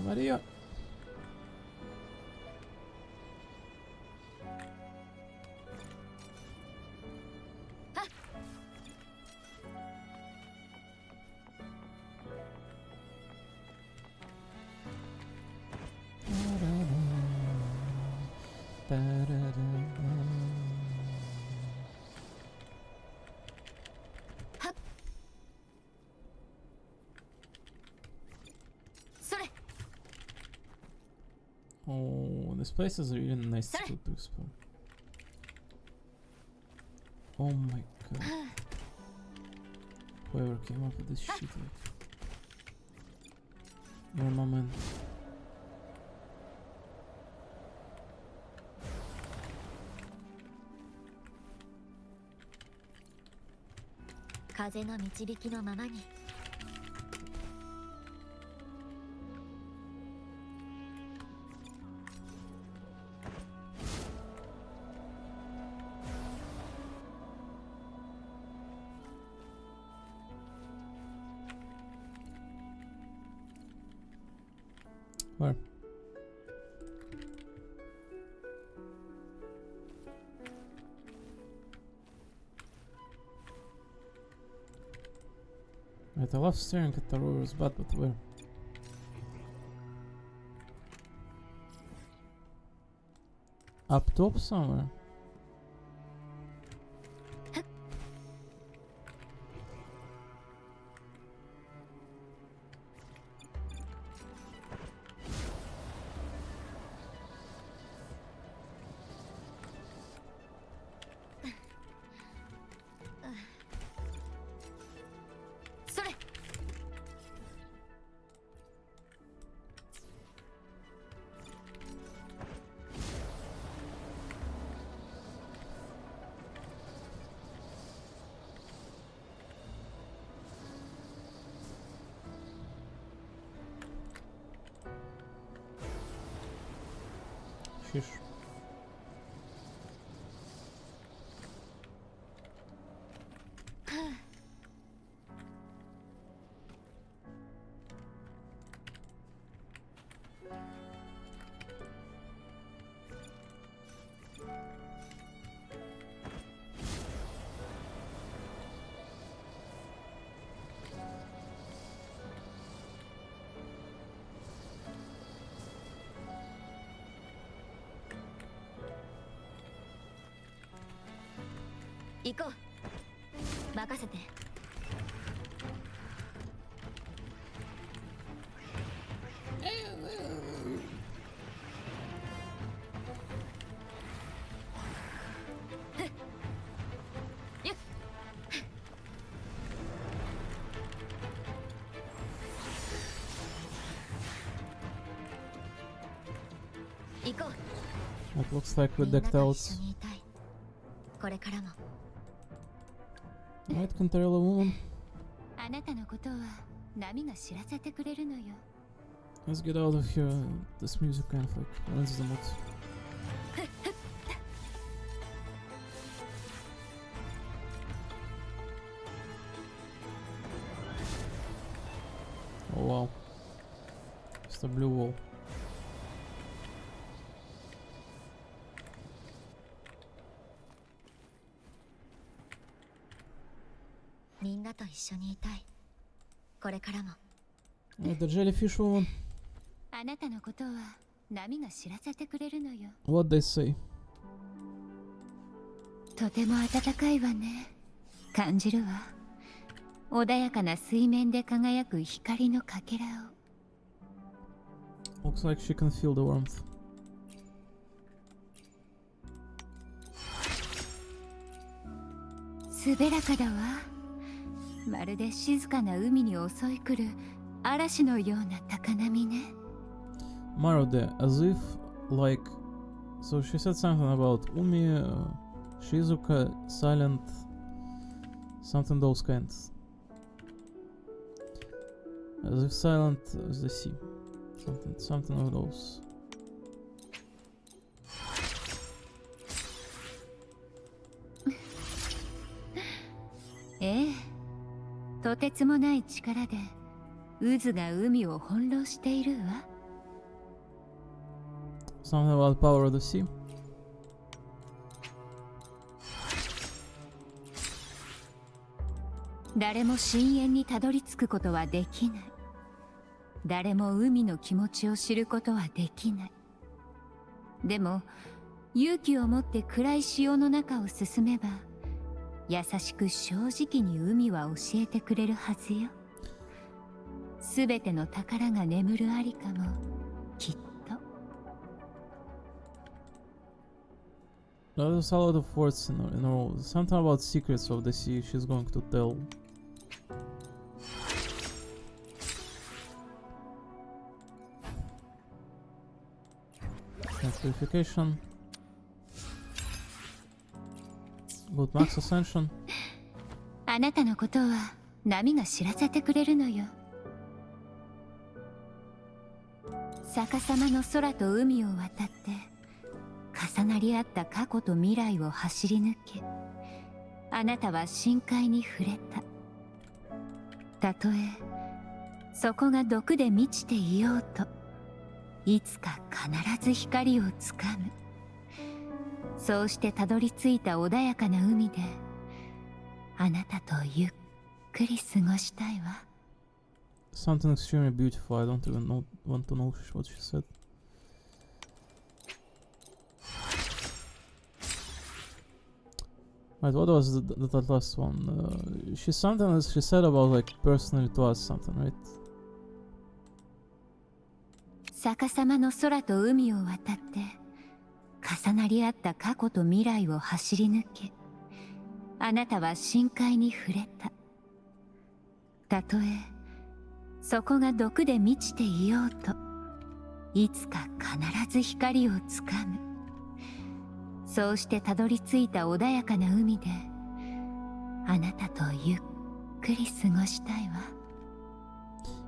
Speaker 1: Maria. Oh, this place is really nice to explore. Oh my god. Whoever came up with this shit, like... You're my man.
Speaker 4: 風の導きのままに。
Speaker 1: Where? Right, I love staring at the rover's butt, but where? Up top somewhere? Shish.
Speaker 4: Go. 行こう。任せて。行こう。
Speaker 1: It looks like we decked out.
Speaker 4: これからも。
Speaker 1: Right, Cantarella woman.
Speaker 7: あなたのことは波が知らせてくれるのよ。
Speaker 1: Let's get out of here. This music kind of like runs the mood. Oh wow. It's the blue wall.
Speaker 4: みんなと一緒にいたい。これからも。
Speaker 1: Right, the jellyfish woman.
Speaker 7: あなたのことは波が知らせてくれるのよ。
Speaker 1: What they say?
Speaker 7: とても暖かいわね。感じるわ。穏やかな水面で輝く光のかけらを。
Speaker 1: Looks like she can feel the warmth.
Speaker 7: 滑らかだわ。まるで静かな海に襲い来る嵐のような高波ね。
Speaker 1: Marode, as if like. So she said something about Umi, Shizuka, Silent, something those kinds. As if Silent is the sea. Something of those.
Speaker 7: ええ、とてつもない力で渦が海を翻弄しているわ。
Speaker 1: Something about power of the sea.
Speaker 7: 誰も深淵にたどり着くことはできない。誰も海の気持ちを知ることはできない。でも勇気を持って暗い潮の中を進めば、優しく正直に海は教えてくれるはずよ。すべての宝が眠るありかもきっと。
Speaker 1: There's a lot of words in her. Something about secrets of the sea she's going to tell. Purification. Good max ascension.
Speaker 7: あなたのことは波が知らせてくれるのよ。逆さまの空と海を渡って重なり合った過去と未来を走り抜け、あなたは深海に触れた。たとえそこが毒で満ちていようと、いつか必ず光をつかむ。そうしてたどり着いた穏やかな海で、あなたとゆっくり過ごしたいわ。
Speaker 1: Something extremely beautiful. I don't even want to know what she said. Right, what was that last one? She said about like personally to us something, right?
Speaker 7: 逆さまの空と海を渡って重なり合った過去と未来を走り抜け、あなたは深海に触れた。たとえそこが毒で満ちていようと、いつか必ず光をつかむ。そうしてたどり着いた穏やかな海で、あなたとゆっくり過ごしたいわ。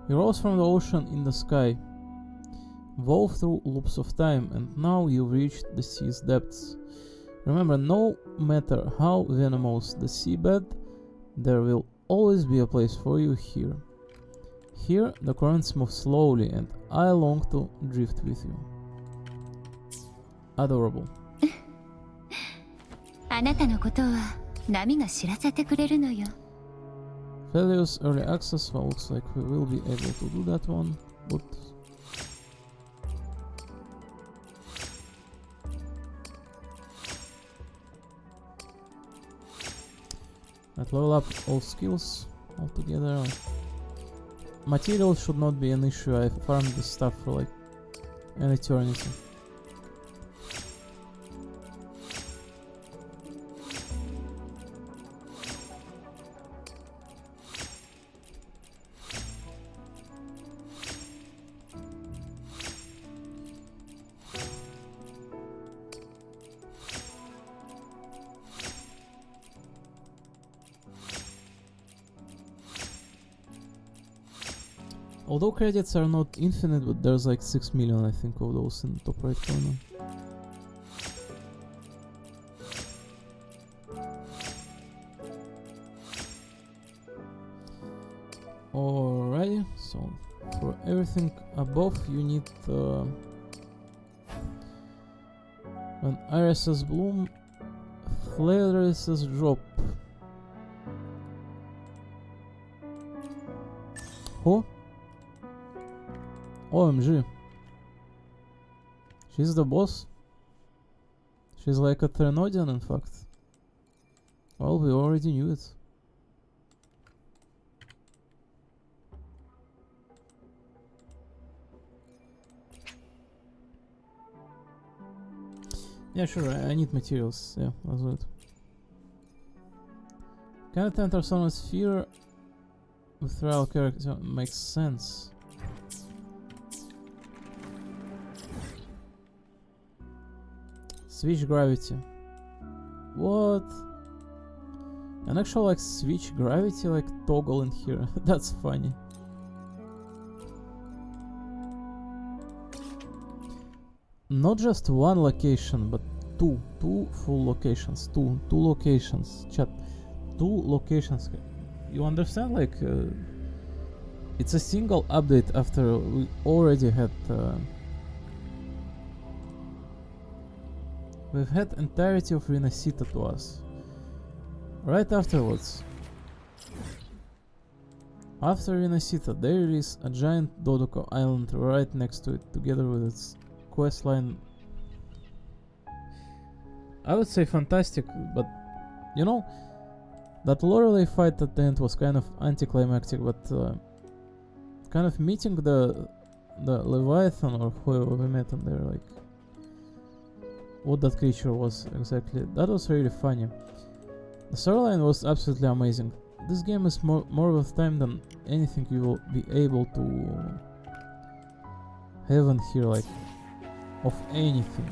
Speaker 1: You rose from the ocean in the sky, wove through loops of time, and now you've reached the sea's depths. Remember, no matter how venomous the seabed, there will always be a place for you here. Here, the currents move slowly, and I long to drift with you. Adorable.
Speaker 7: あなたのことは波が知らせてくれるのよ。
Speaker 1: Felios early access, well, looks like we will be able to do that one, but... Let's level up all skills altogether. Materials should not be an issue. I farmed this stuff for like an eternity. Although credits are not infinite, but there's like 6 million I think of those in the top right corner. Alrighty, so for everything above you need when irises bloom, flarises drop. Who? OMG. She's the boss? She's like a Trenodian in fact. Well, we already knew it. Yeah, sure, I need materials. Yeah, I'll do it. Cannot enter someone's sphere with real character. Makes sense. Switch gravity. What? An actual like switch gravity like toggle in here. That's funny. Not just one location, but two full locations. Two locations. Chat. 2 locations. You understand? Like, it's a single update after we already had. We've had entirety of Renacita to us. Right afterwards. After Renacita, there is a giant Dodoco island right next to it, together with its questline. I would say fantastic, but you know, that Lorelei fight at the end was kind of anticlimactic, but kind of meeting the Leviathan or whoever we met in there, like what that creature was exactly, that was really funny. The storyline was absolutely amazing. This game is more worth time than anything you will be able to have in here, like of anything.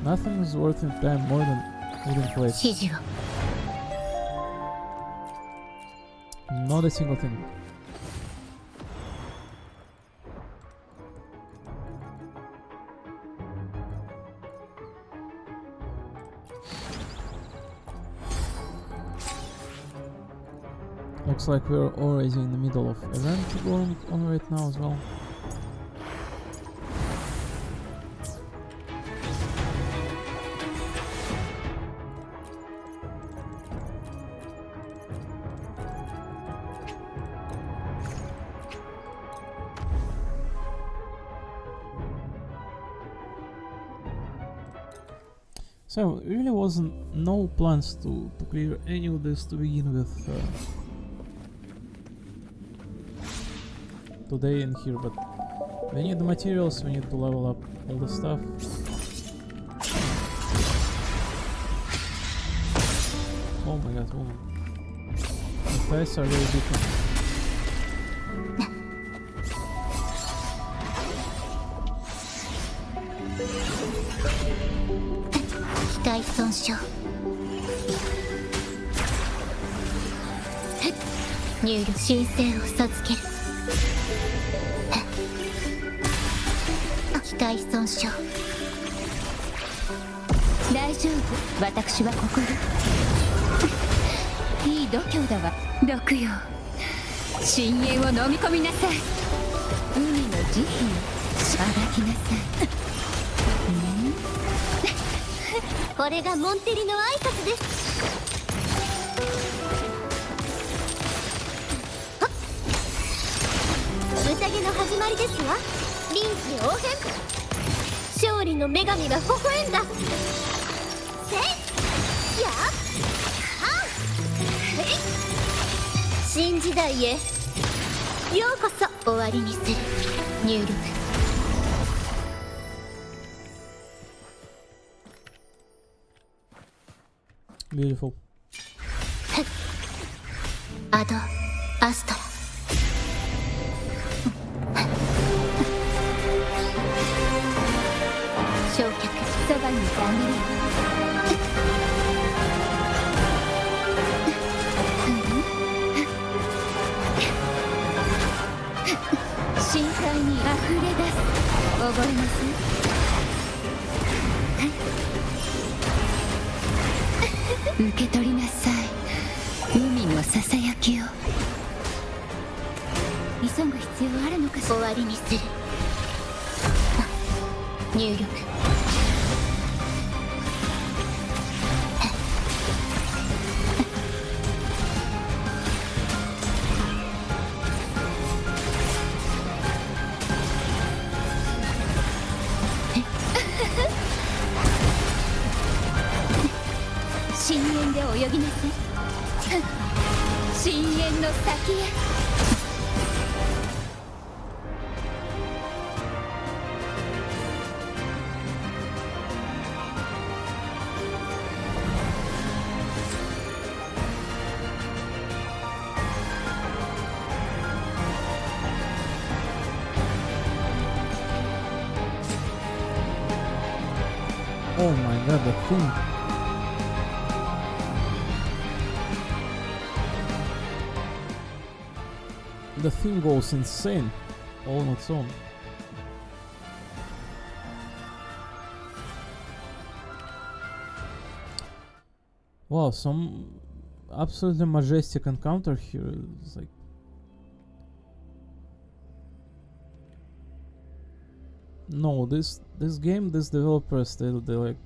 Speaker 1: Nothing is worth your time more than hidden place.
Speaker 5: 指示を
Speaker 1: Not a single thing. Looks like we're already in the middle of event going on right now as well. So really wasn't no plans to clear any of this to begin with today in here, but we need the materials, we need to level up all the stuff. Oh my god, woman. The dice are very different.
Speaker 5: 機体損傷入力申請を授ける機体損傷
Speaker 7: 大丈夫、私はここで。いい度胸だわ、毒よ。深淵を飲み込みなさい。海の慈悲を暴きなさい。
Speaker 2: これがモンテリの挨拶です。宴の始まりですわ。臨機応変、勝利の女神が微笑んだ。せいやっはっへい、新時代へようこそ。終わりにする。入力。
Speaker 1: Beautiful.
Speaker 5: アドアストラ
Speaker 7: 焼却、そばにいてあげる。深海に溢れ出す。溺れます。 受け取りなさい、海のささやきを。急ぐ必要あるのかしら。
Speaker 5: 終わりにする。入力。
Speaker 7: 深淵で泳ぎなさい。深淵の先へ。
Speaker 1: Oh my god, the thing. The thing goes insane all on its own. Wow, some absolutely majestic encounter here. It's like no, this game, these developers, they like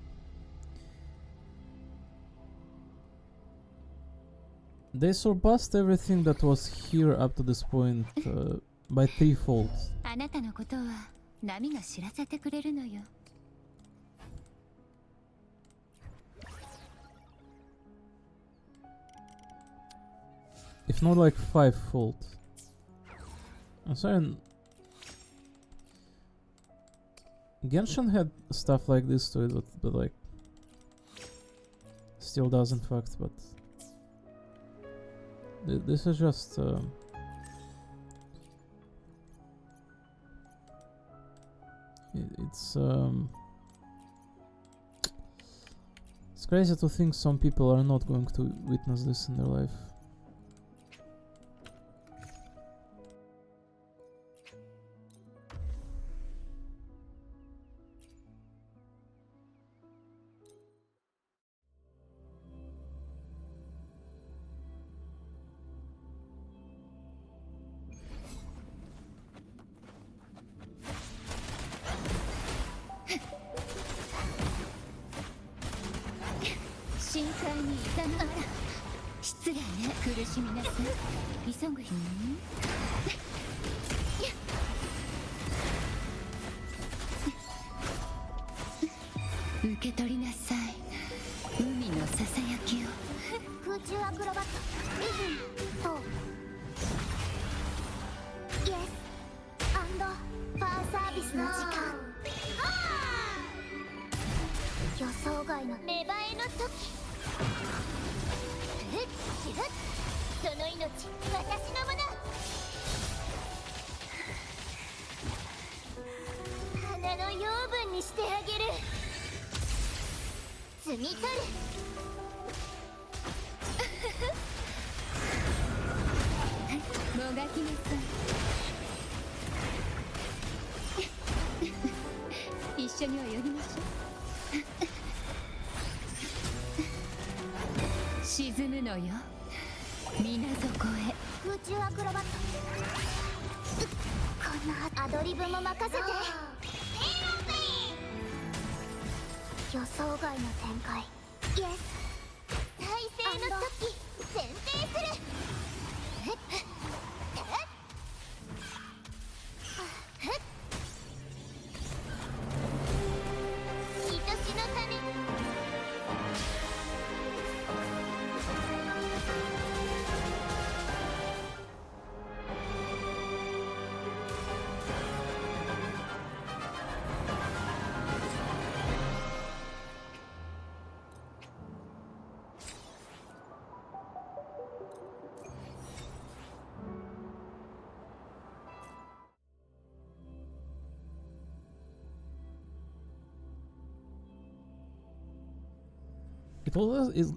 Speaker 1: they surpassed everything that was here up to this point by threefold.
Speaker 7: あなたのことは波が知らせてくれるのよ。
Speaker 1: If not like fivefold. I'm sorry. Genshin had stuff like this to it, but like still doesn't fact. But this is just it's crazy to think some people are not going to witness this in their life.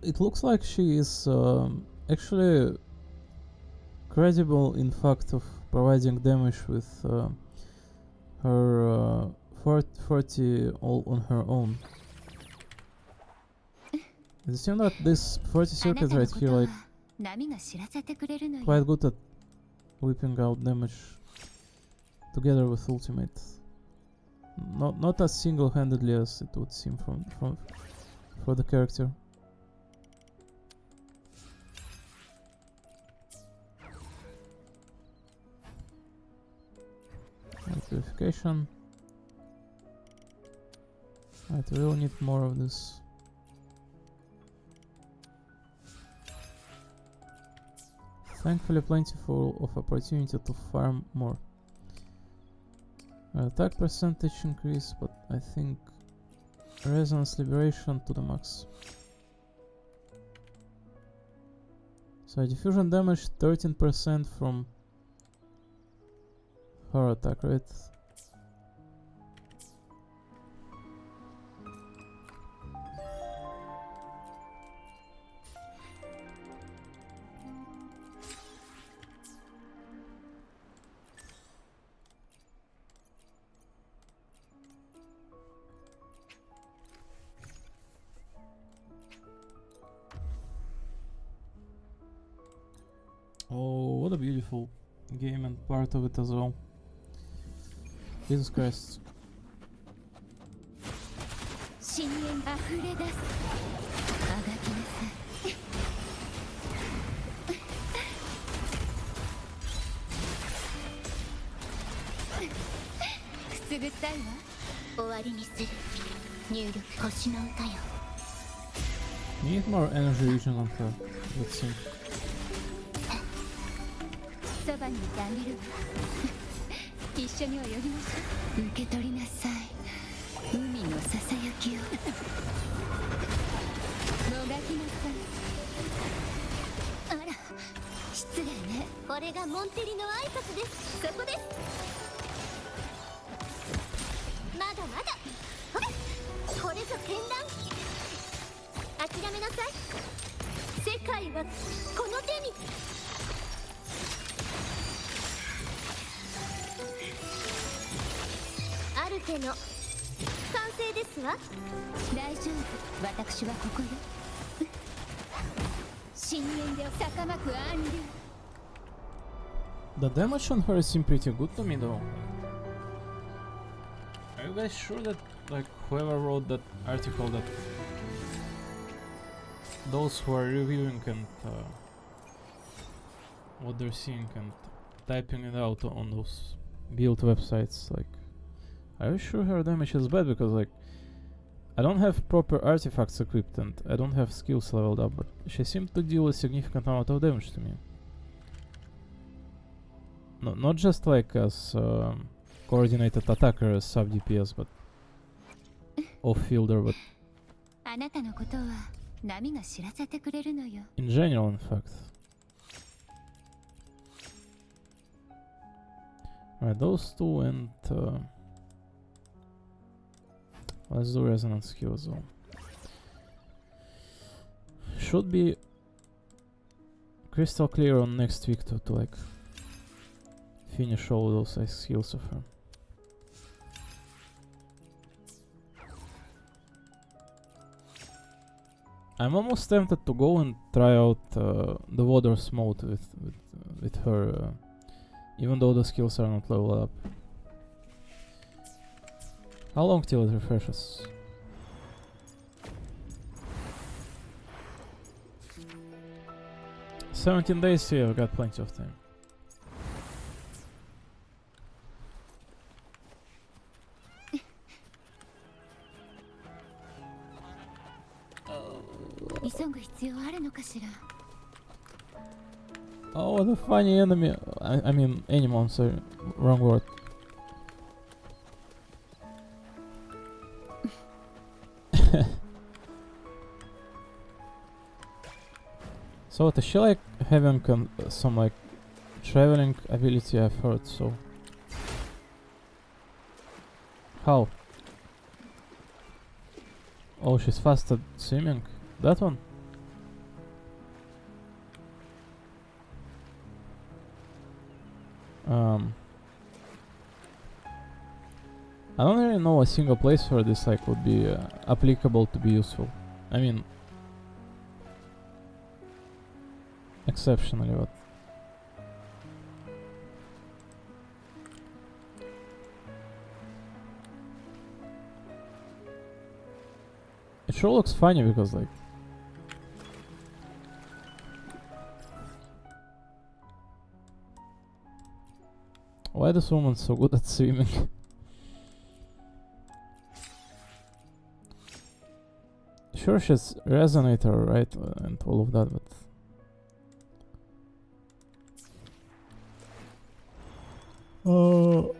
Speaker 1: It looks like she is actually credible in fact of providing damage with her 40 all on her own. It seems that this 40 circuit right here like quite good at whipping out damage together with ultimate. Not as single-handedly as it would seem for the character. Purification. Right, we will need more of this. Thankfully plentiful of opportunity to farm more. Attack percentage increase, but I think Resonance Liberation to the max. So diffusion damage 13% from her attack, right? what a beautiful game and part of it as well. Jesus Christ.
Speaker 7: 深淵あふれ出すあがきなさいくすぐったいわ
Speaker 2: 終わりにする入力星の歌よ
Speaker 1: Need more energy region on her, let's see.
Speaker 7: そばにいてあげるわ一緒に泳ぎましょう受け取りなさい海のささやきをもがきなさいあら失礼ねこれがモンテリの挨拶ですそこですまだまだほれこれぞ絢爛諦めなさい世界はこの手にアルテの完成ですわ大丈夫私はここよ深淵で逆まく暗流
Speaker 1: The damage on her seemed pretty good to me though. Are you guys sure that like whoever wrote that article that those who are reviewing and what they're seeing and typing it out on those build websites, like, are you sure her damage is bad? Because like I don't have proper artifacts equipped and I don't have skills leveled up, but she seemed to deal a significant amount of damage to me. No, not just like as coordinated attacker as sub DPS, but off-fielder, but
Speaker 7: あなたのことは波が知らせてくれるのよ
Speaker 1: in general, in fact. Alright, those two and let's do resonance skill as well. Should be crystal clear on next week to like finish all those skills of her. I'm almost tempted to go and try out the Waters mode with her, even though the skills are not leveled up. How long till it refreshes? "17 days, yeah, I've got plenty of time." Oh, what a funny enemy. I mean, animal, I'm sorry. Wrong word. So, does she like having some like traveling ability? I've heard so. How? Oh, she's fast at swimming. That one? I don't really know a single place where this like would be applicable to be useful. I mean, exceptionally, but it sure looks funny because like why this woman so good at swimming? Sure, she's resonator, right, and all of that, but oh.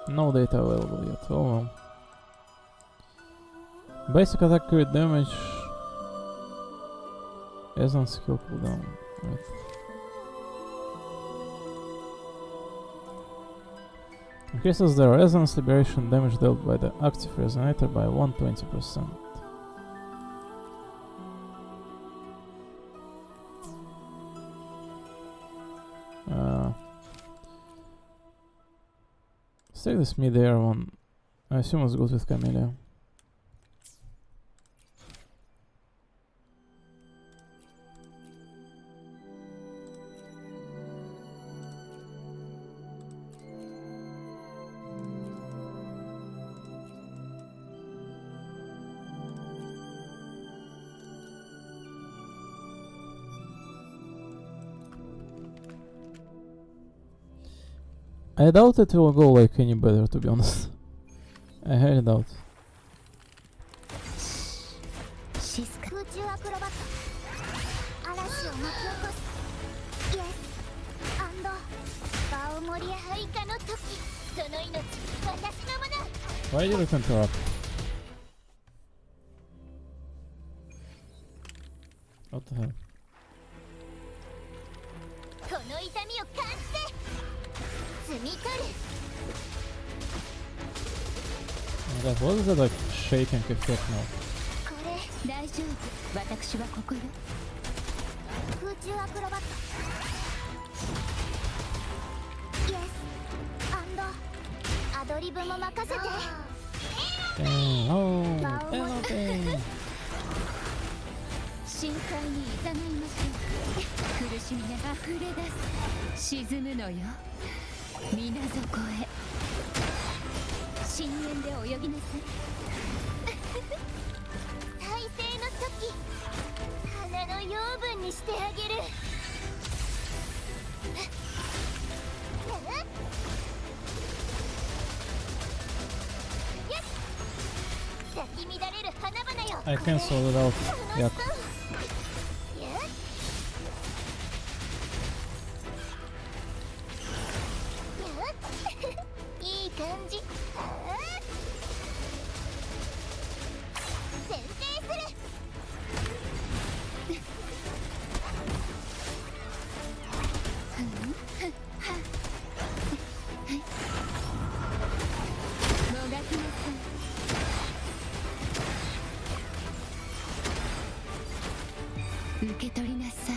Speaker 1: No data available yet. Oh well. Basic attack crit damage. Essence skill cooldown. Right. Increases the resonance liberation damage dealt by the active resonator by 120%. Let's take this mid-air one. I assume it's good with Camellia. I doubt it will go like any better, to be honest. I highly doubt.
Speaker 2: 空中アクロバット嵐を巻き起こすイエスアンドバオモリアハイカの時その命私のもの
Speaker 1: Why did it interrupt? What the hell?
Speaker 2: この痛みを感じて積み取る
Speaker 1: Oh my god, what is that like shaking effect now?
Speaker 2: これ大丈夫私はここよ空中アクロバットイエスアンドアドリブも任せて
Speaker 1: Dang, oh, Penelope!
Speaker 7: 深海にいざないましょう苦しみが溢れ出す沈むのよ水底へ深淵で泳ぎなさい
Speaker 2: 再生の時花の養分にしてあげるよし咲き乱れる花々よ
Speaker 1: I cancelled it out. Yuck.
Speaker 2: いい感じ先制する
Speaker 7: もがきなさい受け取りなさい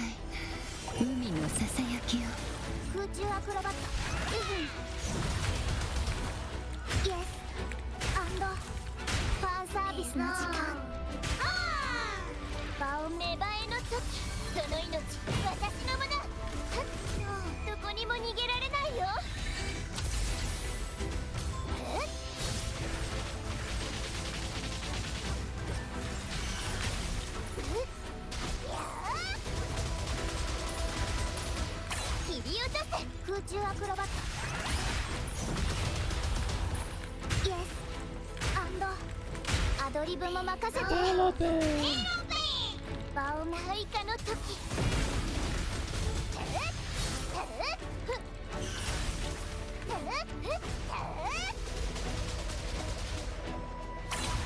Speaker 7: 海のささやきを
Speaker 2: 空中アクロバットイエスアンドファンサービスの時間場を芽生えの時その命私のものどこにも逃げられないよ切り落とせ空中アクロバットイエスアンドアドリブも任せてバオナハイカの時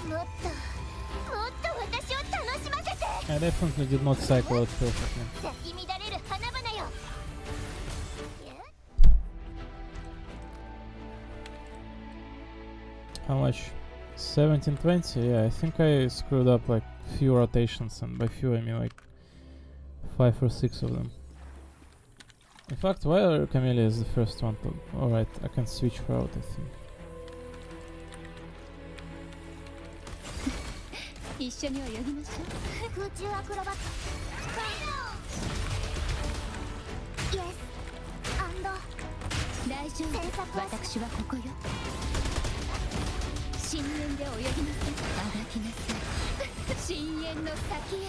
Speaker 2: もっと私を楽しませて
Speaker 1: I definitely did not cycle it perfectly.
Speaker 2: 咲き乱れる花々よ
Speaker 1: How much? 1720? Yeah, I think I screwed up like few rotations, and by few I mean like 5 or 6 of them. In fact, while Camellia is the first one to... Alright, I can switch her out, I think.
Speaker 7: 一緒に泳ぎましょう
Speaker 2: 空中アクロバットイエスアンド
Speaker 7: 大丈夫私はここよ深淵で泳ぎなさいあがきなさい深淵の先へ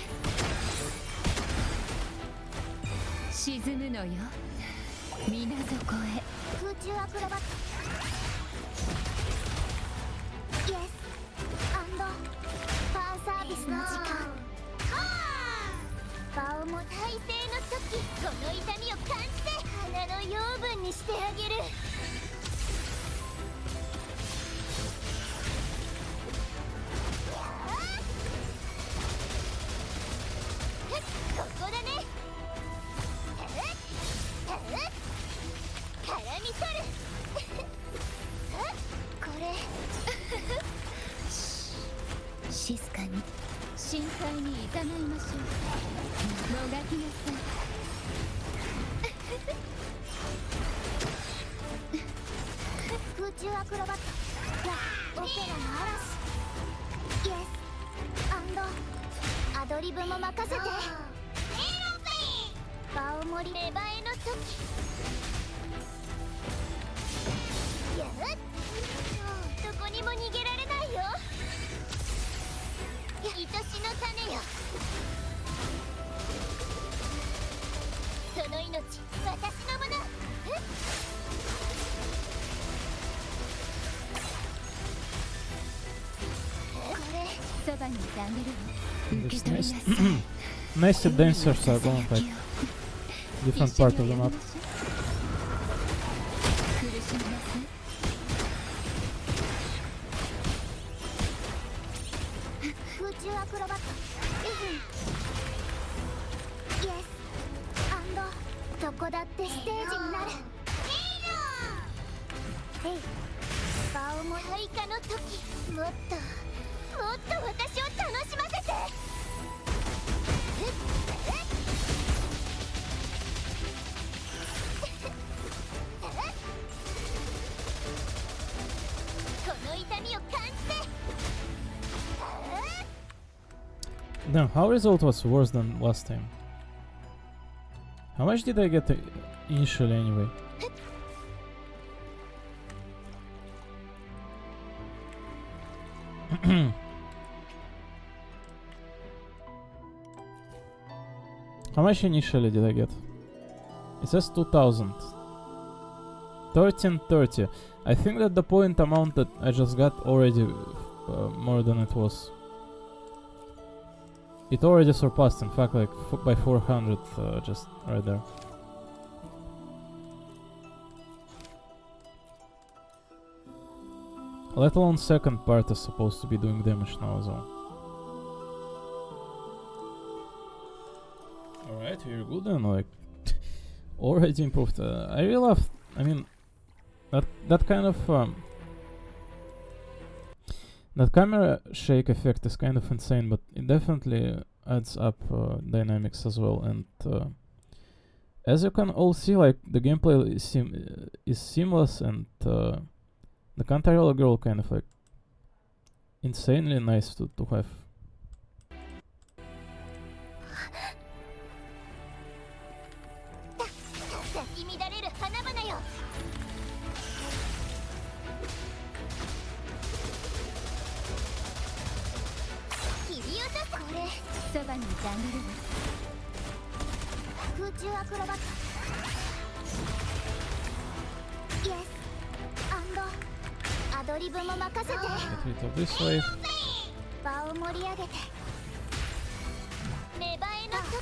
Speaker 7: 沈むのよ水底へ
Speaker 2: 空中アクロバットイエスアンドファンサービスの時間バオも耐性の時この痛みを感じて花の養分にしてあげる
Speaker 7: 深海にいざないましょう。もがきなさい。
Speaker 2: 空中アクロバットやオペラの嵐イエスアドリブも任せて。場を盛り芽生えの時やっどこにも逃げられないよ。愛しの種よ、その命私のもの。
Speaker 7: そばにいてあげるわ。
Speaker 1: This nice dancers are going like different part of the map.
Speaker 7: 苦しみなさい。
Speaker 2: 空中アクロバットイエスどこだってステージになる。えい場をも配下の時もっと私を楽しませて。この痛みを感じて。
Speaker 1: Damn, how result was worse than last time? How much did I get initially anyway? How much initially did I get? It says 2000. 1330. I think that the point amount that I just got already more than it was. It already surpassed, in fact, like by 400 just right there. Let alone second part is supposed to be doing damage now as well. Alright, you're good then, like already improved. I really love, I mean, that kind of that camera shake effect is kind of insane, but it definitely adds up dynamics as well. And as you can all see, like the gameplay is seamless, and the Cantarella girl kind of like insanely nice to have.
Speaker 2: 咲き乱れる花々よ。切り落とすこれ。
Speaker 7: そばにいてあげるわ。
Speaker 2: 空中アクロバットイエスアドリブも任せて。
Speaker 1: Get rid of this wave.
Speaker 2: 場を盛り上げて。芽生えの時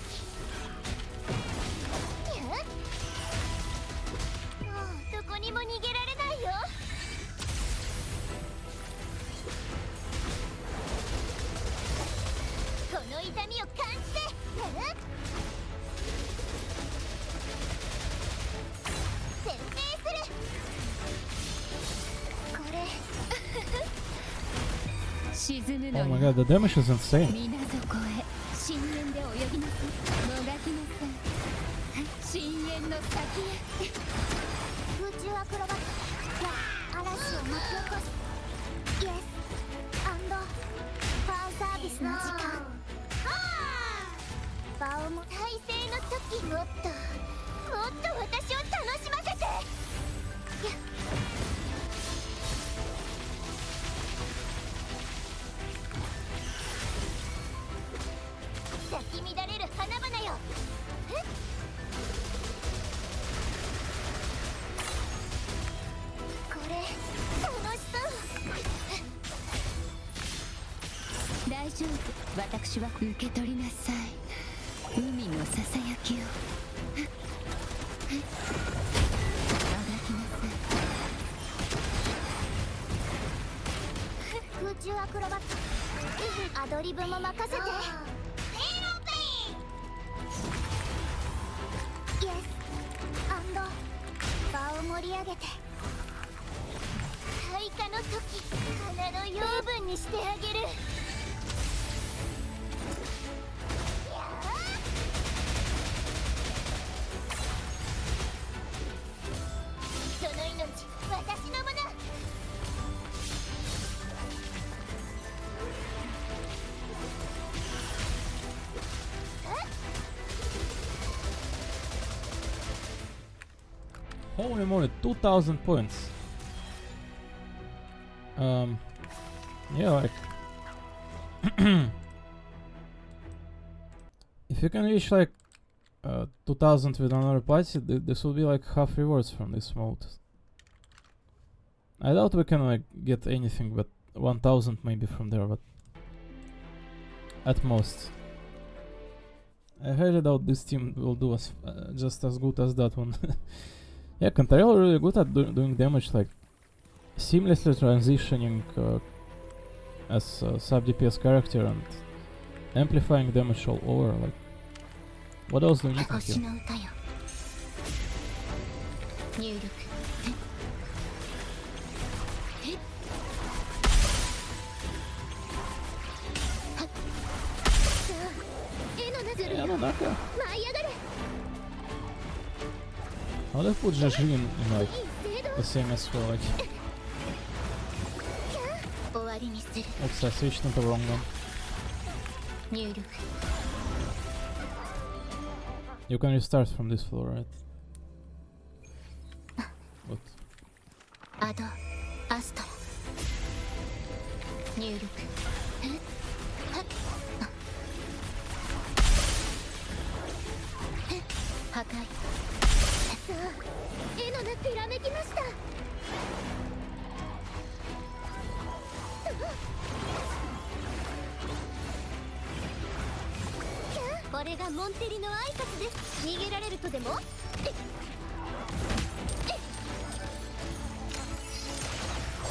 Speaker 2: どこにも逃げられないよ。この痛みを感じて。先制するこれ。
Speaker 7: 沈むの
Speaker 1: Oh my
Speaker 7: よ。
Speaker 1: god, the damage is insane.
Speaker 7: 水底へ深淵で泳ぎなさい。もがきなさい。深淵の先へ。
Speaker 2: 空中アクロバットや嵐を巻き起こすイエスファンサービスの時間。場をも体勢の時もっと私を楽しませて。咲き乱れる花々よ。これ楽しそう。
Speaker 7: 大丈夫。私は受け取りなさい。海のささやきを。もがきなさい。
Speaker 2: 空中アクロバットアドリブも任せて。イエス場を盛り上げて。開花の時花の養分にしてあげる。
Speaker 1: Holy moly, 2000 points. Yeah, like if you can reach like 2000 with another party, this will be like half rewards from this mode. I doubt we can like get anything but 1000 maybe from there, but at most. I highly doubt this team will do us just as good as that one. Yeah, Cantarell really good at doing damage, like seamlessly transitioning as a sub DPS character and amplifying damage all over. Like, what else do you need from
Speaker 5: 星
Speaker 1: here?
Speaker 5: の歌よ入力
Speaker 1: Yeah, no, Naka.
Speaker 2: 舞い上がれ
Speaker 1: How they put Jajin in like
Speaker 2: いい精度
Speaker 1: the same as for like
Speaker 5: 終わりにする
Speaker 1: oops, I switched into the wrong one.
Speaker 5: 入力
Speaker 1: You can restart from this floor, right? What?
Speaker 5: アドアストラ入力破壊
Speaker 2: さあ絵の中ひらめきましたこれがモンテリの挨拶です逃げられるとでも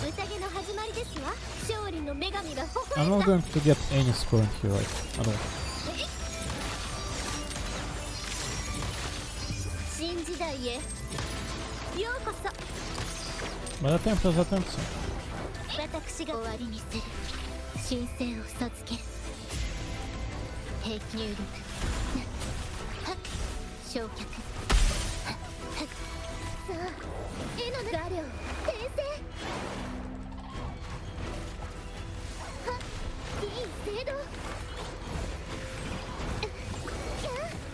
Speaker 2: 宴の始まりですわ勝利の女神が微
Speaker 1: I'm
Speaker 2: 笑ん
Speaker 1: not
Speaker 2: だ
Speaker 1: going to get any score in here, right? At all.
Speaker 2: 新時代へようこそ
Speaker 1: But attempt is attempt, so.
Speaker 2: 私が終わりにする神聖を授ける兵器入力焼却さあ絵の中領転生いい精度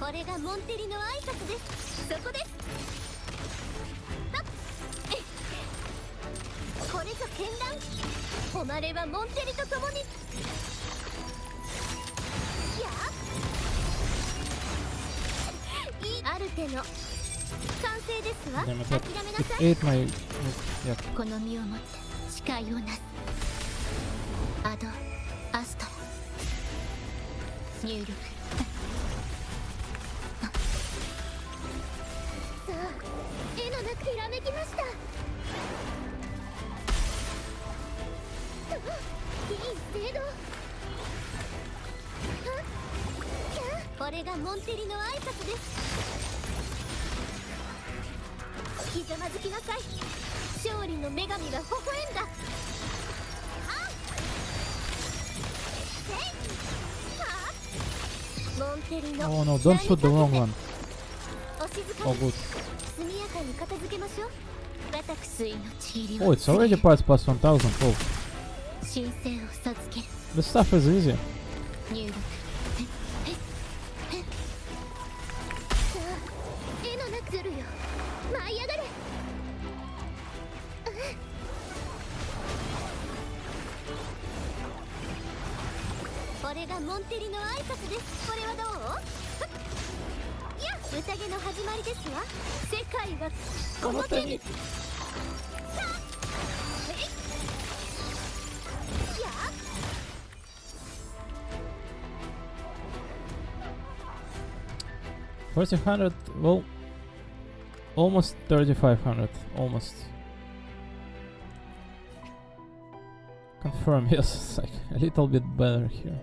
Speaker 2: これがモンテリの挨拶ですそこですこれぞ絢爛誉れはモンテリと共にアルテの完成ですわ
Speaker 1: Damn it,
Speaker 2: 諦
Speaker 1: that,
Speaker 2: めな
Speaker 1: it
Speaker 2: さい
Speaker 1: ate my... Yeah.
Speaker 2: この身をもって誓いをなすアドアストラ入力さあ絵の中ひらめきましたいい精度これがモンテリの挨拶ですひざまずきなさい勝利の女神が微笑んだモンテリの
Speaker 1: Oh no, don't shoot the wrong one.
Speaker 2: お静か
Speaker 1: Oh
Speaker 2: に
Speaker 1: good.
Speaker 2: 速やかに片付けましょう私のちぎり
Speaker 1: Oh, it's already parts past 1000. Oh,
Speaker 2: 神聖を授ける
Speaker 1: this stuff is easy.
Speaker 2: 入力さあ絵の中ずるよ舞い上がれこれがモンテリの挨拶ですこれはどういや宴の始まりですわ世界はこの手にさあいや
Speaker 1: 1400, well, almost 3500, almost. Confirm, yes, it's like a little bit better here.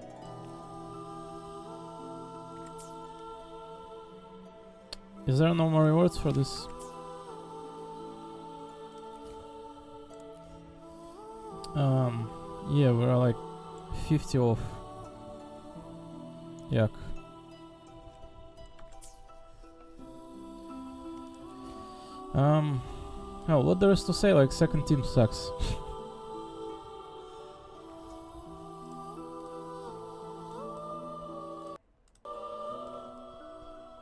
Speaker 1: Is there no more rewards for this? Yeah, we're like 50 off. Yuck. Oh, what there is to say, like, second team sucks.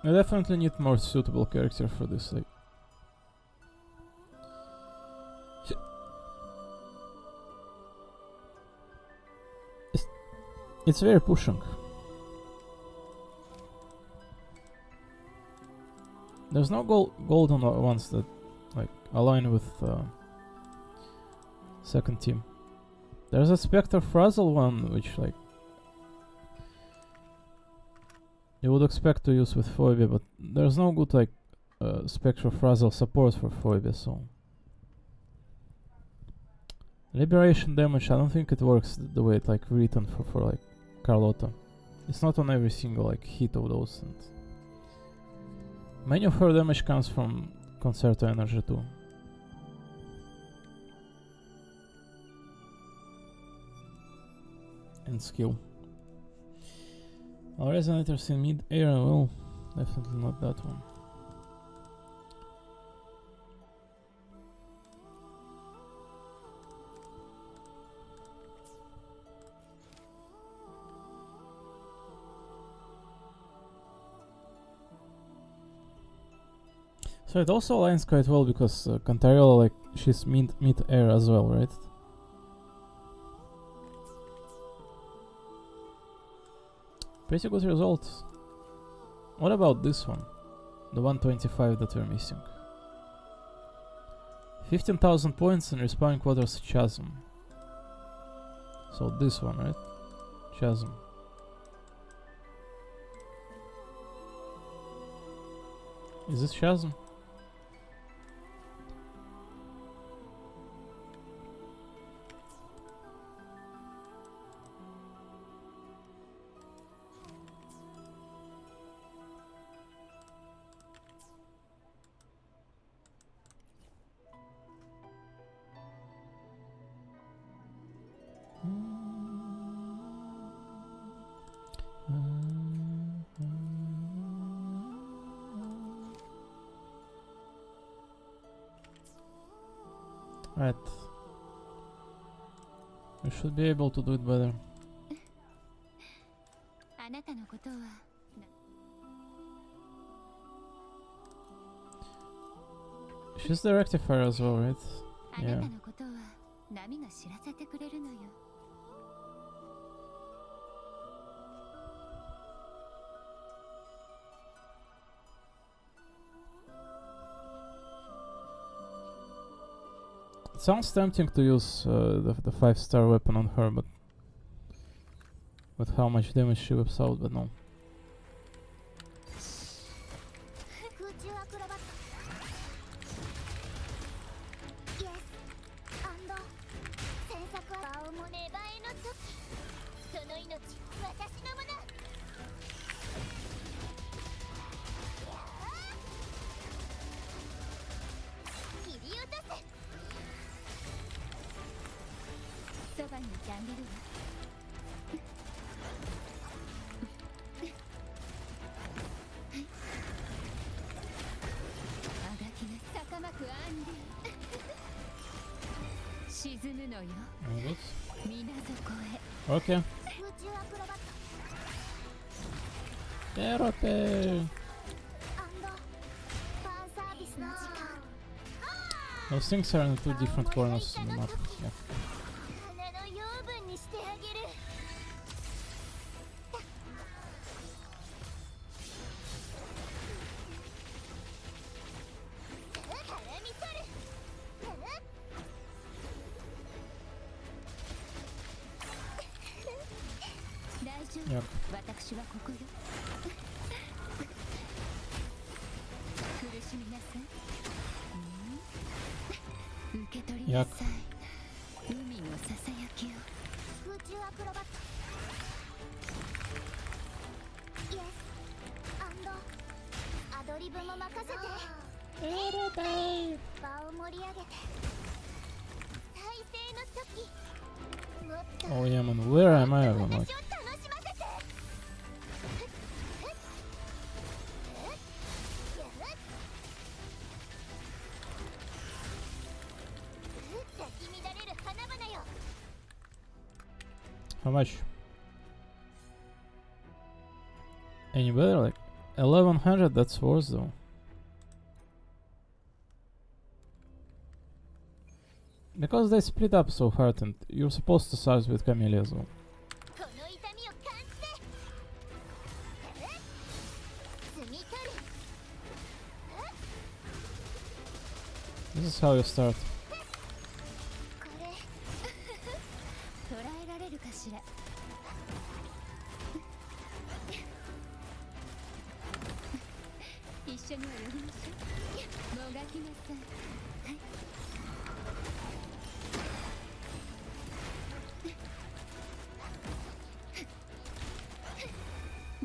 Speaker 1: I definitely need more suitable character for this, like. It's very pushing. There's no golden ones that like align with second team. There's a Spectre Frazzle one which like you would expect to use with Phoebe, but there's no good like Spectre Frazzle support for Phoebe, so Liberation damage, I don't think it works the way it like written for like Carlotta. It's not on every single like hit of those, and many of her damage comes from Concerto Energy too. And skill. Our resonators in mid-air, well, definitely not that one. So it also aligns quite well because Cantarella, like, she's mid-air as well, right? Pretty good results. What about this one? The 125 that we're missing. 15,000 points in Respawning Quarters Chasm. So this one, right? Chasm. Is this Chasm? Right. We should be able to do it better. She's the rectifier as well, right? Yeah. It sounds tempting to use the 5-star weapon on her, but with how much damage she whips out, but no. Okay. Erote! Those things are in 2 different corners of the map. Yeah. Yep. Yuck. Oh yeah, man, where am I? I'm like, how much? Any better? Like 1100, that's worse though. Because they split up so hard and you're supposed to start with Camille as well. is how you start.
Speaker 2: これ
Speaker 7: 捉えられるかしら。一緒には寄りましょう。もがきなさい。はい。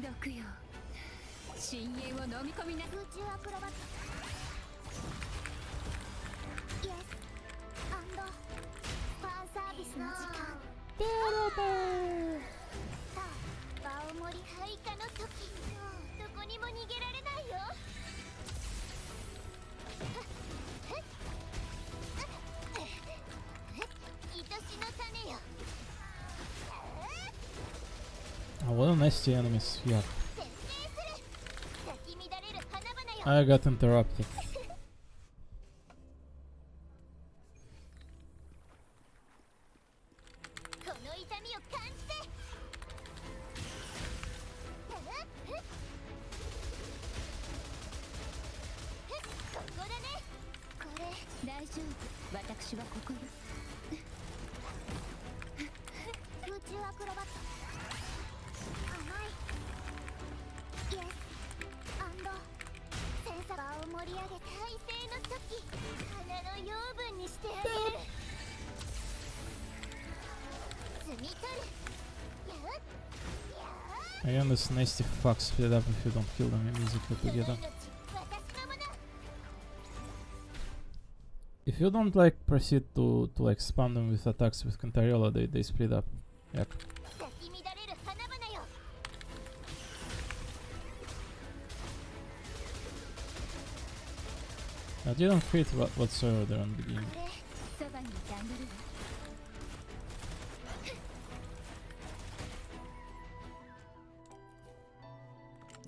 Speaker 7: 毒よ、深淵を飲み込みな。
Speaker 2: 空中アクロバットイエスファンサービスの時間。さあ場を盛り配下の時、どこにも逃げられないよ。愛しの種よ。
Speaker 1: Oh, what a nasty enemies. Yeah.
Speaker 2: 先制する。咲き乱れる花々よ。
Speaker 1: I got interrupted.
Speaker 2: この痛みを感じて。ここだね。これ
Speaker 7: 大丈夫、私はここよ。
Speaker 2: 空中アクロバット甘いイエスセンサーを盛り上げ体勢の時、花の養分にしてあげる。摘み取る。やっ
Speaker 1: Again, this nasty fuck split up if you don't kill them immediately together.
Speaker 2: 私のもの。
Speaker 1: If you don't like proceed to like spam them with attacks with Cantariola, they split up. Yep.
Speaker 2: 咲き乱れる花々よ。
Speaker 1: I didn't crit whatsoever there in the beginning.
Speaker 2: これ
Speaker 7: そばにいてあげるわ。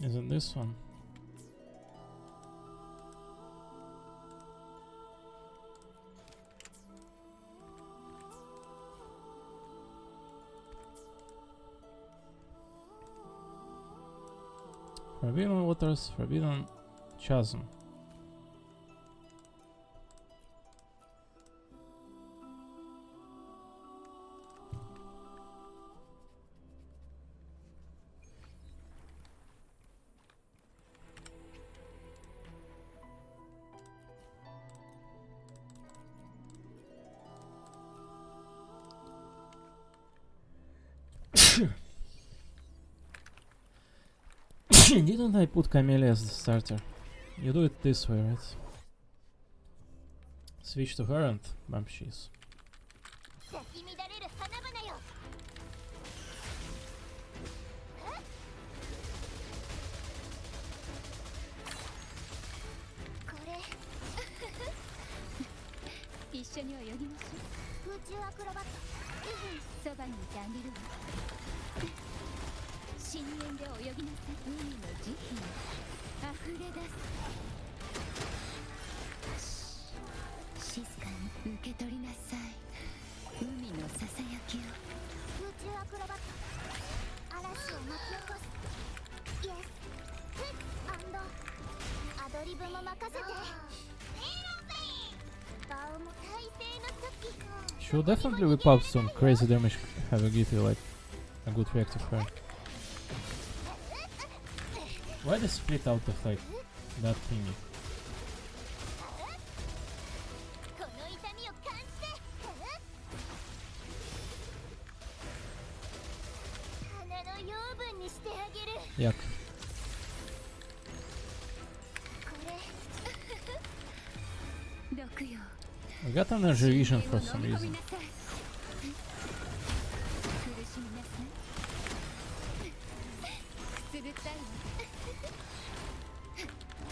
Speaker 1: Is it this one? Forbidden Waters, Forbidden Chasm. Didn't I put Camellia as the starter? You do it this way, right? Switch to her and bam, she's.
Speaker 2: 咲き乱れる花々よ。これ
Speaker 7: 一緒に泳ぎましょ
Speaker 2: 空中アクロバット。
Speaker 7: う。そばにいてあげるわ。深淵で泳ぎなさい。海の慈悲が溢れ出す。静かに受け取りなさい。海のささやきを。
Speaker 2: 空中アクロバット嵐を巻き起こす。イエスアドリブも任せて。場をも体勢の時。
Speaker 1: She'll definitely whip up some crazy damage, have a give you like a good reactive fire. Why they split out of like that thingy?
Speaker 2: この痛みを感じて。花の養分にしてあげる。
Speaker 1: Yuck.
Speaker 2: これ
Speaker 7: 毒よ。
Speaker 1: I got energy vision for some reason.
Speaker 7: 苦しみなさい。くすぐったいわ。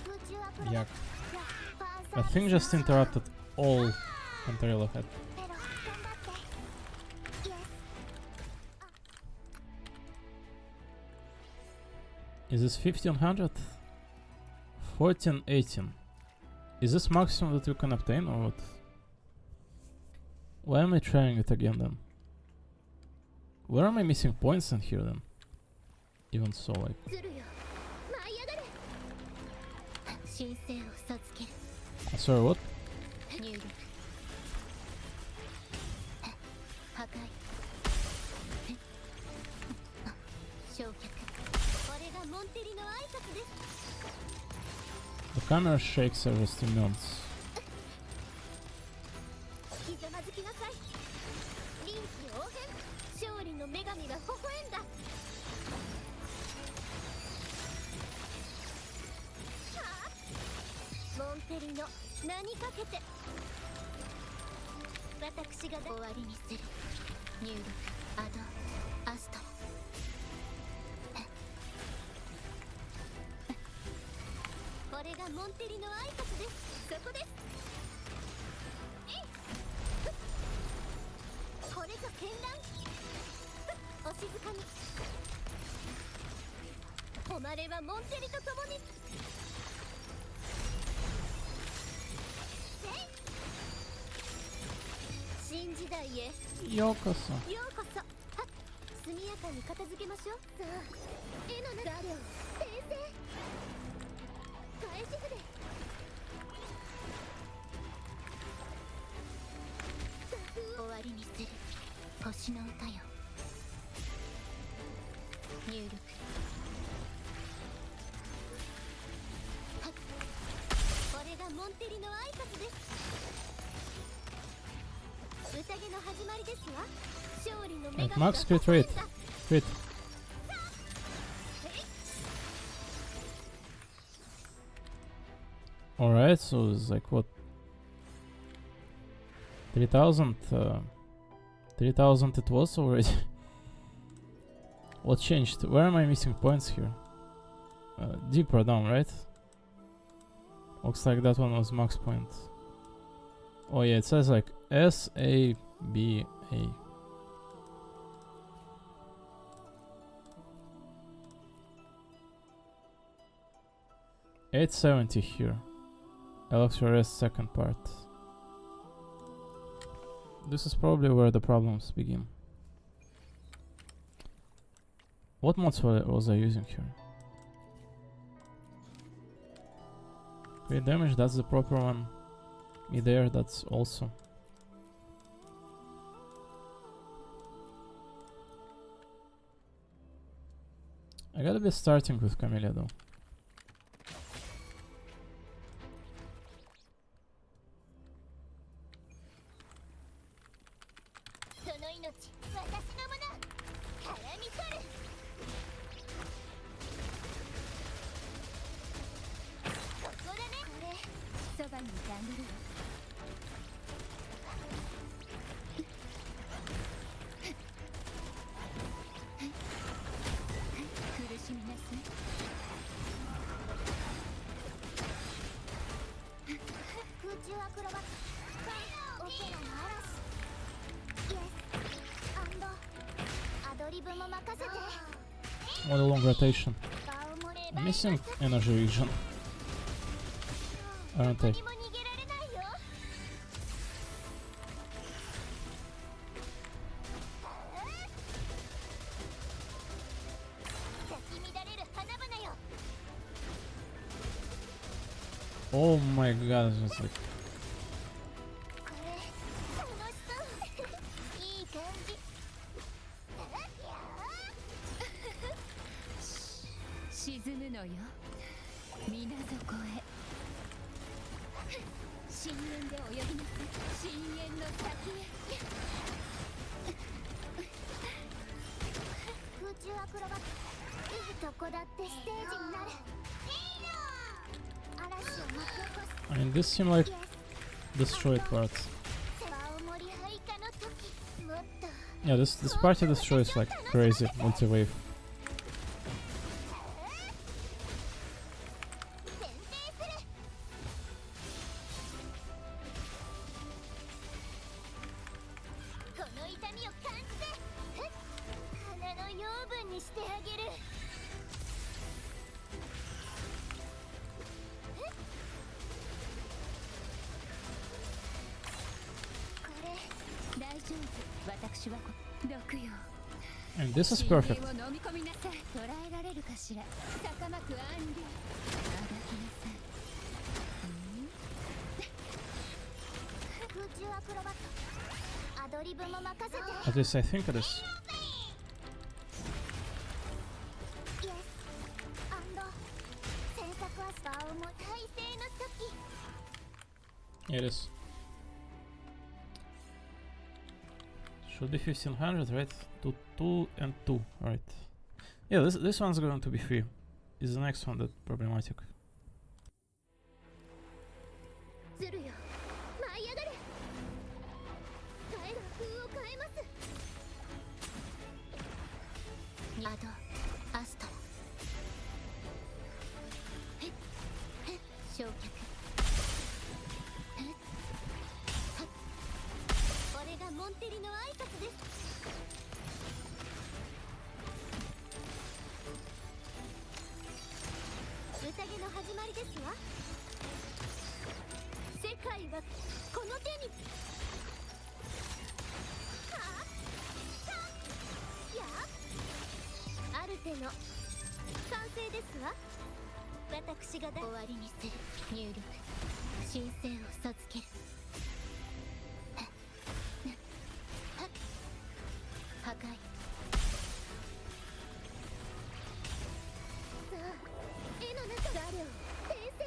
Speaker 2: 空中アクロバッ
Speaker 1: Yuck.
Speaker 2: ト。ファンサ
Speaker 1: I
Speaker 2: ービ
Speaker 1: think
Speaker 2: ス
Speaker 1: just interrupted all Cantarella had.
Speaker 2: ペロ頑張って。イエス
Speaker 1: Is this 1500? 1418. Is this maximum that you can obtain or what? Why am I trying it again then? Where am I missing points in here then? Even so, like.
Speaker 2: ズルよ舞い上がれ。神聖を授ける。
Speaker 1: Sorry, what?
Speaker 2: 入力破壊焼却これがモンテリの挨拶です
Speaker 1: The camera shakes every few minutes.
Speaker 2: ひざまずきなさい臨機応変勝利の女神が微笑んだはあモンテリの名にかけて私が終わりにする入力アドアストロこれがモンテリの挨拶ですそこですこれぞ絢爛お静かに誉れはモンテリと共に新時代へ
Speaker 1: Yokoso.
Speaker 2: ようこそはっ速やかに片付けましょうさあ絵の中で先生返し筆終わりにする星の歌よ入力はっこれがモンテリの挨拶です宴の始まりですわ勝利の女
Speaker 1: Like
Speaker 2: 神が
Speaker 1: Max crit rate. Crit. Alright, so it's like what? 3000? 3000 it was already. What changed? Where am I missing points here? Deeper down, right? Looks like that one was max point. Oh yeah, it says like S-A-B-A. $870 here. LXRS second part. This is probably where the problems begin. What mods was I using here? Crit damage, that's the proper one. Midair, that's also. I gotta be starting with Camellia though. What a long rotation. I'm missing energy region, aren't I? Oh my god, it's just like... I mean, this seemed like destroyed parts. Yeah, this party destroys like crazy multi-wave. And this is perfect.
Speaker 2: 人分も任せて。
Speaker 1: At least I think it is.
Speaker 2: Yes. And 詮索はスパウも体制の時。
Speaker 1: Yeah, it is. Should be 1500, right? 2 and 2, right? Yeah, this one's going to be free. Is the next one that problematic?
Speaker 2: ズルよ、舞い上がれ。耐えろ、風を変えます。アド、アストラ。へっ、へっ、焼却。へっ、はっ。これがモンテリの挨拶です。宴の始まりですわ。世界はこの手に。はあ、やある手の完成ですわ。私が終わりにする。入力、神聖を授ける。はっはっ、破壊。さあ、絵の中誰を転生。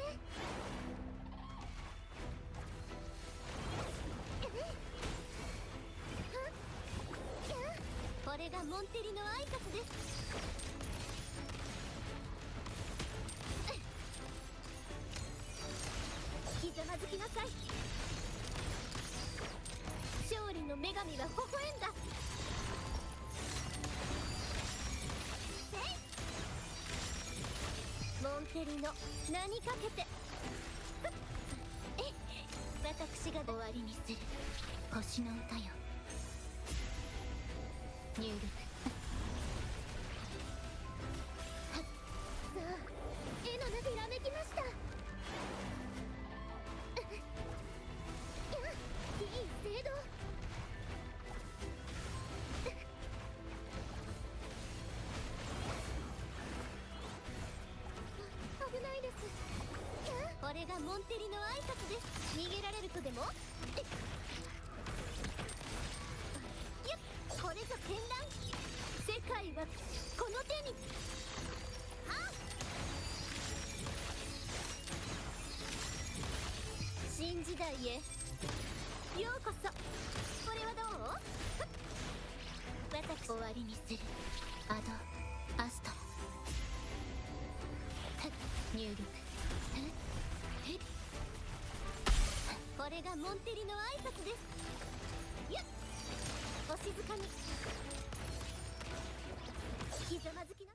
Speaker 2: これがモンテリの挨拶です。ひざまずきなさい。勝利の女神は微笑んだ。モンテリの名にかけて。私が終わりにする。星の歌よ。入力。はっ、さあ、絵の中ひらめきました。いや、いい精度。危ないです。これがモンテリの挨拶です。逃げられるとでも。これぞ絢爛。世界はこの手に。あっ、新時代へようこそ。これはどう？私終わりにする。アド、アストラ。入力。これがモンテリの挨拶です。やっ、お静かに。ひざまずきな。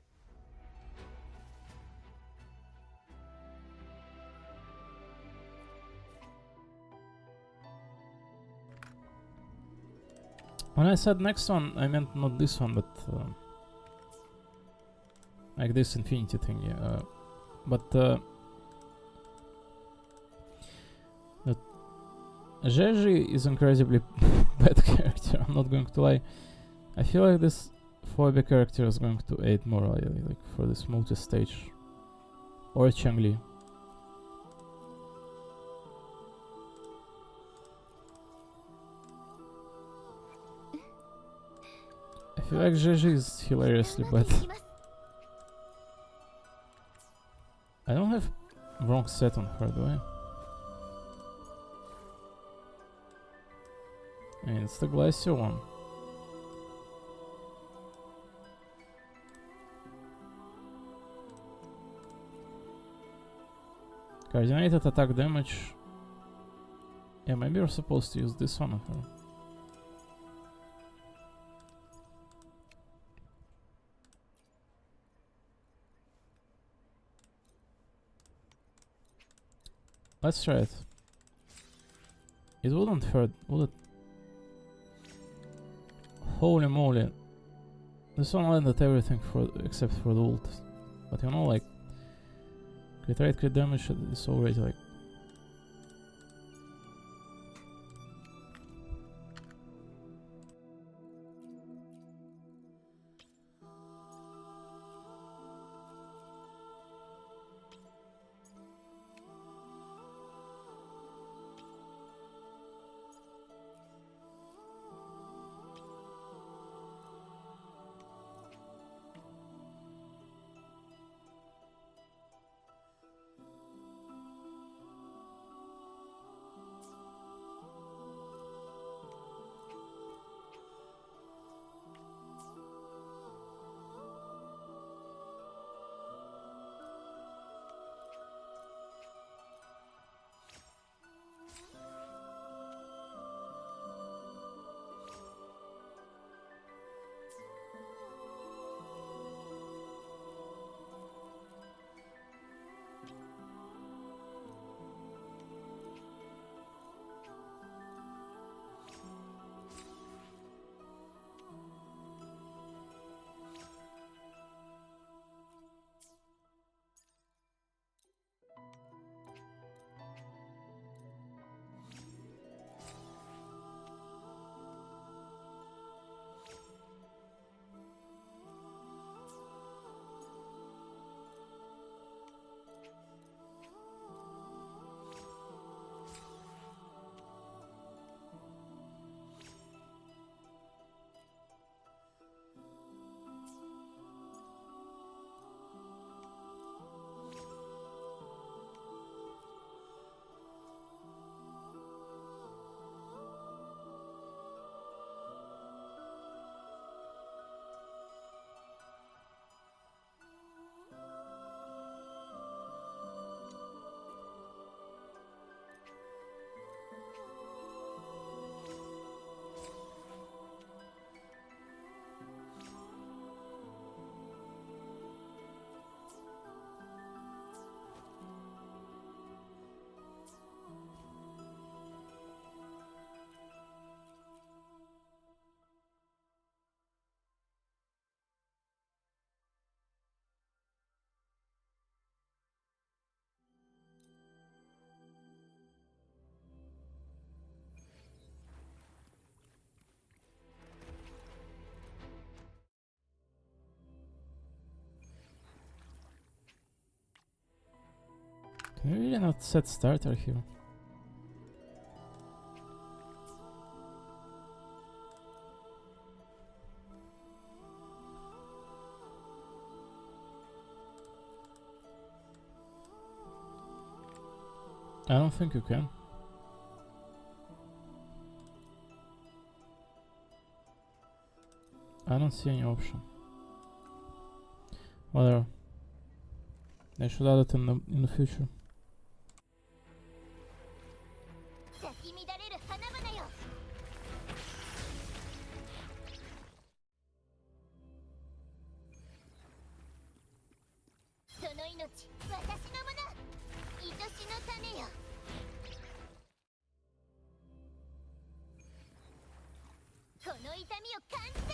Speaker 1: When I said next one, I meant not this one, but like this infinity thingy. But Jeji is incredibly bad character, I'm not going to lie. I feel like this Phoebe character is going to aid morally, like for this multi-stage. Or Changli. I feel like Jeji is hilariously bad. I don't have wrong set on her, do I? I mean, it's the Glacier one. Coordinated attack damage. Yeah, maybe we're supposed to use this one on her. Let's try it. It wouldn't hurt, would it? Holy moly. This one landed everything for except for the ult. But you know, like, crit rate, crit damage is already like... Can we really not set starter here? I don't think you can. I don't see any option. Whatever. They should add it in the future.
Speaker 2: 咲き乱れる花々よ。その命、私のもの。愛しの種よ。この痛みを感じて。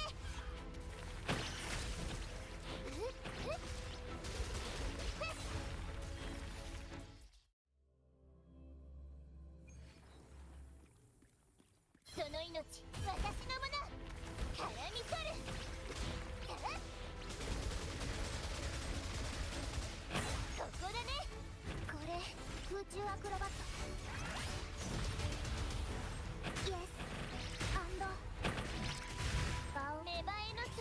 Speaker 2: その命、私のもの。絡み取る。ここだね。これ空中アクロバット。イエスアンドバオ芽生えの時。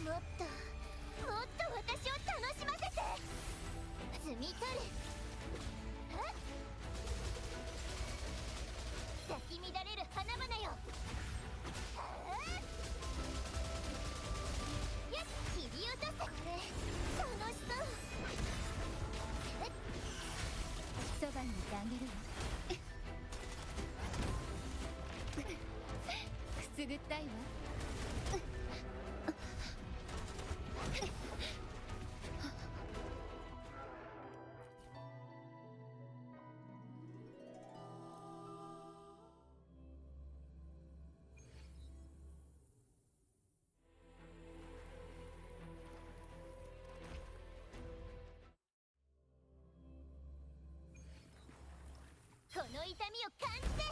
Speaker 2: もっともっと私を楽しませて。摘み取る。咲き乱れる花々よ。よし、切り落とす。これ楽しそう。そばにいてあげるわ。くすぐったいわ。この痛みを感じて。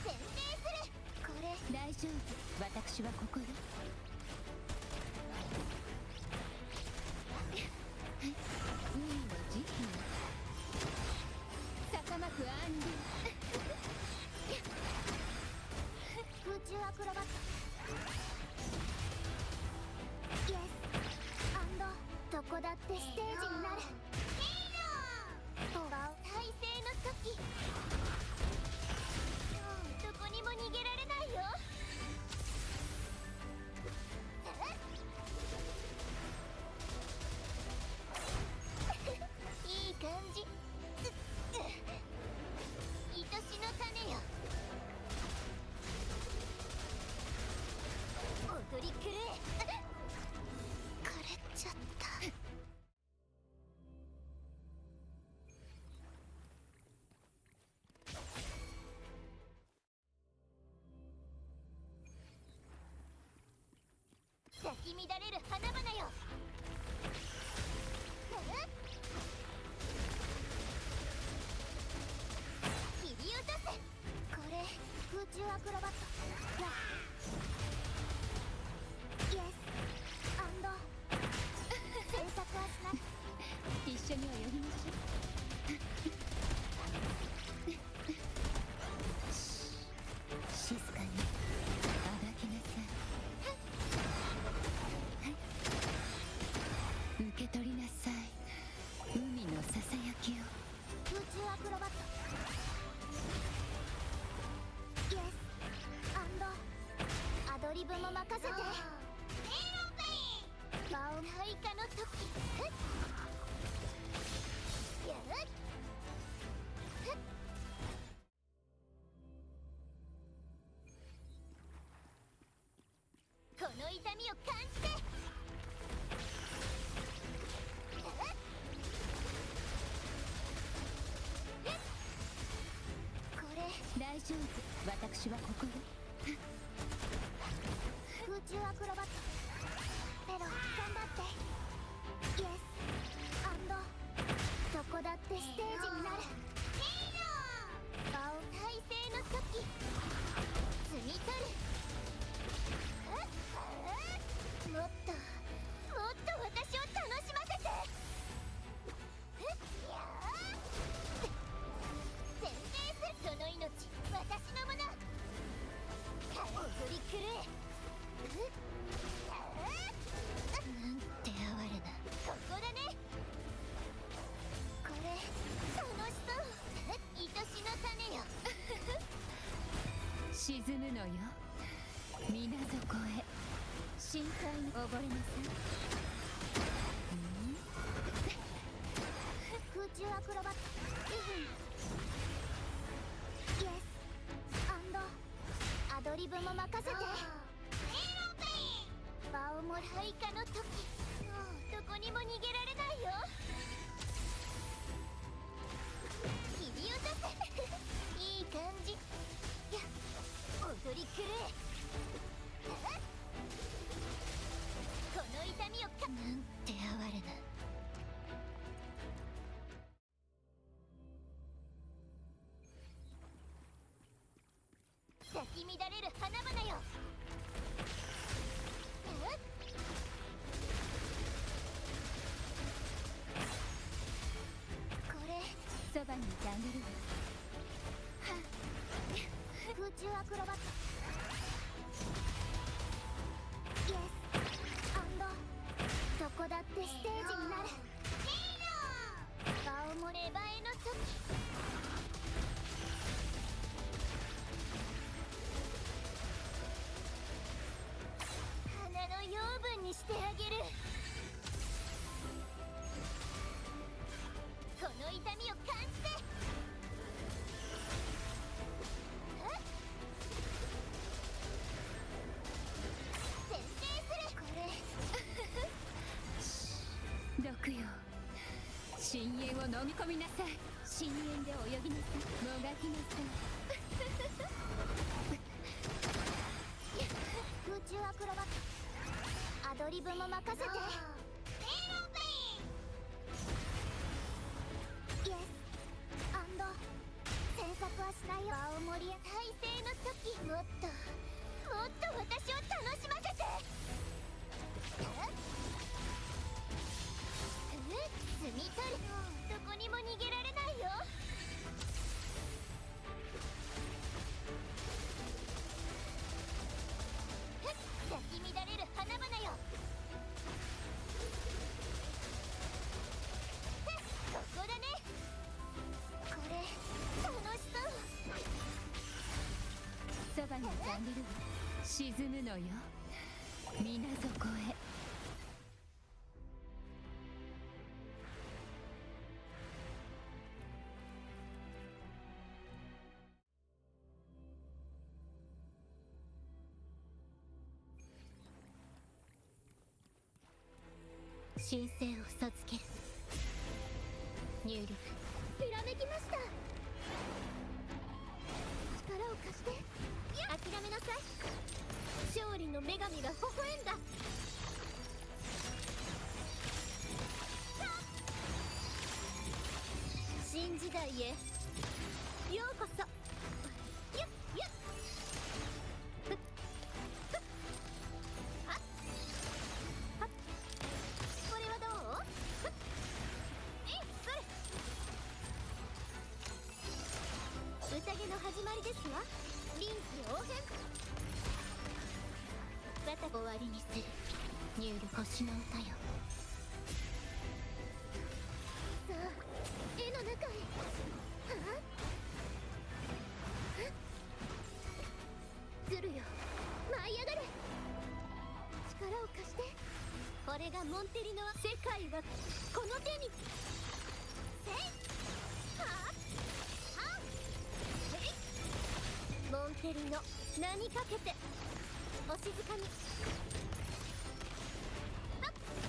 Speaker 2: 宣伝する。これ大丈夫。私はここよ。海の時期。坂巻アンディ。空中アクロバット。イエスアンドどこだってステージになる。ヒーロー。再生の時。どこにも逃げられないよ。いい感じ。愛しの種よ。踊り狂え。枯れちゃった。咲き乱れる花々よ。切り落とす。これ空中アクロバット。イエスアンド詮索はしない。一緒には寄りましょう。静かにあがきなさい。受け取りなさい。海のささやきを。空中アクロバット。イエスアンドアドリブも任せて。魔王開花の時。この痛みを感じて。これ大丈夫。私はここよ。空中アクロバット。ペロ頑張って。イエスアンドどこだってステージになる。ヒーロー。魔王再生の時。
Speaker 7: 沈むのよ。水底へ深海に溺れなさい。
Speaker 2: 空中アクロバットイエスアドリブも任せて。場をもらいかの時、どこにも逃げられないよ。切り落とせいい感じ。いや、踊り狂え。この痛みをかなんて哀れな。咲き乱れる花々よ。これ
Speaker 7: そばにいてあげるわ。
Speaker 2: 空中アクロバットイエスどこだってステージになる。場をもレバーへの時、花の養分にしてあげる。この痛みを感じて。先制する。これ
Speaker 7: 毒よ、深淵を飲み込みなさい。深淵で泳ぎなさい。もがきなさい。
Speaker 2: 空中アクロバットアドリブも任せて。イエス詮索はしないよ。場を盛り上げ体勢の時、もっと私を楽しませて。摘み取る。どこにも逃げられないよ。咲き乱れる花々よ。ここだね。これ楽しそう。
Speaker 7: そばにいてあげるわ。沈むのよ、水底へ。
Speaker 2: 申請を授ける。入力。ひらめきました。力を貸して。諦めなさい。勝利の女神が微笑んだ。新時代へようこそ。ゆっゆっこれはどう？それ宴の始まりですわ。臨機応変。終わりにする。入力星の歌よ。さあ絵の中へ。ズルよ、舞い上がれ。力を貸して。これがモンテリの世界はこの手に。せいはあモンテリの名にかけてお静かに。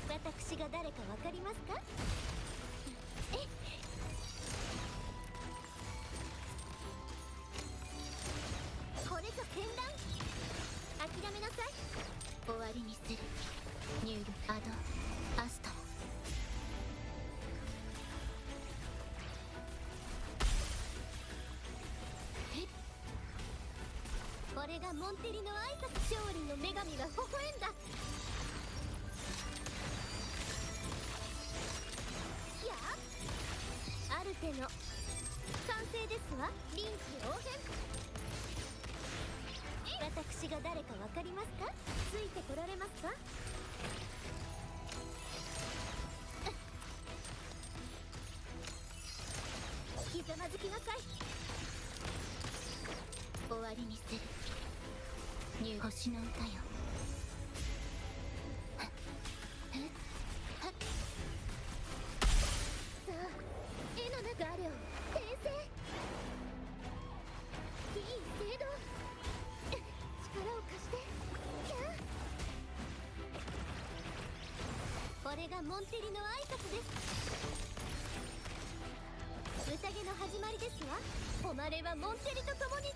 Speaker 2: 私が誰かわかりますか？これぞ剣断。諦めなさい。終わりにする。入力アドアストロ。これがモンテリの挨拶。勝利の女神が微笑んだ。やあルテの完成ですわ。臨機応変。私が誰かわかりますか？ついてこられますか？ひざまずきなさい。終わりにする。星の歌よ。さあ、絵の中あれを転生。いい精度。力を貸して。キャー。これがモンテリの挨拶です。宴の始まりですわ。誉れはモンテリと共に。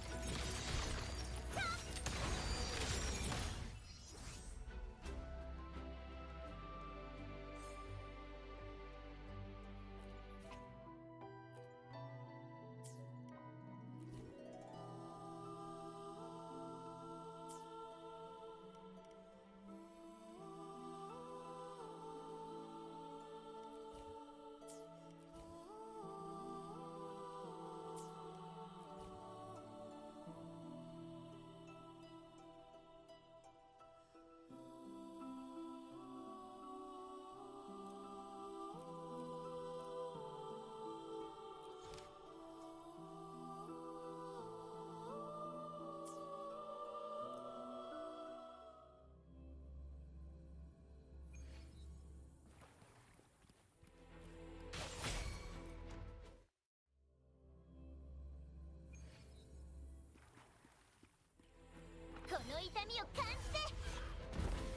Speaker 2: この痛みを感じて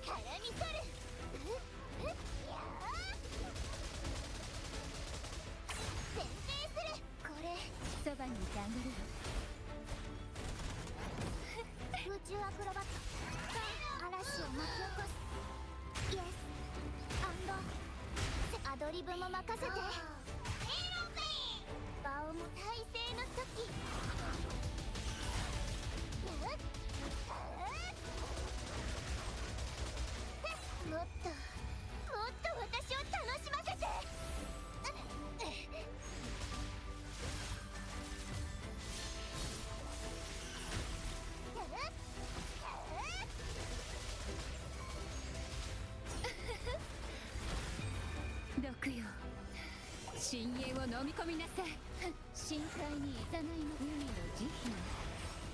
Speaker 2: 絡み取る。やー、先制する。これ
Speaker 7: そばにいてあげるわ。
Speaker 2: 空中アクロバット。嵐を巻き起こす。イエスアドリブも任せて。バオも体勢の時。もっと私を楽しませて。
Speaker 7: 毒よ、深淵を飲み込みなさい。深海にいざないの海の慈悲、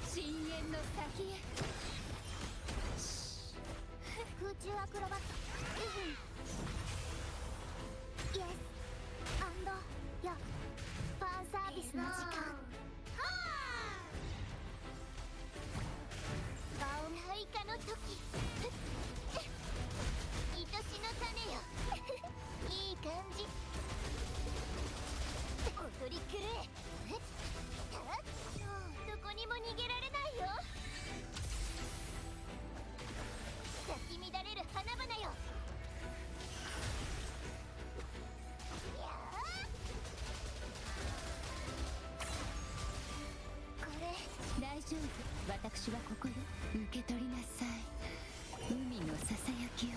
Speaker 7: 深淵の先へ。
Speaker 2: 空中アクロバット。イエスよ、ファンサービスの時間。バオ開花の時。愛しの種よ。いい感じ。踊り狂え。もうどこにも逃げられないよ。咲き乱れる花々よ。これ
Speaker 7: 大丈夫、私はここよ。受け取りなさい、海のささやきを。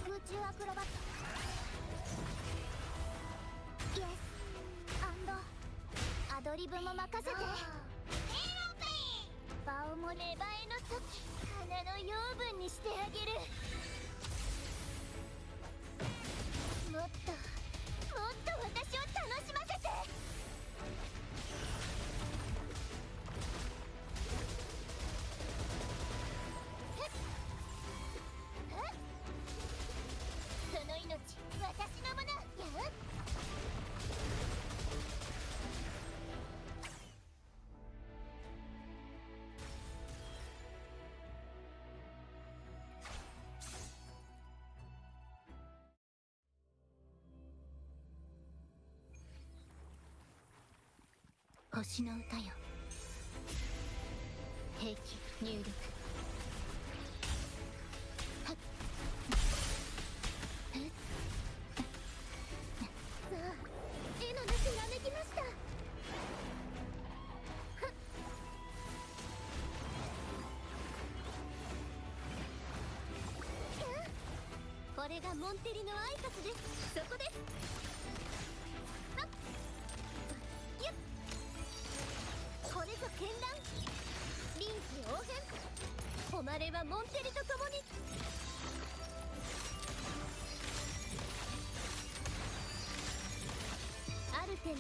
Speaker 2: 空中アクロバット。イエスアドリブも任せて。バオもレバエの時、花の養分にしてあげる。もっと私を楽しませて。その命、私のもの。星の歌よ。兵器入力。はっ。さあ、絵の中ひらめきました。これがモンテリの挨拶です。そこです。これぞ絢爛。臨機応変。誉れはモンテリと共に。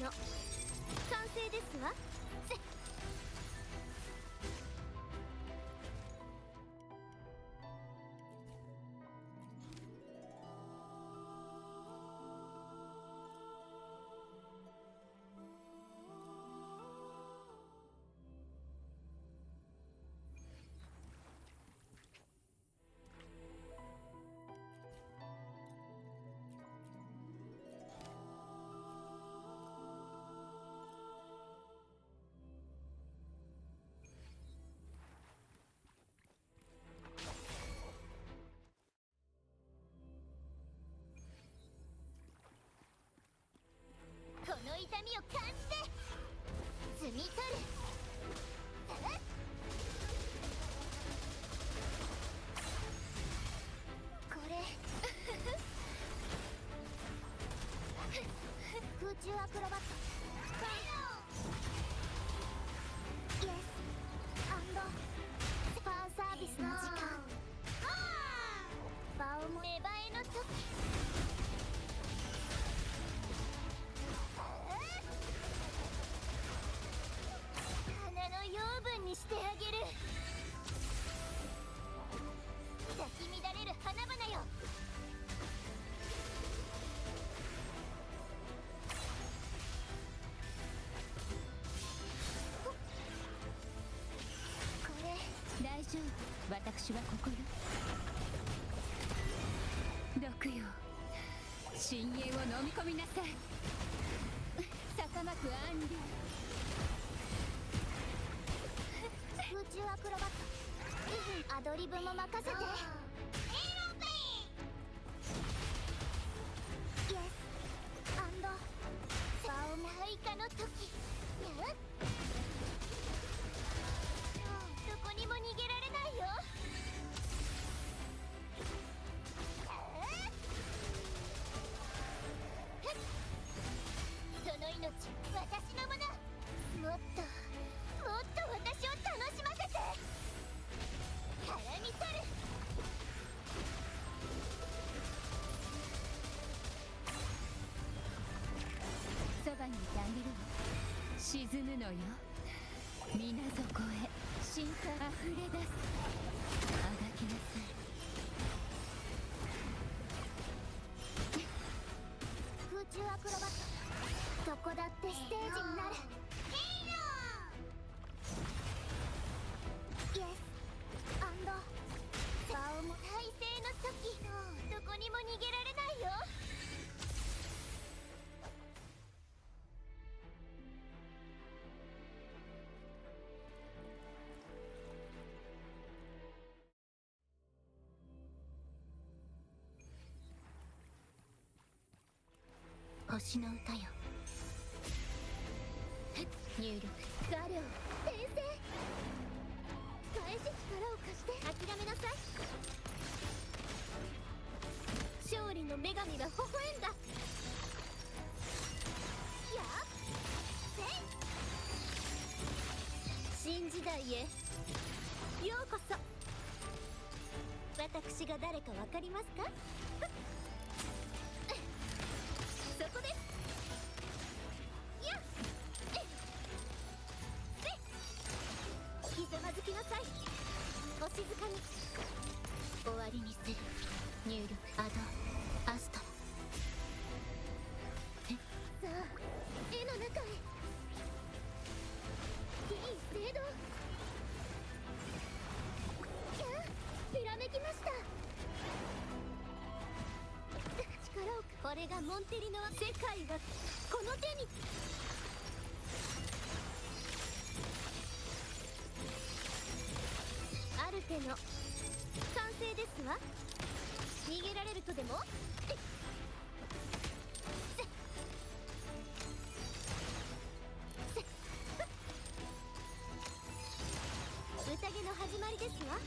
Speaker 2: の完成ですわ。この痛みを感じて摘み取る。これ空中アクロバットイエスアンドファンサービスの時間。バウム芽生えの時。花の養分にしてあげる。咲き乱れる花々よ。これ
Speaker 7: 大丈夫、私はここよ。毒よ、深淵を飲み込みなさい。坂巻アンリ
Speaker 2: 空中アクロバットアドリブも任せて。イエスアンドバウム開花の時。どこにも逃げられないよ。その命私のもの。もっと私を楽しませて。絡み取る。
Speaker 7: そばにいてあげるわ。沈むのよ。水底へ進化あふれ出す。あがきなさい。
Speaker 2: 空中アクロバットどこだってステージになる。イエスアンドバウム耐性の時。どこにも逃げられないよ。星の歌よ。入力ガリョウ転生。返し力を貸して。諦めなさい。勝利の女神が微笑んだ。やっ新時代へようこそ。私が誰かわかりますか？そこです。やっひざまずきなさい。お静かに。終わりにする。入力アドアストラ。さあ絵の中へ。いい精度。ひらめきました。力を。これがモンテリノは。世界がこの手に。アルテの完成ですわ。逃げられるとでも。宴の始まりですわ。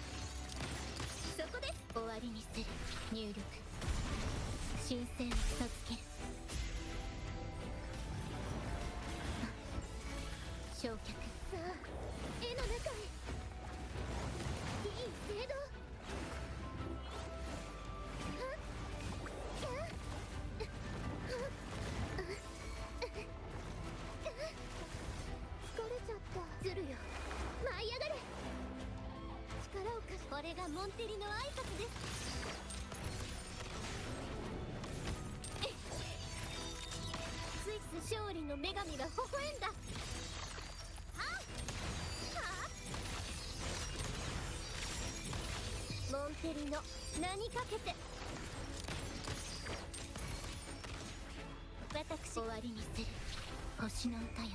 Speaker 2: そこです。終わりにする。入力神聖を授ける。焼却。さあ絵の中へ。いい精度。力をモンテリの挨拶です。スイス勝利の女神が微笑んだ。はモンテリの名にかけて私終わりにする星の歌よ。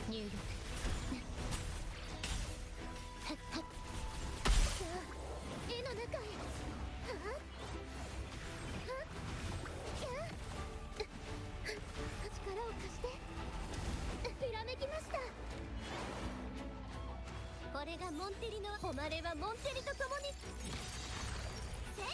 Speaker 2: 入力はっはっさあ絵の中へ。はっはっ力を貸してひらめきました。これがモンテリの誉れはモンテリと共にせい。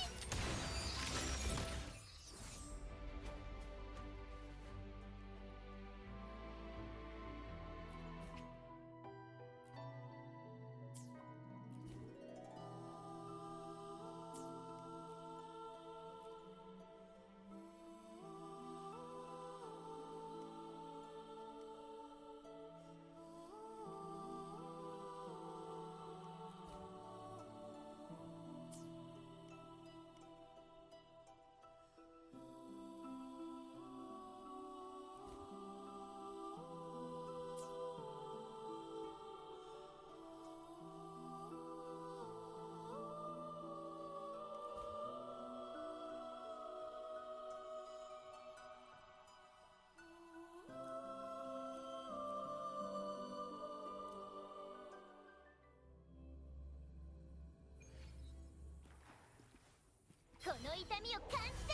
Speaker 2: この痛みを感じて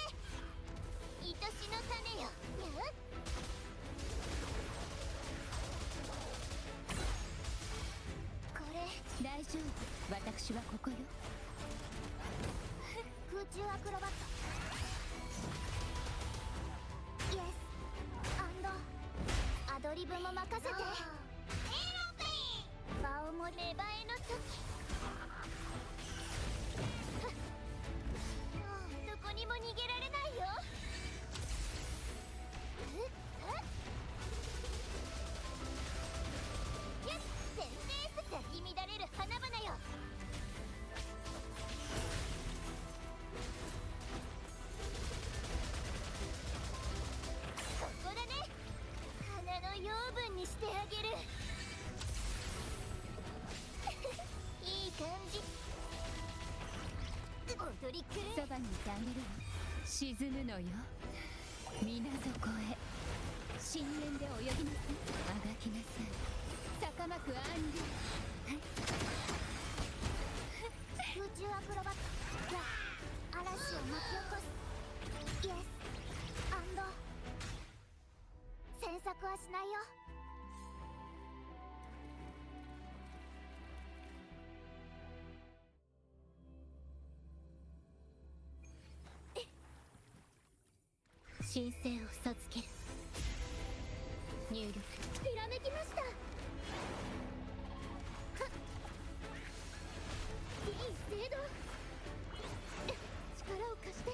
Speaker 2: 愛しの種よ。にゃこれ
Speaker 7: 大丈夫、私はここよ。
Speaker 2: 空中アクロバットイエスアドリブも任せて。場をもレバエの時どこにも逃げられないよ。やっ先生咲き乱れる花々よ。ここだね。花の養分にしてあげる。いい感じ。踊り狂
Speaker 7: そばにいてあげるわ。沈むのよ。水底へ深淵で泳ぎなさい。あがきなさい。坂巻アンリ。はい。
Speaker 2: 空中アクロバットや嵐を巻き起こすイエス詮索はしないよ。神聖を授ける。入力ひらめきました。はっいい精度力を貸して。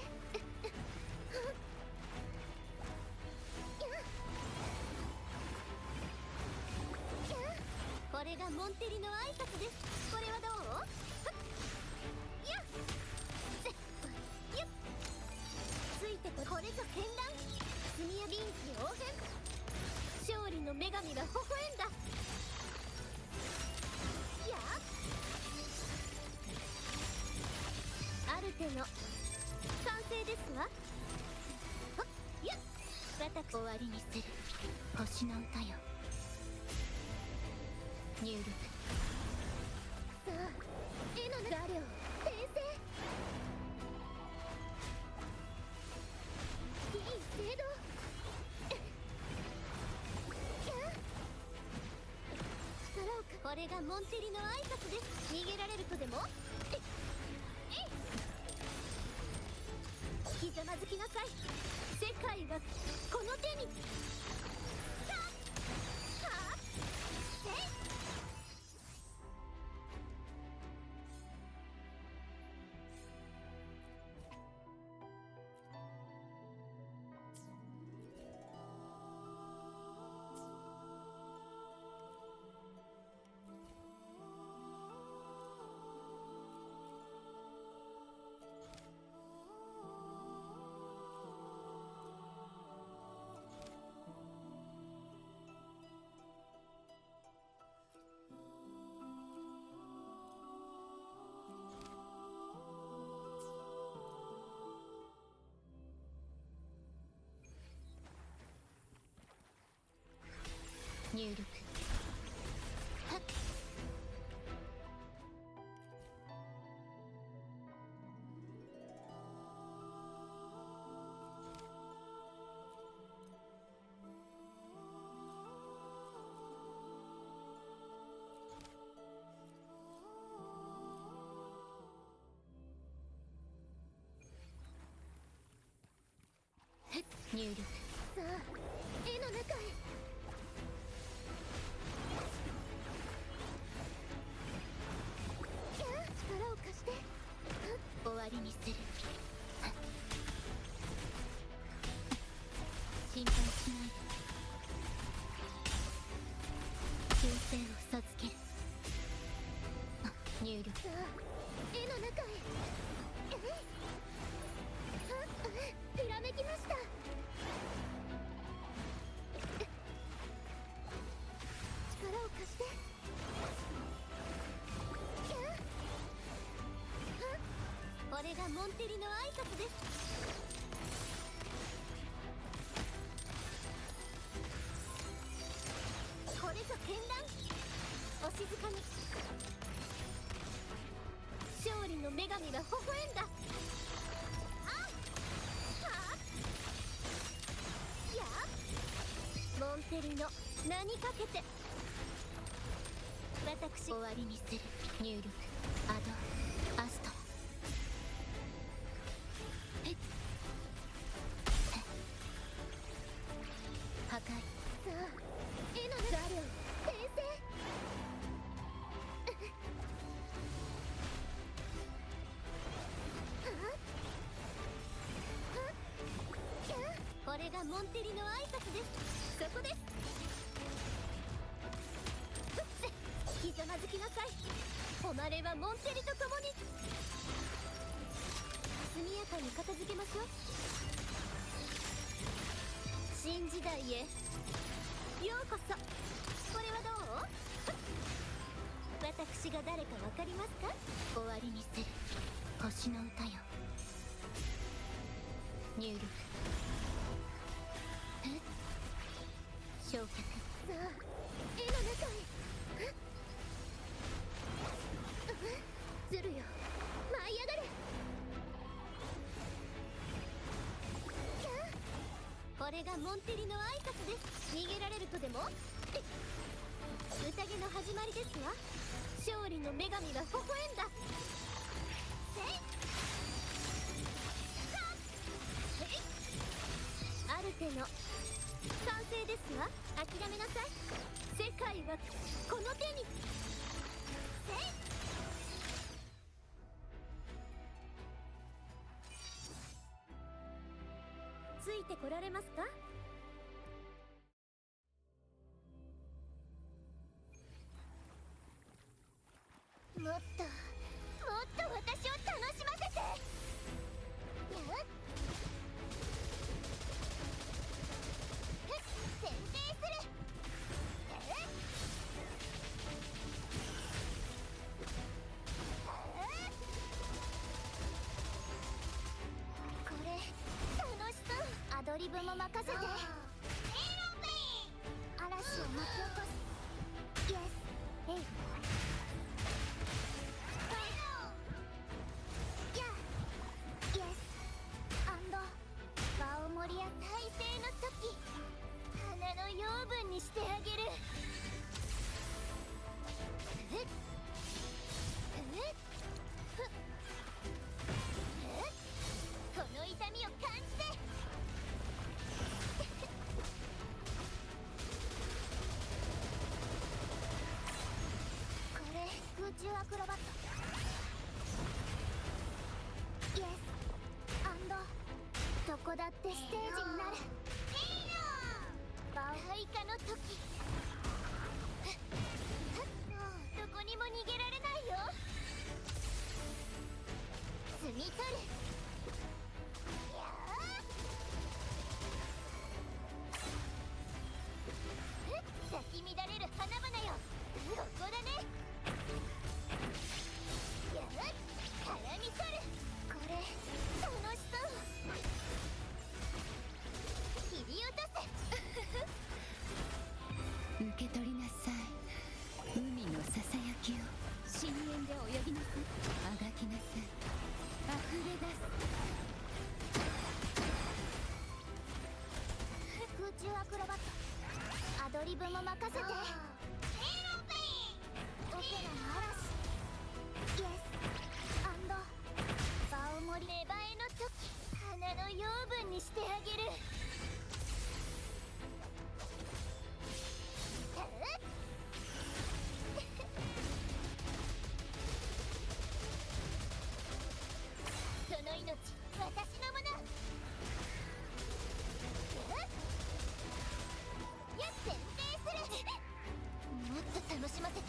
Speaker 2: これがモンテリの挨拶です。これはどう？やっせやっついてこれぞ剣断。墨や臨機応変。勝利の女神が微笑んだ。やっアルテの完成ですわ。はっやっ私終わりにする星の歌よ。入力さあ絵の画量先生いい精度力をこれがモンテリの挨拶です。逃げられるとでもひざまずきなさい。世界はこの手に。はっせい。入力。はっ。入力。さあ、絵の中へ。力を貸して。終わりにする。心配しないで。忠誠を授ける。入力。さあ、絵の中へ。ひらめきました。力を貸して。これがモンテリの挨拶です。これぞ絢爛。お静かに。勝利の女神が微笑んだ。モンテリの名にかけて私終わりにする。入力。アドアストラ。破壊。さあ、絵のザリオン先生。これがモンテリの挨拶です。そこです。ひざまずきなさい。誉れはモンテリと共に。速やかに片付けましょう。新時代へようこそ。これはどう？私が誰かわかりますか？終わりにする。星の歌よ。入力。焼却。さあ、絵の中へ。ズルよ、舞い上がれ。これがモンテリの挨拶です。逃げられるとでも？宴の始まりですわ。勝利の女神が微笑んだ。アルテの完成ですわ。諦めなさい。世界はこの手に。ついてこられますか？もっともっと私を楽しませて。先制する。これ楽しそう。アドリブも任せて。嵐を巻き起こす。イエス。エイ。場を盛りや体勢の時、花の養分にしてあげる。この痛みを感じて。これ空中アクロバット。イエス。アンドどこだってステージになる。開花の時、どこにも逃げられないよ。摘み取る。咲き乱れる花々よ。ここだね。絡み取る。これ楽しそう。切り落とせ。受け取リブも任せて。オペラの嵐イエスアンド場を盛り、芽生えの時花の養分にしてあげる。その命私のもの。やっ選定する。もっと楽しませて。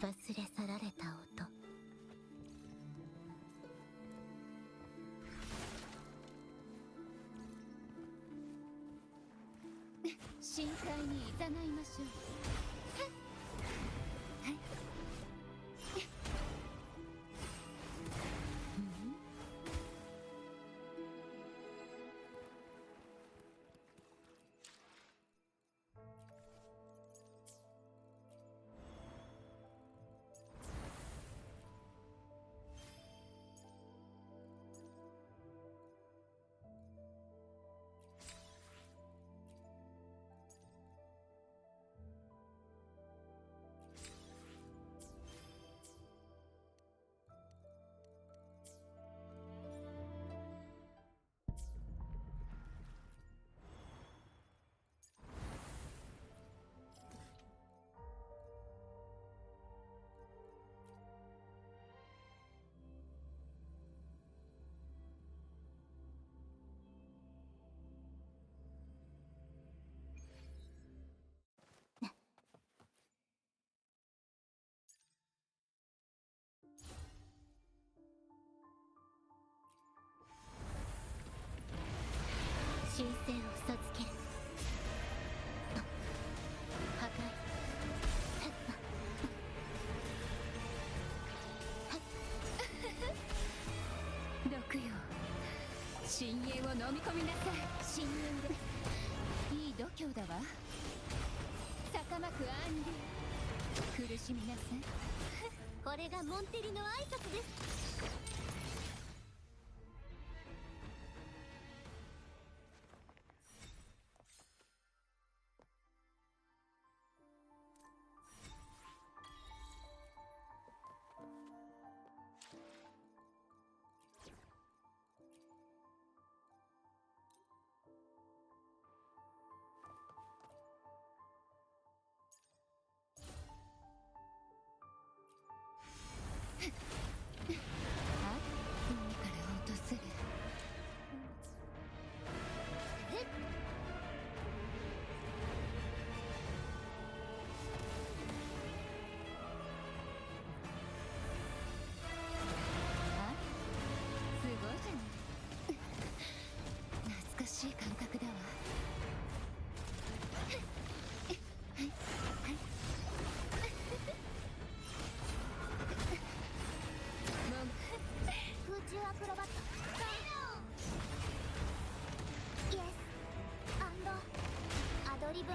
Speaker 2: 忘れ去られた音。
Speaker 7: 深海に誘いましょう。
Speaker 2: 神聖を授ける。破壊。
Speaker 7: 毒よ、深淵を飲み込みなさい。深淵でいい度胸だわ。逆まくアンリ苦しみなさい。
Speaker 2: これがモンテリの挨拶です。
Speaker 7: あ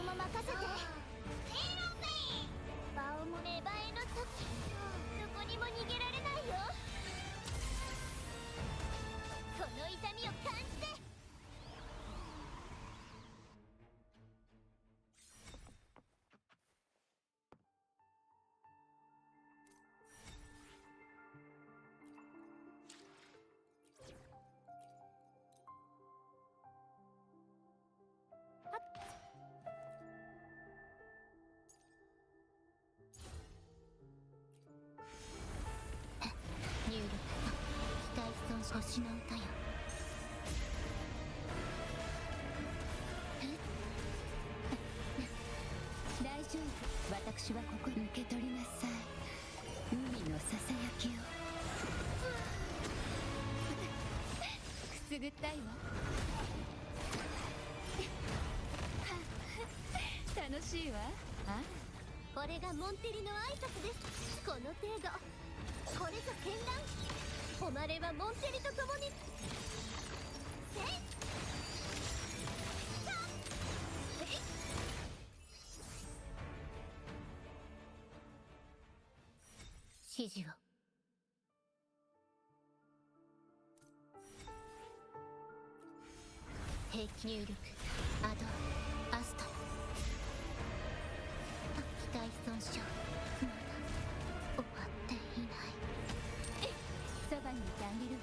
Speaker 2: も任せて。場をも芽生えの時、どこにも逃げられないよ。この痛みを感じて。入力期待損傷星の歌よ。
Speaker 7: 大丈夫、私はここ受け取りなさい。海のささやきを。くすぐったいわ。楽しいわ。あ、
Speaker 2: これがモンテリの挨拶です。この程度、これぞ絢爛。誉れはモンテリと共に。せいさえい。指示を。兵器入力アドアスト。機体損傷まだ終わっていない。
Speaker 7: そばにいてあげるわ。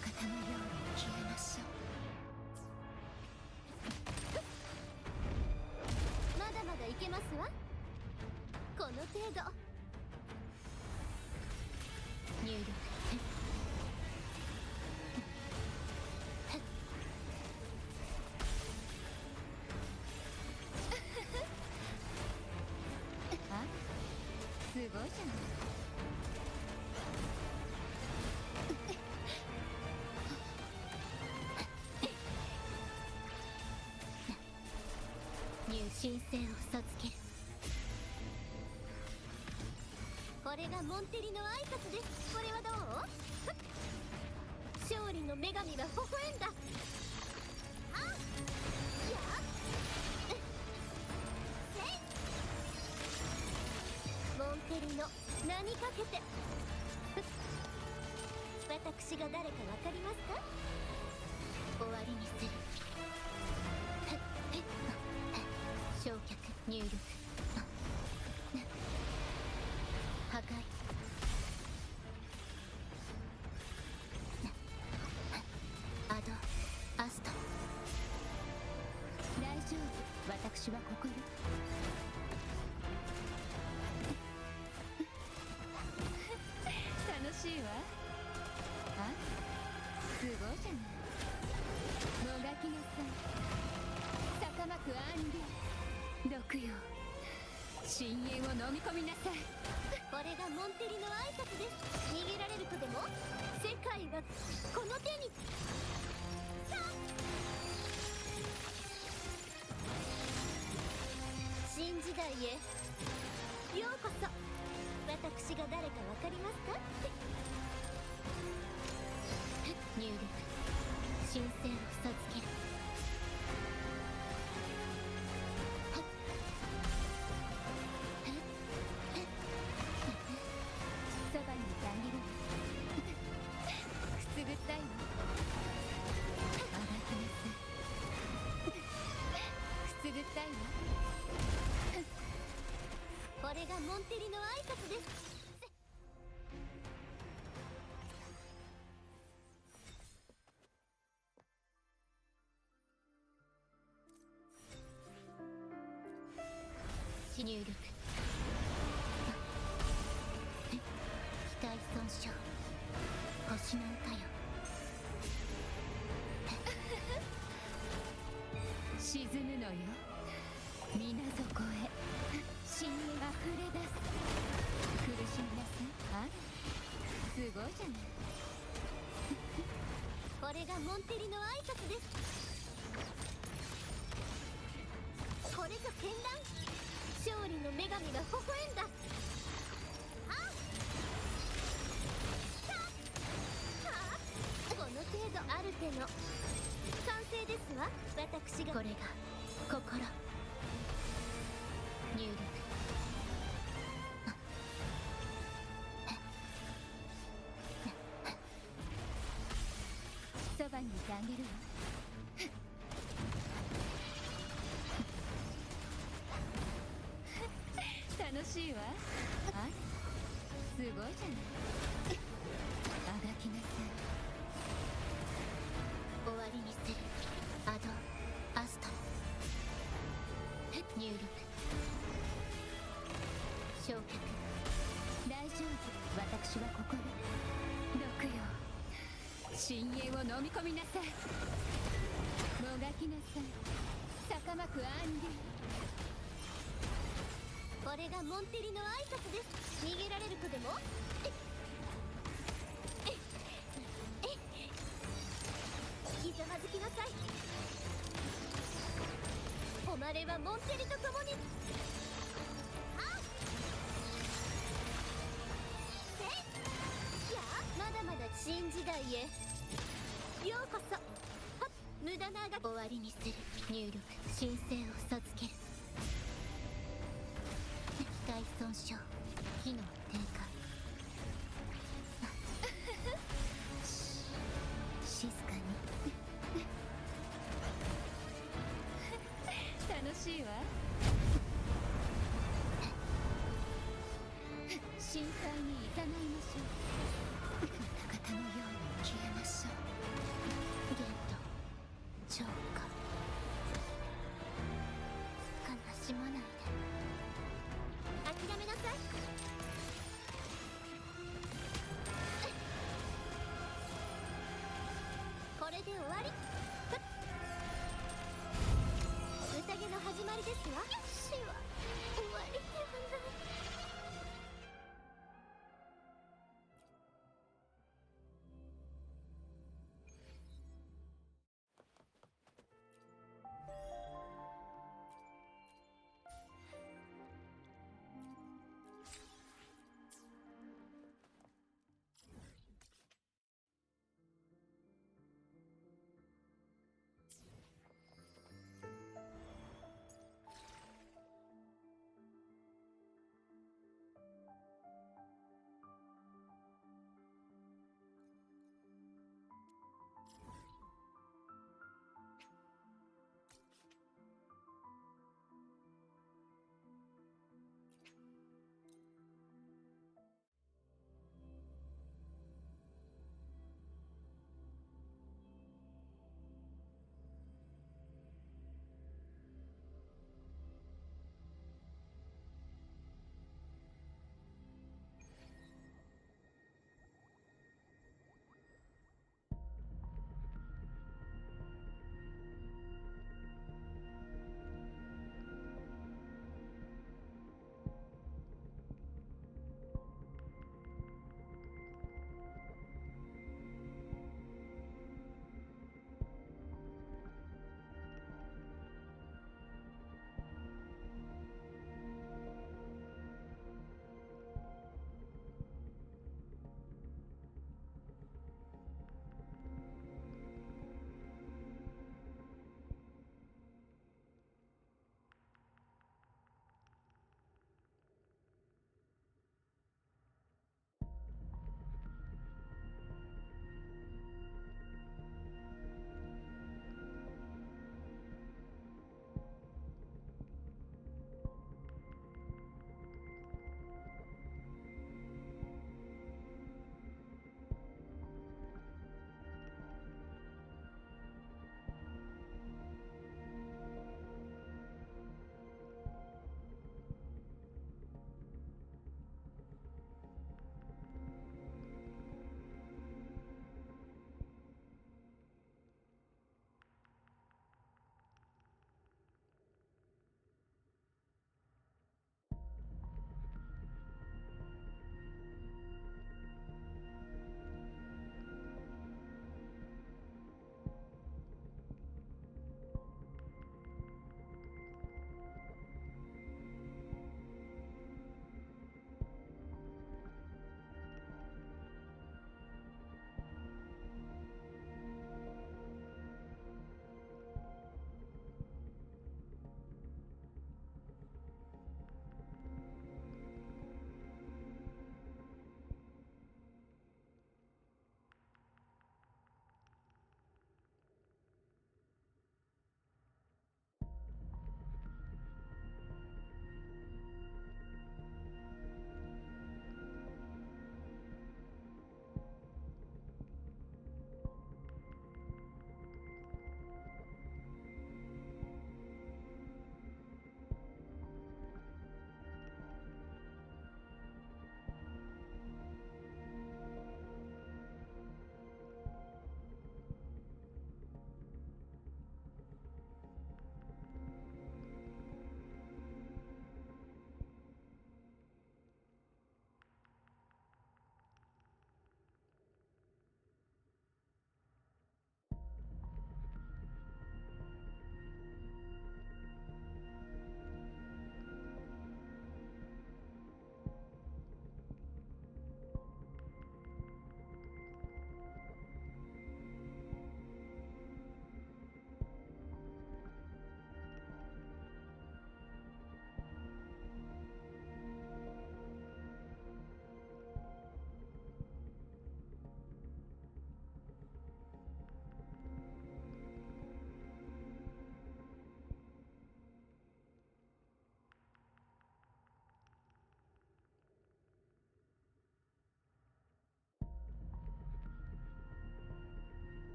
Speaker 7: 歌方のように消えましょ
Speaker 2: まだまだいけますわ。この程度。入力
Speaker 7: あ、すごいじゃない。
Speaker 2: 入神性を授ける。これがモンテリの挨拶です。これはどう？勝利の女神は微笑んだ。あっやっせい。モンテリの名にかけて。私が誰かわかりますか？終わりにする。焼却入力破壊。アドアスト。
Speaker 7: 大丈夫、私はここよ。楽しいわ。あ、すごいじゃない。もがきなさい。坂巻アンリ毒よ、深淵を飲み込みなさい。
Speaker 2: これがモンテリの挨拶です。逃げられるとでも？世界はこの手に。さあ新時代へようこそ。私が誰かわかりますか？入力神聖を授ける。
Speaker 7: そばにいてあげる。くすぐったいわ。あがきなさい。くすぐったいわ。
Speaker 2: これがモンテリの挨拶です。入力機体損傷星の歌よ。
Speaker 7: 沈むのよ、水底へ。深淵あふれ出す。苦しみなさい。あ、すごいじゃない。
Speaker 2: これがモンテリの挨拶です。これぞ絢爛。勝利の女神が微笑んだ。あっさあこの程度ある手の完成ですわ。私がこれが心入力。
Speaker 7: そばにいてあげるわ。楽しいわ。あ、すごいじゃない。あがきなさい。
Speaker 2: 終わりにする。アドアストロ入力。焼却。
Speaker 7: 大丈夫、私はここで。六よ、深淵を飲み込みなさい。もがきなさい、坂幕アンディ。
Speaker 2: これがモンテリの挨拶です。逃げられる子でもひざまずきなさい。誉れはモンテリと共に。あっせいや、まだまだ新時代へようこそ。はっ、無駄なあが終わりにする。入力。申請を授ける。機体損傷、機能低下。静かに。
Speaker 7: 楽しいわ。深海にいざないましょう。ガタガタのように消えましょう。
Speaker 2: ゲート浄化。悲しまないで。諦めなさい。これで終わり。宴の始まりですわ。死は終わりではない。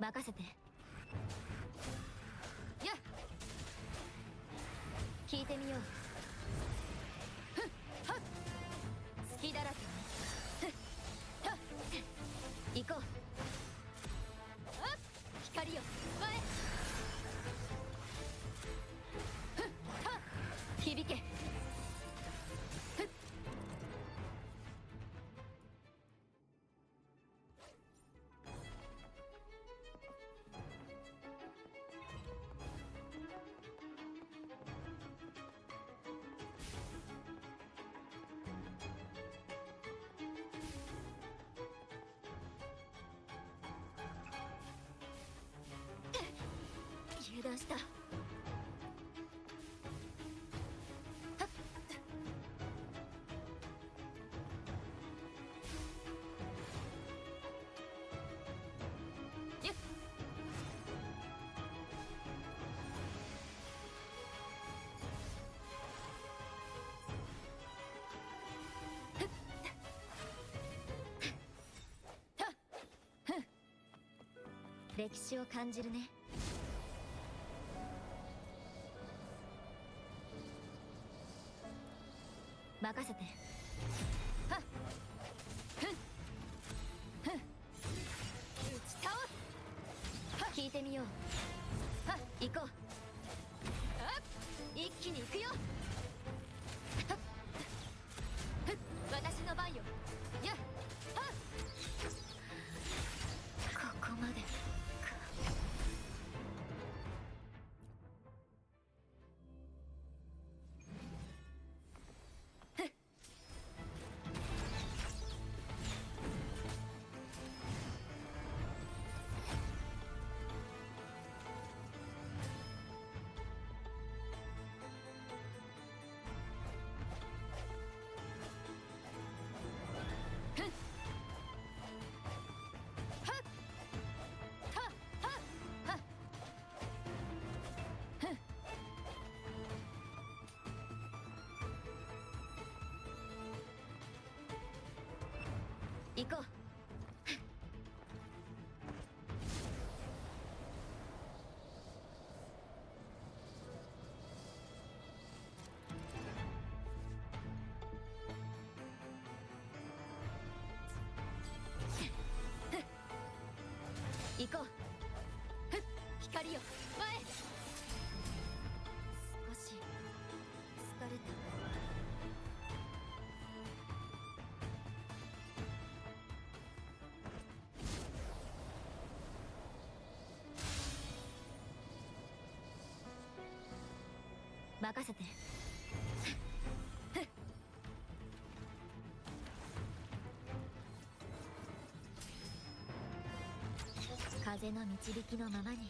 Speaker 4: 任せて。やっ聞いてみよう。ふっはっ隙だらけね。ふっはっ行こう。あっ光よ前。ふっはっ響け。ふっ油断した。はっゆっ歴史を感じるね。任せて。はっふんふん打ち倒す。はっ聞いてみよう。はっ行こう。はっ一気に行くよ。はっふっ私の番よ。やっはっここまでか。行こう。行こう。ふっ光よ前。少し疲れた。任せて。風の導きのままに。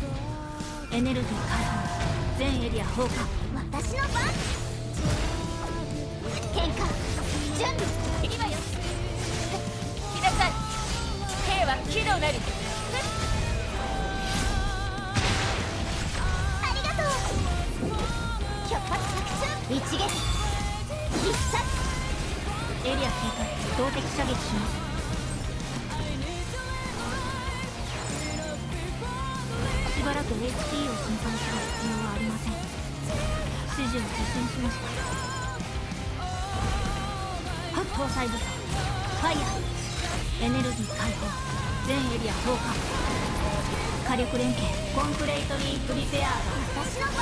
Speaker 4: エネルギー解放。全エリア放火。
Speaker 2: 私の番。喧嘩準備。
Speaker 7: 今よ。来なさい。兵は機動なり。
Speaker 2: ありがとう。百発百中。一撃必殺。
Speaker 4: エリア警戒。動的射撃します。しばらく HP を心配する必要はありません。指示を受信しました。搭載武装ファイヤー。エネルギー解放。全エリア放火。火力連携。コンプレートリープリペアード。
Speaker 2: 私の番。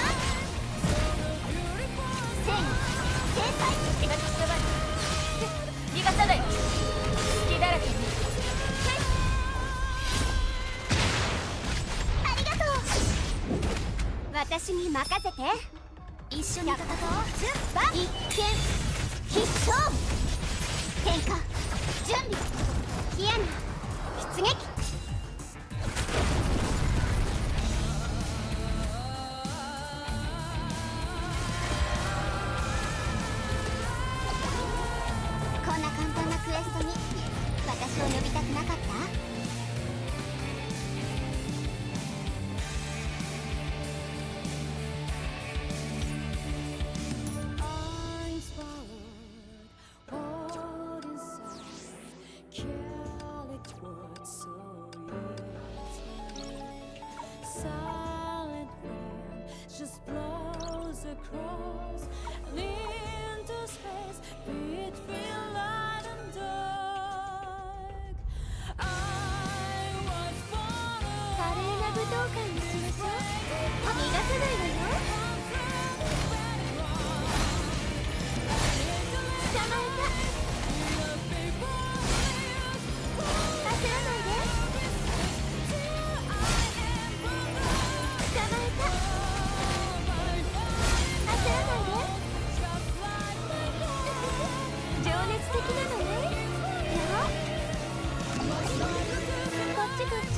Speaker 2: 正義制裁。
Speaker 7: 気がつかない。逃がさない。隙だらけに。
Speaker 2: ありがとう。私に任せて。一緒に戦おう。一見必勝。喧嘩準備。ヒアナ出撃。こんな簡単なクエストに私を呼びたくなかった？Silent
Speaker 8: wind just blows across and into space. Between light and dark, I was born
Speaker 2: 華麗な武道会にしましょう。逃がさないわよ。捕まえた。焦らないで。捕まえた。焦らないで。情熱的なのね。よこっちこっち。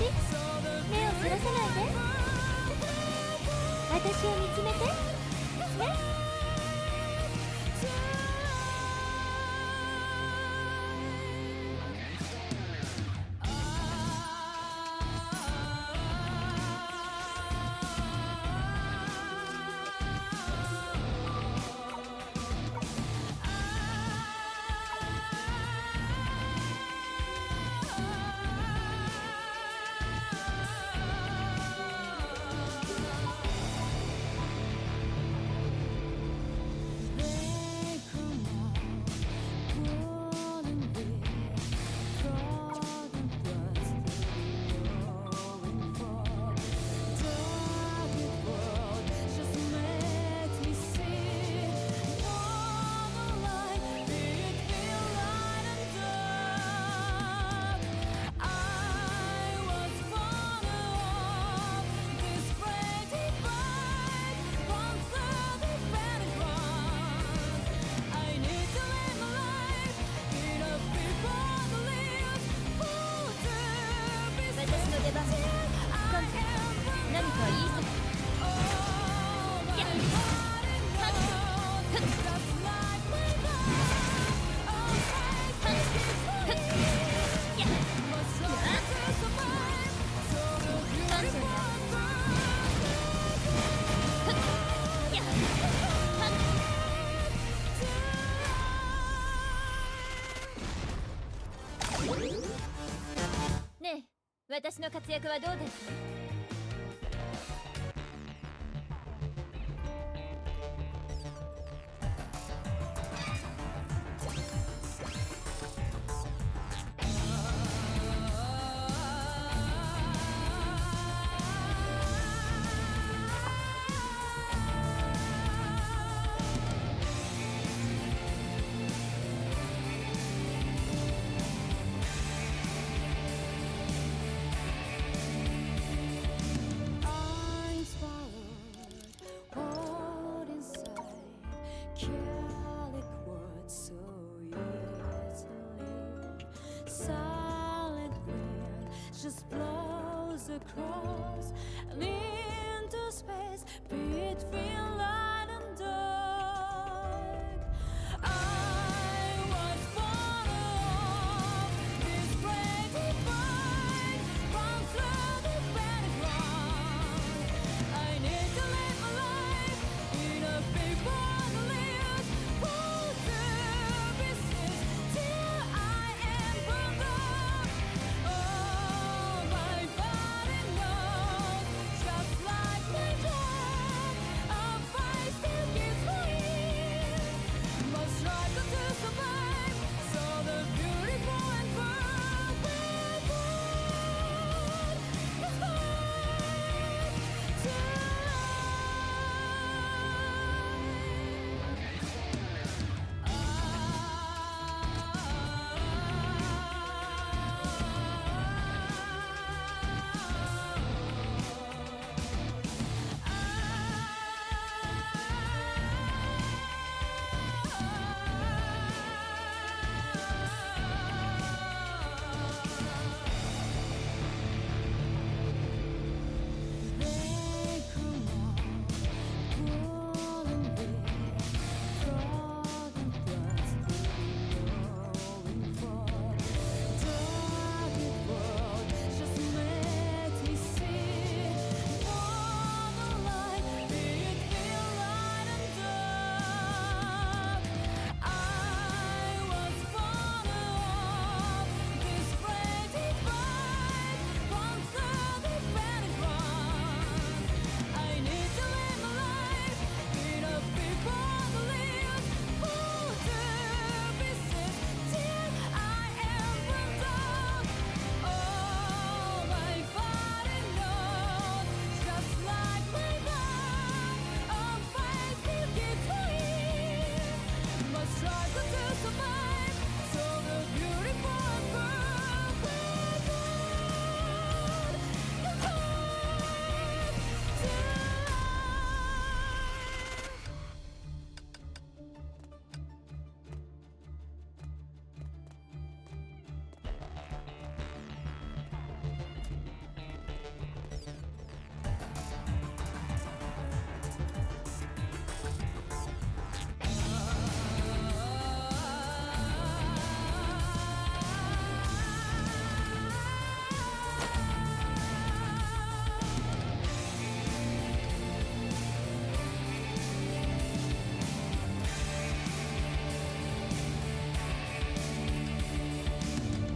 Speaker 2: 目をそらさないで。私を見つめてね。
Speaker 7: ねえ、私の活躍はどうですか？just
Speaker 8: blows across and into space between light and dark. I was born of this great divide, run through the battleground. I need to live my life in a paper that lives for the business till I am burned out. Oh, my body knows, just like my job, a fight still keeps going. Must struggle to survive, so the beautiful and perfect world is mine to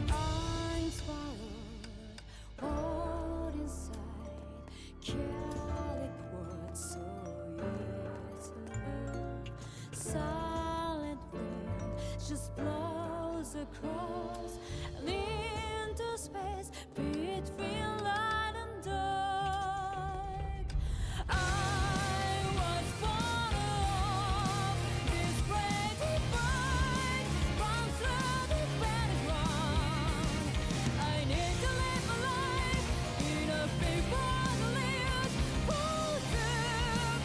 Speaker 8: I'm swallowed, hold inside, calic words so easily. Silent wind just blows across and into space between light and dark. I was born of this great divide, run through the battleground. I need to live my life in a paper that lives for the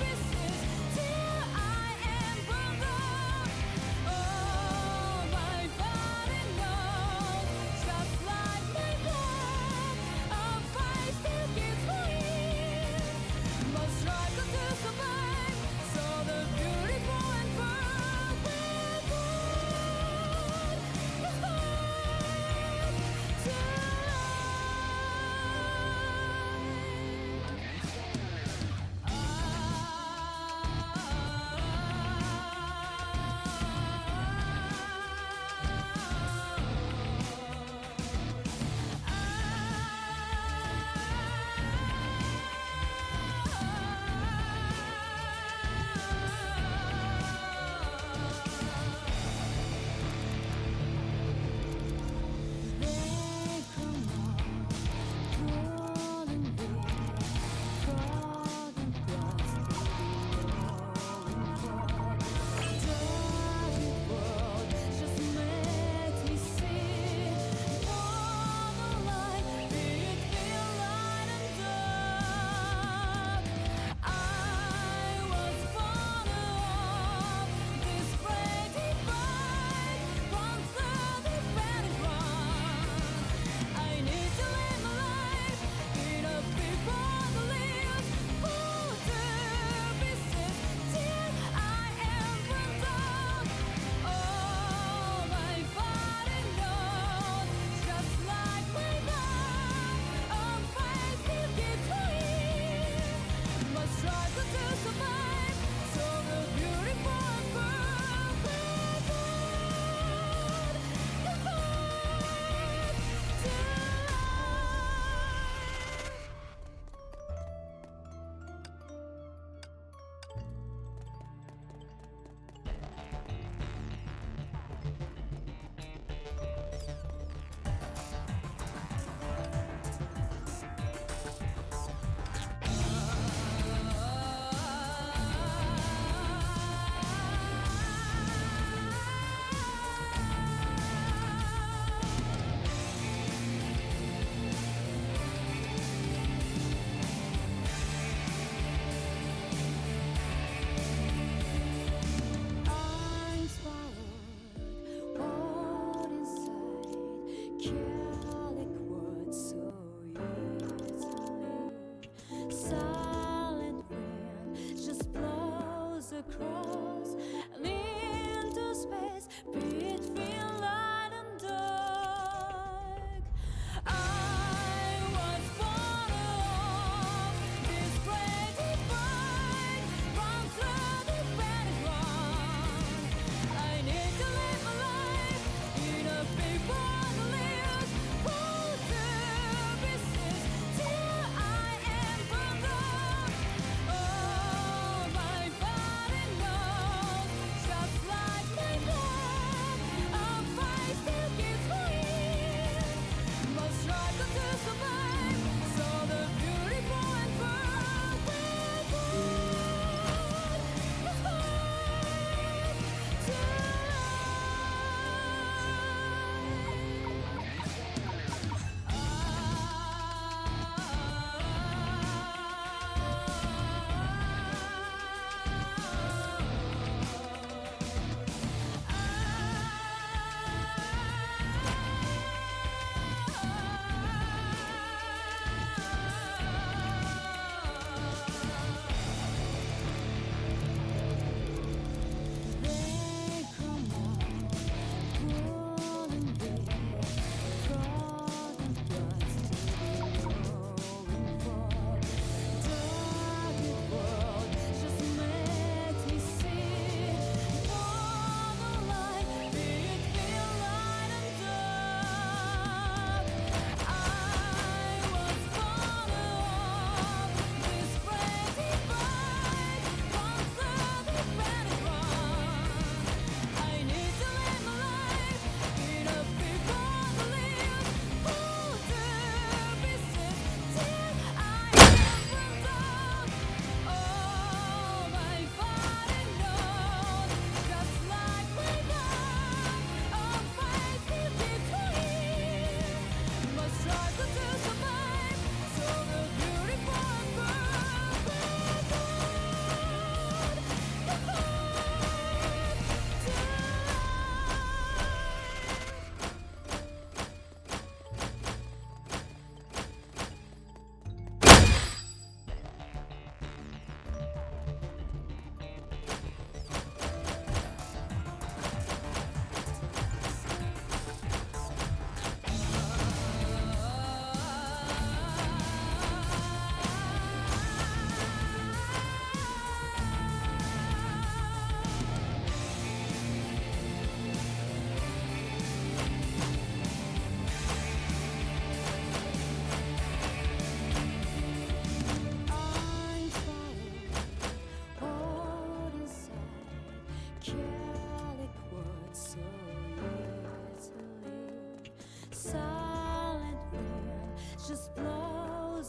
Speaker 8: business till I am burned out. Oh, my body knows, just like my blood,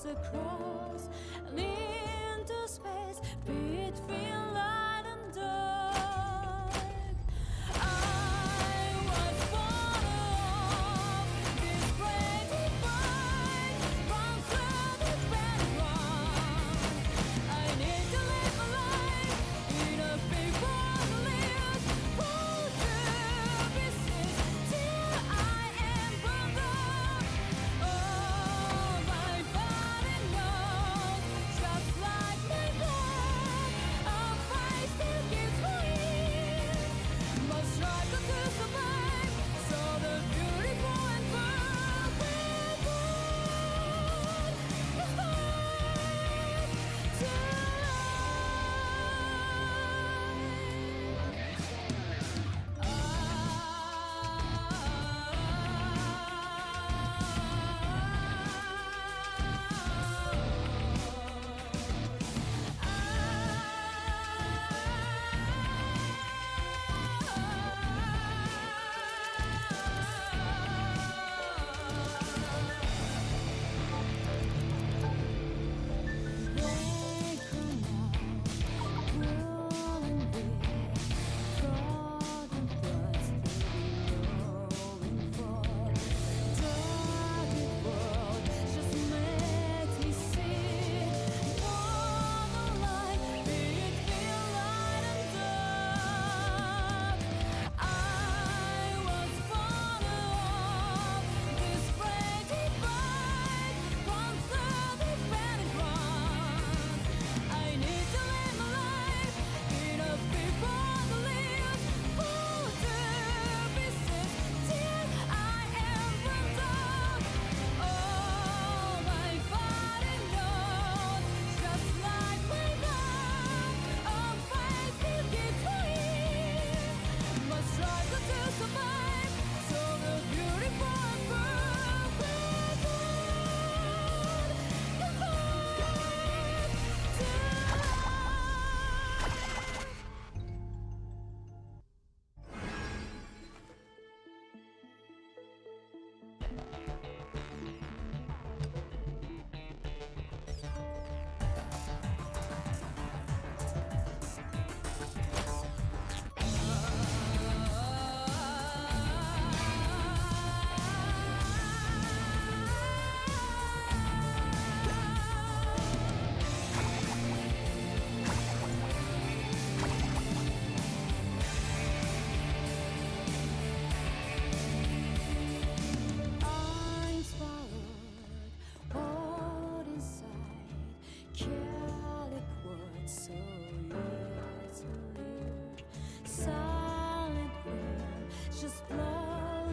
Speaker 8: flows across and into space between light and dark. I was born of this great divide, run through the background. I need to live my life in a big world lives full to pieces till I am burned up. Oh, my body knows, just like my blood, a fight still keeps going. Must struggle to survive, so the beautiful and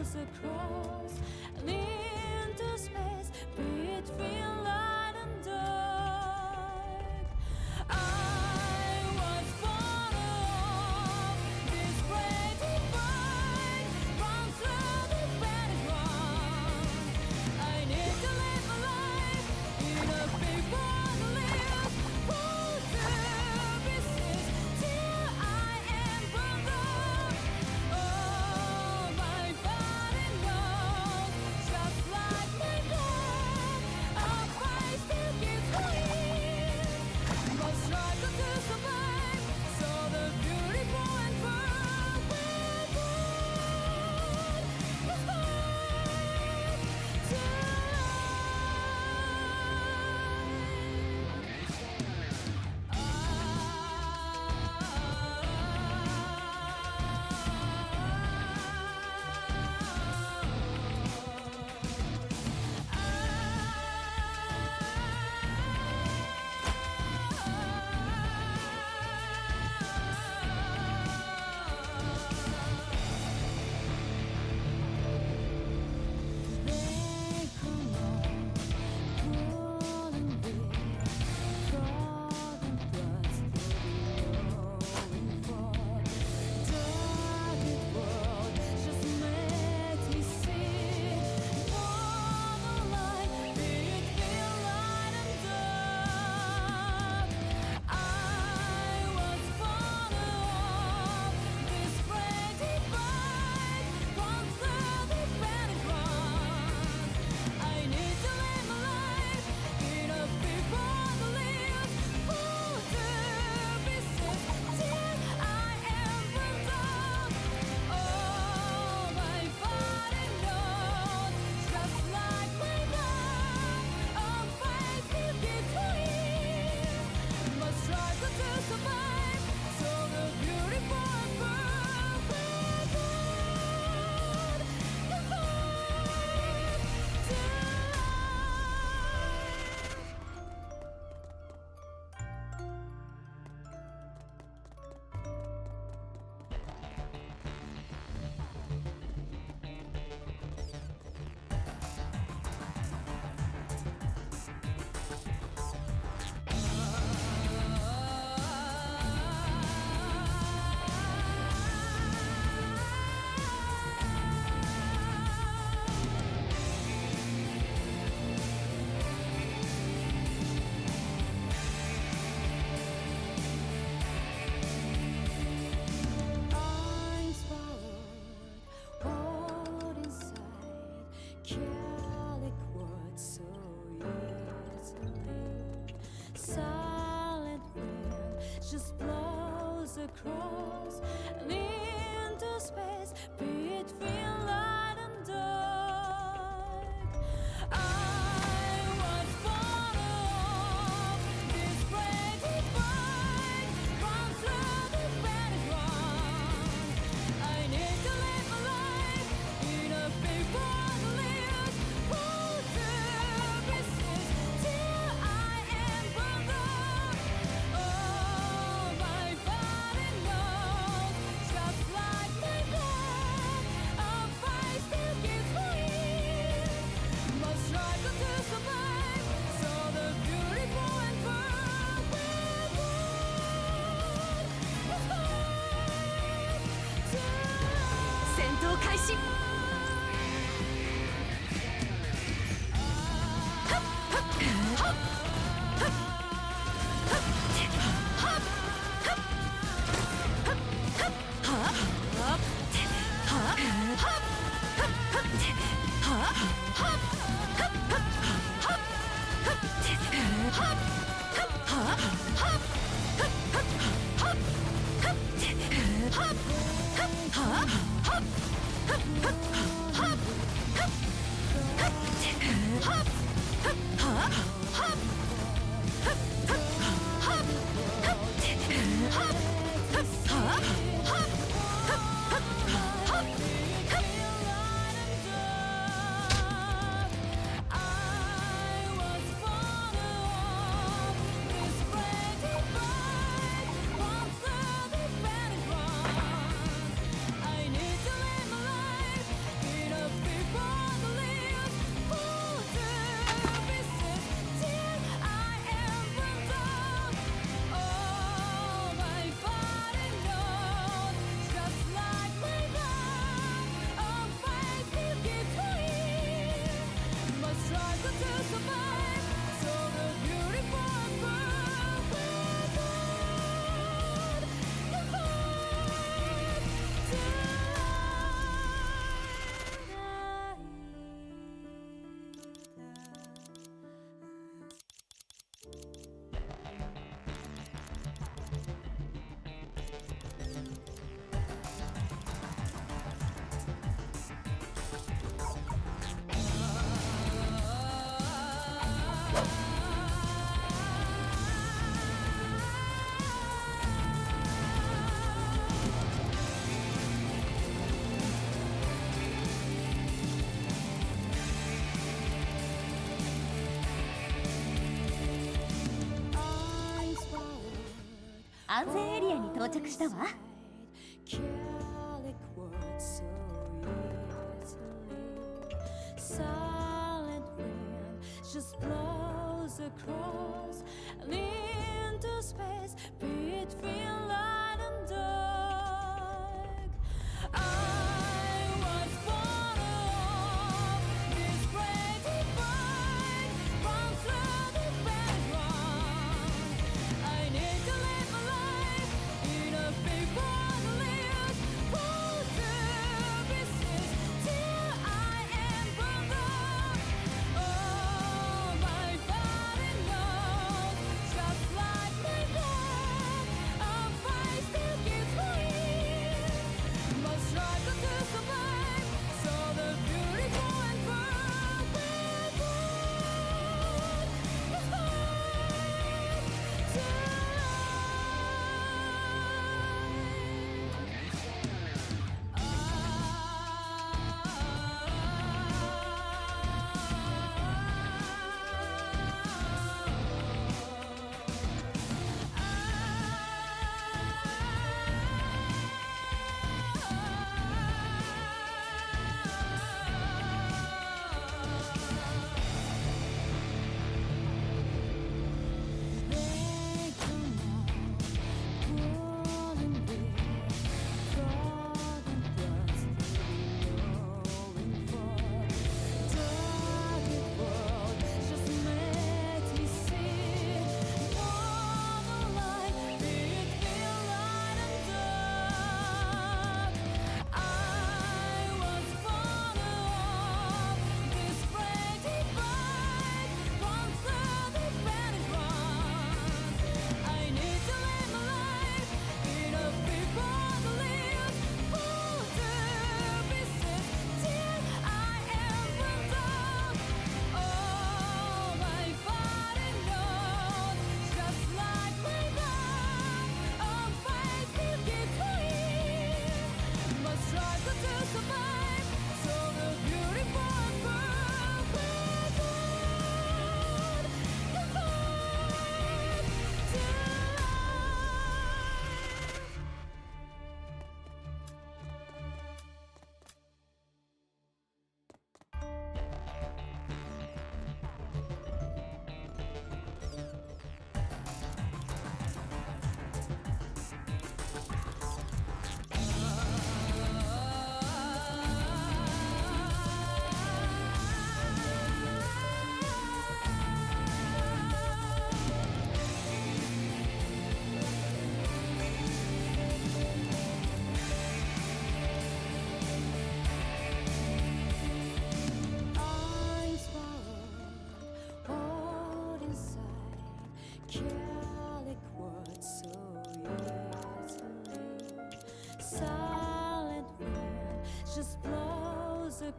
Speaker 8: perfect world is mine to just blows across and into space between light and dark. I was born of this great divide, run through the battleground. I need to live my life in a paper that lives for purposes till I am burned out. Oh, my body knows, just like my blood, I'll fight till it's free. Must struggle to survive, so the beautiful and perfect world is mine to
Speaker 3: 戦闘開始。安全エリアに到着したわ。
Speaker 8: Calic words so easily. Silent wind just blows across and into space between light and dark. I was born of this great divide, run through the battleground. I need to live my life in a paper that lives for purposes till I am burned out. Oh, my body knows, just like my blood, I'll fight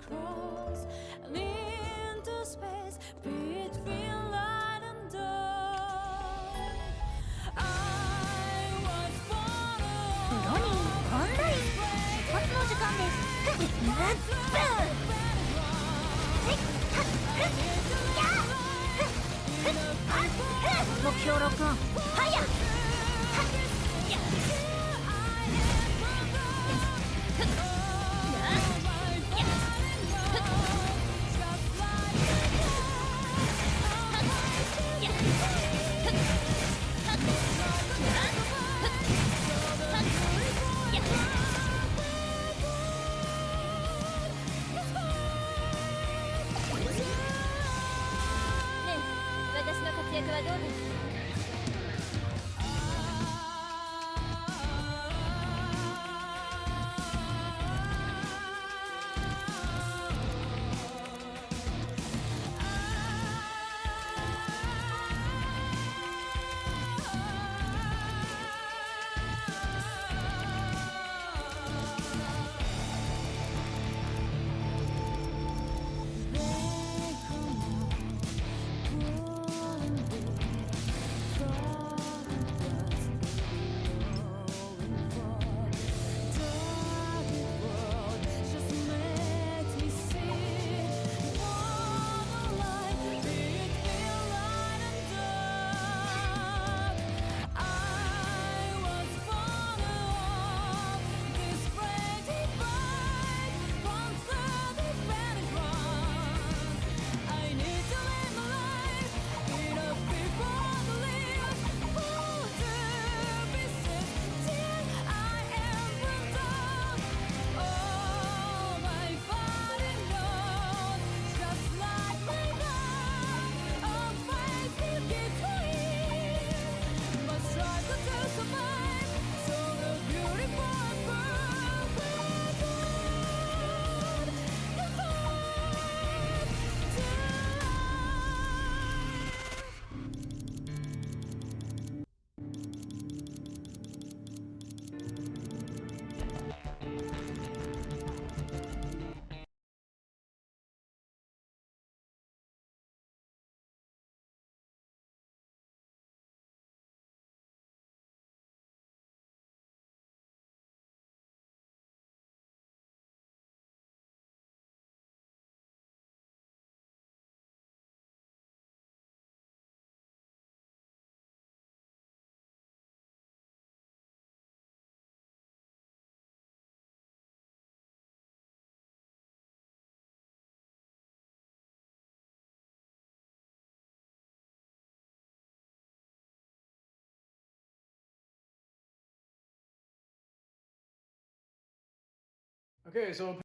Speaker 8: across and into space between light and dark. I was born
Speaker 2: ロニー本来出発の時間です。目標ロックオン。ファイヤー。
Speaker 7: 私の活躍はどうですか？Okay,
Speaker 9: so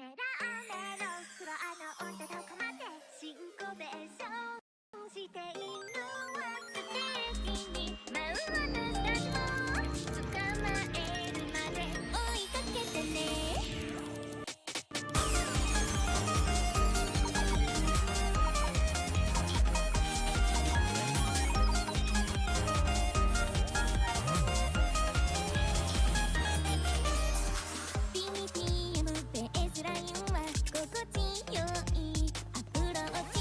Speaker 2: メラーメロフロアの音どこまでシンコペーションしているわ。ステージに舞う私たちも捕まえるまで追いかけてね。BPM ベースラインは心地よいアプローチ。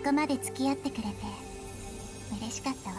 Speaker 2: こまで付き合ってくれて嬉しかったわ。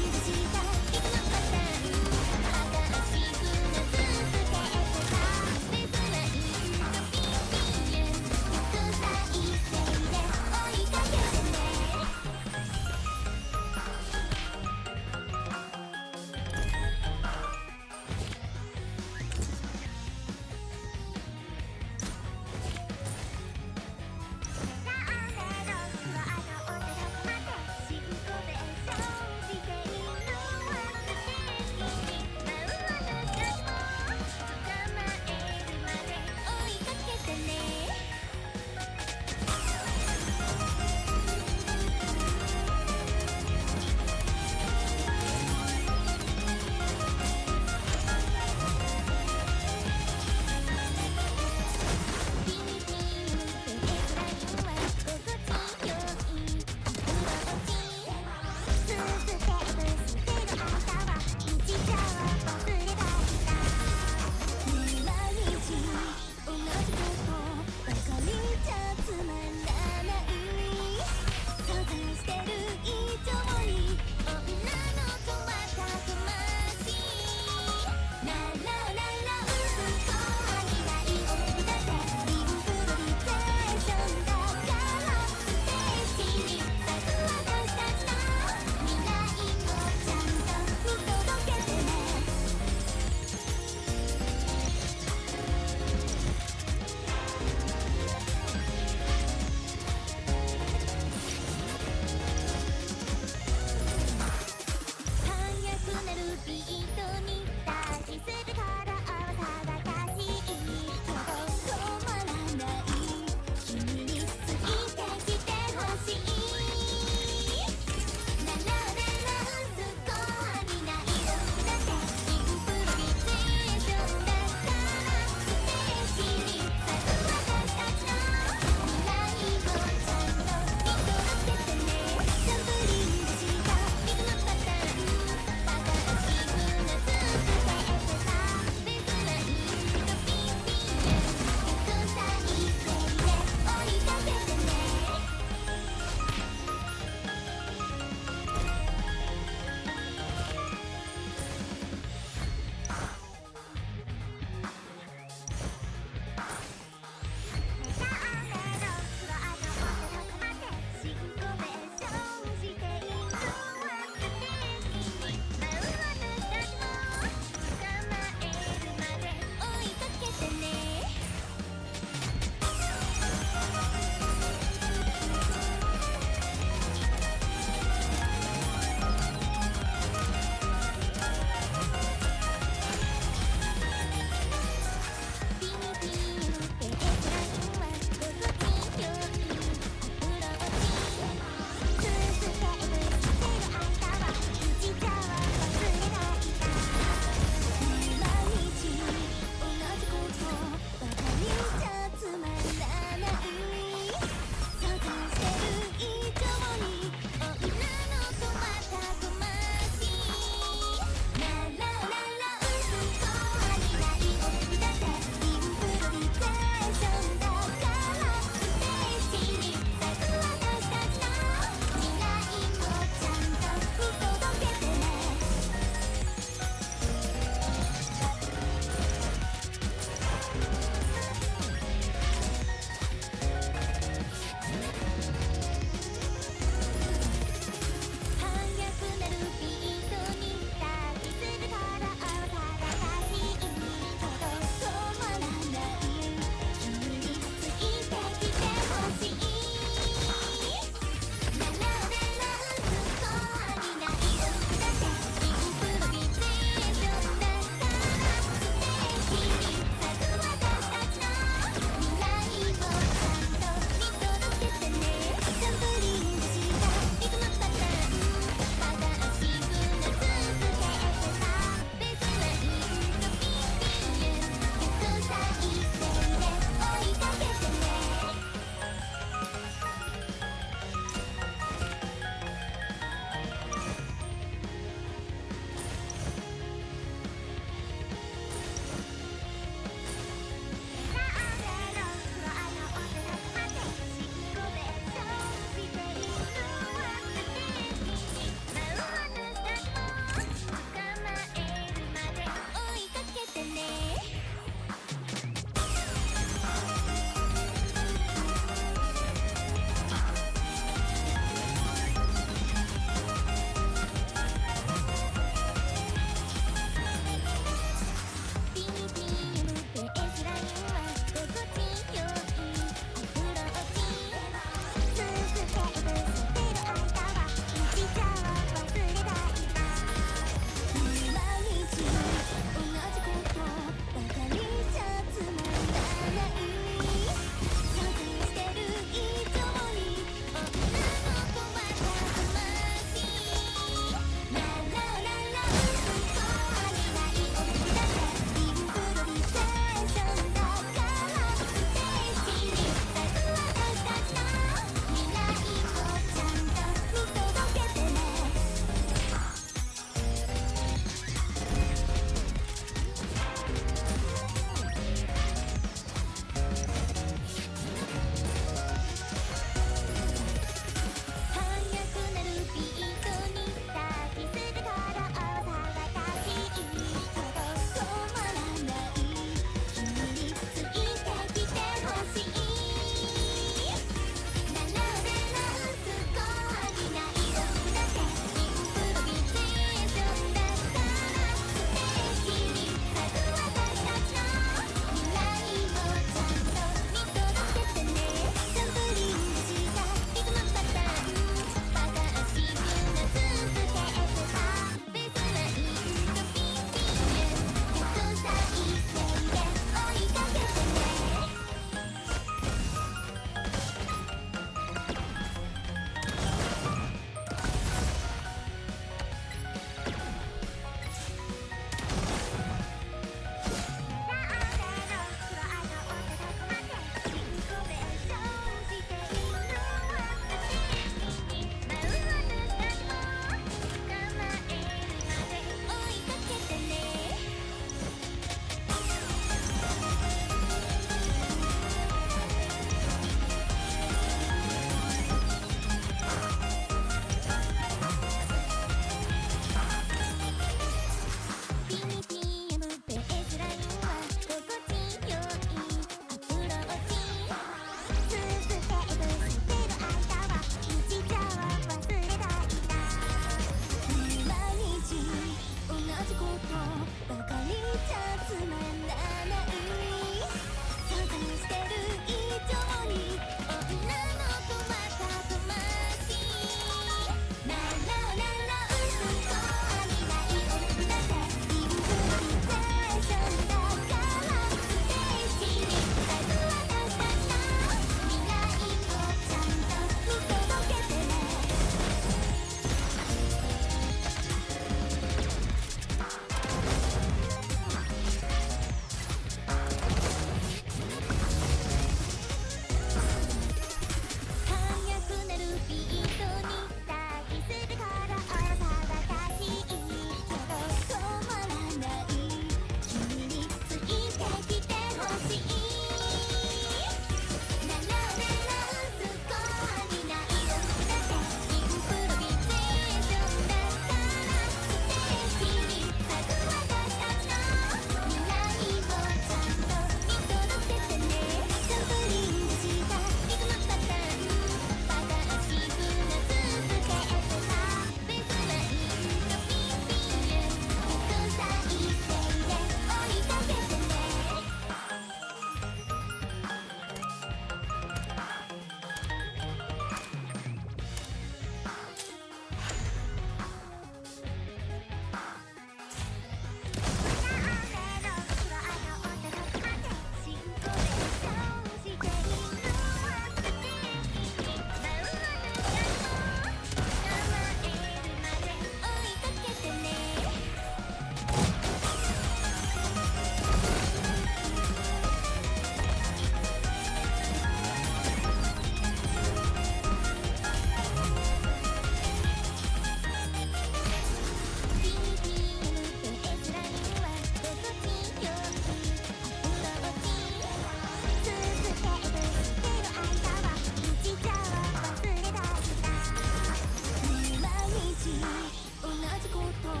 Speaker 2: とばか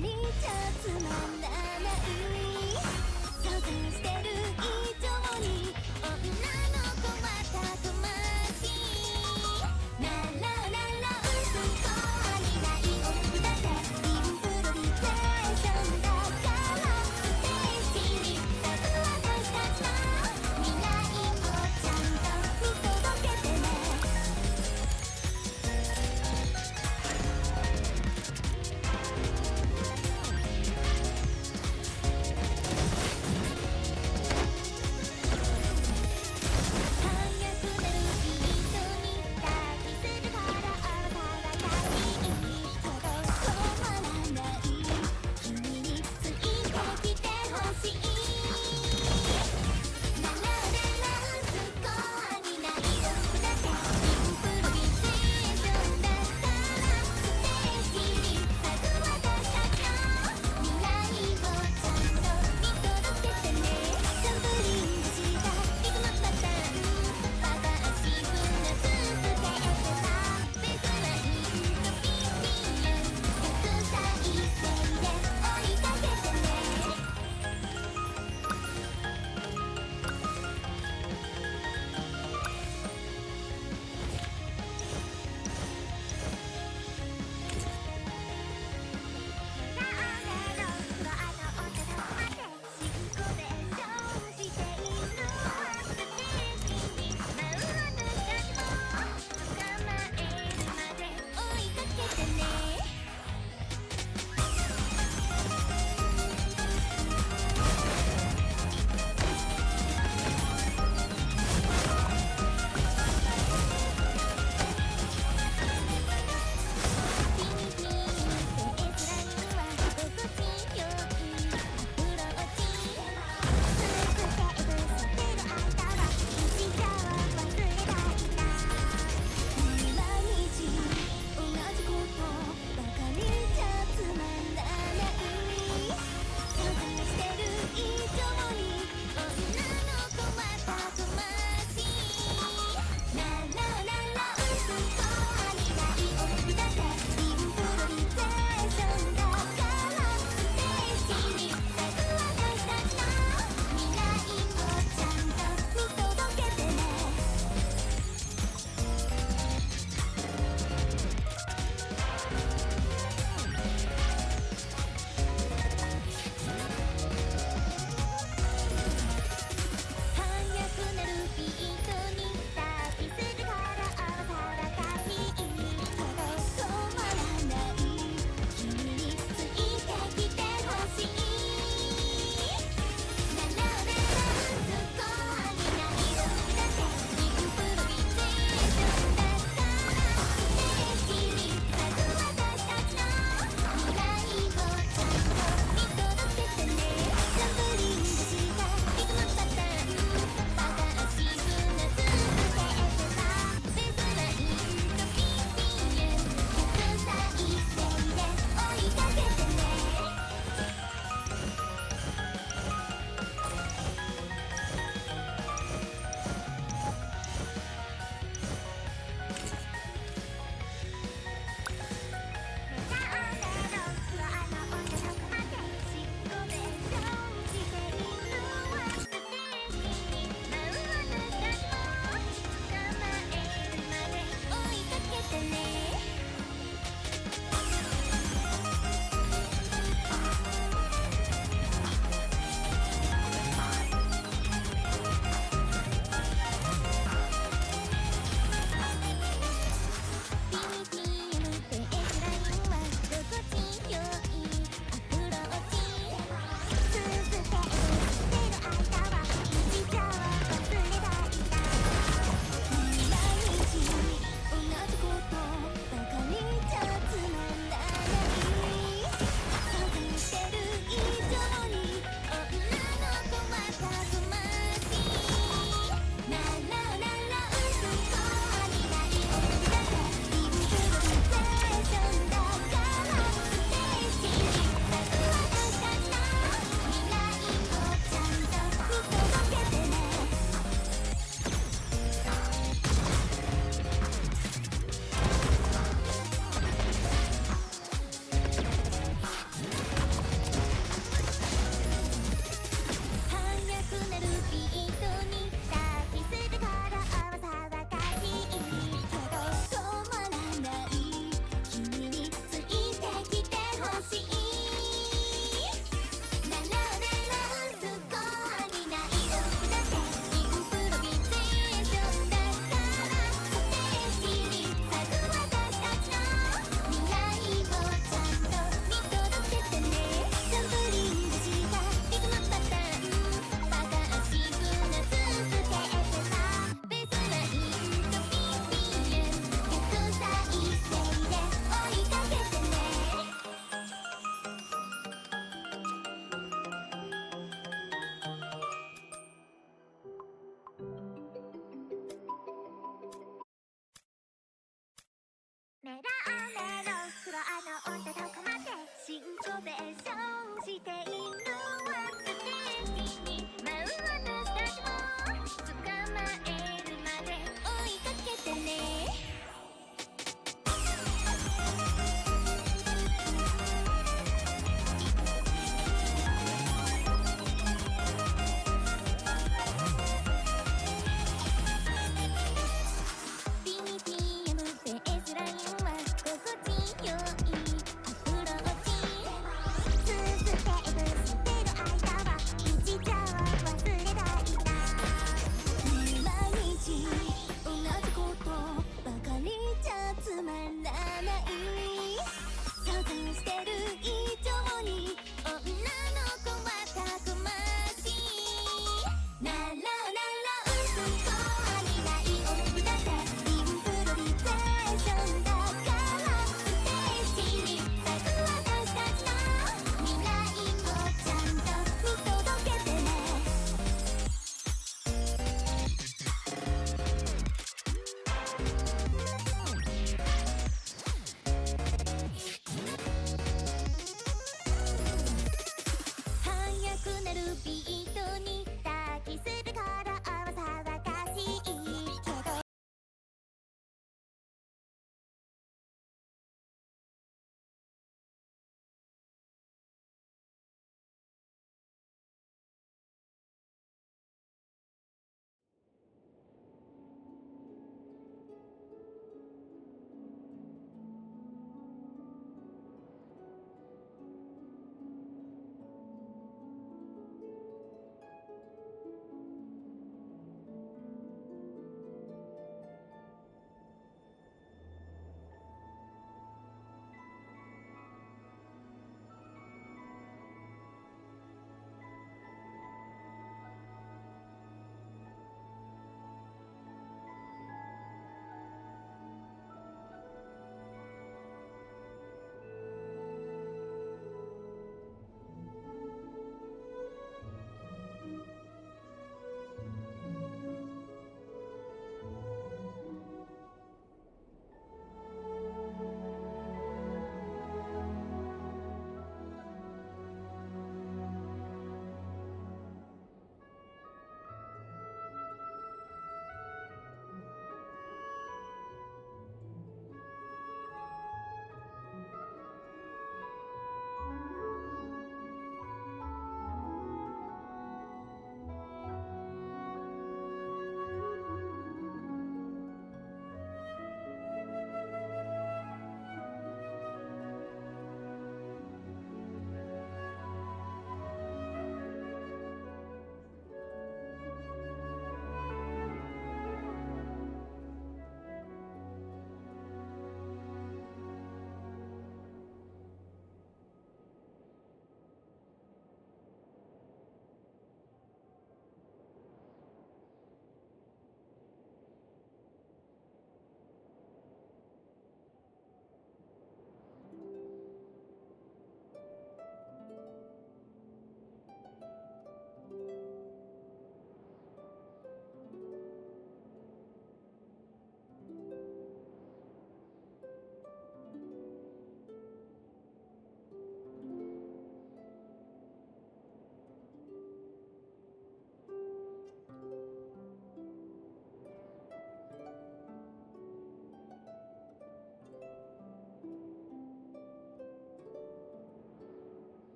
Speaker 2: りじゃつまらない想像してる以上に女の子はたくましいララララ嘘とはにない俺だってインプロビゼーションだからステージに立つ私たちの未来をちゃんと見届けてね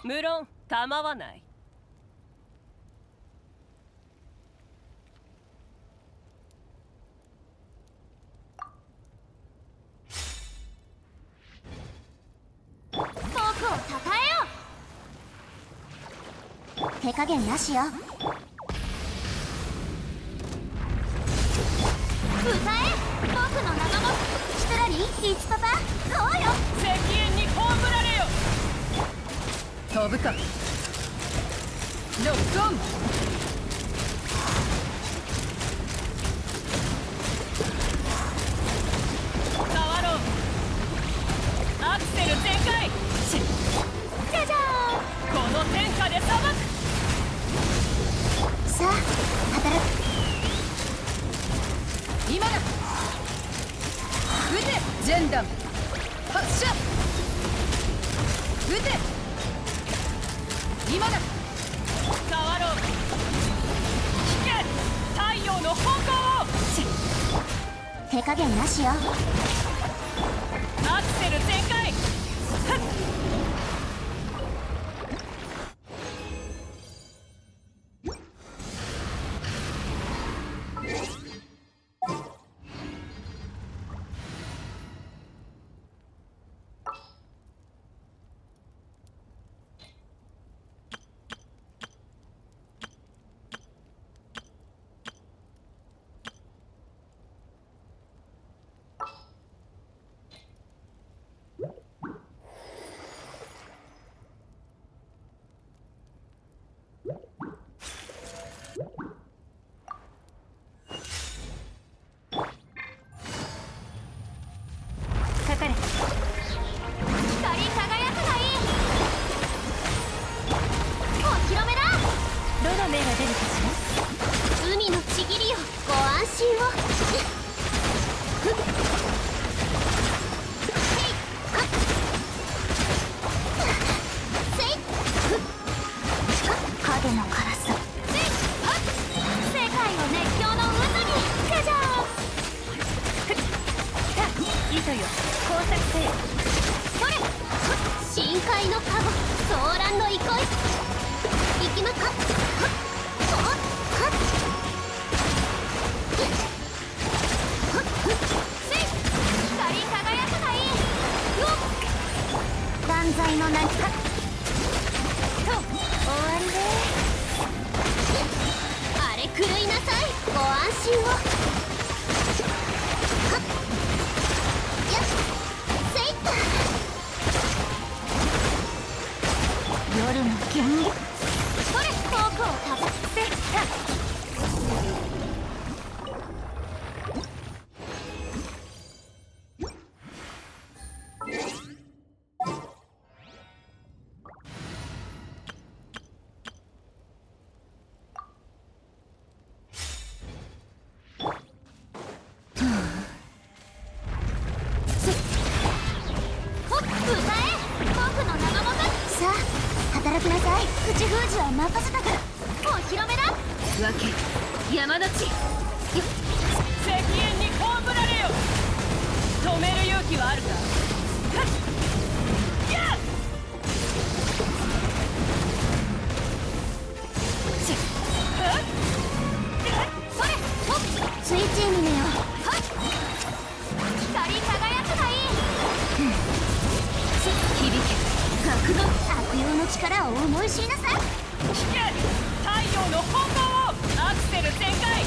Speaker 8: 無論構わない。
Speaker 2: 僕をたたえよ。手加減なしよ。歌え、僕の名もシトラリー、イチパパ、こうよ。
Speaker 8: 石煙に葬られよ。飛ぶか。ロックオン。触ろう。アクセル全開。
Speaker 2: じゃじゃ
Speaker 8: この天下で裁く。
Speaker 2: ーん。さあ、働く。
Speaker 8: 今だ。撃て、ジェンダン。発射。撃て。今だ。触ろう。引け、太陽の方向を。
Speaker 2: 手加減なしよ。
Speaker 8: アクセル全開。ふっ。かかれ。
Speaker 2: 光り輝くがいい。お披露目だ。
Speaker 8: どの目が出るかしら。
Speaker 2: 海のちぎりよ、ご安心を。影のカラス。世界の熱狂の渦にカジャー。
Speaker 8: 糸よ、工作せよ。
Speaker 2: それ深海のカゴ、騒乱の憩い。行きまか。光り輝くがいい。よっ、断罪の何かと終わりで。あれ狂いなさい、ご安心を。はっやっせいった。夜の剣。それ遠くをたばせった。働きなさい。口封じは任せたから。お披露目だ。
Speaker 8: わけ山の地、石煙に葬られよ。止める勇気はあるか。やっ
Speaker 2: それほっスイッチにねよ。はっ光り輝くがいい。
Speaker 8: 響け格の
Speaker 2: 悪用の力を思い知りなさい。
Speaker 8: 聞け太陽の炎をアクセル全開。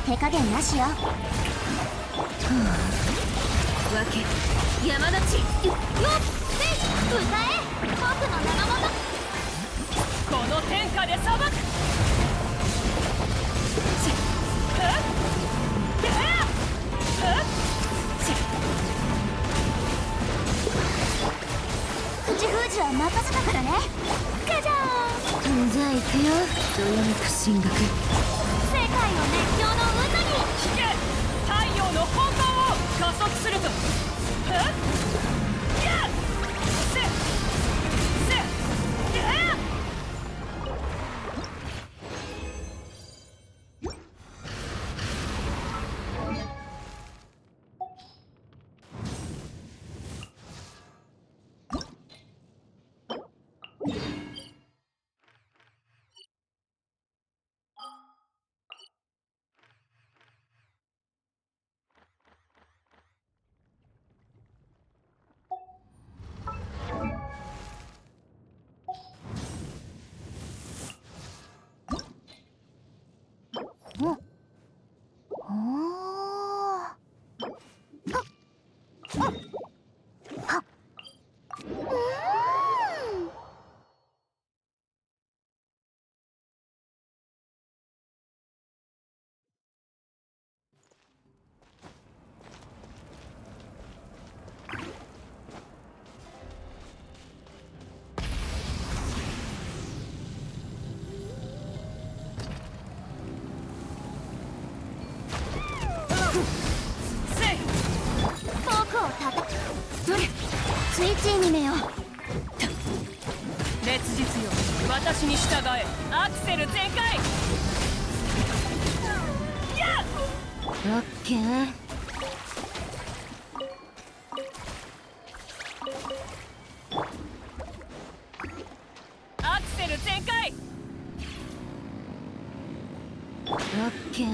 Speaker 2: 手加減なしよ。
Speaker 8: わけ山の地、
Speaker 2: よっ歌え僕の名のもと。
Speaker 8: この天下で裁く。
Speaker 2: 口封じは任せたからね。ガジャーン。
Speaker 8: じゃあ行くよドヤミク進学。
Speaker 2: 世界を熱狂の渦に。
Speaker 8: 聞け太陽の炎を加速するぞ。
Speaker 2: スイッチにねよ。
Speaker 8: 烈日よ私に従え。アクセル全開。やっ
Speaker 2: オッケー。
Speaker 8: アクセル全開。
Speaker 2: オッケー。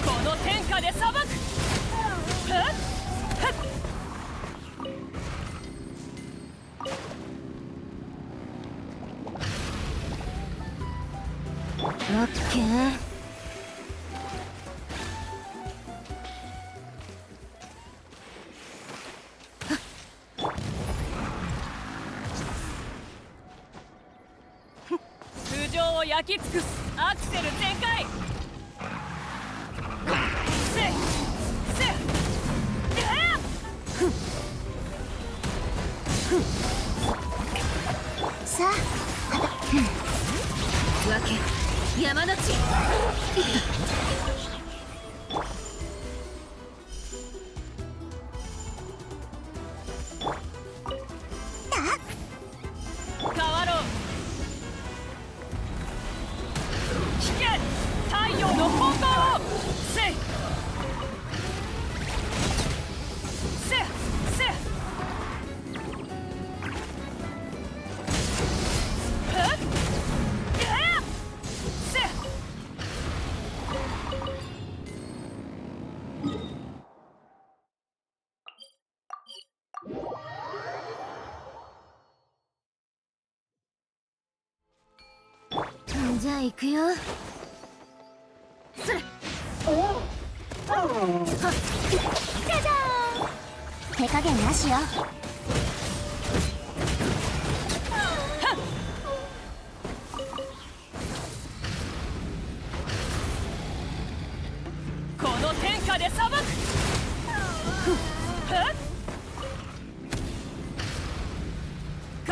Speaker 8: この天下で裁く。
Speaker 2: オッケー。
Speaker 8: 頭上を焼き尽くす。アクセル全開。
Speaker 2: さあ
Speaker 8: わけ山の地。変わろう。聞け太陽の炎を。せい
Speaker 2: じゃあ行くよ。それ。じゃじゃーん。手加減なしよ。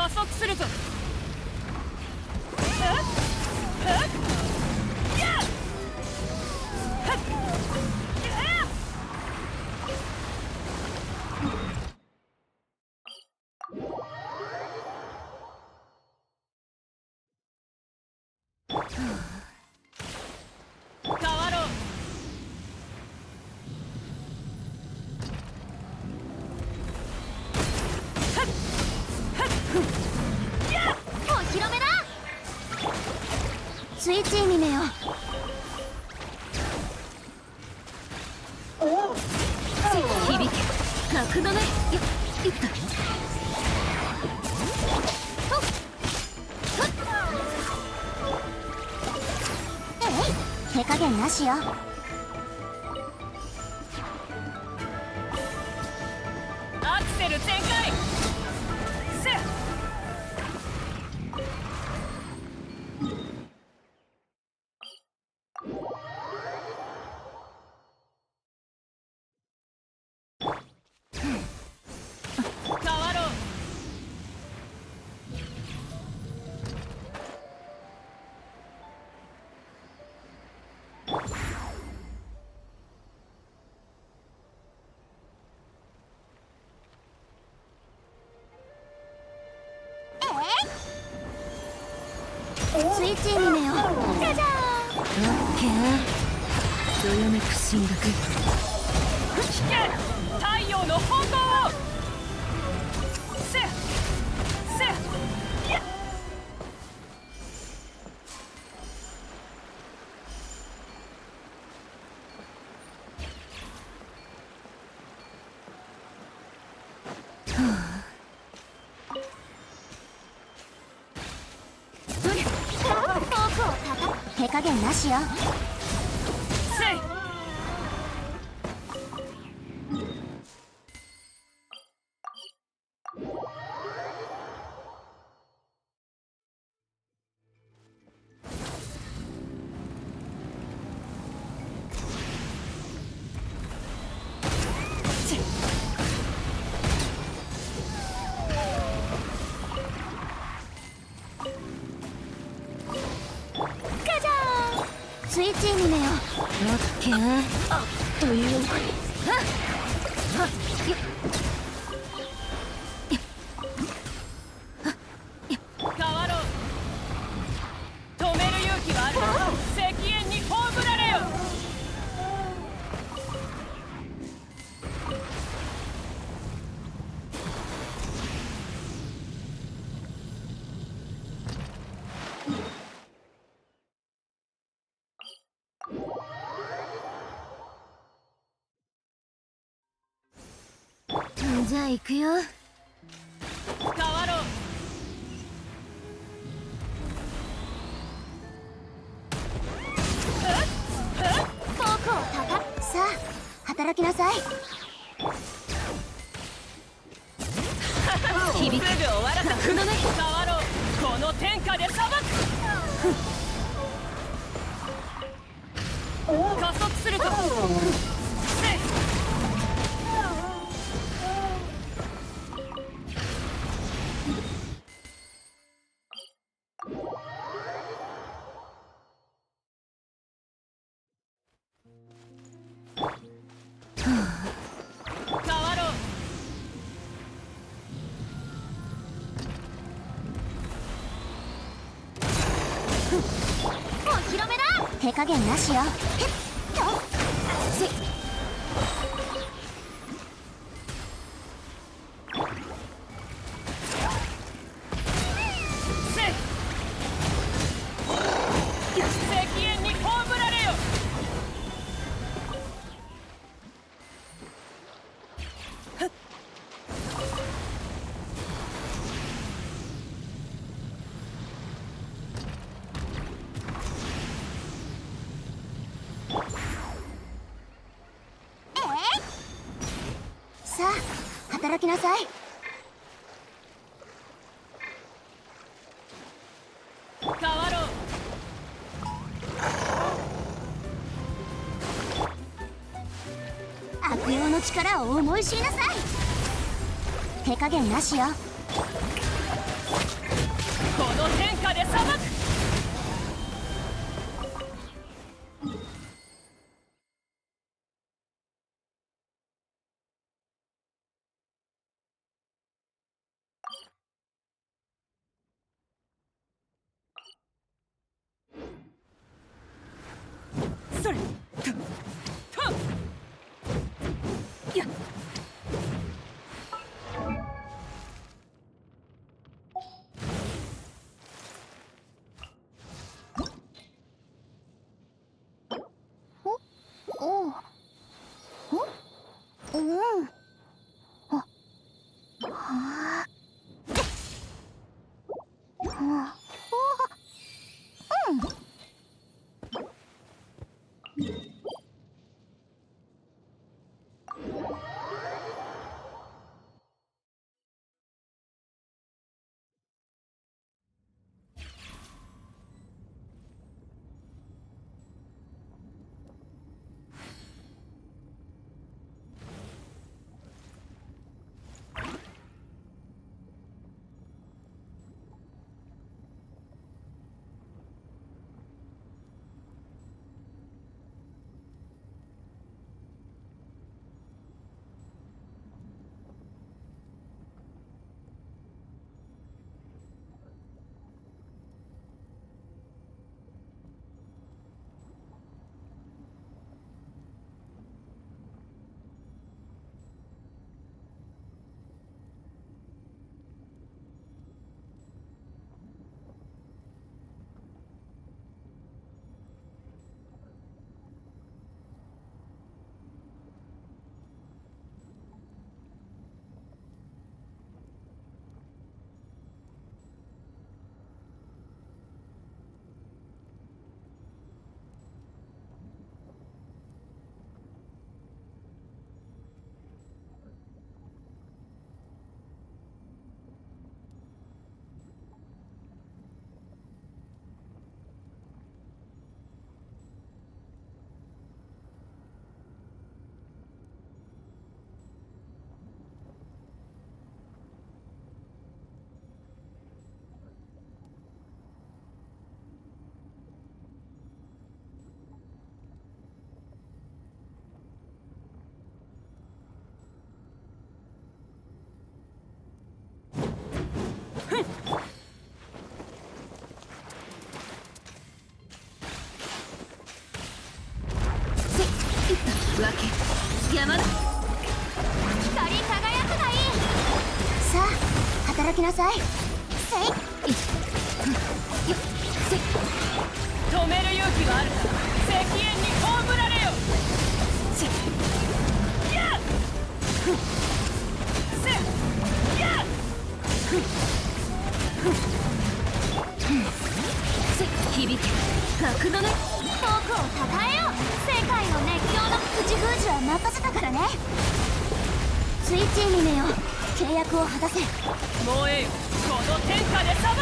Speaker 8: 加速するぞ。変わろう。
Speaker 2: お披露目だ。スイッチにめよ。
Speaker 8: 響け格のね。いった
Speaker 2: 手加減なしよ。
Speaker 8: アクセル全開。せっ変わろう。
Speaker 2: スイッチにめよ。じゃじゃ
Speaker 8: オッケー。どよめく進学。引け太陽の炎を。せっせっやっ。
Speaker 2: 手加減なしよ。
Speaker 8: せい
Speaker 2: スイッチにめよ。
Speaker 8: オッケー。あっという間に。変わろう。止める勇気はある。石煙に葬られよ。
Speaker 2: じゃあ行くよ。
Speaker 8: 変わろう。
Speaker 2: さあ働きなさい。
Speaker 8: 響く。すぐ終わらせくのね。変わろう。この天下で裁く。加速するぞ。せい変わろう。
Speaker 2: お披露目だ。手加減なしよ。
Speaker 8: せい石煙に葬られよ。
Speaker 2: さあ働きなさい。
Speaker 8: 変わろう。
Speaker 2: 悪用の力を思い知りなさい。手加減なしよ。
Speaker 4: わけ山だ。
Speaker 2: 光り輝くがいい。さあ働きなさい。せい。
Speaker 8: 止める勇気があるなら石煙に葬られよ。やっせやっ
Speaker 4: 響け格のね。
Speaker 2: 僕をたたえよ。世界の熱狂の口封じは任せたからね。スイッチーにめよ、契約を果たせ。
Speaker 8: 燃えよこの天下で裁く。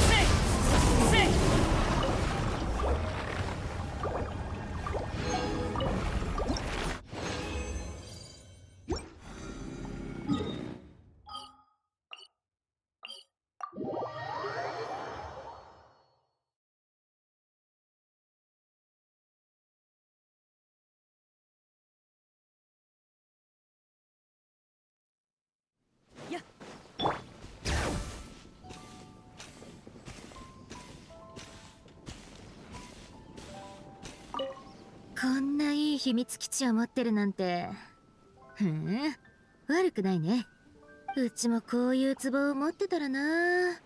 Speaker 8: せい
Speaker 4: こんないい秘密基地を持ってるなんて。悪くないね。うちもこういう壺を持ってたらな。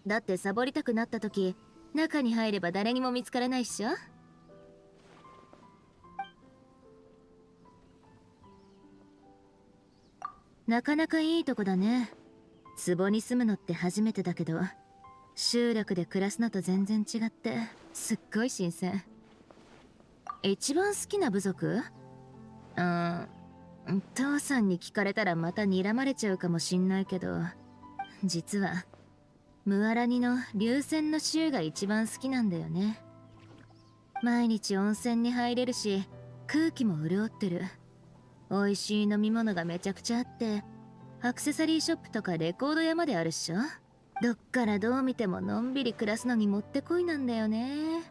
Speaker 4: だってサボりたくなった時、中に入れば誰にも見つからないっしょ。なかなかいいとこだね。壺に住むのって初めてだけど、集落で暮らすのと全然違ってすっごい新鮮。一番好きな部族？父さんに聞かれたらまた睨まれちゃうかもしんないけど、実はムアラニの流泉の州が一番好きなんだよね。毎日温泉に入れるし、空気も潤ってる。美味しい飲み物がめちゃくちゃあって、アクセサリーショップとかレコード屋まであるっしょ。どっからどう見てものんびり暮らすのにもってこいなんだよね。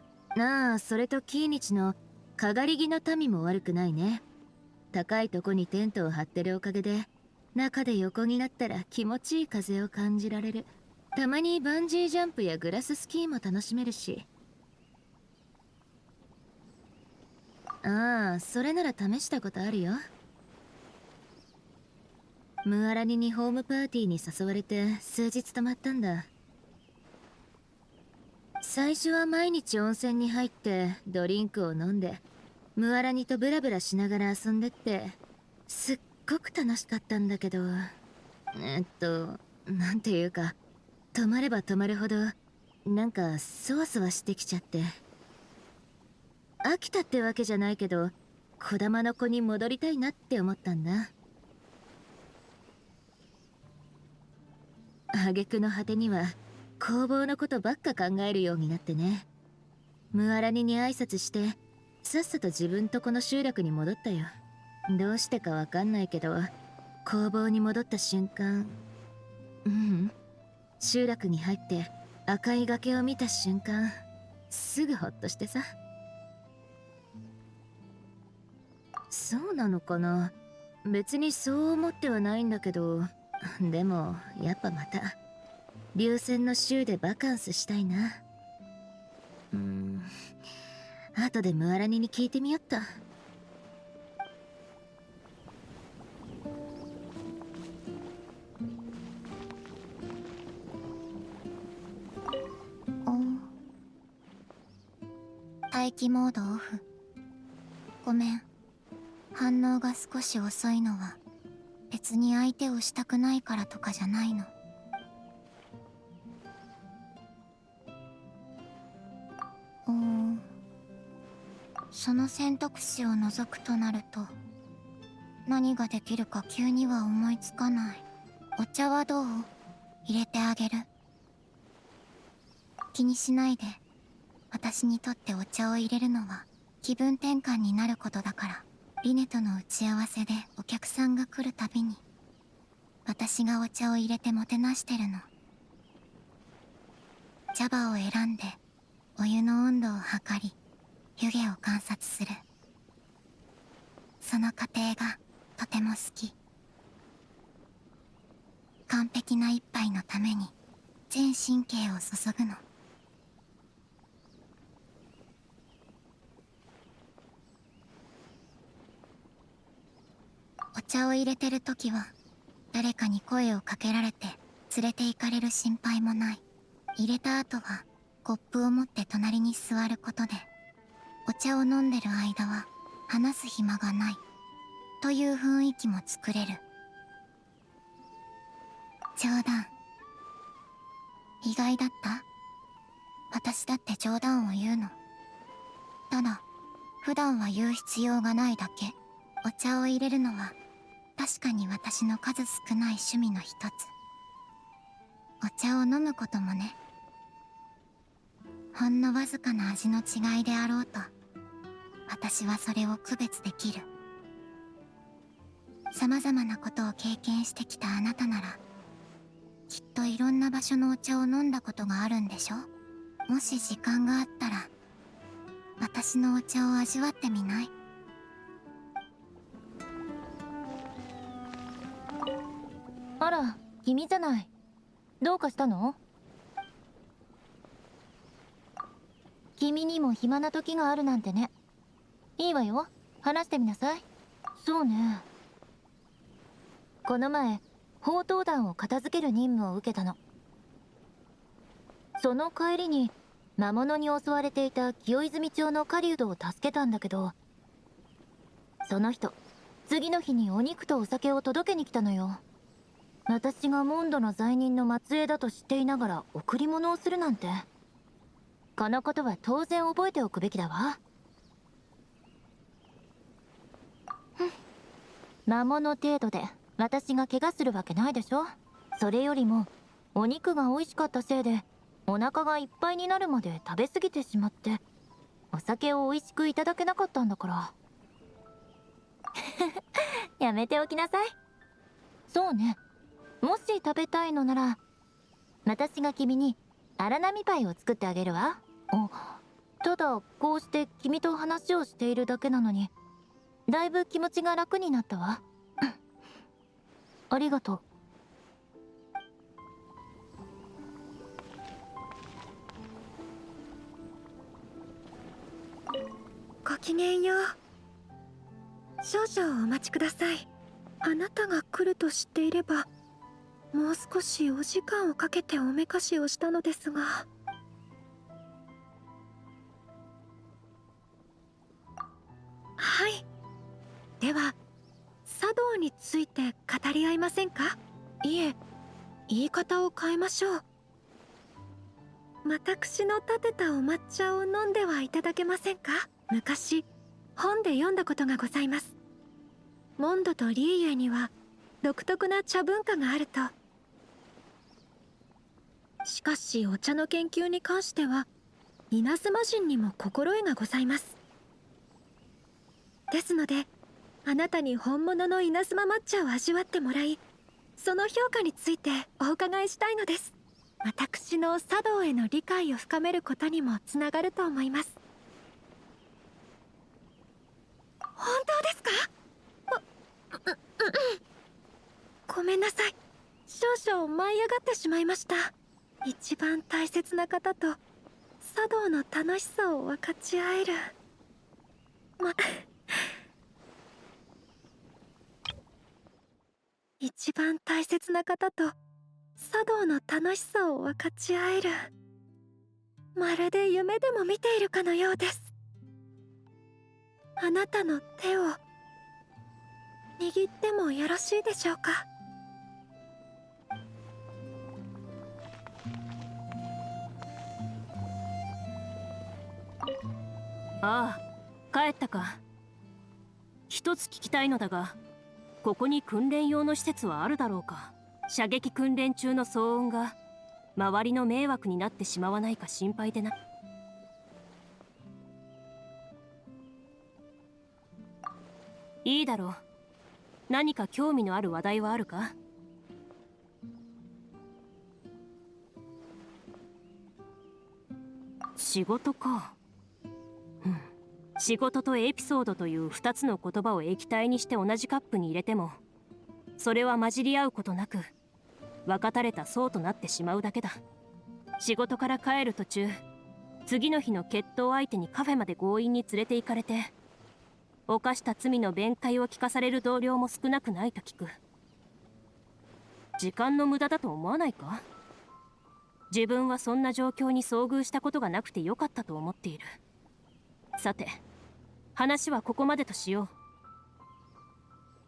Speaker 4: それとキーニチのかがり木の民も悪くないね。高いとこにテントを張ってるおかげで、中で横になったら気持ちいい風を感じられる。たまにバンジージャンプやグラススキーも楽しめるし。それなら試したことあるよ。ムアラニにホームパーティーに誘われて数日泊まったんだ。最初は毎日温泉に入ってドリンクを飲んでムアラニとブラブラしながら遊んでってすっごく楽しかったんだけど、なんていうか止まれば止まるほどなんかそわそわしてきちゃって。飽きたってわけじゃないけど、小玉の子に戻りたいなって思ったんだ。挙句の果てには工房のことばっか考えるようになってね。ムアラニに挨拶してさっさと自分とこの集落に戻ったよ。どうしてかわかんないけど、工房に戻った瞬間、集落に入って赤い崖を見た瞬間、すぐほっとしてさ。そうなのかな。別にそう思ってはないんだけど、でもやっぱまた流線の州でバカンスしたいな。後でムアラニに聞いてみよっと。
Speaker 5: 待機モードオフ。ごめん、反応が少し遅いのは別に相手をしたくないからとかじゃないの。その選択肢を除くとなると何ができるか急には思いつかない。お茶はどう？入れてあげる。気にしないで。私にとってお茶を入れるのは気分転換になることだから。リネとの打ち合わせでお客さんが来るたびに私がお茶を入れてもてなしてるの。茶葉を選んでお湯の温度を測り湯気を観察する。その過程がとても好き。完璧な一杯のために全神経を注ぐの。お茶を入れてる時は誰かに声をかけられて連れて行かれる心配もない。入れた後はコップを持って隣に座ることでお茶を飲んでる間は話す暇がないという雰囲気も作れる。冗談。意外だった？私だって冗談を言うの。ただ普段は言う必要がないだけ。お茶を入れるのは確かに私の数少ない趣味の一つ。お茶を飲むこともね。ほんのわずかな味の違いであろうと私はそれを区別できる。様々なことを経験してきたあなたならきっといろんな場所のお茶を飲んだことがあるんでしょ。もし時間があったら私のお茶を味わってみない？
Speaker 3: あら、君じゃない。どうかしたの？君にも暇な時があるなんてね。いいわよ、話してみなさい。そうね。この前、宝刀団を片付ける任務を受けたの。その帰りに魔物に襲われていた清泉町の狩人を助けたんだけど、その人、次の日にお肉とお酒を届けに来たのよ。私がモンドの罪人の末裔だと知っていながら贈り物をするなんて。このことは当然覚えておくべきだわ。魔物程度で私が怪我するわけないでしょ。それよりもお肉が美味しかったせいでお腹がいっぱいになるまで食べ過ぎてしまってお酒を美味しくいただけなかったんだからやめておきなさい。そうね、もし食べたいのなら私が君に荒波パイを作ってあげるわ。ただこうして君と話をしているだけなのにだいぶ気持ちが楽になったわありがとう。
Speaker 9: ごきげんよう。少々お待ちください。あなたが来ると知っていればもう少しお時間をかけておめかしをしたのですが。はい、では茶道について語り合いませんか？いえ、言い方を変えましょう。私の立てたお抹茶を飲んではいただけませんか？昔本で読んだことがございます。モンドとリーユには独特な茶文化があると。しかしお茶の研究に関しては稲妻人にも心得がございます。ですのであなたに本物の稲妻抹茶を味わってもらい、その評価についてお伺いしたいのです。私の茶道への理解を深めることにもつながると思います。本当ですか？ごめんなさい、少々舞い上がってしまいました。一番大切な方と茶道の楽しさを分かち合える一番大切な方と茶道の楽しさを分かち合える、まるで夢でも見ているかのようです。あなたの手を握ってもよろしいでしょうか？
Speaker 8: ああ、帰ったか。一つ聞きたいのだが、ここに訓練用の施設はあるだろうか。射撃訓練中の騒音が周りの迷惑になってしまわないか心配でな。いいだろう。何か興味のある話題はあるか？仕事か。仕事とエピソードという2つの言葉を液体にして同じカップに入れても、それは混じり合うことなく分かたれた層となってしまうだけだ。仕事から帰る途中、次の日の決闘相手にカフェまで強引に連れて行かれて、犯した罪の弁解を聞かされる同僚も少なくないと聞く。時間の無駄だと思わないか？自分はそんな状況に遭遇したことがなくてよかったと思っている。さて、話はここまでとしよ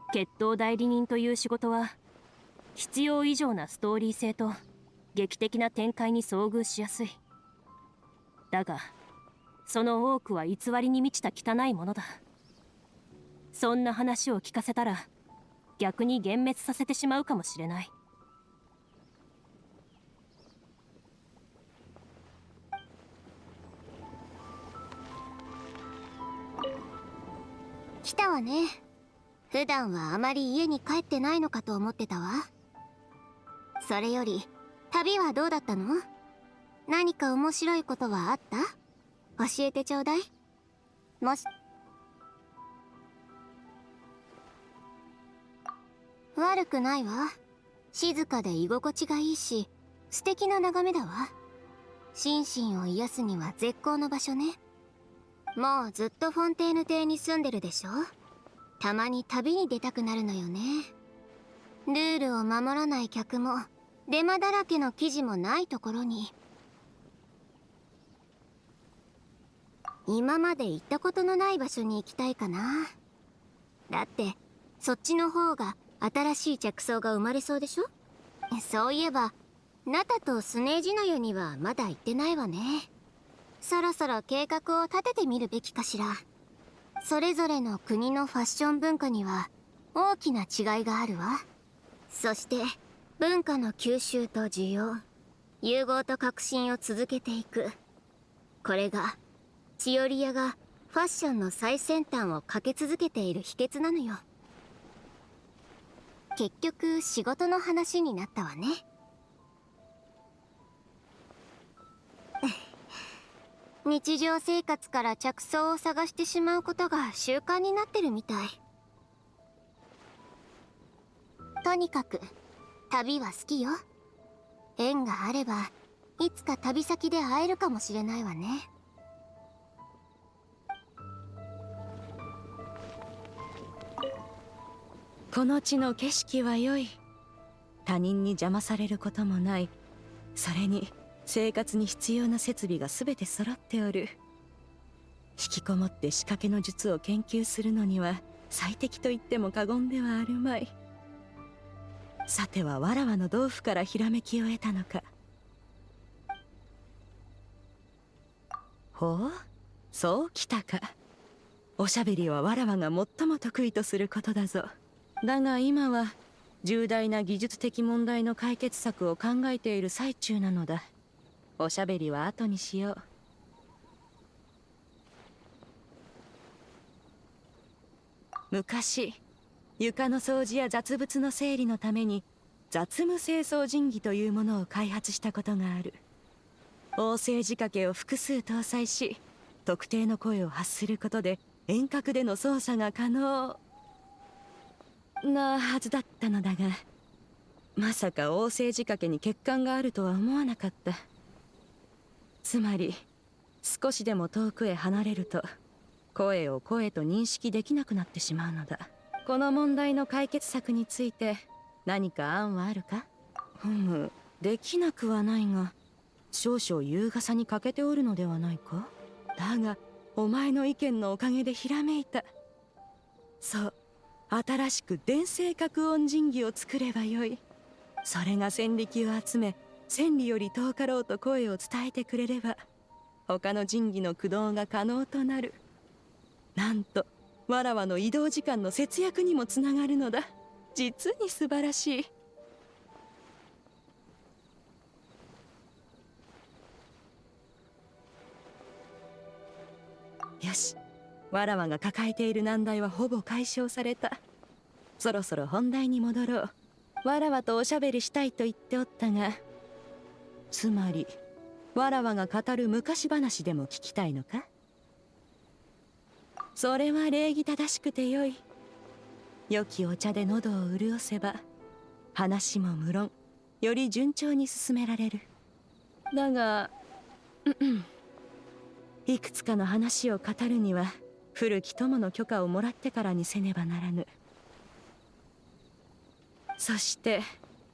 Speaker 8: う。決闘代理人という仕事は必要以上なストーリー性と劇的な展開に遭遇しやすい。だがその多くは偽りに満ちた汚いものだ。そんな話を聞かせたら逆に幻滅させてしまうかもしれない。
Speaker 2: 来たわね。普段はあまり家に帰ってないのかと思ってたわ。それより旅はどうだったの？何か面白いことはあった？教えてちょうだい。もし悪くないわ。静かで居心地がいいし素敵な眺めだわ。心身を癒すには絶好の場所ね。もうずっとフォンテーヌ邸に住んでるでしょ。たまに旅に出たくなるのよね。ルールを守らない客もデマだらけの記事もないところに。今まで行ったことのない場所に行きたいかな。だってそっちの方が新しい着想が生まれそうでしょ。そういえばナタとスネージの湯にはまだ行ってないわね。そろそろ計画を立ててみるべきかしら。それぞれの国のファッション文化には大きな違いがあるわ。そして文化の吸収と需要、融合と革新を続けていく。これがチオリアがファッションの最先端を駆け続けている秘訣なのよ。結局仕事の話になったわね。日常生活から着想を探してしまうことが習慣になってるみたい。とにかく旅は好きよ。縁があればいつか旅先で会えるかもしれないわね。
Speaker 10: この地の景色は良い。他人に邪魔されることもない。それに生活に必要な設備が全て揃っておる。引きこもって仕掛けの術を研究するのには最適と言っても過言ではあるまい。さてはわらわの豆腐からひらめきを得たのか。ほう、そうきたか。おしゃべりはわらわが最も得意とすることだぞ。だが今は重大な技術的問題の解決策を考えている最中なのだ。おしゃべりは後にしよう。昔、床の掃除や雑物の整理のために雑務清掃神器というものを開発したことがある。応声仕掛けを複数搭載し、特定の声を発することで遠隔での操作が可能なはずだったのだが、まさか応声仕掛けに欠陥があるとは思わなかった。つまり少しでも遠くへ離れると声を声と認識できなくなってしまうのだ。この問題の解決策について何か案はあるか？できなくはないが、少々優雅さに欠けておるのではないか。だがお前の意見のおかげでひらめいた。そう、新しく電声格音神器を作ればよい。それが戦力を集め、千里より遠かろうと声を伝えてくれれば、他の神器の駆動が可能となる。なんとわらわの移動時間の節約にもつながるのだ。実に素晴らしい。よし、わらわが抱えている難題はほぼ解消された。そろそろ本題に戻ろう。わらわとおしゃべりしたいと言っておったが、つまりわらわが語る昔話でも聞きたいのか？それは礼儀正しくてよい。良きお茶で喉を潤せば話も無論より順調に進められる。だがいくつかの話を語るには古き友の許可をもらってからにせねばならぬ。そして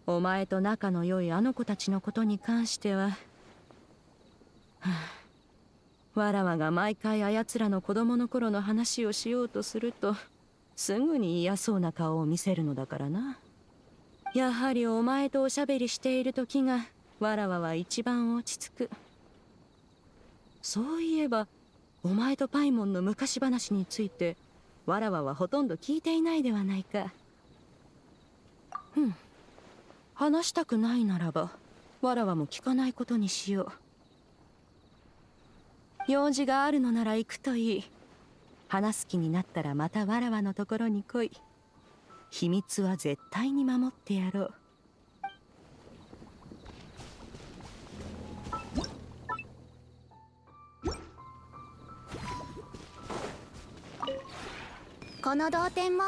Speaker 10: お前と仲の良いあの子たちのことに関しては、わらわが毎回あやつらの子供の頃の話をしようとするとすぐに嫌そうな顔を見せるのだからな。やはりお前とおしゃべりしている時がわらわは一番落ち着く。そういえばお前とパイモンの昔話についてわらわはほとんど聞いていないではないか。話したくないならばわらわも聞かないことにしよう。用事があるのなら行くといい。話す気になったらまたわらわのところに来い。秘密は絶対に守ってやろう。
Speaker 2: この同点も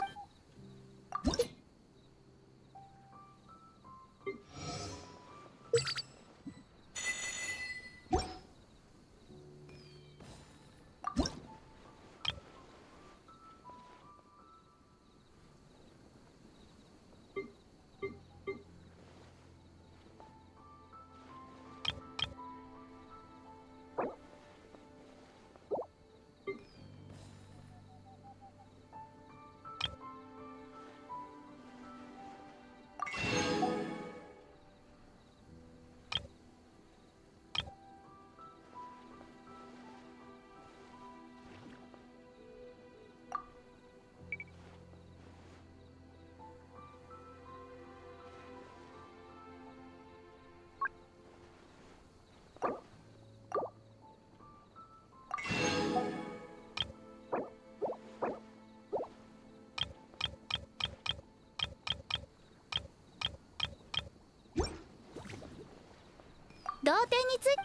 Speaker 2: 同点につい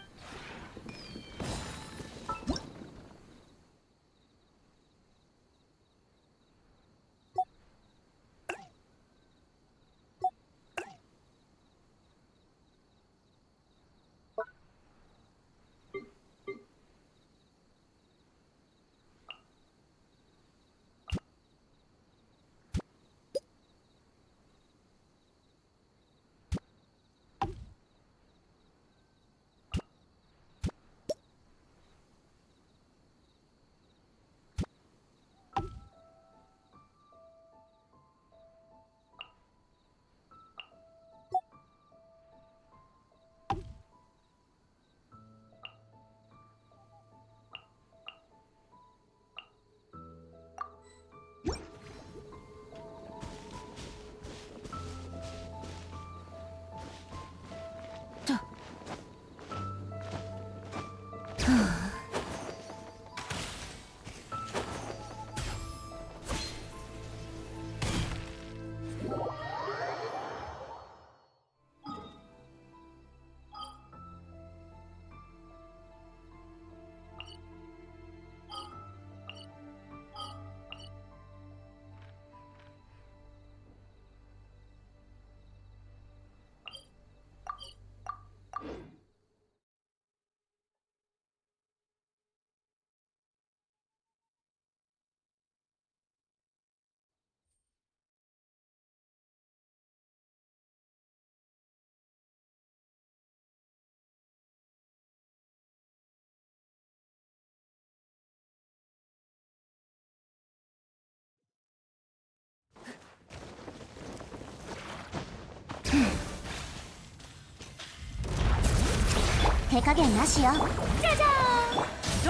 Speaker 2: 手加減なしよ。じゃじゃ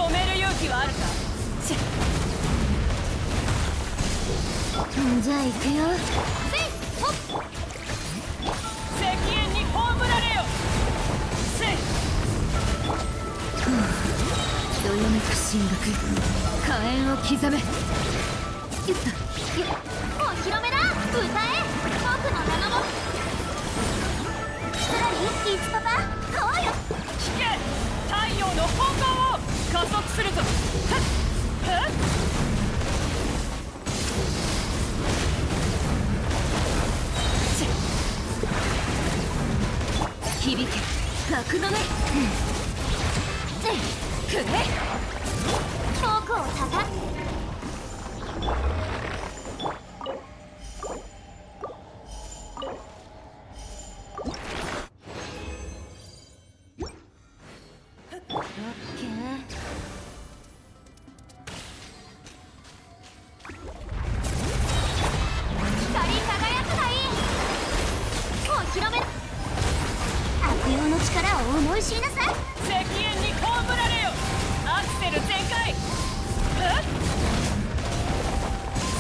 Speaker 8: 止める勇気はあるか。
Speaker 2: ーん。じゃあ行くよ。
Speaker 8: 石煙に葬られよ。せい。
Speaker 4: どよめく神学、火炎を刻め。ゆった
Speaker 2: お披露目だ。歌え僕の名も。ひとらりいつパパこうよ。
Speaker 8: 聞け、太陽の本能を加速するぞ。はっはっ。
Speaker 4: 響け格の目。
Speaker 2: くれ僕をたた思い知りなさい。
Speaker 8: 石煙に葬られよ。アクセル全開。はっ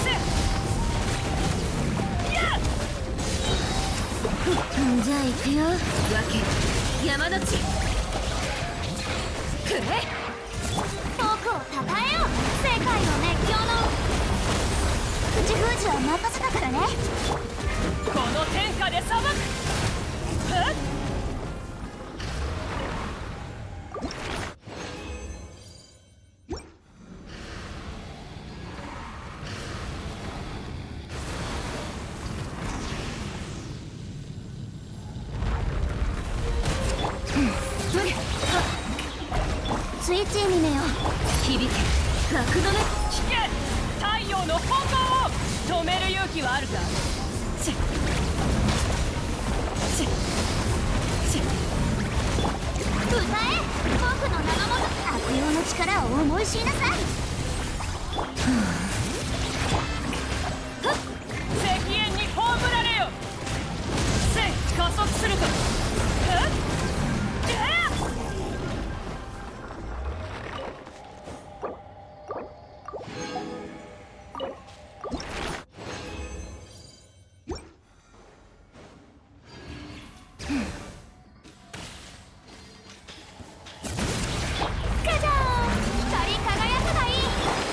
Speaker 8: せっやっ。
Speaker 4: じゃあ行くよ。わけ山の地。くれ
Speaker 2: 僕をたたえよ。世界の熱狂の口封じは任せたからね。
Speaker 8: この天下で裁く。はっ
Speaker 2: スイッチにねよ。
Speaker 4: 響け格の目。
Speaker 8: 聞け、太陽の本能を止める勇気はあるか。
Speaker 2: 歌え僕の名のもと。悪用の力を思い知りなさい。
Speaker 8: 石煙に葬られよ。せい、加速するぞ。はっ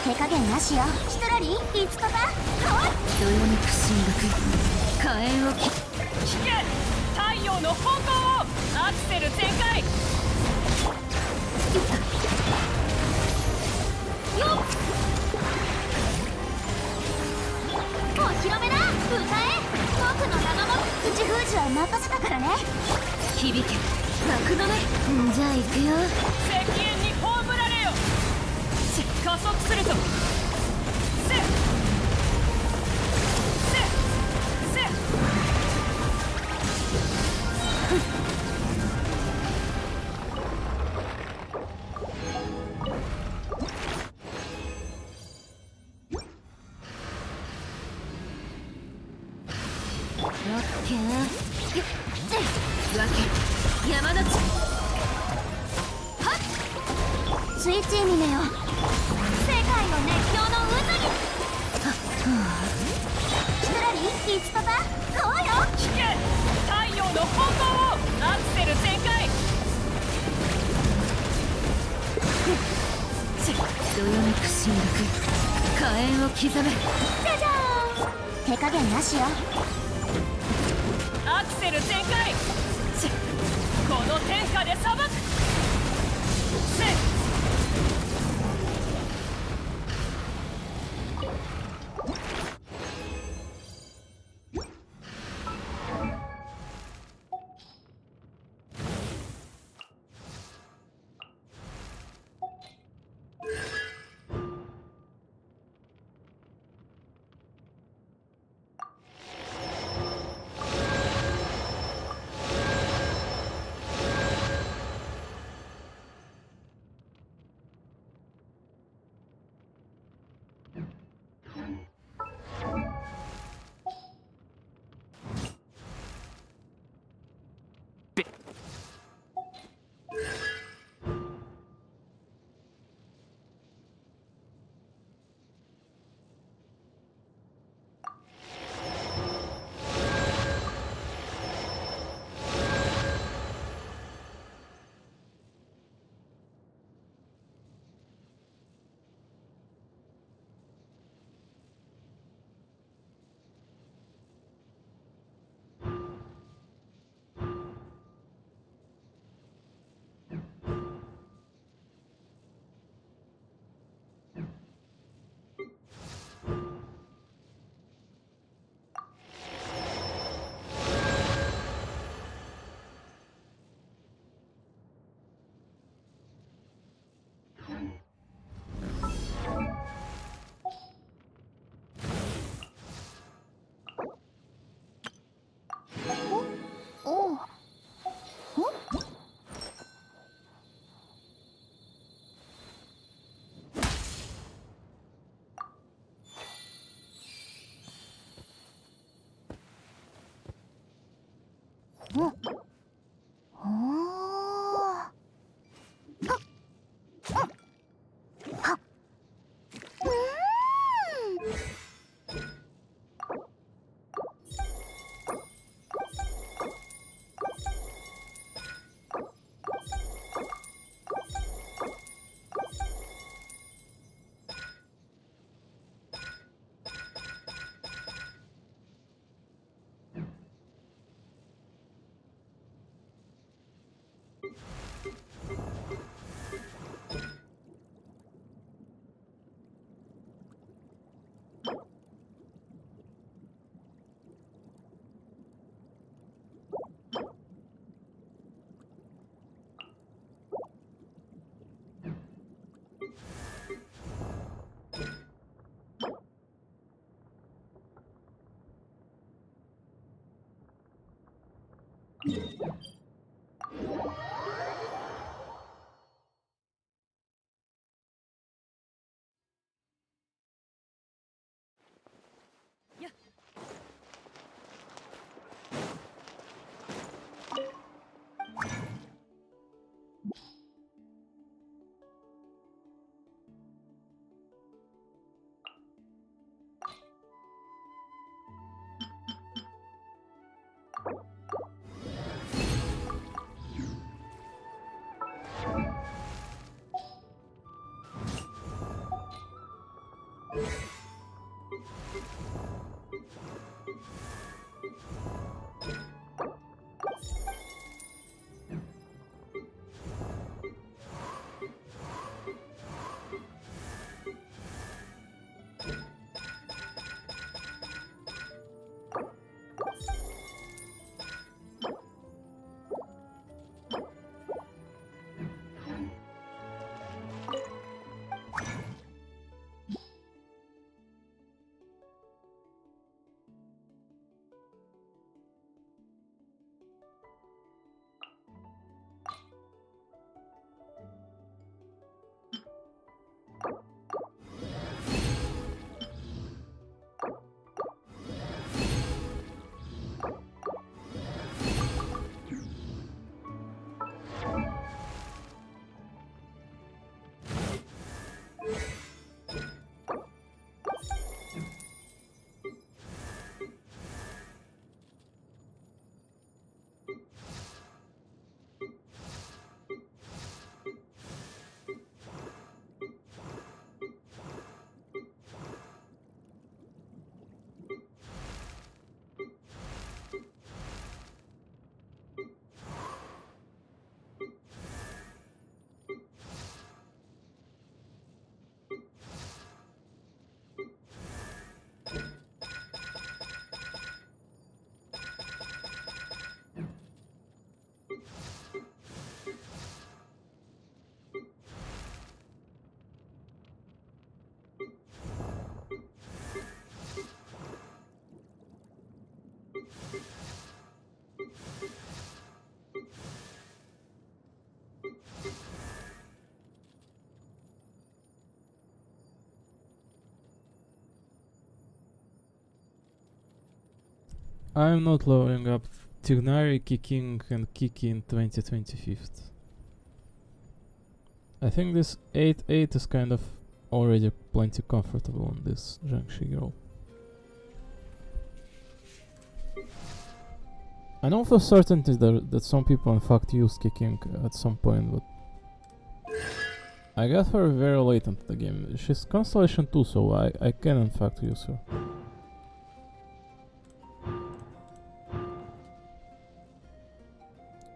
Speaker 2: 手加減なしよ。ヒトラリいつパパ
Speaker 4: どよめく神学、火炎を
Speaker 8: 聞け、太陽の本能をアクセル全開。
Speaker 2: よっお披露目だ。歌え僕の名のも口封じは任せたからね。
Speaker 4: 響け格の目。じゃあ行くよ。
Speaker 8: 石煙に葬られよ。加速するぞ。せっせっせっ。
Speaker 4: オッケー。わけ山の地。
Speaker 2: はっスイッチにねよ。世界の熱狂の渦に。ヒトラリいつパパこうよ。
Speaker 8: 聞け、太陽の本能をアクセル全開。
Speaker 4: どよめく神学、火炎を刻め。
Speaker 2: じゃじゃーん。手加減なしよ。
Speaker 8: アクセル全開。この天下で裁く。せっ
Speaker 1: I'm not lowering up Tignari, Kiking, and Kiki in 2025th. I think this 8-8 is kind of already plenty comfortable on this Zhangxi girl. I know for certainty that some people in fact use Kiking at some point, but I got her very late into the game. She's Constellation 2, so I can in fact use her.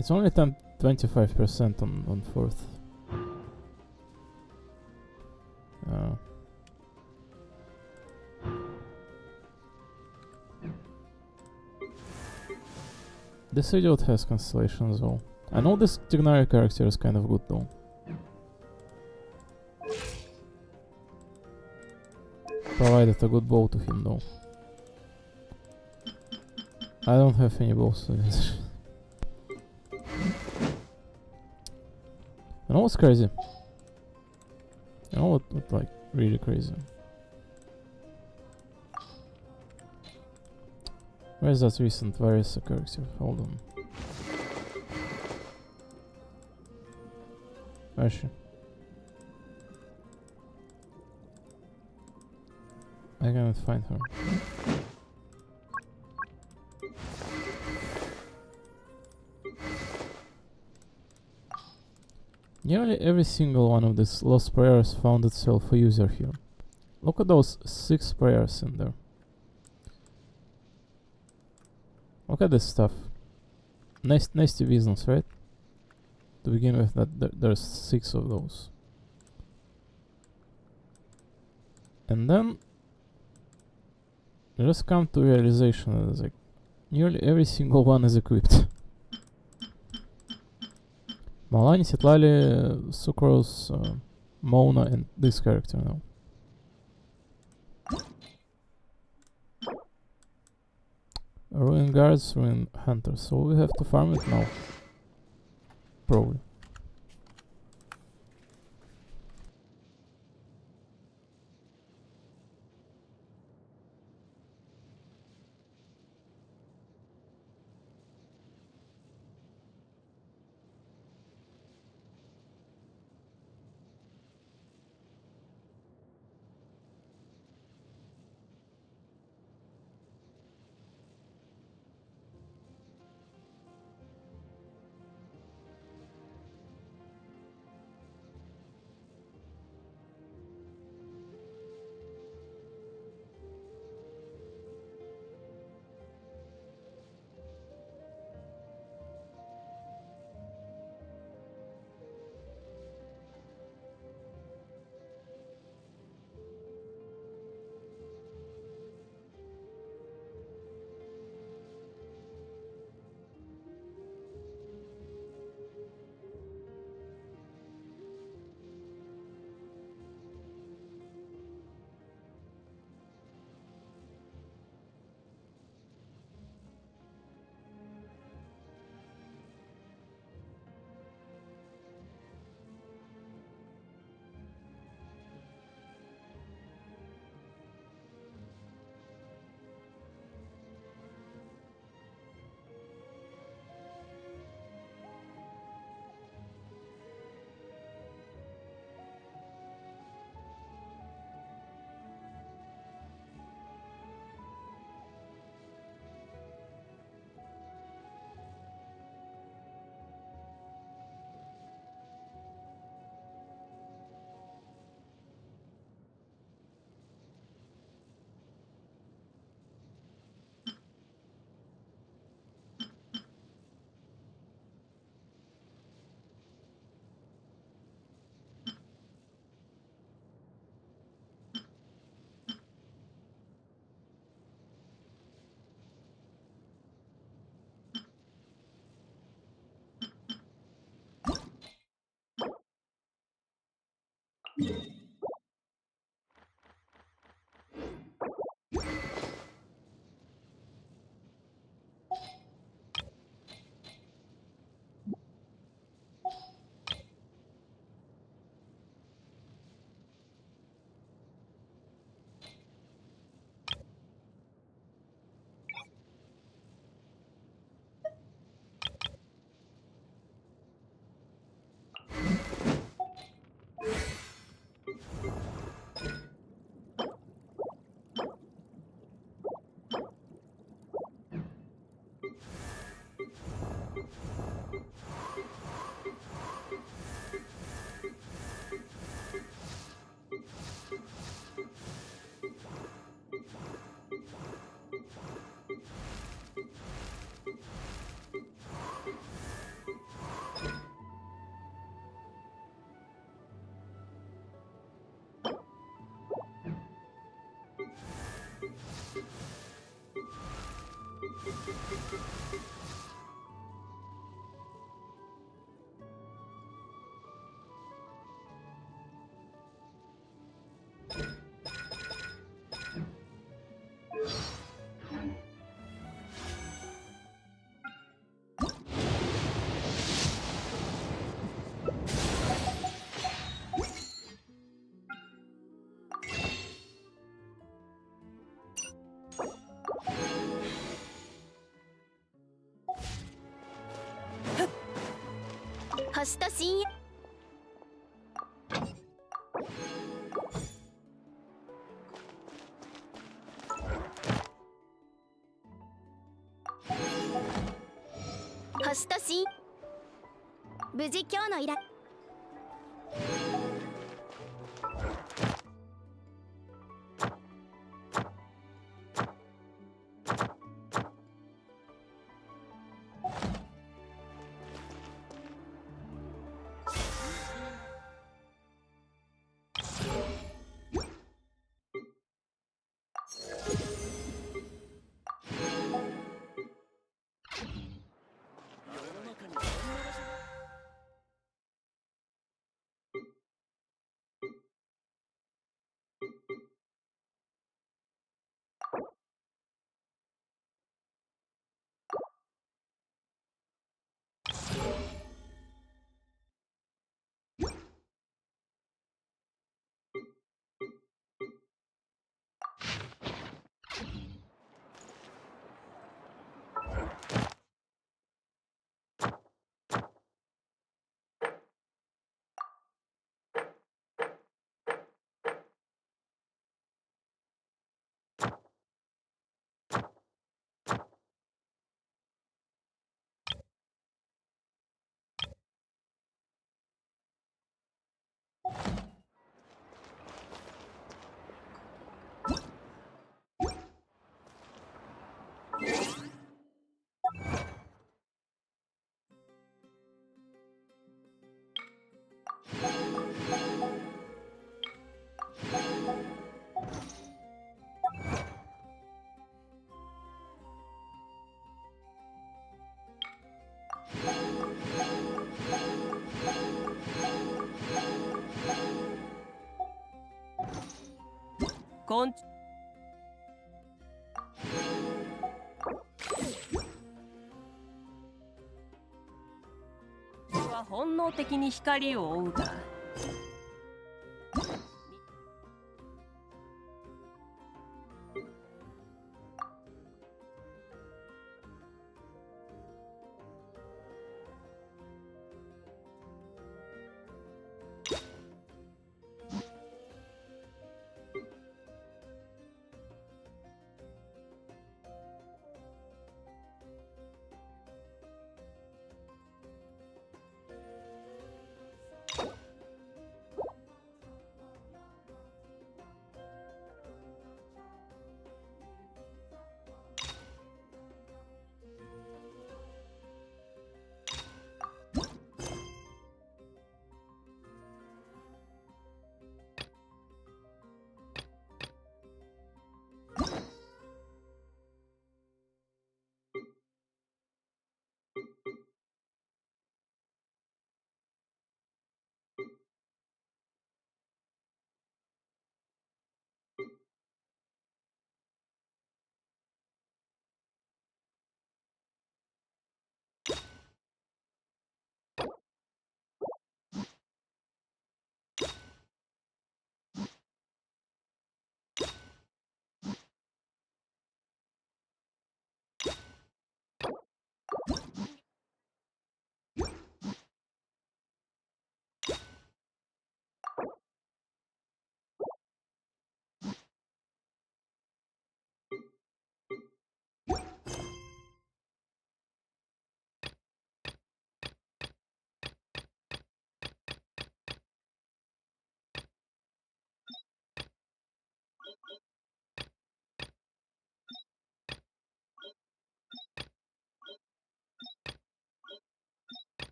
Speaker 1: It's only 25% on 4th. This idiot has Constellation as well. I know this Tignari character is kind of good though. Provided a good bow to him though. I don't have any bows to this. You know what's crazy? You know what like really crazy? Where's that recent Varys character? Hold on. Where is she? I cannot find her. Nearly every single one of these lost prayers found itself a user here. Look at those 6 prayers in there. Look at this stuff. Nasty business, right? To begin with, there's 6 of those. And then you just come to realization that it's like nearly every single one is equipped. Malani, Sitlali, Sucrose, Mona, and this character now. Ruin guards, ruin hunters, so we have to farm it now. Probably.
Speaker 2: 星と深夜。星と深。無事今日の依頼。
Speaker 8: こんは本能的に光を追うが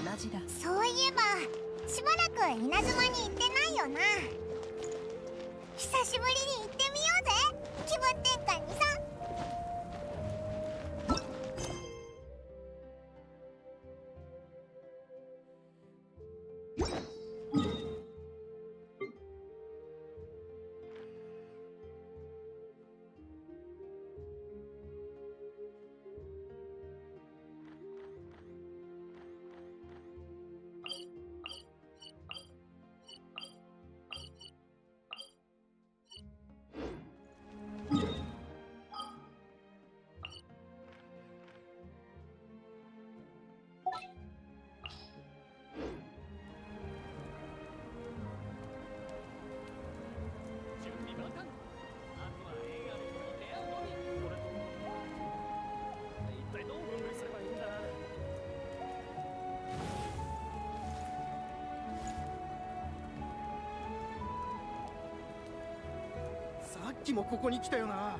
Speaker 8: 同じだ。
Speaker 2: そういえばしばらく稲妻に行ってないよな。久しぶりに行ってみようぜ、気分転換にさ。
Speaker 11: さっきもここに来たよな。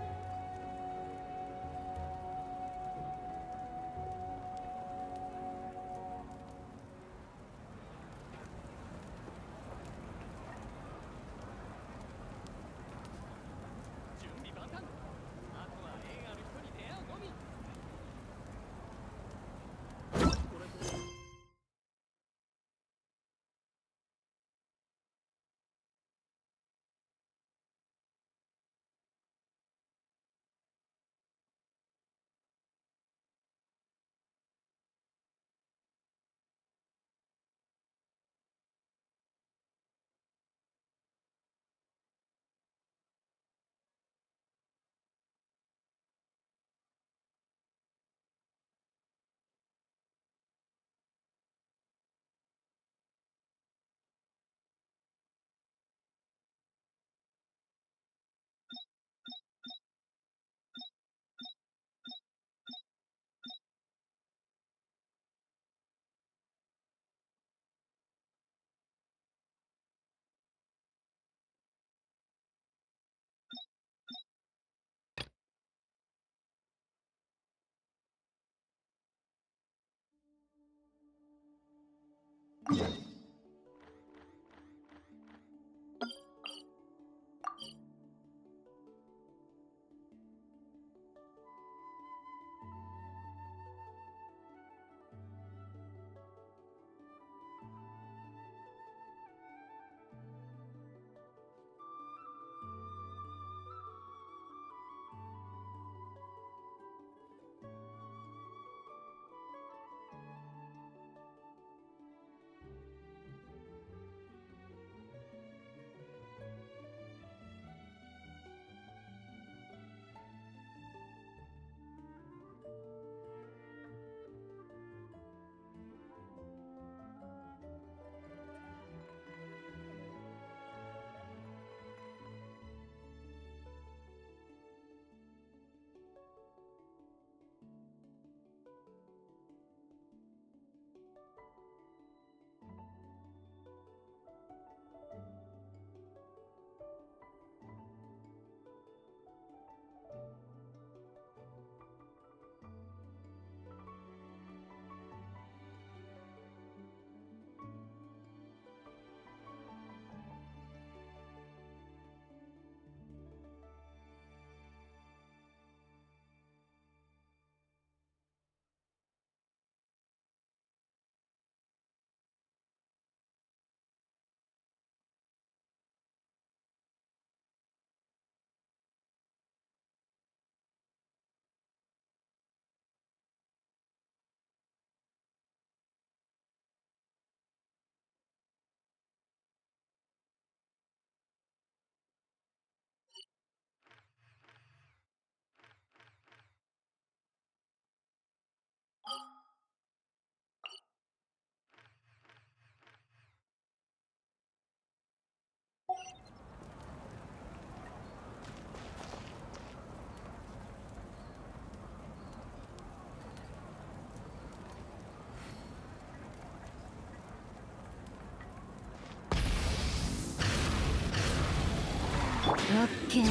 Speaker 5: オッケー。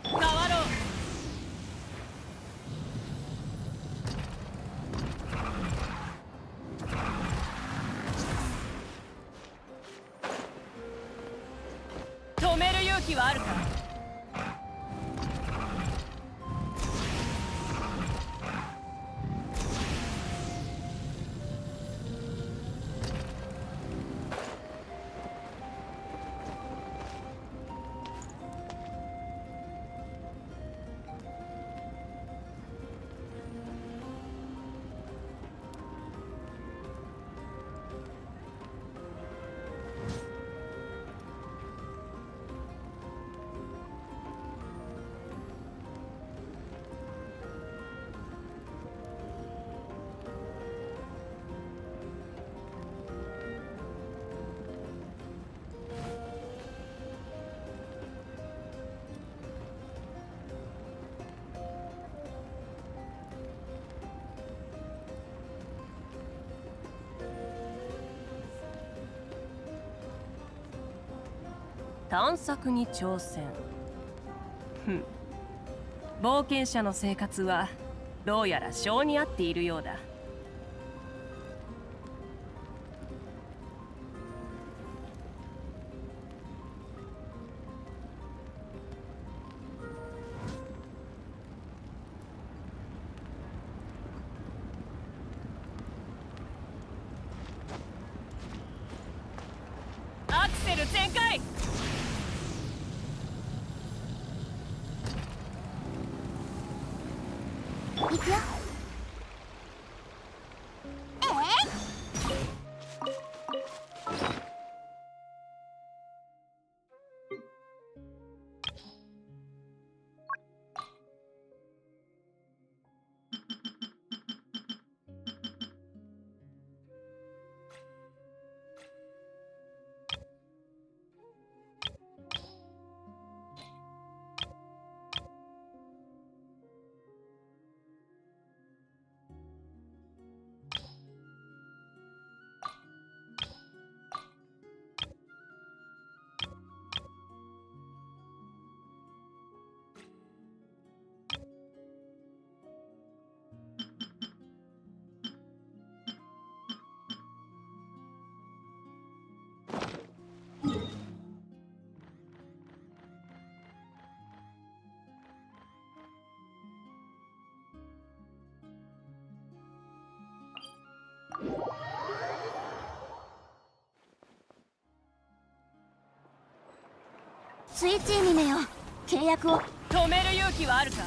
Speaker 8: 変わろう。気はあるか。探索に挑戦。冒険者の生活はどうやら性に合っているようだ。アクセル全開。
Speaker 2: 行くよ。スイッチにめよ、契約を。
Speaker 8: 止める勇気はあるか。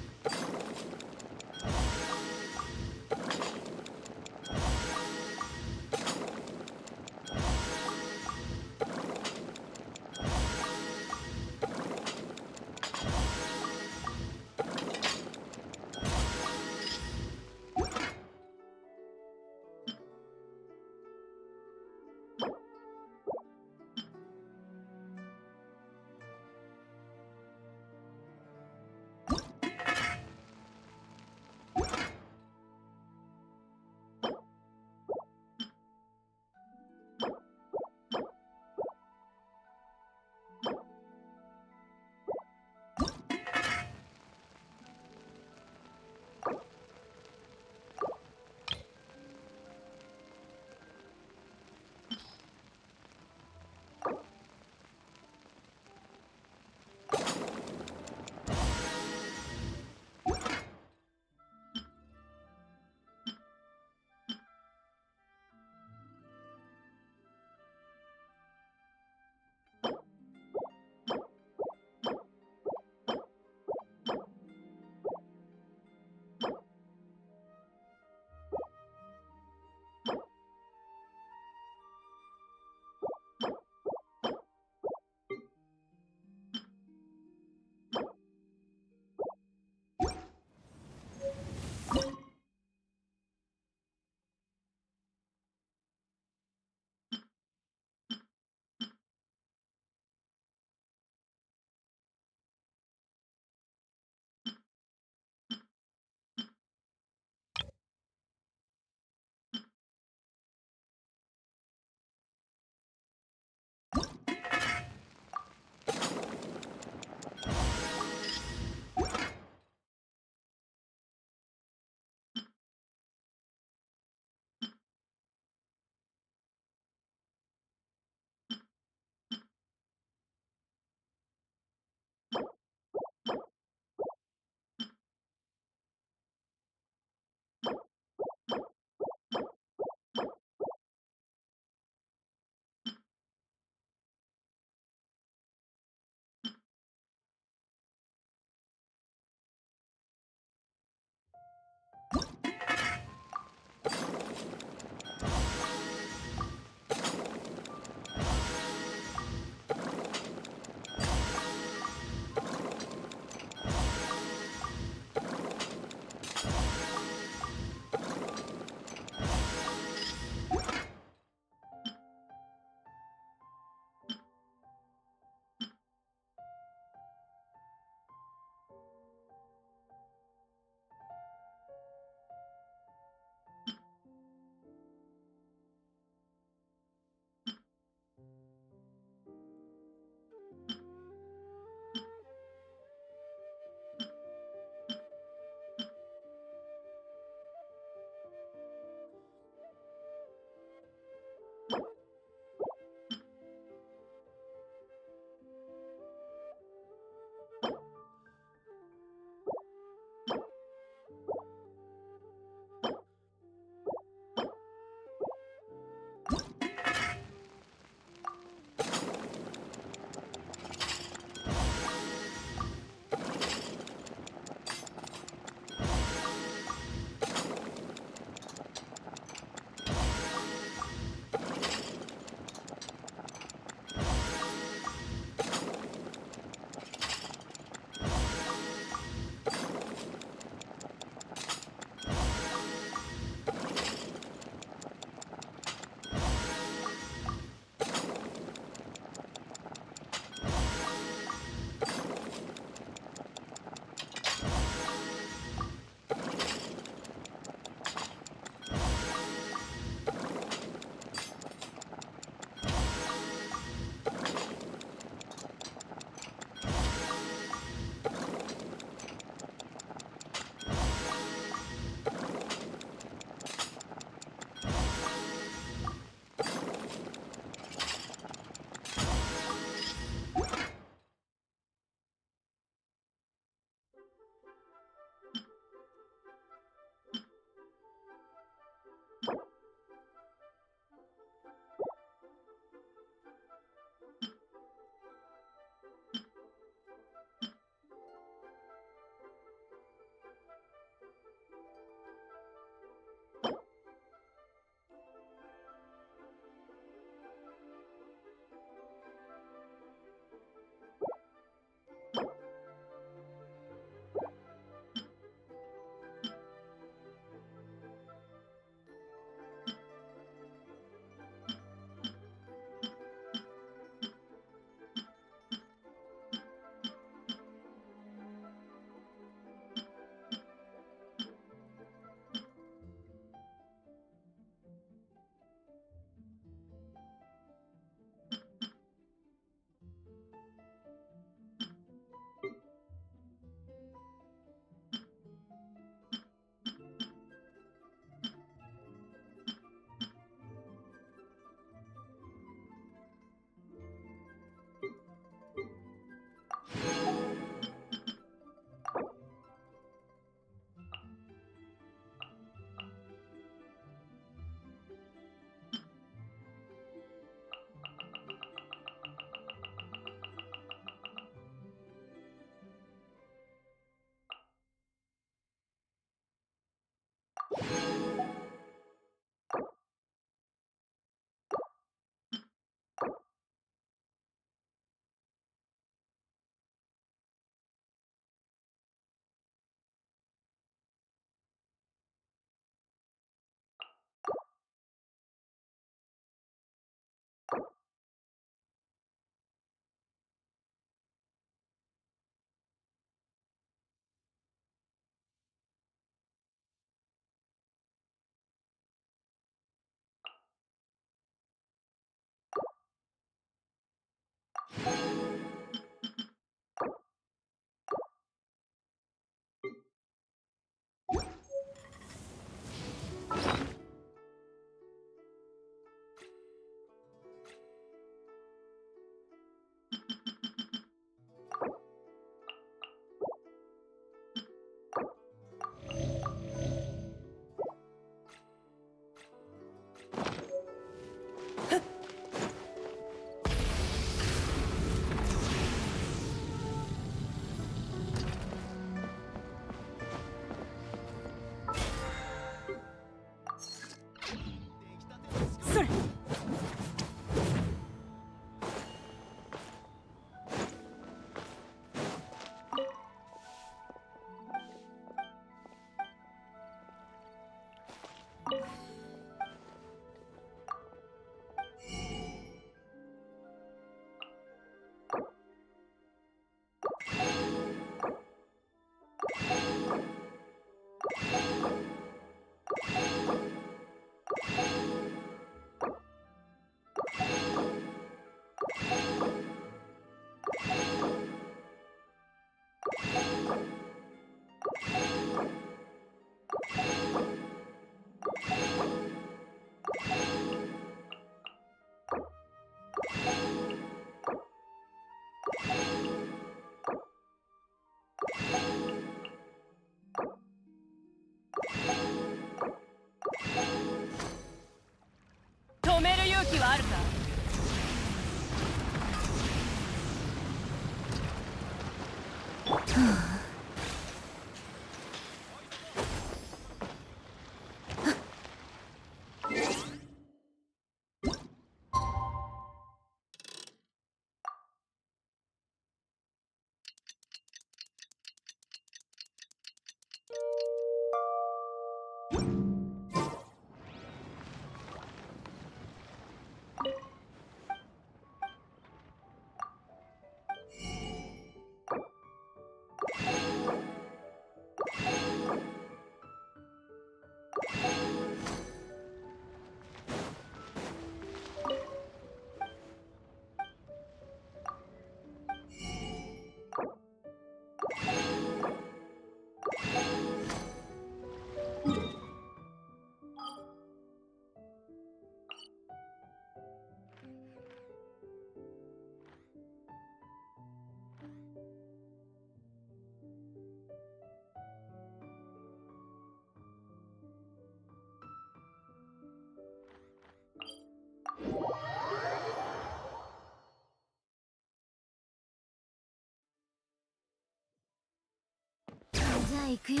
Speaker 4: じゃあ行くよ。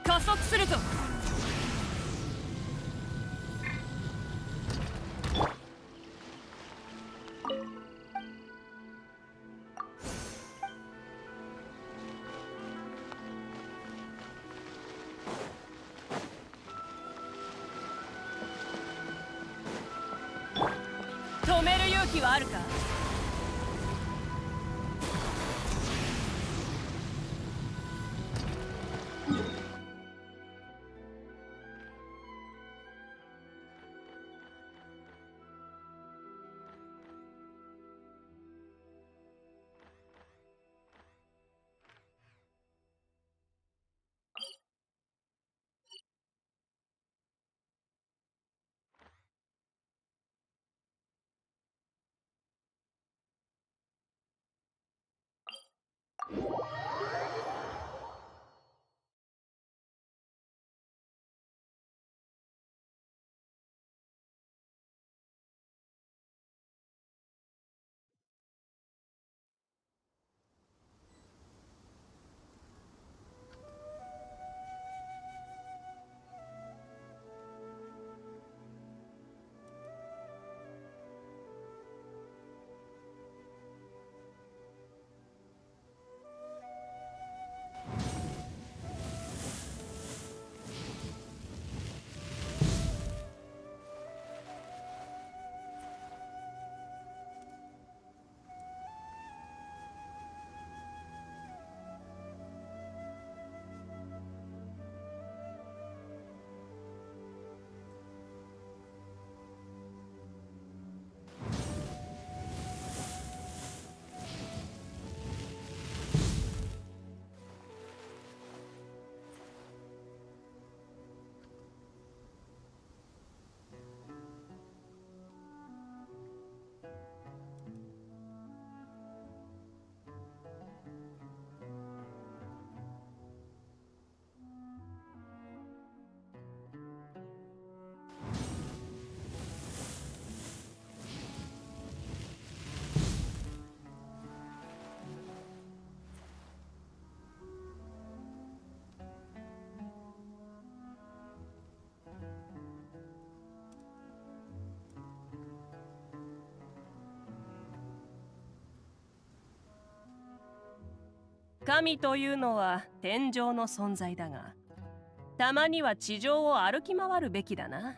Speaker 8: 加速するぞ。止める勇気はあるか。神というのは天上の存在だが、たまには地上を歩き回るべきだな。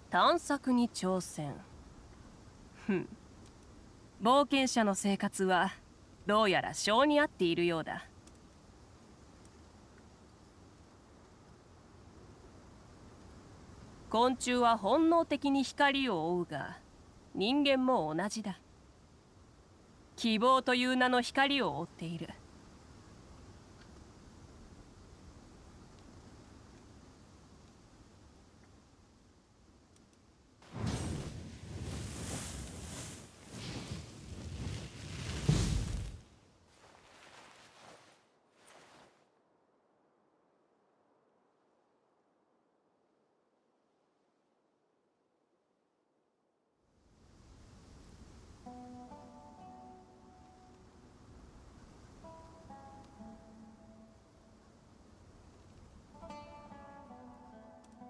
Speaker 8: 探索に挑戦。冒険者の生活はどうやら性に合っているようだ。昆虫は本能的に光を追うが、人間も同じだ。希望という名の光を追っている。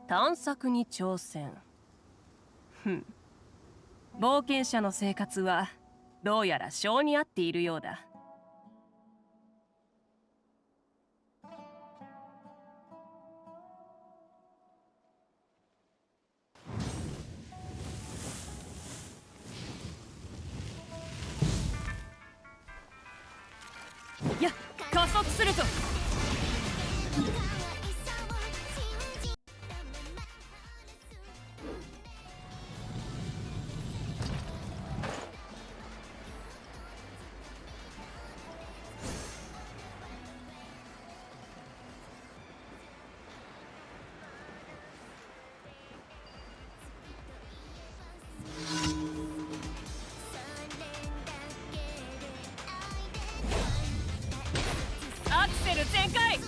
Speaker 8: 探索に挑戦。冒険者の生活はどうやら性に合っているようだ。束するぞ。アクセル全開。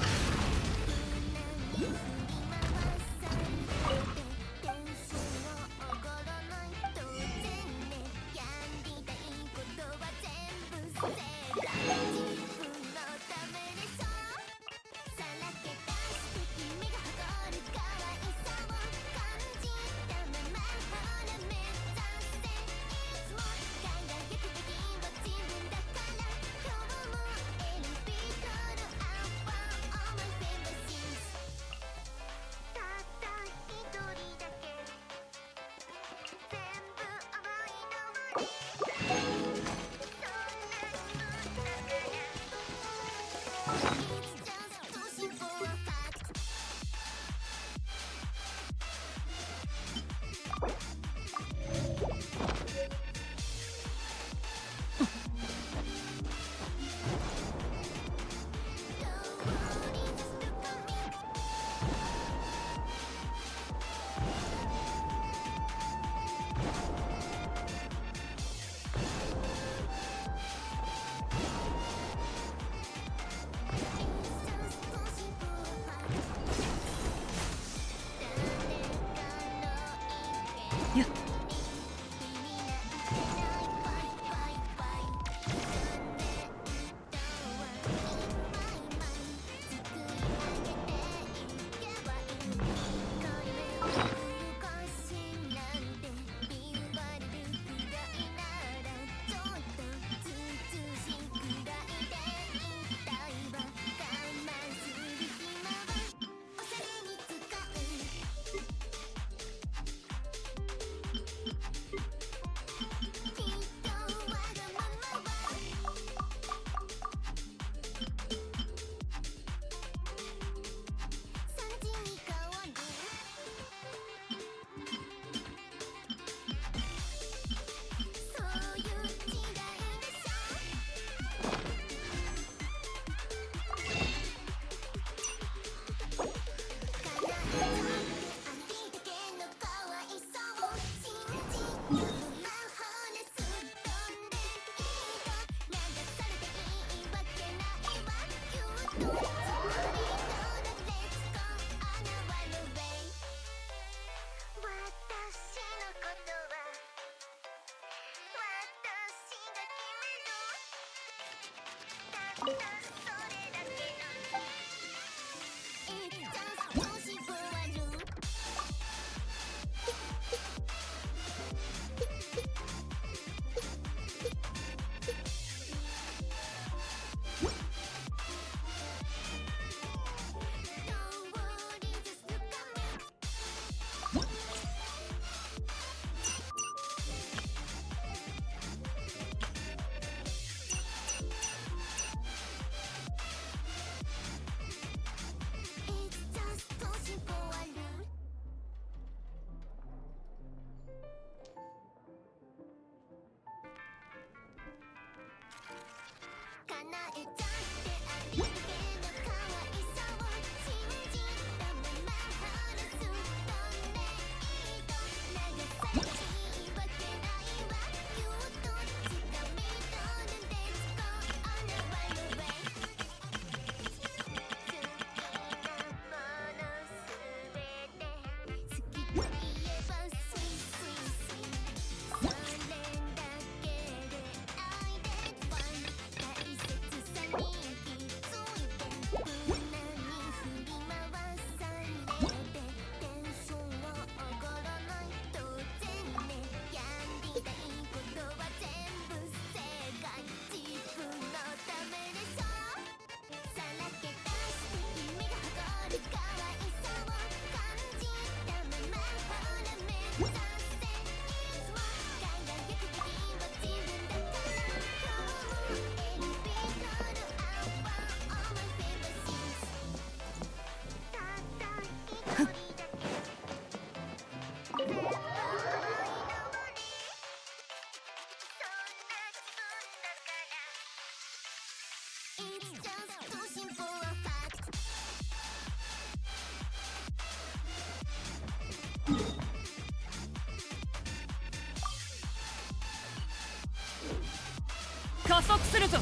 Speaker 8: 加速するぞ。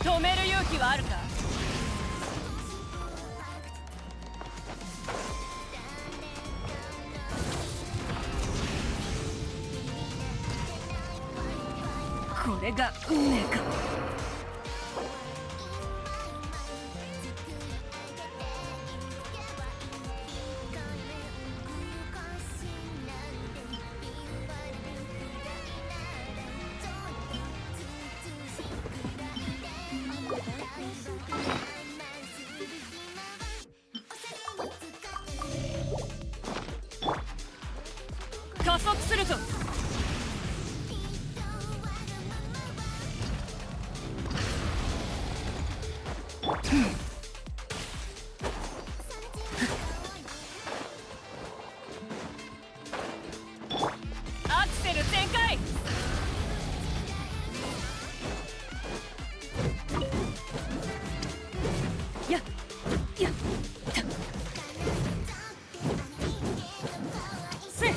Speaker 8: 止める勇気はあるか。これが運命か。加速するぞ。アクセル全開。やっやっせ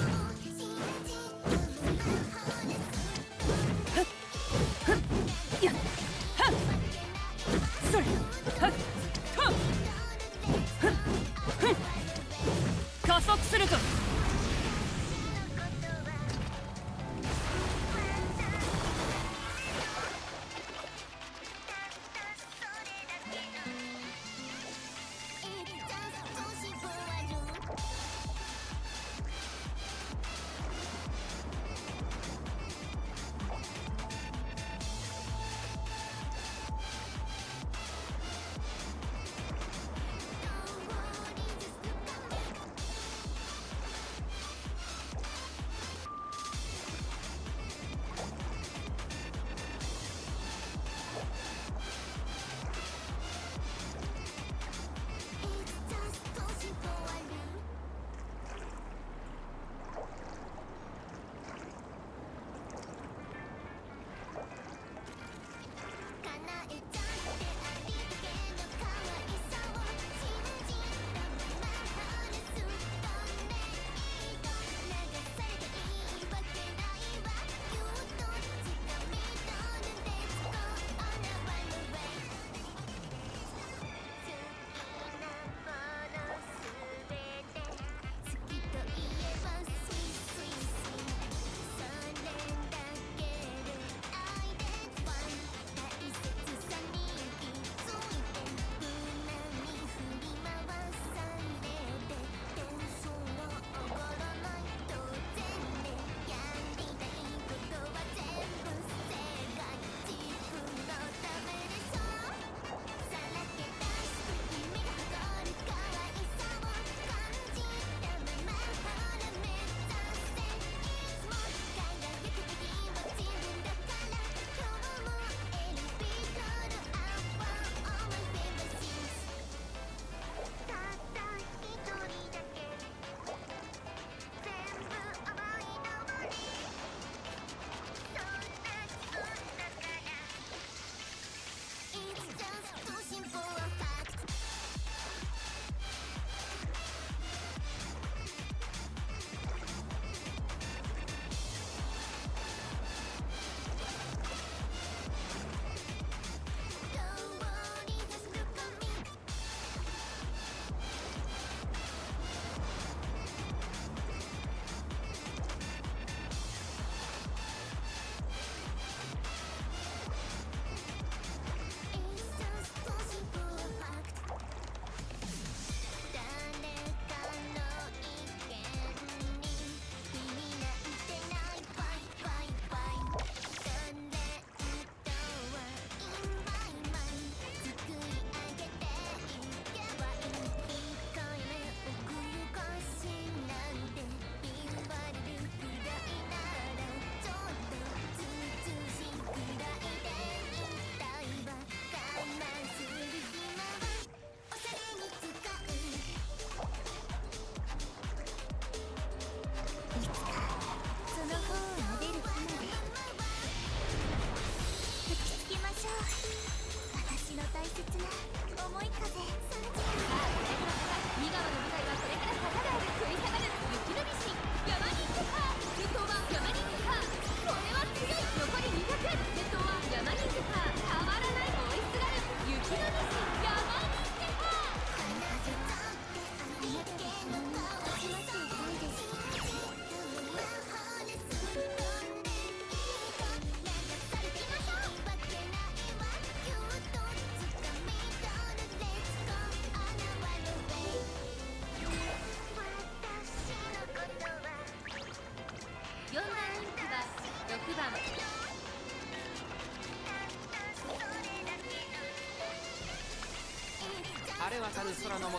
Speaker 12: 渡る空の下、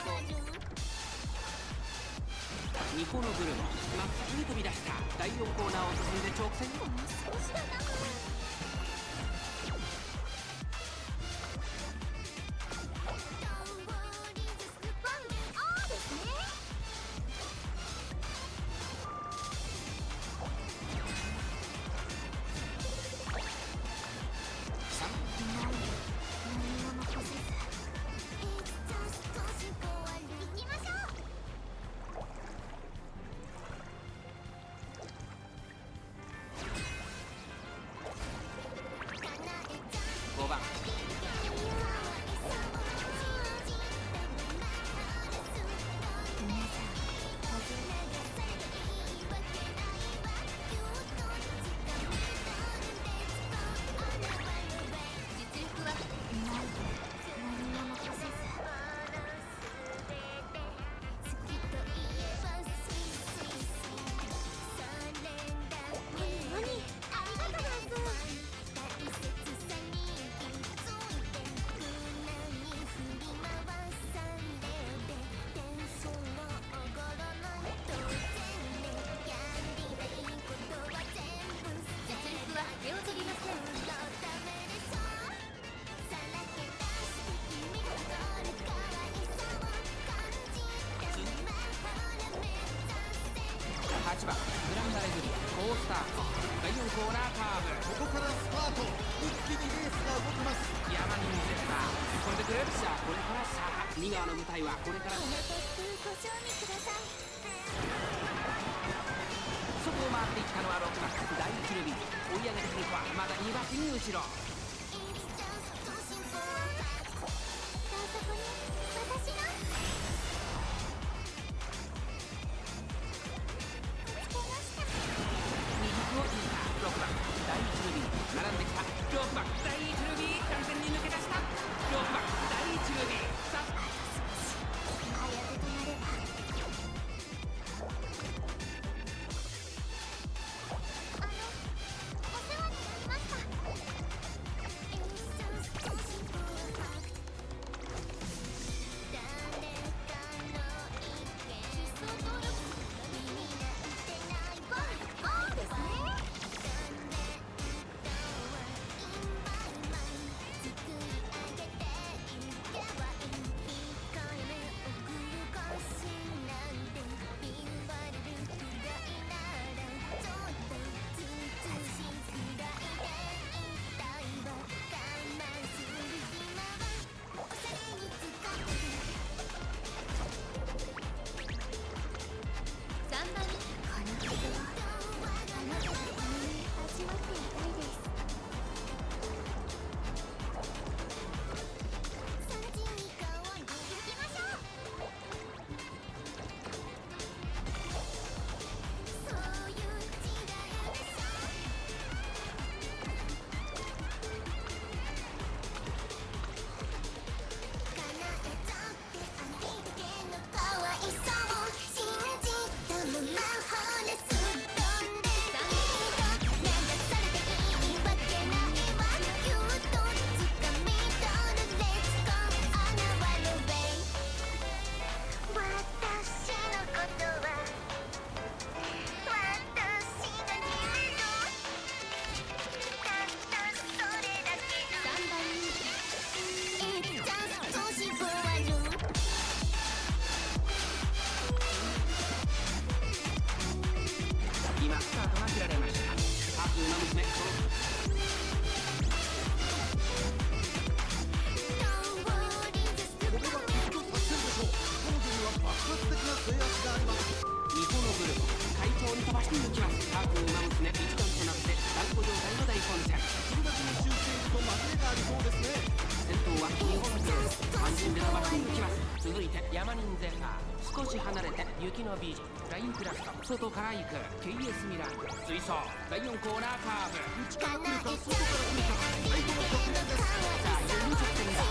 Speaker 12: ニコのグルモ真っ先に飛び出した第4コーナーを進んで直線。5番8番グランダレグリア好スタート。第4コーナーカーブ、
Speaker 11: ここからスタート。一気にレースが動きます。
Speaker 12: 山に見せた。これでくる。さあこれからさあ右側の舞台はこれから。
Speaker 2: ご賞味ください。
Speaker 12: そこを回っていったのは6番大キルビー。追い上げてくる子はまだ2馬身後ろ。
Speaker 2: 私の
Speaker 12: を引いた6番第1ルビー。並んできた6番第1ルビー。完全に抜け出した6番第1ルビー。さあ
Speaker 2: 早く止まれば。お世話になりました。
Speaker 12: 雪のビーチラインクラフト外から行く KS ミラー追走第4コーナーカーブ内から来るか外から来るか最後の直線です。さあ4人直線だ。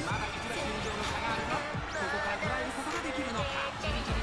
Speaker 12: まだ1馬身以上の差があるぞ。ここから捉えることができるのか。ギリギリ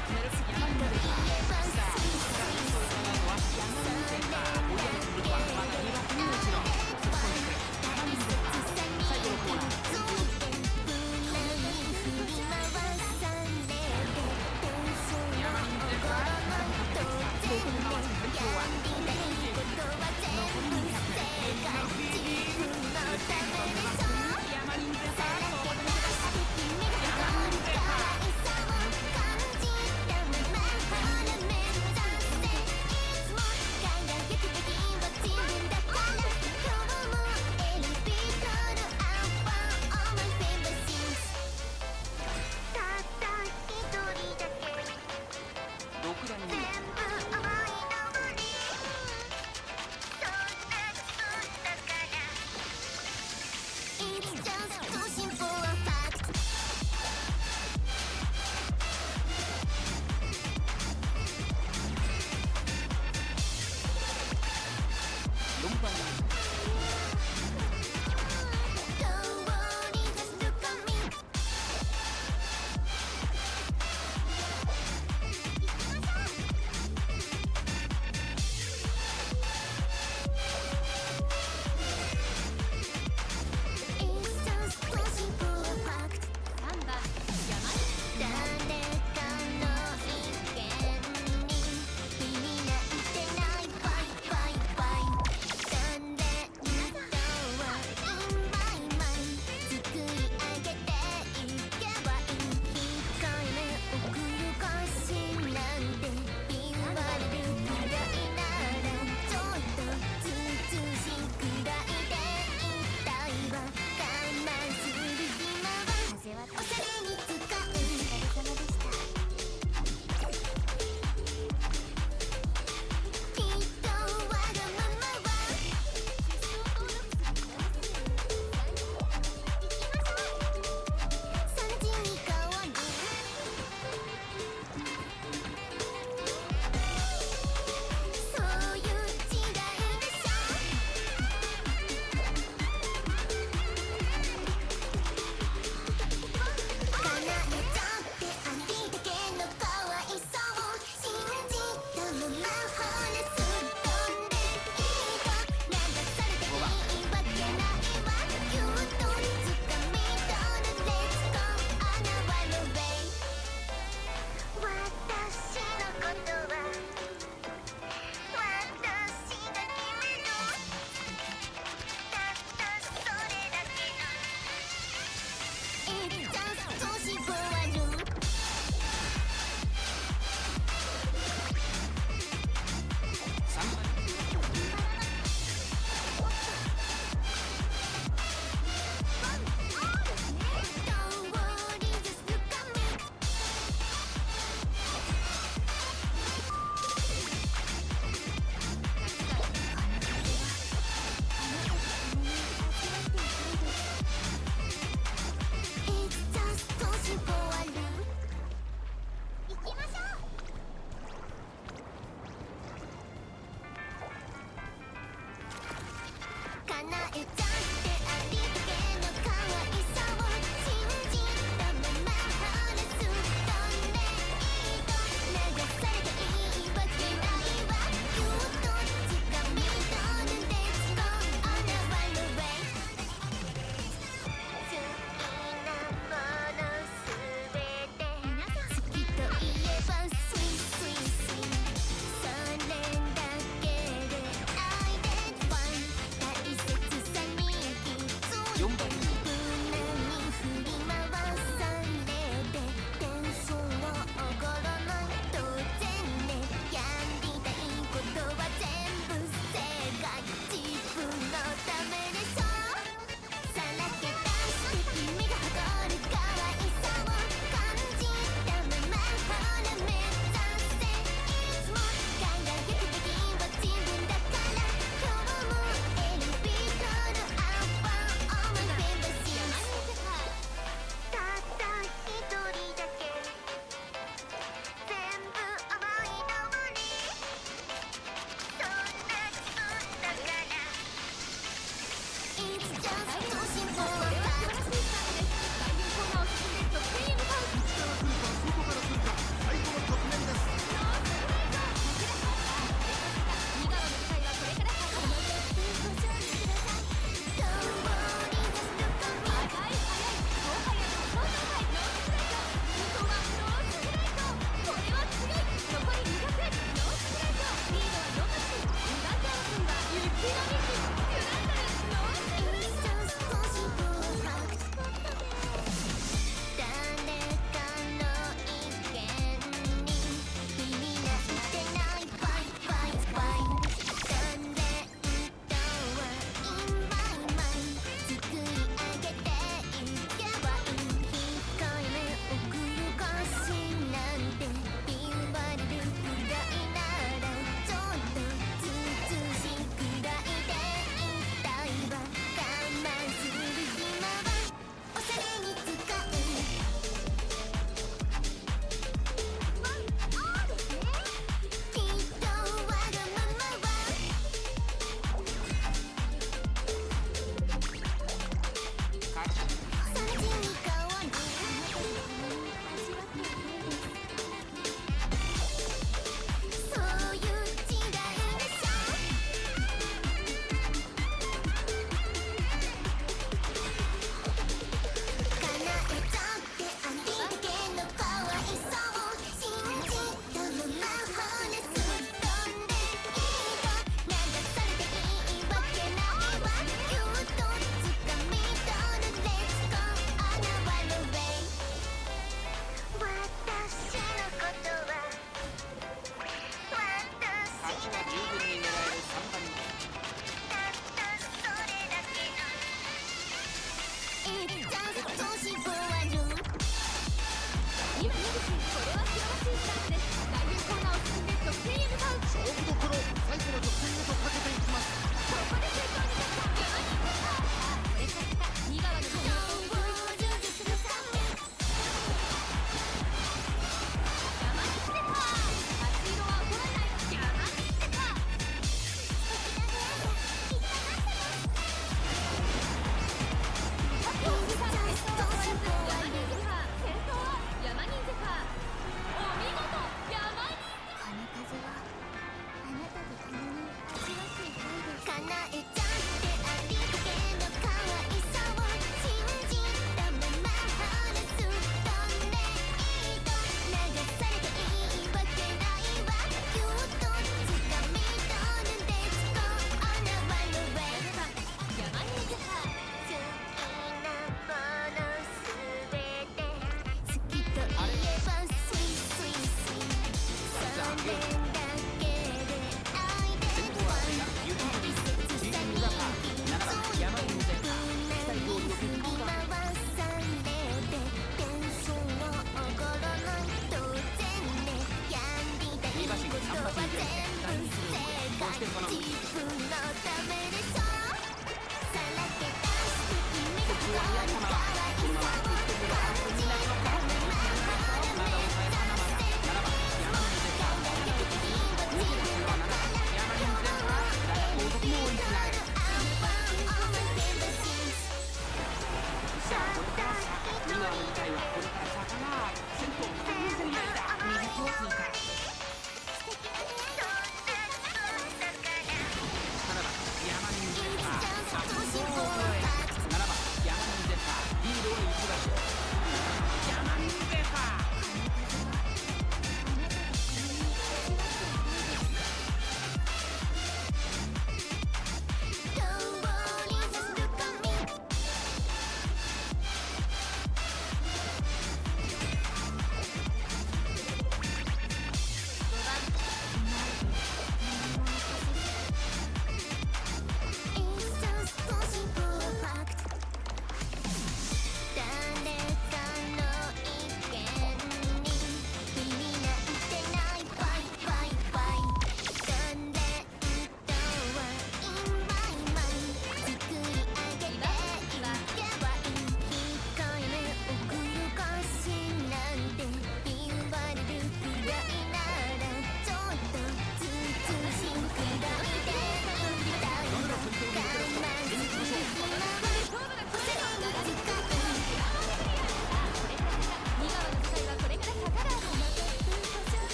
Speaker 12: Gracias.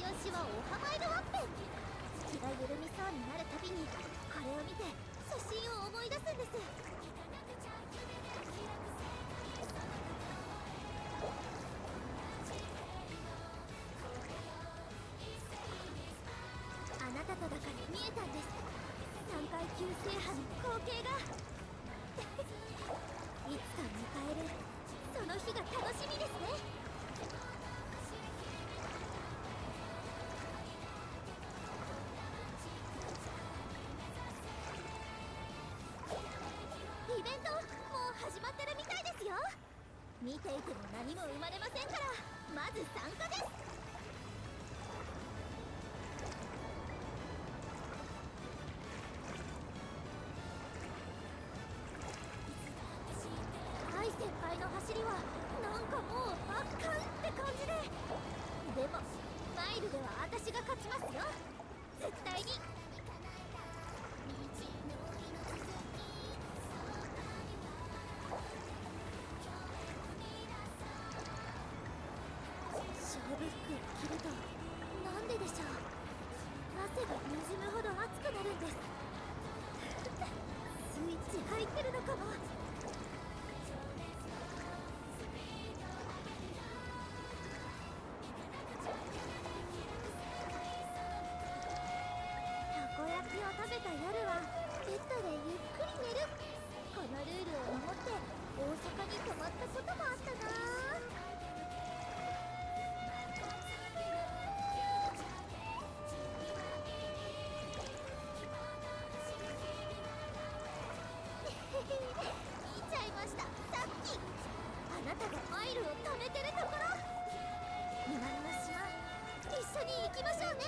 Speaker 2: 私はオハマイルワッペン。気が緩みそうになるたびにこれを見て写真を思い出すんです。あなたとだから見えたんです。3階級制覇の光景がいつか迎えるその日が楽しみですね。イベントもう始まってるみたいですよ。見ていても何も生まれませんからまず参加です。対に。勝負服を着るとなんででしょう、汗がにじむほど熱くなるんです。スイッチ入ってるのかも。たこ焼きを食べた夜はベッドでゆっくり寝る。このルールを守って大阪に泊まったこともあったな。見ちゃいました、さっきあなたがマイルを貯めてるところ。南の島一緒に行きましょうね。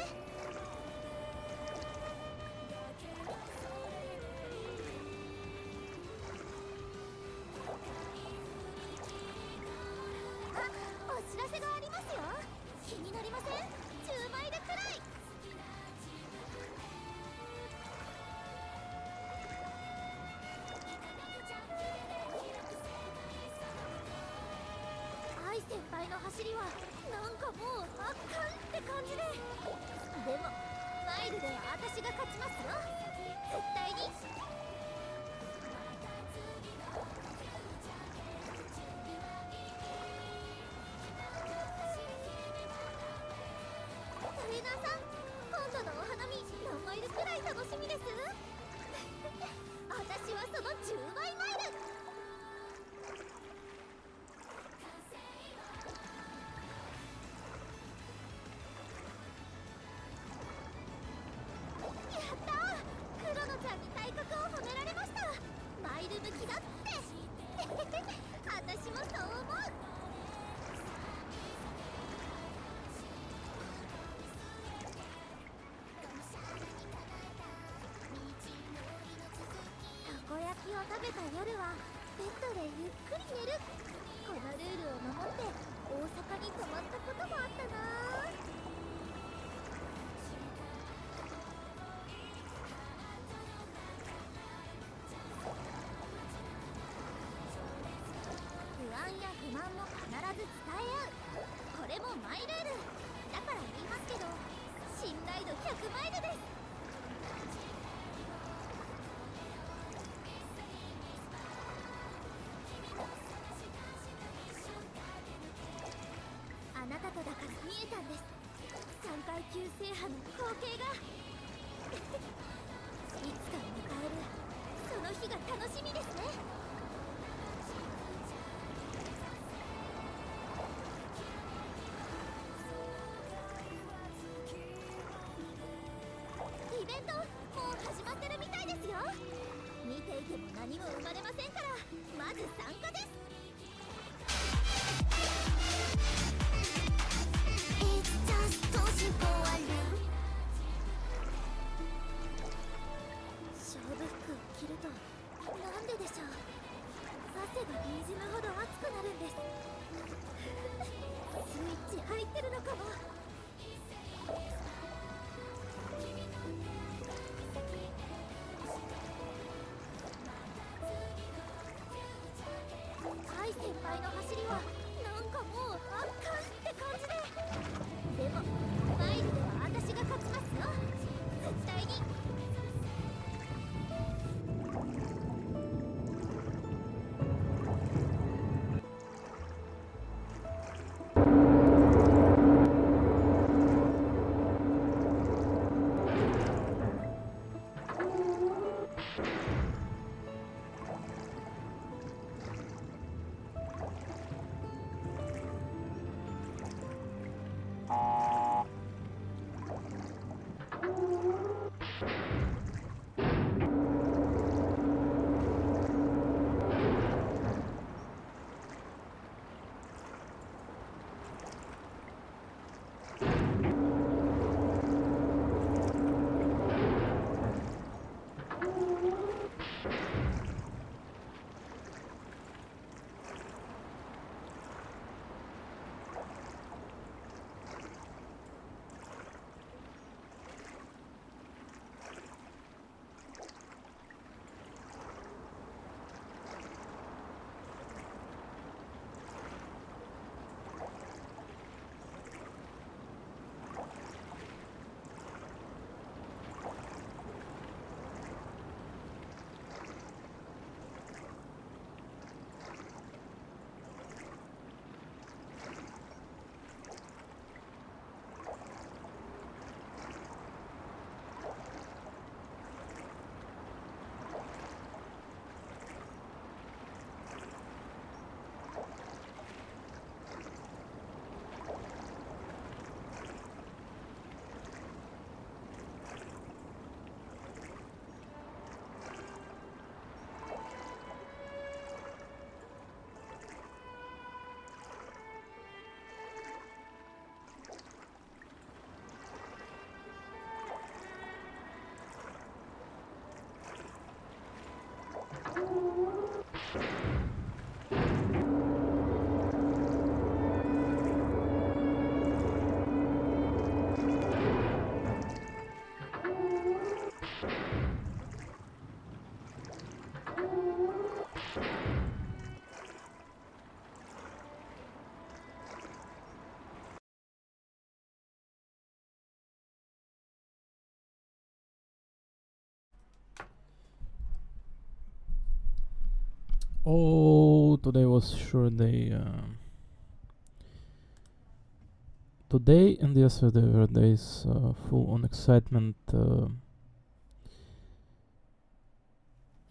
Speaker 2: あ、お知らせがありますよ。気になりません？10マイルくらい。愛先輩の走りはなんかもう圧巻って感じで。でもマイルでは私が勝ちますよ、絶対に。トレーナーさん、今度のお花見何マイルくらい楽しみです？私はその10倍マイル。やったー、クロノちゃんに体格を褒められました。マイル向きだって。私もそう思う。たこ焼きを食べた夜はベッドでゆっくり寝る。このルールを守って大阪に泊まったこともあったな。不安や不満も必ず伝え合う。これもマイルールだから言いますけど、信頼度100マイルです。あなたとだから見えたんです、3階級制覇の光景が。いつか迎えるその日が楽しみですね。イベントもう始まってるみたいですよ。見ていても何も生まれませんから、まず参加です。勝負服を着るとなんででしょう、汗がにじむほど熱くなるんです。スイッチ入ってるのかも。愛先輩の走りはなんかもう圧巻って感じで。でもマイルでは私が勝ちますよ、絶対に。
Speaker 1: Oh, today was sure day. Today and yesterday were days full on excitement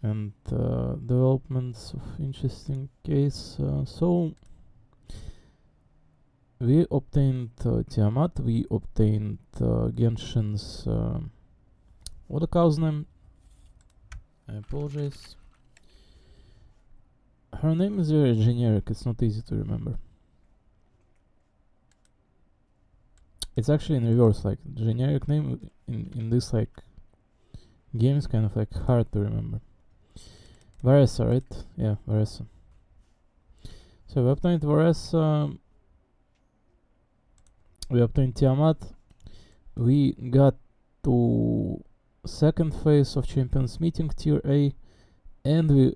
Speaker 1: and developments of interesting case. So we obtained Tiamat, we obtained Genshin's what the cow's name? I apologize. Her name is very generic, it's not easy to remember. It's actually in reverse, like generic name in this like game is kind of like hard to remember. Varessa, right? Yeah, Varessa. So we obtained Varessa, we obtained Tiamat, we got to second phase of Champions Meeting Tier A, and we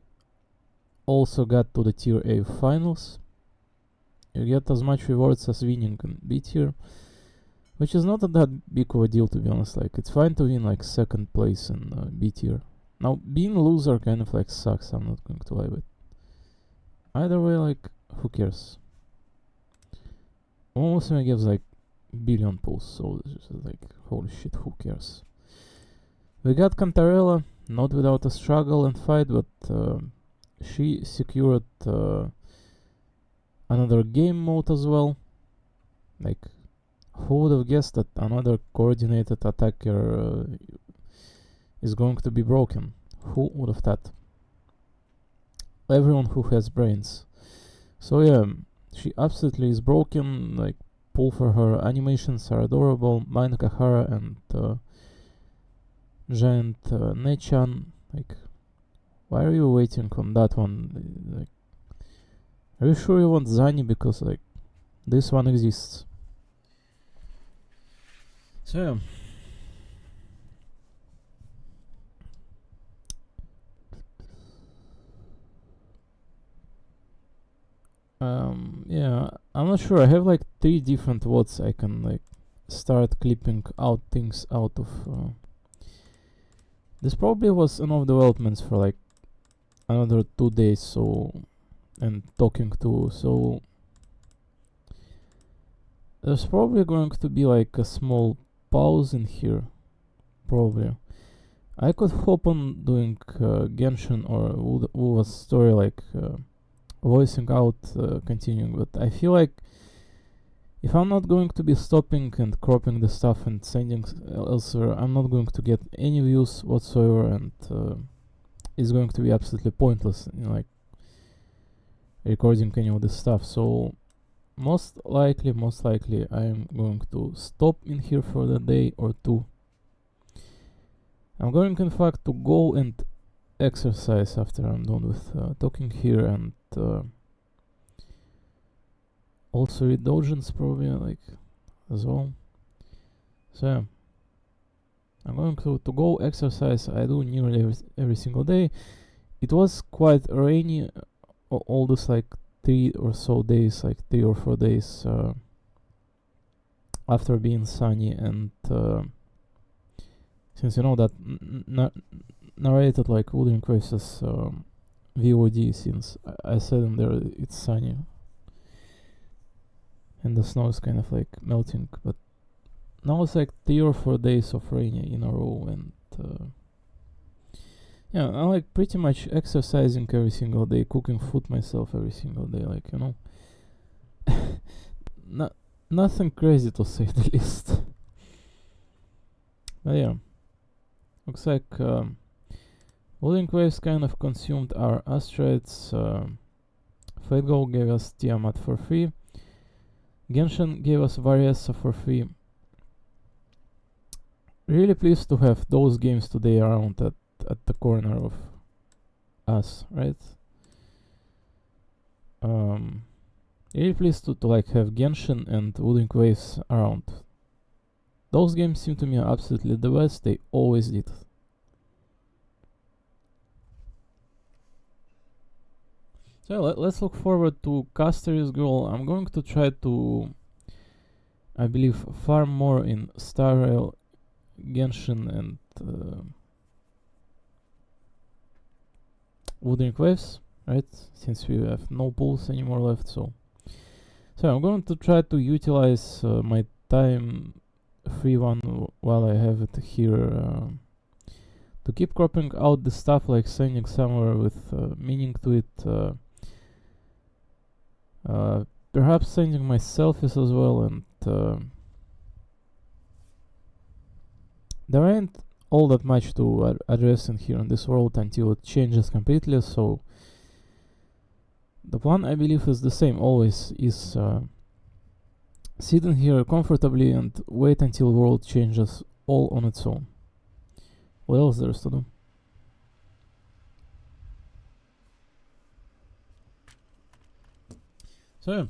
Speaker 1: also got to the Tier A finals. You get as much rewards as winning in B tier, which is not that big of a deal, to be honest. Like, it's fine to win like second place in B tier. Now, being a loser kind of like sucks, I'm not going to lie, but either way, like, who cares? Almost gives like billion pulls, so it's just like, holy shit, who cares? We got Cantarella, not without a struggle and fight, but she secured another game mode as well. Like, who would have guessed that another coordinated attacker is going to be broken? Who would have thought? Everyone who has brains. So yeah, she absolutely is broken. Like, pull for her animations are adorable. Mine Kahara and Giant Nechan. Like, why are you waiting on that one? Like, are you sure you want Zani? Because like, this one exists. So yeah. Yeah, I'm not sure. I have like 3 different votes I can like start clipping out things out of. This probably was enough developments for like another 2 days, so, and talking to, so there's probably going to be like a small pause in here, probably. I could hope on doing Genshin or Uwa's story, like voicing out, continuing, but I feel like if I'm not going to be stopping and cropping the stuff and sending elsewhere, I'm not going to get any views whatsoever, and it's going to be absolutely pointless in like recording any of this stuff. So most likely I'm going to stop in here for the day or 2. I'm going in fact to go and exercise after I'm done with talking here, and also read Dojins probably, like, as well. So yeah, I'm going to go exercise. I do nearly every single day. It was quite rainy all this like 3 or 4 days after being sunny, and since you know that narrated like Wuthering Waves as VOD, since I said in there it's sunny and the snow is kind of like melting, but now it's like 3 or 4 days of rain in a row, and yeah, I'm like pretty much exercising every single day, cooking food myself every single day, like, you know. Nothing crazy to say the least. But yeah, looks like Wuthering Waves kind of consumed our asteroids. Fate Go gave us Tiamat for free. Genshin gave us Varessa for free. Really pleased to have those games today around at the corner of us, right? Really pleased to like have Genshin and Wuthering Waves around. Those games seem to me absolutely the best. They always did. So let's look forward to Caster's Girl. I'm going to try to, I believe, farm more in Star Rail, Genshin, and Wuthering Waves. right? Since we have no pools anymore left, so I'm going to try to utilize my time free one while I have it here to keep cropping out the stuff, like sending somewhere with meaning to it, perhaps sending my selfies as well, and there ain't all that much to address in here in this world until it changes completely, so the plan, I believe, is the same always, is sitting here comfortably and wait until the world changes all on its own. What else there is to do? So yeah,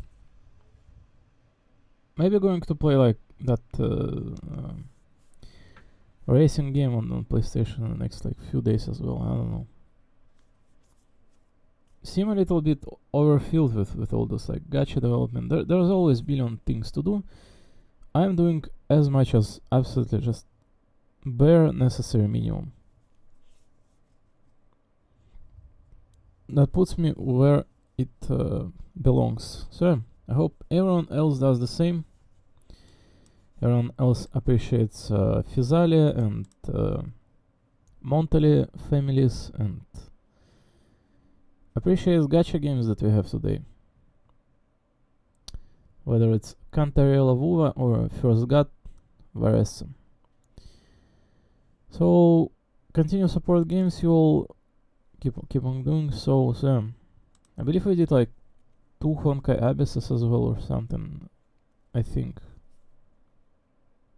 Speaker 1: maybe going to play like that racing game on PlayStation in the next like few days as well. I don't know. Seem a little bit overfilled with all this like gacha development. There's always billion things to do. I'm doing as much as absolutely just bare necessary minimum. That puts me where it belongs. So I hope everyone else does the same. Everyone else appreciates Physalia and Montali families and appreciates gacha games that we have today. Whether it's Cantarella Vuva or First God, Varese. So continue support games, you all keep on doing so. So I believe we did like 2 Honkai Abysses as well or something, I think.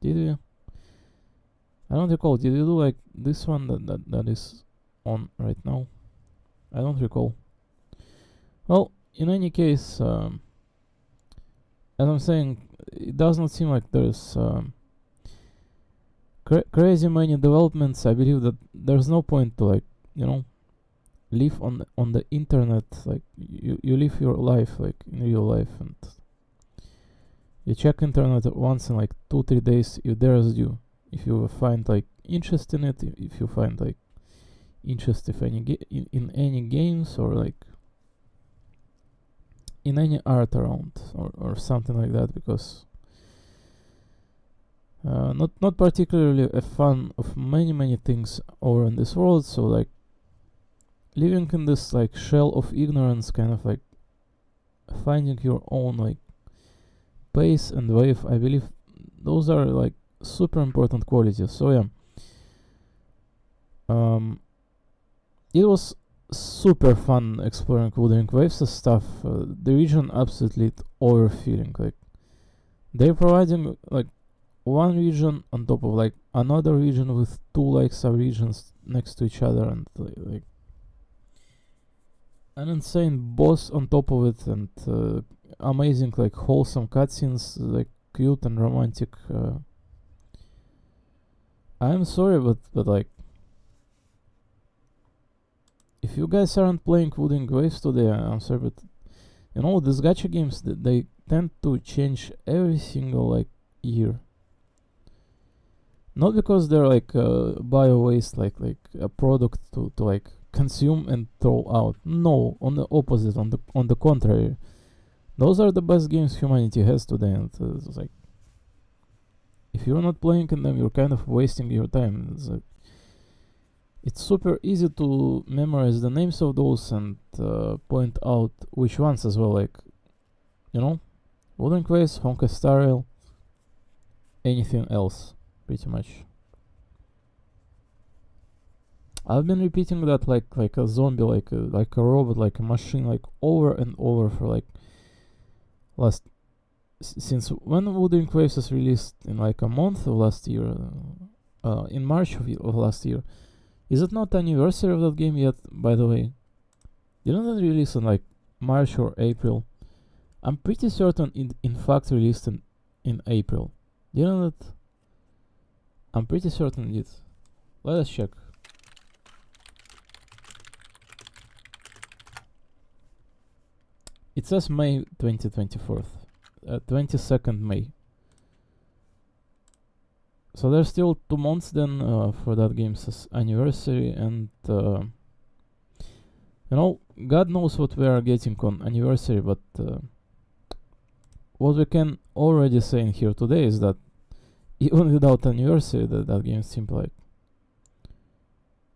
Speaker 1: Did we? I don't recall. Did we do like this one that is on right now? I don't recall. Well, in any case, as I'm saying, it does not seem like there's crazy many developments. I believe that there's no point to, like, you know, live on the internet. Like you live your life like in real life, and you check internet once in like 2-3 days if there's you. If you find like interest in it, if you find like interest if in any games or like in any art around or something like that, because not particularly a fan of many things over in this world. So like living in this like shell of ignorance, kind of like finding your own like pace and wave, I believe those are like super important qualities. So yeah, it was super fun exploring Wuthering Waves and stuff. The region absolutely overfilling. Like they're providing like one region on top of like another region with 2 like sub-regions next to each other, and like an insane boss on top of it, and amazing like wholesome cutscenes, like cute and romantic. I'm sorry, but like, if you guys aren't playing Wuthering Waves today, I'm sorry, but you know, these gacha games, they tend to change every single like year. Not because they're like bio waste, like a product to like consume and throw out. No, on the opposite, on the contrary, those are the best games humanity has today, and it's like, if you're not playing in them, you're kind of wasting your time. It's like, it's super easy to memorize the names of those and point out which ones as well, like, you know, Wuthering Waves, Honkai Star Rail, anything else, pretty much. I've been repeating that like a zombie, like a robot, like a machine, like over and over for like since when Wuthering Waves was released, in like a month of last year, in March of last year. Is it not the anniversary of that game yet, by the way? Didn't it release in like March or April? I'm pretty certain it in fact released in April. Didn't it? I'm pretty certain it did. Let us check. It says May 2024, 22nd May. So there's still 2 months then for that game's anniversary, and you know, God knows what we are getting on anniversary, but what we can already say in here today is that even without anniversary, that game seemed like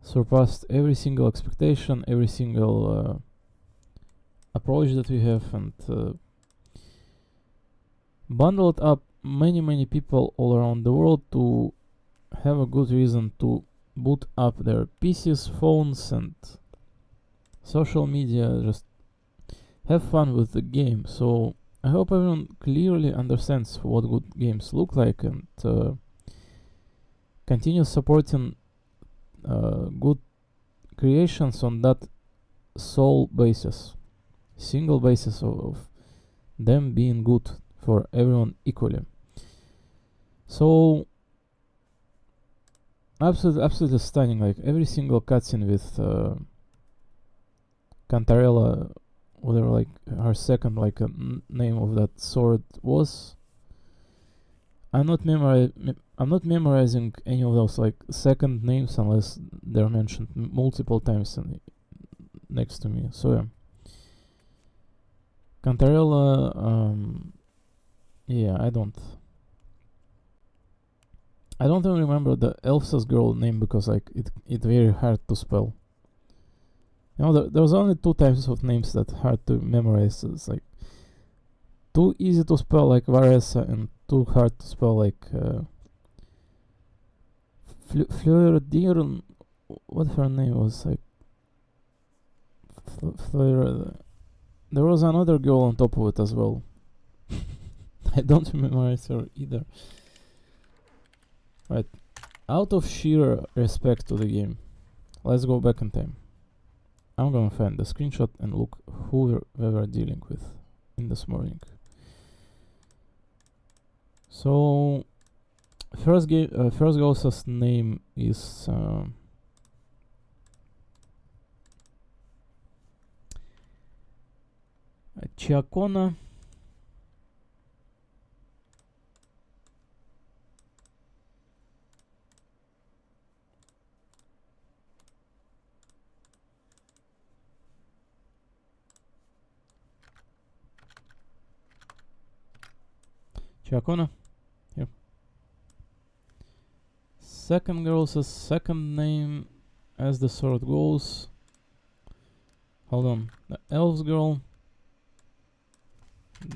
Speaker 1: surpassed every single expectation, every single approach that we have, and bundled up many people all around the world to have a good reason to boot up their PCs, phones, and social media, just have fun with the game. So I hope everyone clearly understands what good games look like and continue supporting good creations on that sole basis, single basis of them being good for everyone equally. So absolutely stunning, like every single cutscene with Cantarella, whatever like her second like name of that sword was. I'm not memorizing any of those like second names unless they're mentioned multiple times next to me. So yeah, Cantarella. Yeah, I don't even remember the Elsa's girl name because like it very hard to spell. You know, there's only two types of names that hard to memorize. It's like too easy to spell like Varesa and too hard to spell like Fleur. What her name was like? Fleur. There was another girl on top of it as well. I don't memorize her either. Right, out of sheer respect to the game, let's go back in time. I'm gonna find the screenshot and look who we were dealing with in this morning. So, first Ghost's name is Chiakona. Chiakona. Here. Second girl's second name as the sword goes. Hold on. The elves girl.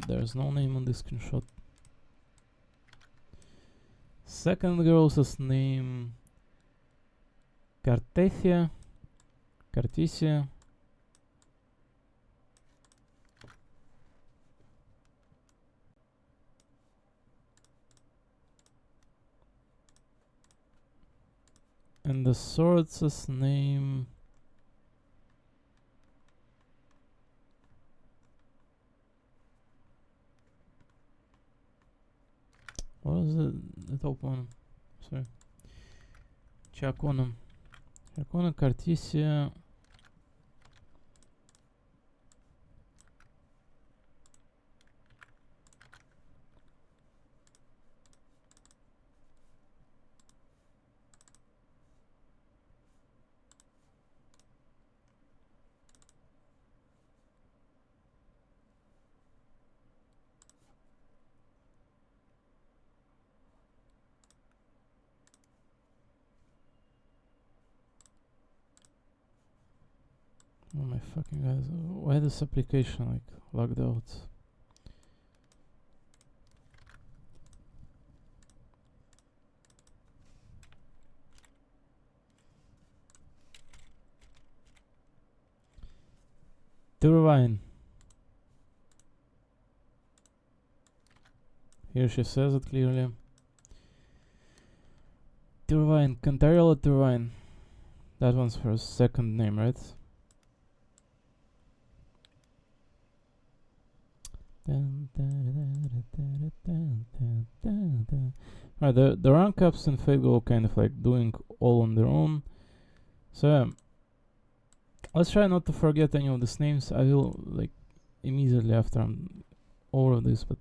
Speaker 1: There's no name on this screenshot. Second girl's name Cartesia. And the sword's name what was the top one? Sorry. Chiakona Cartesia. Oh my fucking guys, why this application like logged out? Turbine. Here she says it clearly. Turbine, Cantarella Turbine. That one's her second name, right? Right, the rank ups in Fate go kind of like doing all on their own. So yeah, let's try not to forget any of these names. I will like immediately after I'm over this, but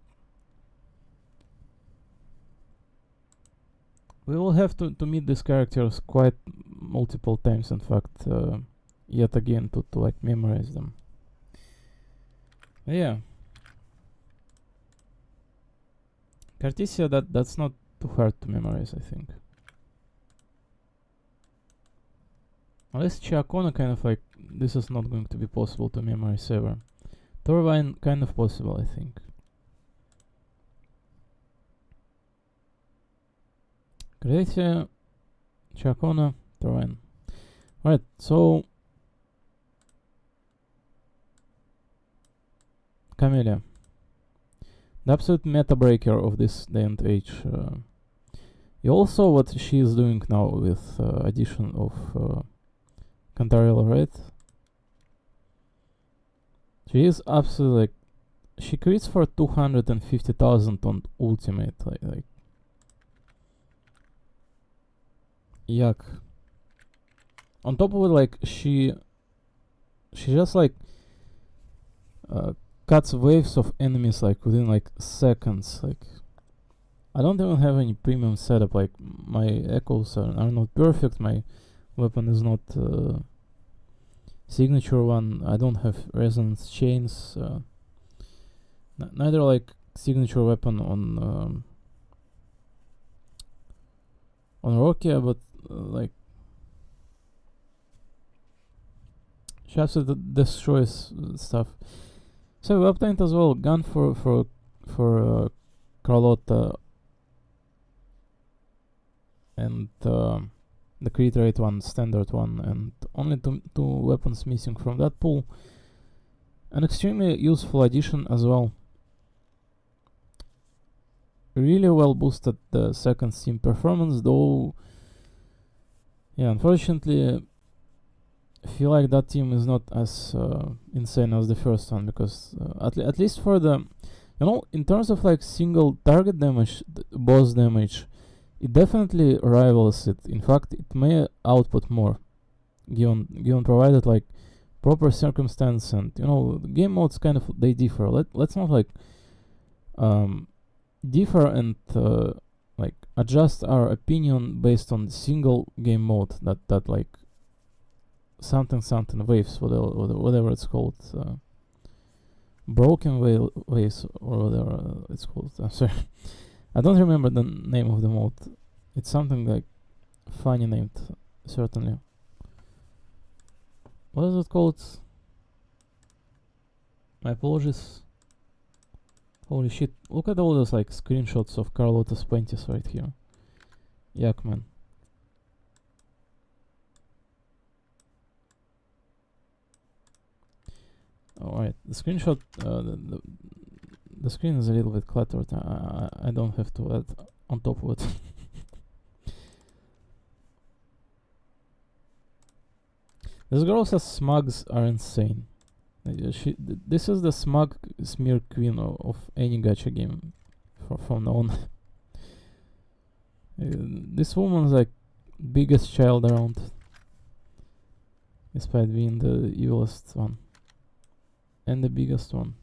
Speaker 1: we will have to meet these characters quite multiple times. In fact, yet again to like memorize them. Yeah. Cartesia, that's not too hard to memorize, I think. Unless Chiacona, kind of like, this is not going to be possible to memorize ever. Torvine, kind of possible, I think. Cartesia, Chiacona, Torvine. Alright, so Camellia, the absolute meta breaker of this day and age. You all saw what she is doing now with addition of Cantarella, right? She is absolutely like, she crits for 250,000 on ultimate, like yuck. On top of it, like she just like cuts waves of enemies like within like seconds. Like I don't even have any premium setup. Like my echoes are not perfect. My weapon is not signature one. I don't have resonance chains. Neither like signature weapon on Rokia, but like she absolutely destroys stuff. So we obtained as well gun for Carlotta and the crit rate one, standard one, and only two weapons missing from that pool. An extremely useful addition as well. Really well boosted the second Steam performance, though. Yeah, unfortunately, I feel like that team is not as insane as the first one, because at least for the, you know, in terms of like single target damage, boss damage, it definitely rivals it. In fact, it may output more, given provided like proper circumstance, and you know, the game modes kind of they differ. Let's not like differ and like adjust our opinion based on single game mode that like something waves, whatever it's called, broken waves or whatever it's called. I'm sorry, I don't remember the name of the mode. It's something like funny named, certainly. What is it called? My apologies. Holy shit, look at all those like screenshots of Carlotta's panties right here. Yuck, man. Alright, the screenshot, the screen is a little bit cluttered. I don't have to add on top of it. This girl says smugs are insane. This is the smug smear queen of any gacha game from now on. This woman's like biggest child around, despite being the evilest one and the biggest one.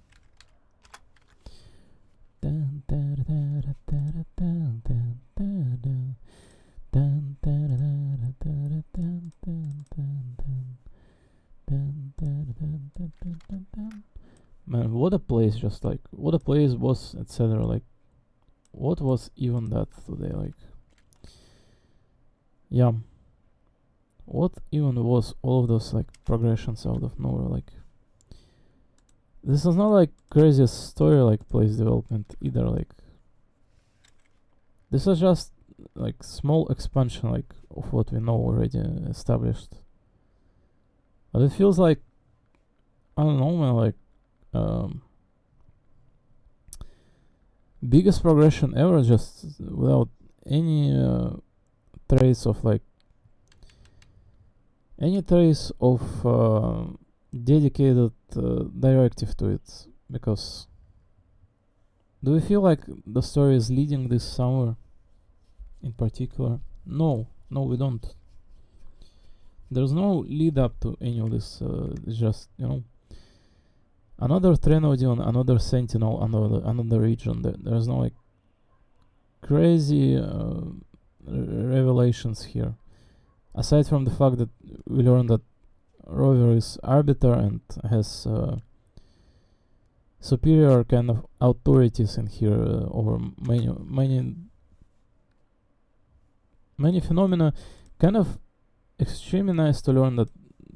Speaker 1: Man, what a place, just like, what a place was, etc. Like, what was even that today? Like, yeah, what even was all of those like progressions out of nowhere? Like, this is not like craziest story like place development either. Like, this is just like small expansion like of what we know already established. But it feels like, I don't know, man, like biggest progression ever, just without any trace of like dedicated directive to it. Because do we feel like the story is leading this somewhere in particular? No, we don't. There's no lead up to any of this. It's just, you know, another Trenodion, another Sentinel, another region. There's no like crazy revelations here, aside from the fact that we learned that Rover is arbiter and has superior kind of authorities in here over many phenomena. Kind of extremely nice to learn that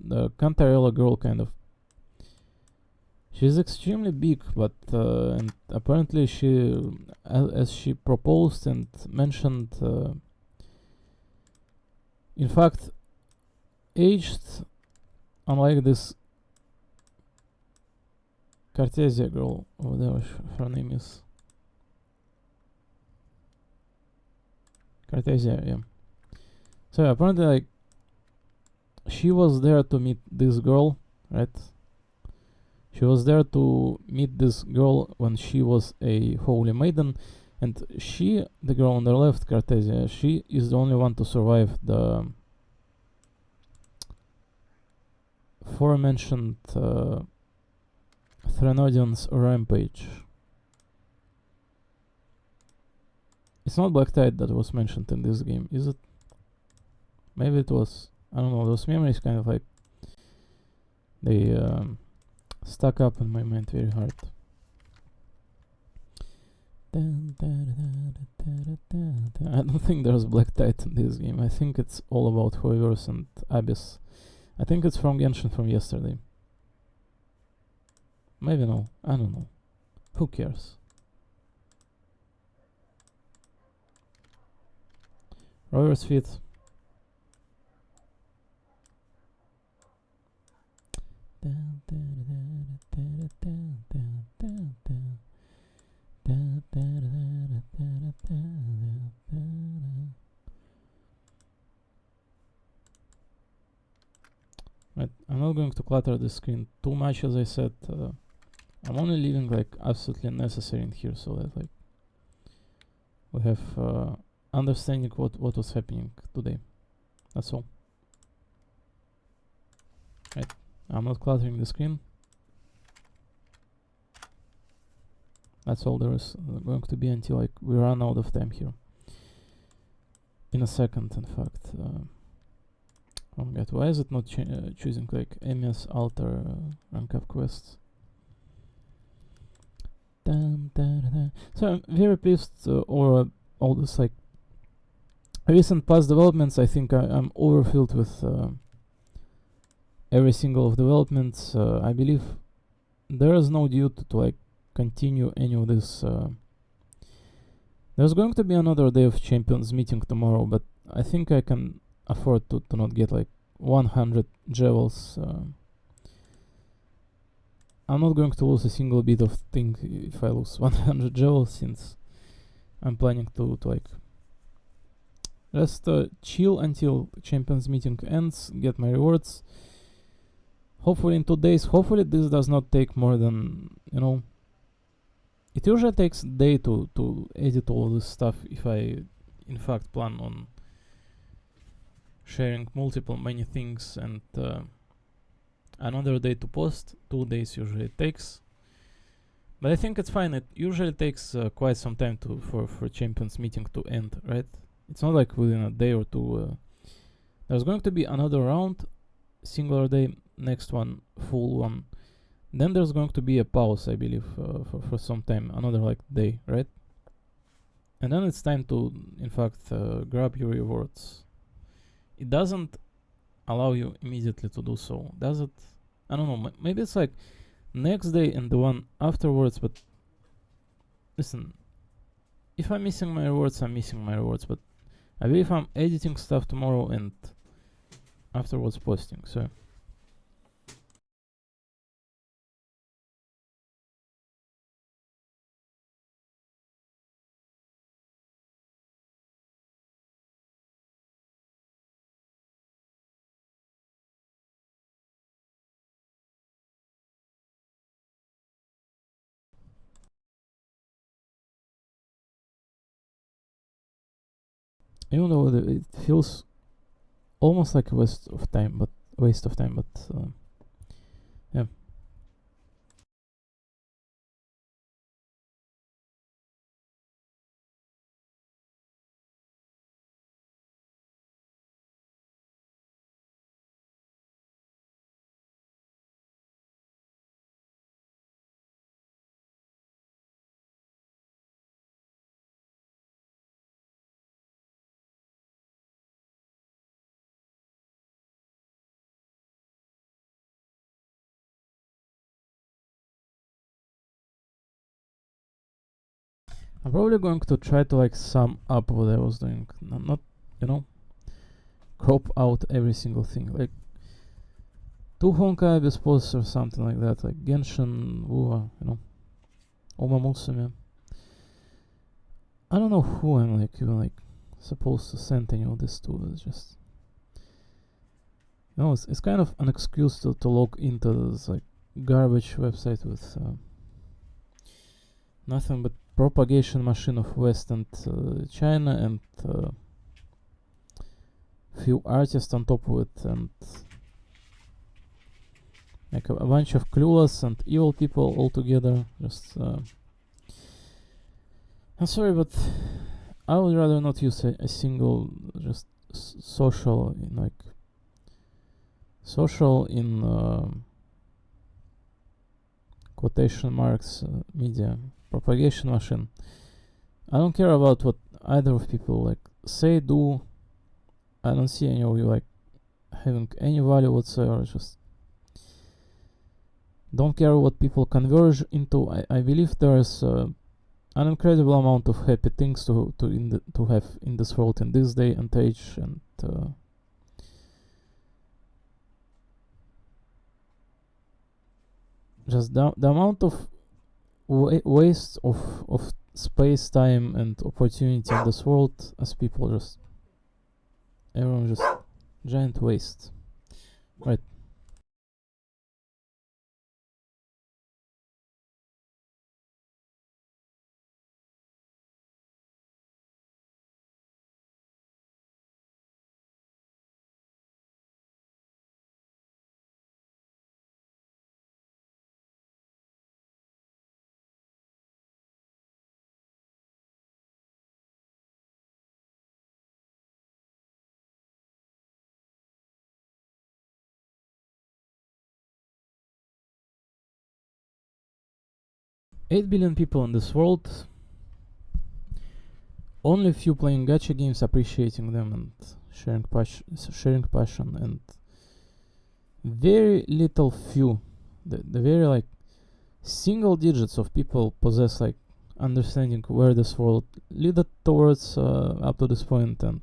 Speaker 1: the Cantarella girl kind of, she's extremely big, but and apparently she, as she proposed and mentioned, in fact, aged, unlike this Cartesia girl, whatever her name is. Cartesia, yeah. So apparently, like, she was there to meet this girl, right? She was there to meet this girl when she was a holy maiden, and she, the girl on the left, Cartesia, she is the only one to survive the aforementioned Threnodian's rampage. It's not Black Tide that was mentioned in this game, is it? Maybe it was. I don't know, those memories kind of like, they stuck up in my mind very hard. I don't think there's Black Tide in this game. I think it's all about Hoyoverse and Abyss. I think it's from Genshin from yesterday. Maybe no, I don't know. Who cares? Rover's feet. Right, I'm not going to clutter the screen too much, as I said. I'm only leaving like absolutely necessary in here, so that like we have understanding what was happening today. That's all. Right, I'm not cluttering the screen. That's all there is going to be until like we run out of time here. In a second, in fact. Oh my god, why is it not choosing like MS Alter rank up quests? So I'm very pleased over all this like recent past developments. I think I'm overfilled with every single of developments. I believe there is no duty to like continue any of this. There's going to be another day of champions meeting tomorrow, but I think I can afford to not get like 100 jewels. I'm not going to lose a single bit of thing if I lose 100 jewels, since I'm planning to like just chill until champions meeting ends, get my rewards. Hopefully in 2 days. Hopefully this does not take more than, you know, it usually takes a day to edit all this stuff if I in fact plan on sharing many things, and another day to post. 2 days usually it takes, but I think it's fine. It usually takes quite some time for champions meeting to end, right? It's not like within a day or two. There's going to be another round, singular day, next one full one, then there's going to be a pause, I believe, for some time, another like day, right? And then it's time to in fact grab your rewards. It doesn't allow you immediately to do so, does it? I don't know, maybe it's like next day and the one afterwards, but listen, if I'm missing my rewards, I'm missing my rewards, but I believe I'm editing stuff tomorrow and afterwards posting, so even though it feels almost like a waste of time, but yeah. I'm probably going to try to like sum up what I was doing, not you know, crop out every single thing, like 2 Honkai Bispots or something like that, like Genshin, Wuwa, you know, Uma Musume. I don't know who I'm like even like supposed to send any of this to. It's just, you know, it's kind of an excuse to log into this like garbage website with nothing but propagation machine of West and China and few artists on top of it, and like a bunch of clueless and evil people all together. Just I'm sorry, but I would rather not use a single just social in like social in quotation marks media propagation machine. I don't care about what either of people like say, do. I don't see any of you like having any value whatsoever. Just don't care what people converge into. I believe there is an incredible amount of happy things to have in this world in this day and age, and just the amount of waste of space, time, and opportunity in this world, as people just everyone just giant waste, right? $8 billion people in this world, only a few playing gacha games, appreciating them and sharing passion, and very little few, the very like single digits of people possess like understanding where this world led towards up to this point, and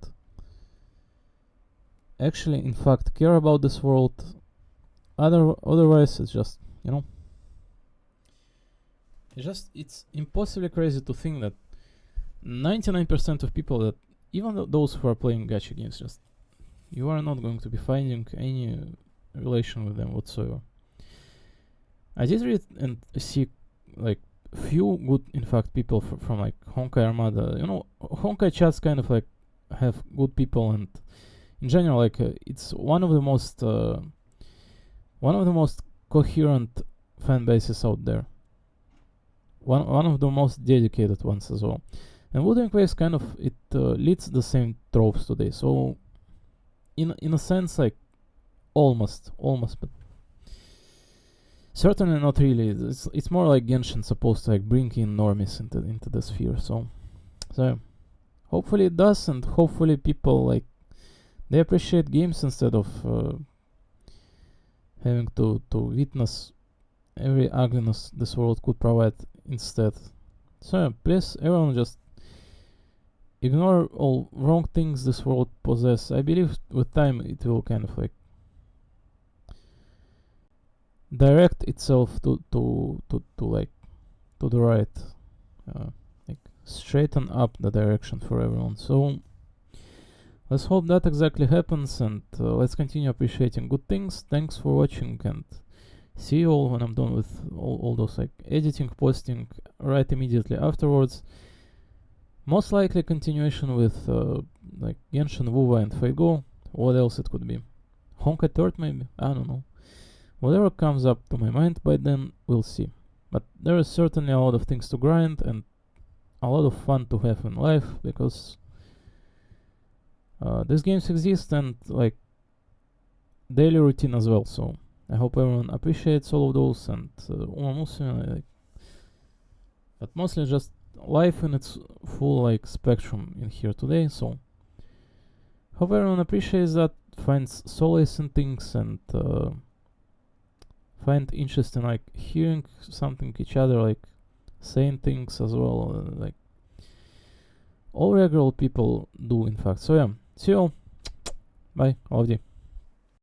Speaker 1: actually in fact care about this world. Otherwise it's just, you know, it's impossibly crazy to think that 99% of people, that even those who are playing gacha games, just you are not going to be finding any relation with them whatsoever. I did read and see like few good, in fact, people from like Honkai Armada. You know, Honkai chats kind of like have good people, and in general, like it's one of the most coherent fan bases out there. One of the most dedicated ones as well. And Wuthering Waves kind of it leads the same tropes today. So in a sense, like almost, but certainly not really. It's more like Genshin supposed to like bring in normies into the sphere. So hopefully it does, and hopefully people like they appreciate games instead of having to witness every ugliness this world could provide instead. So please, everyone, just ignore all wrong things this world possesses. I believe with time it will kind of like direct itself to like to the right, like straighten up the direction for everyone. So let's hope that exactly happens, and let's continue appreciating good things. Thanks for watching, and see you all when I'm done with all those like editing, posting right immediately afterwards. Most likely continuation with like Genshin, Wuwa, and Fate Go. What else it could be? Honkai 3rd maybe? I don't know. Whatever comes up to my mind by then, we'll see. But there is certainly a lot of things to grind and a lot of fun to have in life, because these games exist, and like daily routine as well. So I hope everyone appreciates all of those, and Uma Musume, like, but mostly just life in its full like spectrum in here today. So hope everyone appreciates that, finds solace in things, and find interest in like hearing something each other like saying things as well, like All regular people do, in fact. So yeah, see you all. Bye, ovdje.